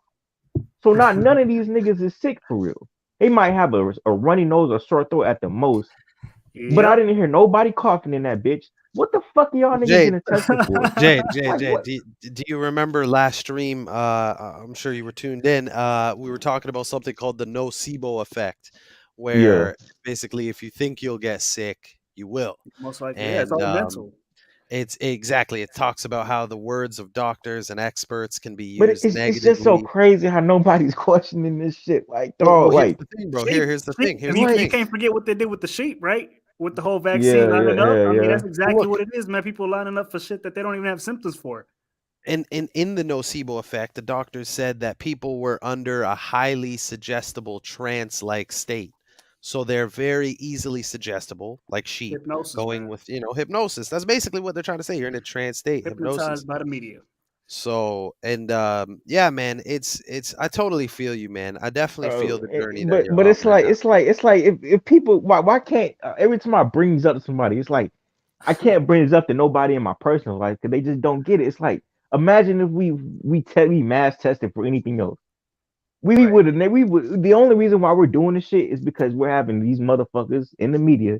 So not none of these niggas is sick for real. They might have a runny nose or sore throat at the most, but I Yep. didn't hear nobody coughing in that bitch. What the fuck are y'all niggas Jade, getting tested for? Like, Jade, what? do you remember last stream? I'm sure you were tuned in. We were talking about something called the nocebo effect, Yeah. where basically if you think you'll get sick, you will. Most likely. Yeah, it's And all mental. it's exactly, it talks about how the words of doctors and experts can be But used it's just so negatively. crazy how nobody's questioning this shit. Like, Well, dog, here's like, the thing, bro. Sheep, Here's the sheep. thing. Here's And the you thing. can't forget what they did with the sheep, right? With the whole vaccine yeah, lining up. I mean, that's exactly Look, what it is, man. People lining up for shit that they don't even have symptoms for. in the nocebo effect, the doctors said that people were under a highly suggestible trance-like state. So they're very easily suggestible, like sheep, Hypnosis, going man. with, hypnosis. That's basically what they're trying to say. You're in a trance state, hypnosis. Hypnotized by the media. So, and yeah, man, it's I totally feel you, man. I definitely feel the journey that you're but on it's right like now. if people why can't every time I bring this up to somebody, it's like I can't bring this up to nobody in my personal life because they just don't get it. It's like, imagine if we mass tested for anything else. We would the only reason why we're doing this shit is because we're having these motherfuckers in the media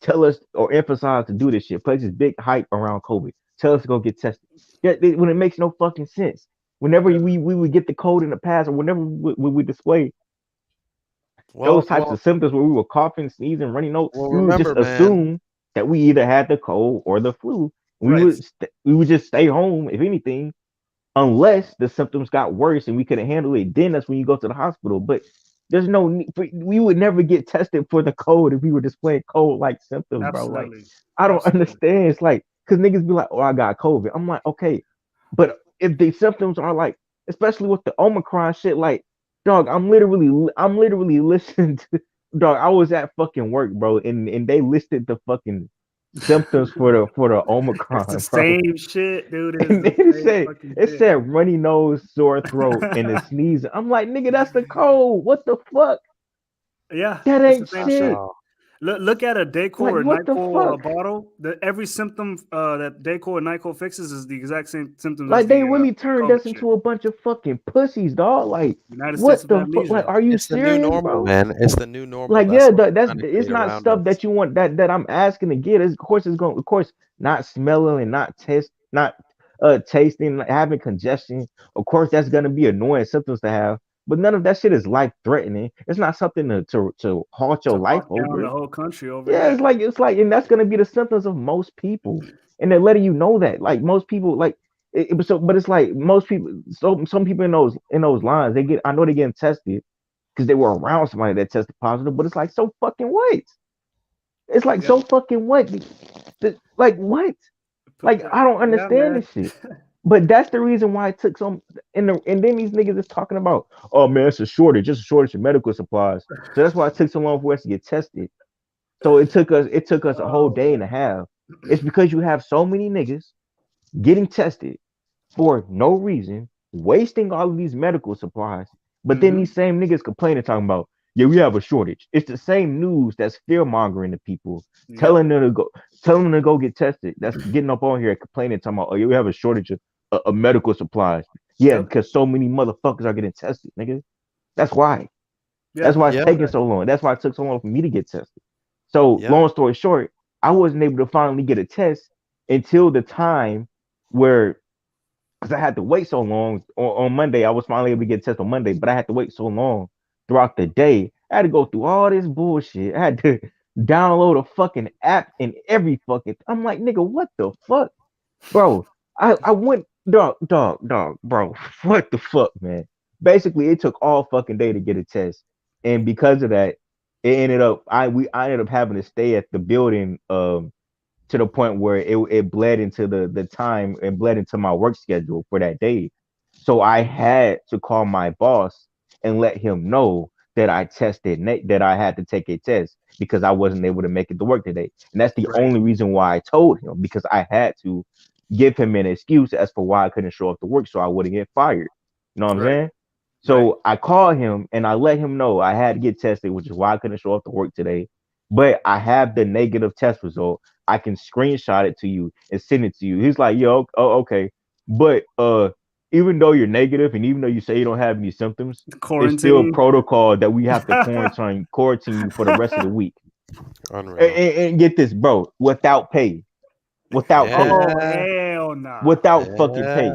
tell us or emphasize to do this shit. Place this big hype around COVID. Tell us to go get tested. When it makes no fucking sense. Whenever we would get the code in the past, or whenever we display those types of symptoms where we were coughing, sneezing, running nose, we would just remember, man. assume that we either had the cold or the flu. We would just stay home, if anything, unless the symptoms got worse and we couldn't handle it. Then that's when you go to the hospital. But there's no need we would never get tested for the cold if we were displaying cold like symptoms, bro. Like, Absolutely. I don't understand. It's like, because niggas be like, oh, I got COVID. I'm like, okay, but if the symptoms are like especially with the Omicron shit. Like, dog, I'm literally listening to dog. I was at fucking work, bro, and they listed the fucking symptoms for the It's the Omicron, bro. same shit, dude. It's And the it same said fucking it shit. said runny nose, sore throat, and a sneeze. I'm like, nigga, that's the cold. What the fuck? Yeah, That it's the ain't same shit. shit. Look at a Dayquil Like, or what the Nyquil fuck? bottle. Every symptom that Dayquil and Nyquil fixes is the exact same symptoms as Like, they the really turned COVID us shit. into a bunch of fucking pussies, dog. Like, United States what of the fuck? Amnesia. Like, are you It's the new serious, normal, bro? man. It's the new normal. Like, That's yeah, what we're that's trying to it's create not around stuff us. that you want that I'm asking to get. Of course, of course, not smelling and not tasting, like, having congestion. Of course, that's gonna be annoying symptoms to have. But none of that shit is life threatening. It's not something to halt your To life lock down the over. whole country over. Yeah, Yeah. it's like, and that's gonna be the symptoms of most people, and they're letting you know that. Like, most people, like, but it's like most people. So some people in those lines, I know they're getting tested because they were around somebody that tested positive. But it's like, so fucking what? It's like, Yeah. so fucking what? Like, what? Like, I don't Yeah, understand man. this shit. But that's the reason why it took some. And then these niggas is talking about, oh man, it's a shortage, just a shortage of medical supplies. So that's why it took so long for us to get tested. So it took us a whole Oh day and a man. half. It's because you have so many niggas getting tested for no reason, wasting all of these medical supplies. But then Mm-hmm. these same niggas complaining, talking about, yeah, we have a shortage. It's the same news that's fear mongering to people, Yep. telling them to go get tested. That's getting up on here and complaining, talking about, oh yeah, we have a shortage of medical supplies. Yeah, Yep. because so many motherfuckers are getting tested, nigga. That's why. Yeah. That's why it's Yeah. taking so long. That's why it took so long for me to get tested. So, Yeah. long story short, I wasn't able to finally get a test until the time where, because I had to wait so long on Monday. I was finally able to get a test on Monday, but I had to wait so long throughout the day. I had to go through all this bullshit. I had to download a fucking app and every fucking. I'm like, nigga, what the fuck, bro? I went, dog, bro. What the fuck, man? Basically, it took all fucking day to get a test, and because of that, I ended up having to stay at the building to the point where it bled into the time and bled into my work schedule for that day. So I had to call my boss and let him know that that I had to take a test because I wasn't able to make it to work today. And that's the Right. only reason why I told him, because I had to give him an excuse as for why I couldn't show up to work so I wouldn't get fired. You know what I'm Right. saying? So I called him and I let him know I had to get tested, which is why I couldn't show up to work today. But I have the negative test result. I can screenshot it to you and send it to you. He's like, yo, oh, okay. But even though you're negative and even though you say you don't have any symptoms, it's still Quarantine. protocol that we have to quarantine you for the rest of the week. Unreal. And get this, bro, without pay. Without pay. Oh Yeah. hell nah. Without fucking Yeah. pay.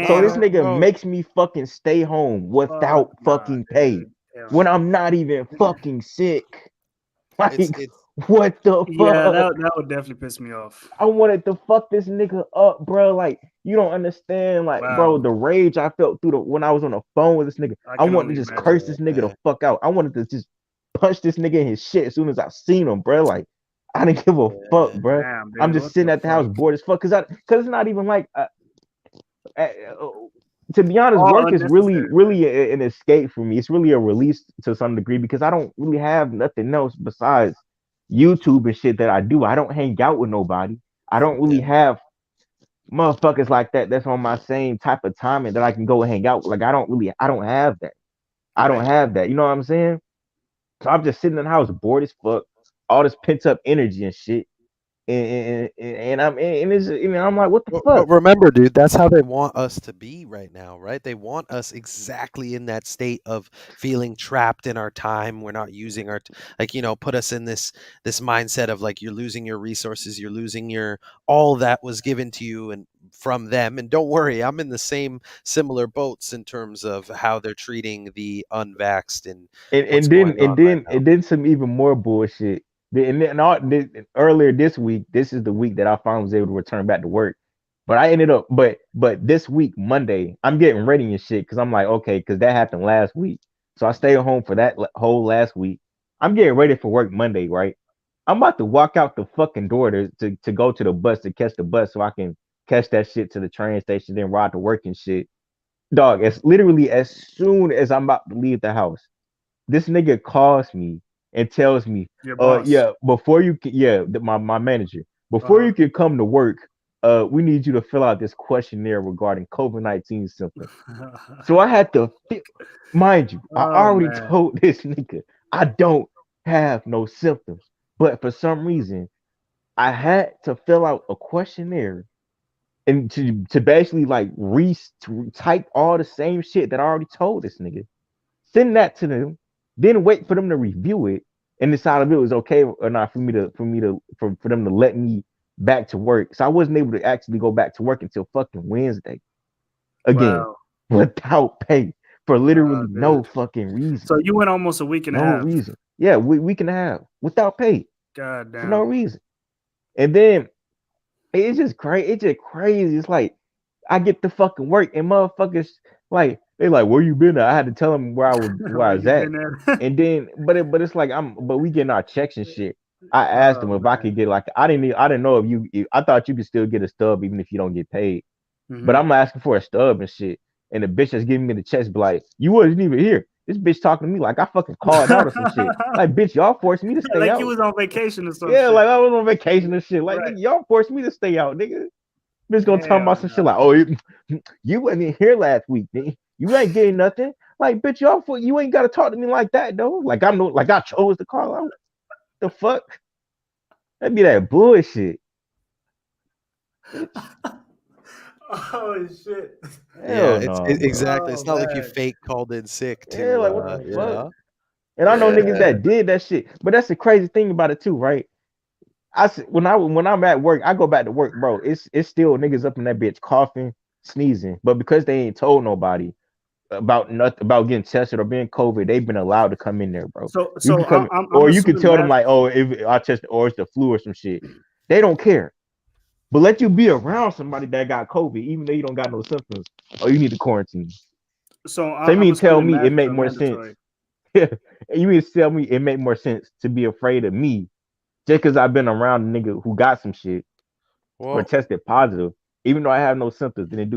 So this Damn. nigga Bro, makes me fucking stay home without Fuck nah, fucking pay dude. Hell when no. I'm not even fucking sick. it's Like, it's what the Yeah, fuck? that would definitely piss me off. I wanted to fuck this nigga up, bro. Like, you don't understand, like, bro, Wow. the rage I felt when I was on the phone with this nigga. I I can wanted to only just imagine. curse this nigga the fuck out. I wanted to just punch this nigga in his shit as soon as I seen him, bro. Like, I didn't give a fuck, bro. Damn, I'm dude. just What sitting the at the house fuck? bored as fuck, cause it's not even like uh, to be honest, All work is really, unnecessary. really an escape for me. It's really a release to some degree because I don't really have nothing else besides YouTube and shit that I do. I don't hang out with nobody. I don't really Yeah. have motherfuckers like that that's on my same type of timing that I can go and hang out with. Like, I don't have that. I don't Right. have that. You know what I'm saying? So I'm just sitting in the house bored as fuck, all this pent up energy and shit. And I'm like, what the But fuck? remember, dude, that's how they want us to be right now, right? They want us exactly in that state of feeling trapped in our time. We're not using our like, put us in this mindset of like you're losing your resources, you're losing your all that was given to you and from them. And don't worry, I'm in the same similar boats in terms of how they're treating the unvaxxed and And what's and then going and on right then now. and then some even more bullshit. Earlier this week, this is the week that I finally was able to return back to work. But I ended up, but this week, Monday, I'm getting ready and shit because I'm like, okay, because that happened last week. So I stayed home for that whole last week. I'm getting ready for work Monday, right? I'm about to walk out the fucking door to go to the bus to catch the bus so I can catch that shit to the train station, then ride to work and shit. dog, as literally as soon as I'm about to leave the house, this nigga calls me and tells me, Your boss. yeah, before you can, yeah, my manager, before you can come to work, we need you to fill out this questionnaire regarding COVID-19 symptoms. So I had to, mind you, I already told this nigga I don't have no symptoms, but for some reason, I had to fill out a questionnaire and to basically like type all the same shit that I already told this nigga, send that to them, then wait for them to review it and decide if it was okay or not for them to let me back to work. So I wasn't able to actually go back to work until fucking Wednesday again, without pay for literally no fucking reason. So you went almost a week and a half. No reason. Yeah, week and a half without pay. God damn. For no reason. And then it's just crazy. It's just crazy. It's like I get to fucking work and motherfuckers like they like, where you been at? I had to tell them where I was at. And then but it's like but we getting our checks and shit. I asked them if I could get like I didn't know if I thought you could still get a stub even if you don't get paid. But I'm asking for a stub and shit. And the bitch that's giving me the checks be like, you wasn't even here. This bitch talking to me like I fucking called out or some shit. Like, bitch, y'all forced me to stay out. Like you was on vacation or something. Yeah, like I was on vacation and shit. Like, nigga, y'all forced me to stay out, nigga. Bitch gonna talk about some shit like, oh, you wasn't here last week, nigga. You ain't getting nothing. Like, bitch, you ain't gotta talk to me like that, though. Like I chose to call out. The fuck? That'd be that bullshit. Oh shit! Yeah, exactly. It's not like you fake called in sick too. Yeah, like what the fuck? And I know niggas that did that shit, but that's the crazy thing about it too, right? When I'm at work, I go back to work, bro. It's still niggas up in that bitch coughing, sneezing, but because they ain't told nobody about getting tested or being COVID, they've been allowed to come in there, bro. So you can tell them like, oh, if I tested or it's the flu or some shit. They don't care. But let you be around somebody that got COVID, even though you don't got no symptoms, or you need to quarantine. So you mean tell me it make more sense? Yeah, you mean tell me it make more sense to be afraid of me just because I've been around a nigga who got some shit or tested positive, even though I have no symptoms, didn't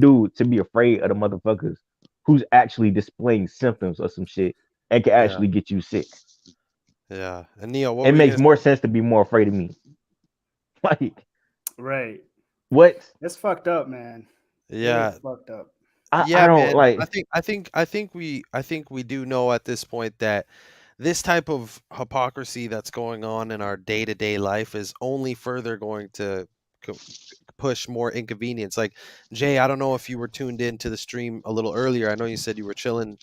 do to be afraid of the motherfuckers who's actually displaying symptoms or some shit and can actually get you sick. Yeah, and Neo, it makes more sense to be more afraid of me. Like. Right. What? It's fucked up, man. Yeah. It's fucked up. I don't man. like. I think we do know at this point that this type of hypocrisy that's going on in our day-to-day life is only further going to push more inconvenience. Like, Jay, I don't know if you were tuned into the stream a little earlier. I know you said you were chilling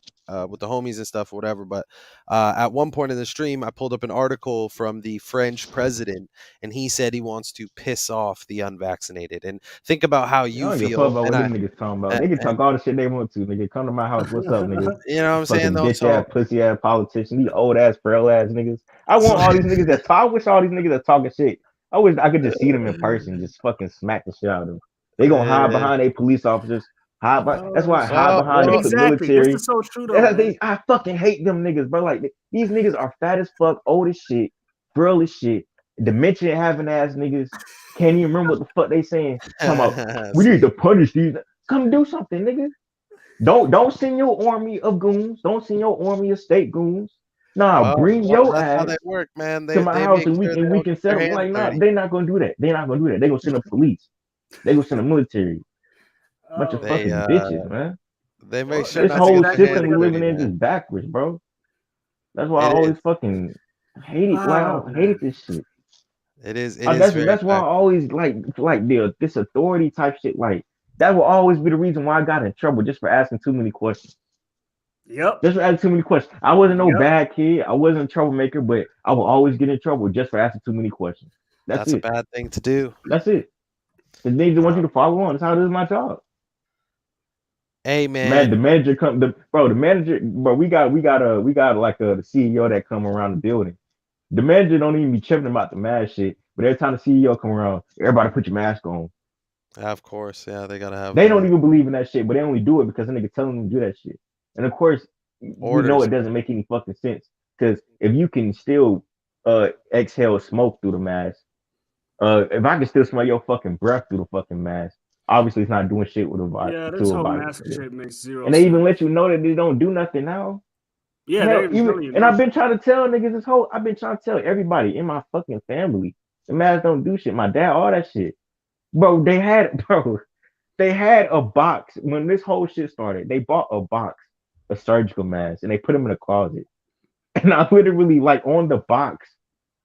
with the homies and stuff or whatever, but at one point in the stream I pulled up an article from the French president, and he said he wants to piss off the unvaccinated. And think about how you feel. About what them niggas talking about. They can talk all the shit they want to, nigga. Come to my house. What's up, nigga? You know what I'm saying? Bitch ass, pussy ass politician, these old ass, frail ass niggas. I want all these niggas that talk. I wish all these niggas that talking shit. I wish I could just see them in person, just fucking smack the shit out of them. They gonna hide behind a police officers. That's why I hide behind the military. This is so true, though, I fucking hate them niggas, bro. Like these niggas are fat as fuck, old as shit, girl as shit, dementia having ass niggas. Can't even remember what the fuck they saying. Come on, we need to punish these. Come do something, nigga. Don't send your army of goons. Don't send your army of state goons. Nah, bring your ass how they work, man. to my house and we can settle. Like, nah, they're not gonna do that. They're not gonna do that. They gonna send the police. They gonna send the military. Bunch of fucking bitches, man. They make sure this whole system we living in just backwards, bro. That's why I always fucking hate it. Wow, I hated this shit. It is. That's why I always like this authority type shit. Like that will always be the reason why I got in trouble just for asking too many questions. Yep. Just for asking too many questions. I wasn't no bad kid. I wasn't a troublemaker, but I will always get in trouble just for asking too many questions. That's a bad thing to do. That's it. And they just want you to follow on. That's how it is my job. Hey man, the manager come. The manager, bro. We got like the CEO that come around the building. The manager don't even be tripping about the mask shit. But every time the CEO come around, everybody put your mask on. Of course, yeah, they gotta have. They don't even believe in that shit, but they only do it because the nigga telling them to do that shit. And of course, we know it doesn't make any fucking sense. Because if you can still exhale smoke through the mask, if I can still smell your fucking breath through the fucking mask, Obviously, it's not doing shit with a virus Yeah, this to a whole virus. mask shit makes zero And they sense. even let you know that they don't do nothing now. Yeah, Hell, they're even telling you. and I've been trying to tell niggas this whole. I've been trying to tell everybody in my fucking family, the masks don't do shit. My dad, all that shit, bro. They had a box when this whole shit started. They bought a box of surgical masks and they put them in a closet. And I literally like on the box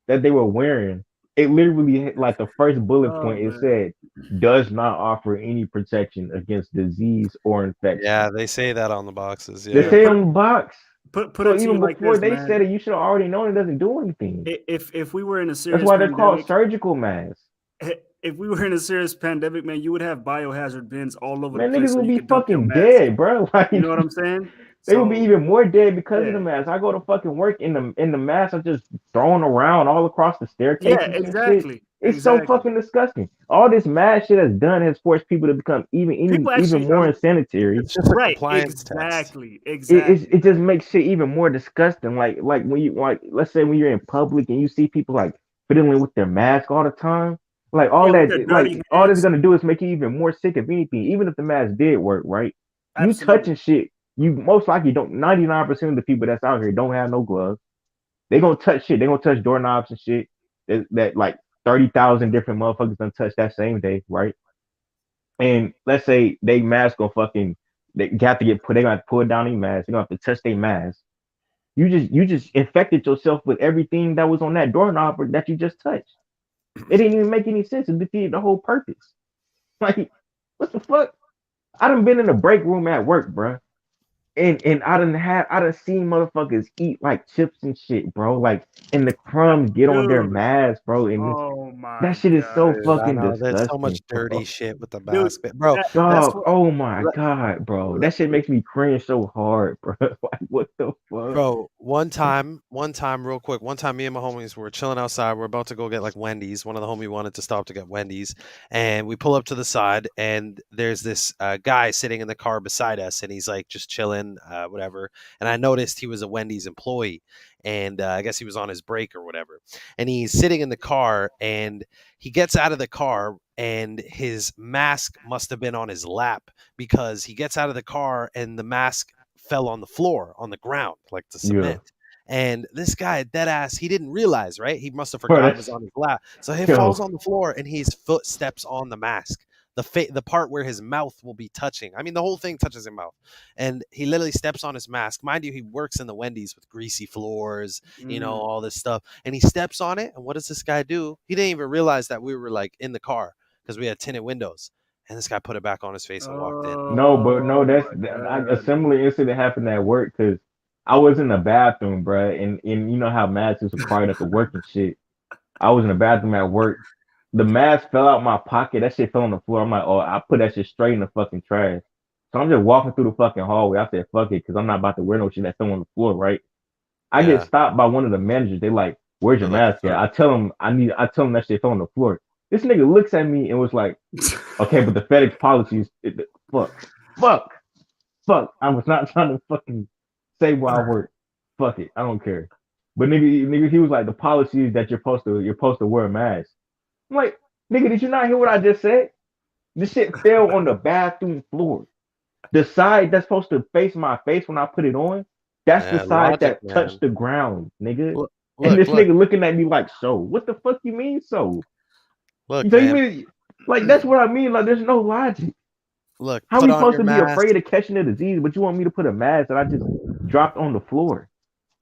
that they were wearing, it literally hit, like the first bullet point. It said, "Does not offer any protection against disease or infection." Yeah, they say that on the boxes. They Yeah. say on the box. Put So it to even you like before this, they man. said it, you should have already known it doesn't do anything. If we were in a serious That's why they're called pandemic, surgical masks. if we were in a serious pandemic, man, you would have biohazard bins all over Man, the place. niggas So would you be could dump your fucking mask. dead, bro. Like, You know what I'm saying? they would be So, even more dead because of the yeah. mask. I go to fucking work in the mask are just thrown around all across the staircases Yeah, and shit. exactly. It's so Exactly. fucking disgusting. All this mask shit has done has forced people to become even more unsanitary. It's just a Right. compliance test. Exactly. Exactly. It just makes shit even more disgusting. Like when you like, let's say when you're in public and you see people like fiddling with their mask all the time, like all Yeah, with their that, dirty like all this hands. is gonna do is make you even more sick of anything. Even if the mask did work, right? You Absolutely. touching shit, you most likely don't. 99% of the people that's out here don't have no gloves. They gonna touch shit. They gonna touch doorknobs and shit that like 30,000 different motherfuckers done touch that same day, right? And let's say they mask gonna fucking they got to get put. They got to pull down their mask. They gonna have to touch their mask. You just infected yourself with everything that was on that doorknob or that you just touched. It didn't even make any sense. It defeated the whole purpose. Like, what the fuck? I done been in the break room at work, bro. And I done seen motherfuckers eat like chips and shit, bro. Like, and the crumbs get on their Dude. mask, bro. And Oh my that shit is so Dude, I fucking know. There's so much disgusting, dirty bro. shit with the Dude, mask, bro. that's Dog, what. oh my Let- god, bro. That shit makes me cringe so hard, bro. Like, what the fuck? Bro, one time, real quick. One time, me and my homies were chilling outside. We're about to go get like Wendy's. One of the homies wanted to stop to get Wendy's, and we pull up to the side, and there's this guy sitting in the car beside us, and he's like just chilling, whatever. And I noticed he was a Wendy's employee, and I guess he was on his break or whatever. And he's sitting in the car, and he gets out of the car, and his mask must have been on his lap because he gets out of the car, and the mask fell on the floor, on the ground, like the cement. And this guy, dead ass, he didn't realize, right? He must have forgot it was on his lap. So he falls on the floor and his foot steps on the mask. The part where his mouth will be touching. I mean, the whole thing touches his mouth. And he literally steps on his mask. Mind you, he works in the Wendy's with greasy floors, you know, all this stuff. And he steps on it. And what does this guy do? He didn't even realize that we were like in the car because we had tinted windows. And this guy put it back on his face and walked in. No, a similar incident happened at work because I was in the bathroom, bro, and you know how masks is required at the work and shit. I was in the bathroom at work. The mask fell out my pocket. That shit fell on the floor. I'm like, oh, I put that shit straight in the fucking trash. So I'm just walking through the fucking hallway. I said, fuck it, because I'm not about to wear no shit that fell on the floor, right? I get stopped by one of the managers. They like, where's your mask at? I tell them that shit fell on the floor. This nigga looks at me and was like, okay, but the FedEx policies, fuck. I was not trying to fucking say where I work. Fuck it, I don't care. But nigga, he was like, the policy is that you're supposed to wear a mask. I'm like, nigga, did you not hear what I just said? This shit fell on the bathroom floor. The side that's supposed to face my face when I put it on, that's the side that touched the ground, nigga. And this nigga looking at me like, so what the fuck you mean so? Look, So you mean, like, that's what I mean. Like, there's no logic. Look, how we supposed to be afraid of catching the disease, but you want me to put a mask that I just dropped on the floor?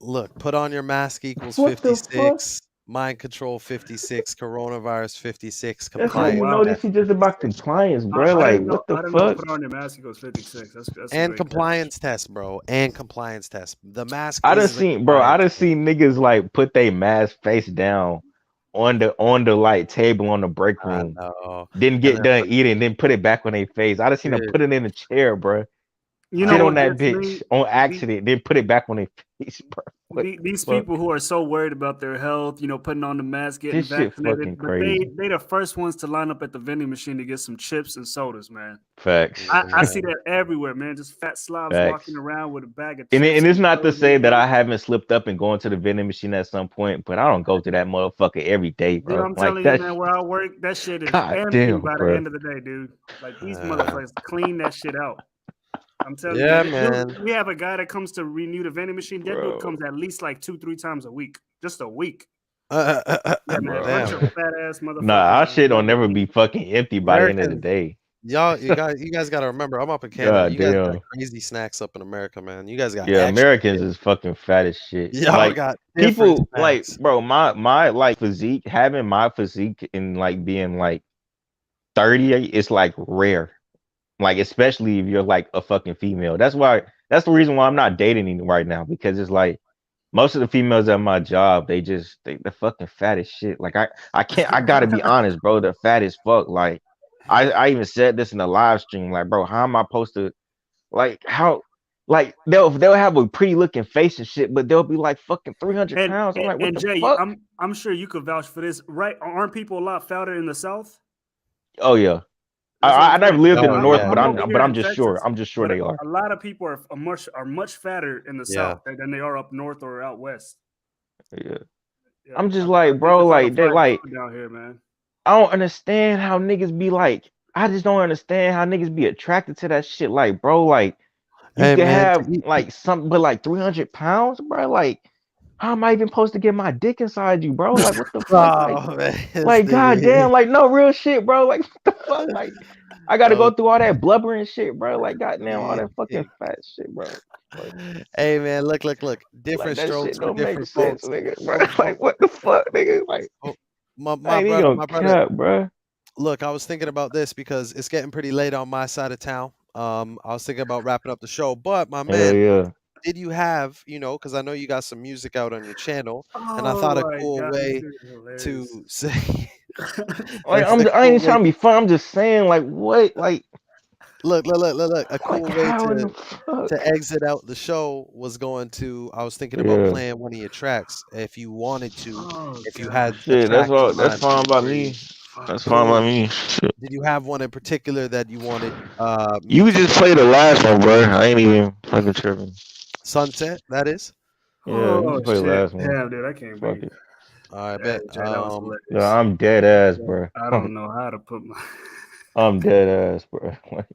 Look, put on your mask equals 56. Mind control 56. Coronavirus 56. That's how you know this is just about compliance, bro. Like, what the fuck? Put on your mask equals 56. That's and compliance test, bro. And compliance test. The mask. I done seen niggas like put their mask face down on the like table on the break room. Didn't get done eating, then put it back on their face. I done seen them put it in a chair, bro. You sit know on what that gets bitch me? on accident, then put it back on their face, bro. What the These fuck? people who are so worried about their health, putting on the mask, getting This shit fucking vaccinated, but they crazy. the first ones to line up at the vending machine to get some chips and sodas, man. Facts. I see that everywhere, man. Just fat slobs walking Facts. around with a bag of And chips. it's not to sodas in say their that I hand. haven't slipped up and going to the vending machine at some point, but I don't go to that motherfucker every day, Dude, bro. I'm Like telling you, that. man, where I work, that shit is God empty damn, by the bro. end of the day, dude. Like these motherfuckers clean that shit out. I'm telling Yeah, you, man. dude, we have a guy that comes to renew the vending machine. That dude Bro. comes at least like 2-3 times a week, just a week. Damn. Yeah, man, bunch of fat ass motherfuckers. Nah, our man. shit don't never be fucking empty by the end of the Americans, day. you guys got to remember, I'm up in Canada. God You guys got damn. crazy snacks up in America, man. You guys got Yeah, extra Americans shit. is fucking fat as shit. Y'all Like got different people, like, snacks. bro, my like physique, having my physique and like being like 30, it's like rare. Like, especially if you're like a fucking female. That's the reason why I'm not dating anyone right now, because it's like most of the females at my job, they're fucking fat as shit. Like I gotta be honest, bro. They're fat as fuck. Like I even said this in the live stream. Like, bro, how am I supposed to they'll have a pretty looking face and shit, but they'll be like fucking 300 And pounds. I'm like, what and the Jay, fuck? I'm sure you could vouch for this, right? Aren't people a lot fatter in the South? Oh yeah. That's what I I'm never saying. lived in the Oh, north, yeah. but over here I'm in just sure. Texas, I'm just sure but they are. a lot of people are much fatter in the Yeah. South than they are up north or out west. Yeah. Yeah, I'm just I like, think bro, it's like a they're fried like, food down here, man. I don't understand how niggas be like, I just don't understand how niggas be attracted to that shit. Like, bro, like you Hey, can man. have like something, but like 300 pounds, bro. Like, how am I even supposed to get my dick inside you, bro? Like, what the fuck? Oh, man. Like, goddamn, like, no real shit, bro. Like, what the fuck? Like, I gotta go Oh, through all that blubber and shit, bro. Like, goddamn, all yeah. that fucking fat shit, bro. Like, Hey, man, look. like Different that strokes shit for don't make different sense, folks. nigga. Bro. Like, what the fuck, nigga? Like, I ain't even My gonna brother. cap, bro. Look, I was thinking about this because it's getting pretty late on my side of town. I was thinking about wrapping up the show, but my Hell man, yeah. did you have, because I know you got some music out on your channel, and I Oh thought a my cool god, this way dude is hilarious. to say, Like, a I cool ain't way, trying to be fun. I'm just saying, like, what? Like, look, a cool way how in the fuck? to exit out the show was I was thinking about Yeah. playing one of your tracks if you wanted to, Oh if you god. had a Shit, track in that's mind. fine by me. That's fine Cool. by me. Shit. Did you have one in particular that you wanted me You to just play the last one, bro. I ain't even fucking tripping. Sunset, that is? Yeah, you Oh just play the shit. last one. Damn, dude, I can't Fuck believe. it. I Yeah, bet. Jay, that was hilarious. Yeah, I'm dead ass, bro. I don't know how to put my. I'm dead ass, bro. Like,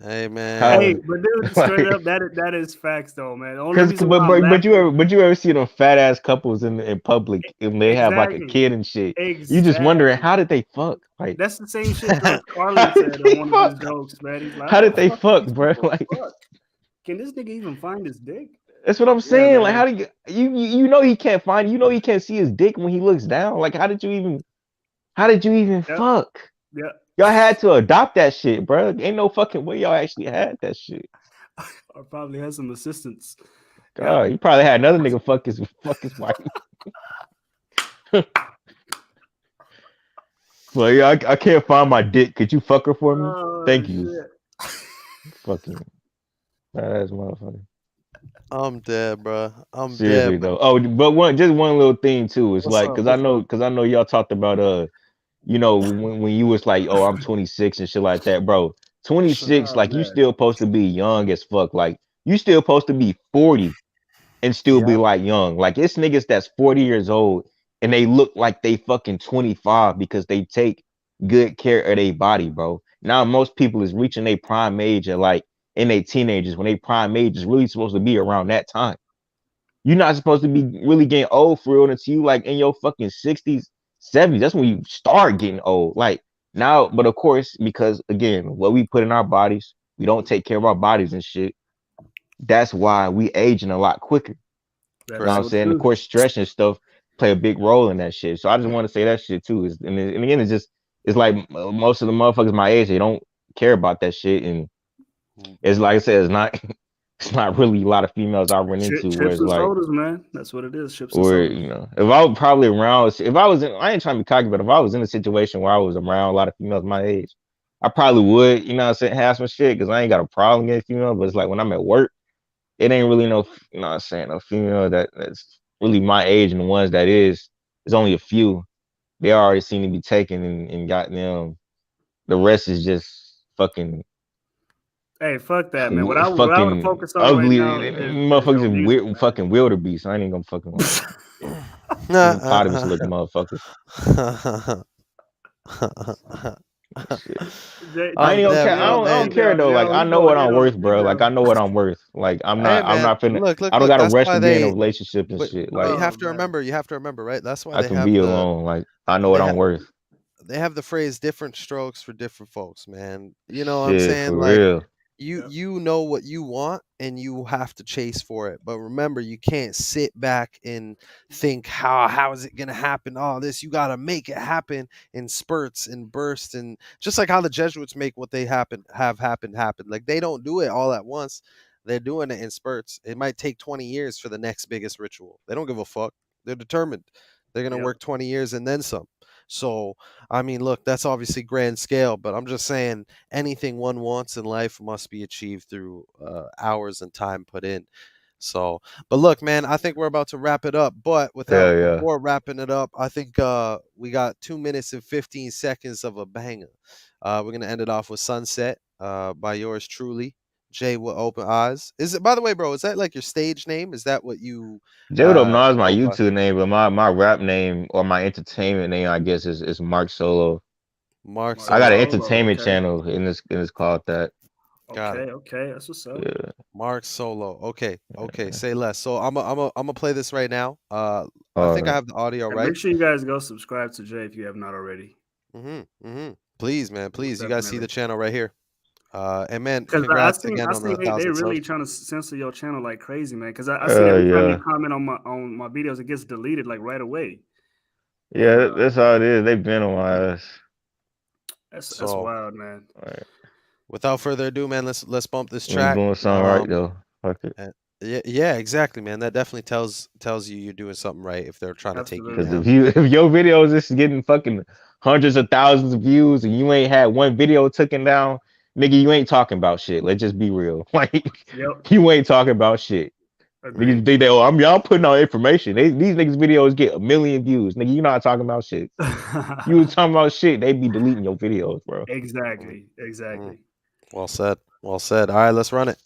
Hey, man. how, Hey, but dude, straight like, up, that is facts though, man. The only cause, reason why I'm but you laughing, ever see them fat ass couples in public and they have like a exactly, kid and shit? You just exactly. wondering how did they fuck? Like, That's the same shit George how Carlin said did they in one of his fuck? jokes, man. He's like, How how did the they fuck fuck, these bro? people Like, fuck? Can this nigga even find his dick? that's what I'm Yeah, saying. Like, man. how do you know he can't find? You know he can't see his dick when he looks down. Like, how did you even Yep. fuck? Yep. Y'all had to adopt that shit, bro. Ain't no fucking way y'all actually had that shit. Or probably has some assistants. God, you probably had another nigga fuck his wife. Well, yeah, I can't find my dick. Could you fuck her for me? Oh, Thank you. shit. Fucking badass motherfucker. I'm dead, bro. I'm Seriously dead. though. Oh, but one little thing too. It's What's like up? because I know y'all talked about when you was like, oh, I'm 26 and shit like that, bro. 26, Oh, like you man. still supposed to be young as fuck. Like you still supposed to be 40 and still be Yeah. like young. Like it's niggas that's 40 years old and they look like they fucking 25 because they take good care of their body, bro. Now most people is reaching their prime age at like in their teenagers when they prime age is really supposed to be around that time. You're not supposed to be really getting old for real until you like in your fucking 60s, 70s. That's when you start getting old. Like now, but of course, because again, what we put in our bodies, we don't take care of our bodies and shit. That's why we aging a lot quicker. You know what I'm saying? Of course, stress and stuff play a big role in that shit. So I just want to say that shit too. And again, it's like most of the motherfuckers my age, they don't care about that shit. And it's like I said, it's not really a lot of females I run into Chips where it's and like, sodas, man. That's what it is. Chips and or sodas. you know, if I was probably around, if I was in, I ain't trying to be cocky, but if I was in a situation where I was around a lot of females my age, I probably would, you know what I'm saying, have some shit because I ain't got a problem getting female, but it's like when I'm at work, it ain't really no, you know what I'm saying, a female that's really my age, and the ones that is, there's only a few. They already seem to be taken and goddamn, the rest is just fucking Hey, fuck that, man. What I want to fucking focus on right ugly now is motherfuckers your and music, weird, fucking wildebeest. I ain't even gonna fucking lie. Hippopotamus looking motherfuckers. Shit. I ain't even care. I don't care though. Like I know what I'm worth, bro. Like I know what I'm worth. Like I'm Hey, not finna. look. I don't gotta That's rush why to get in a they. relationship and But shit. you Like have to remember. You have to remember, right? That's why I they can have be the. alone. Like I know what They I'm have. worth. They have the phrase "different strokes for different folks," man. You know what I'm Shit, saying? for Like real. you know what you want and you have to chase for it. But remember, you can't sit back and think how is it gonna happen? All this, you gotta make it happen in spurts and bursts, and just like how the Jesuits make what they happen. Like they don't do it all at once. They're doing it in spurts. It might take 20 years for the next biggest ritual. They don't give a fuck. They're determined. They're gonna work 20 years and then some. So I mean, look, that's obviously grand scale, but I'm just saying anything one wants in life must be achieved through hours and time put in. So, but look, man, I think we're about to wrap it up. But Hell yeah. before wrapping it up, I think we got 2 minutes and 15 seconds of a banger. We're gonna end it off with "Sunset" by yours truly, Jay with Open Eyes. Is it, by the way, bro? Is that like your stage name? Is that what you? J What Up Now is my go by? YouTube name, but my rap name or my entertainment name, I guess, is Mark Solo. Mark I got an Solo. entertainment okay. channel and it's called that. Got it. Okay, that's what's up. Yeah. Mark Solo. Okay. Say less. So I'm gonna play this right now. I think I Alright. have the audio And right. make sure you guys go subscribe to Jay if you have not already. Please, man. Please, you guys see the channel right here. And man, Because I congrats seen again on the they 1,000 really subs. trying to censor your channel like crazy, man. Because I see every time you comment on my videos, it gets deleted like right away. Yeah, that's all it is. They've been on my ass. That's So, wild, man. Right. Without further ado, man, let's bump this I'm track. doing something right though. Fuck it. Yeah, exactly, man. That definitely tells you you're doing something right if they're trying to take you Because down. if your videos is getting fucking hundreds of thousands of views and you ain't had one video taken down, nigga, you ain't talking about shit. Let's just be real. Like you ain't talking about shit. Niggas think that y'all putting out information. These niggas videos get 1 million views. Nigga, you not talking about shit. You was talking about shit, they be deleting your videos, bro. Exactly. Well said. All right, let's run it.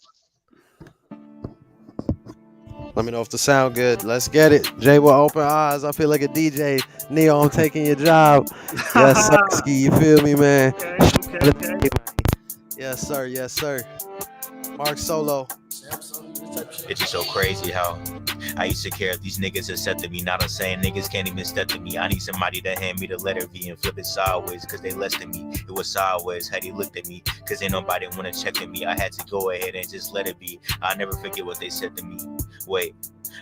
Let me know if the sound good. Let's get it. Jay with Open Eyes. I feel like a DJ. Neo, I'm taking your job. Yes, Sirski. You feel me, man? Okay. Yes, sir. Mark Solo. It's just so crazy how I used to care if these niggas accepted me. Now I'm saying niggas can't even step to me. I need somebody to hand me the letter V and flip it sideways, cause they less than me. It was sideways how they looked at me, cause ain't nobody wanna check at me. I had to go ahead and just let it be. I'll never forget what they said to me. Wait,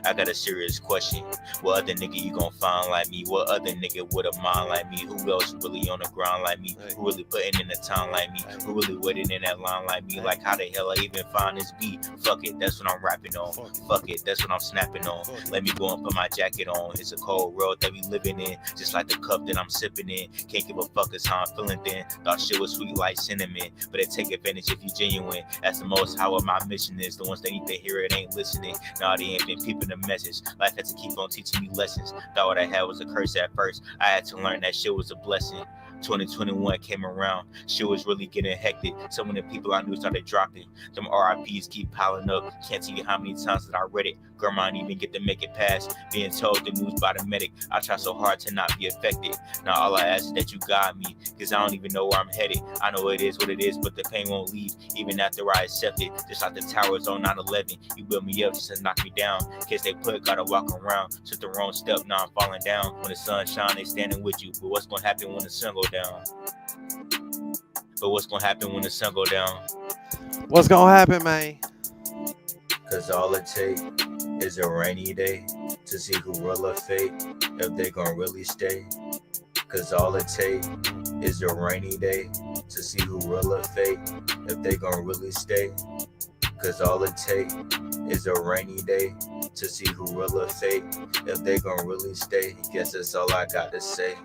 I got a serious question. What other nigga you gon' find like me? What other nigga with a mind like me? Who else really on the ground like me? Who really putting in the time like me? Who really waiting in that line like me? Like how the hell I even find this beat? Fuck it, that's what I'm rapping on. Fuck it, that's what I'm snapping on. Let me go and put my jacket on. It's a cold world that we living in, just like the cup that I'm sipping in. Can't give a fuck as how I'm feeling then. Thought shit was sweet like cinnamon, but it take advantage if you genuine. That's the most how what my mission is. The ones that need to hear it ain't listening. Nah, they ain't been peeping the message. Life had to keep on teaching me lessons. Thought what I had was a curse at first. I had to learn that shit was a blessing. 2021 came around, shit was really getting hectic. Some of the people I knew started dropping. Them RIPs keep piling up. Can't tell you how many times that I read it. Grandma didn't even get to make it past being told the news by the medic. I try so hard to not be affected. Now all I ask is that you guide me, cause I don't even know where I'm headed. I know it is what it is, but the pain won't leave even after I accept it. Just like the towers on 9/11, you build me up just to knock me down. Case they put, gotta walk around. Took the wrong step, now I'm falling down. When the sun shine, they standing with you. But what's gonna happen when the sun go down? But what's gonna happen when the sun go down? What's gonna happen, man? Cause all it take is a rainy day to see who will or fate, if they gon' really stay. Cause all it take is a rainy day to see who will or fate, if they gon' really stay. Cause all it take is a rainy day to see who will or fate, if they gon' really stay. Guess that's all I got to say.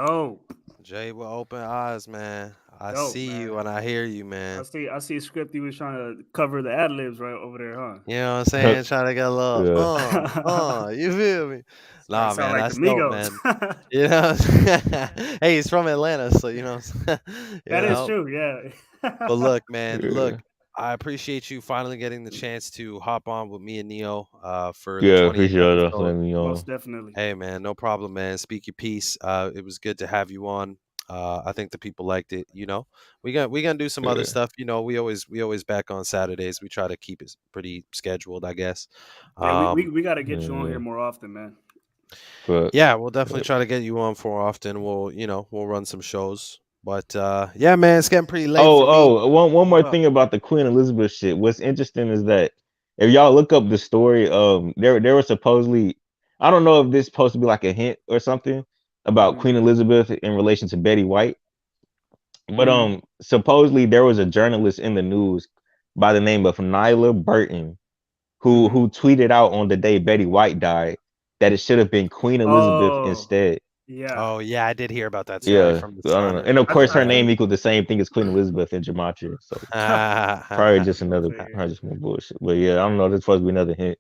Dope. Jay with open eyes, man. I Dope, see man. you and I hear you, I man. see a script he was trying to cover the ad libs right over there, huh? You know what I'm saying? Trying to get a little, you feel me? Nah, Sound man, like that's the dope, Migos. man. You know, hey, he's from Atlanta, so you know, That is true, yeah. But look, man, look, I appreciate you finally getting the chance to hop on with me and Neo for the 20th appreciate us episode. letting me on. Most definitely. Hey, man, no problem, man. Speak your piece. It was good to have you on. I think the people liked it. You know, we gonna do some other stuff. You know, we always back on Saturdays. We try to keep it pretty scheduled, I guess. Yeah, we got to get you on here more often, man. Yeah, we'll definitely try to get you on more often. We'll run some shows. But yeah, man, it's getting pretty late for me. One more thing about the Queen Elizabeth shit. What's interesting is that if y'all look up the story, there was supposedly, I don't know if this is supposed to be like a hint or something about Queen Elizabeth in relation to Betty White, but supposedly there was a journalist in the news by the name of Nyla Burton who tweeted out on the day Betty White died that it should have been Queen Elizabeth instead. Yeah. Oh yeah, I did hear about that story from the I don't know. Sun. And of course, her name equaled the same thing as Queen Elizabeth in gematria. So probably just more bullshit. But yeah, I don't know. This supposed to be another hint.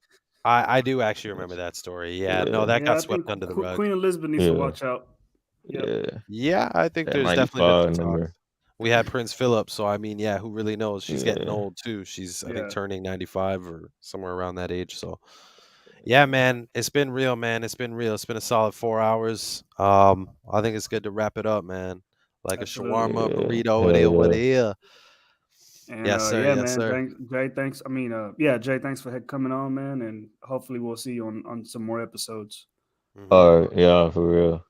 I do actually remember that story. Yeah, no, that got swept under the rug. Queen Elizabeth needs to watch out. Yeah, I think there's definitely been some talk. We had Prince Philip, so I mean, yeah, who really knows? She's getting old too. She's I think turning 95 or somewhere around that age. So yeah, man, it's been real, man. It's been real. It's been a solid 4 hours. I think it's good to wrap it up, man. Like a shawarma burrito with here. And Yes, sir. yeah, Yes, man. sir. Thanks, Jay. Thanks. I mean, Jay, thanks for coming on, man. And hopefully we'll see you on some more episodes. Yeah, for real.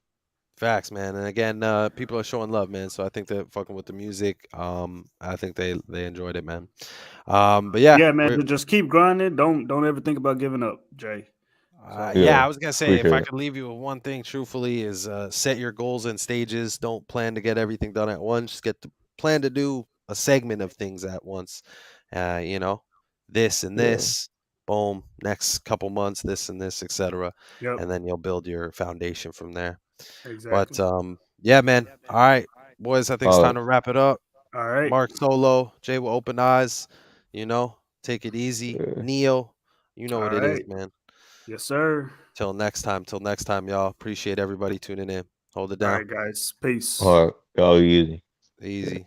Facts, man. And again, people are showing love, man. So I think they're fucking with the music. I think they enjoyed it, man. But yeah, man. Just keep grinding. Don't ever think about giving up, Jay. Yeah, I was gonna say if I could leave you with one thing, truthfully, is set your goals in stages. Don't plan to get everything done at once. Just get the plan to do a segment of things at once. You know, this and this. Boom. Next couple months, this and this, etc. And then you'll build your foundation from there. Exactly. But yeah, man. All right, boys. I think it's time to wrap it up. All right. Mark Solo, Jay with open eyes. You know, take it easy. Neo, you know what it is, man. Yes, sir. Till next time, y'all. Appreciate everybody tuning in. Hold it down. All right, guys. Peace. All right, y'all easy. Easy.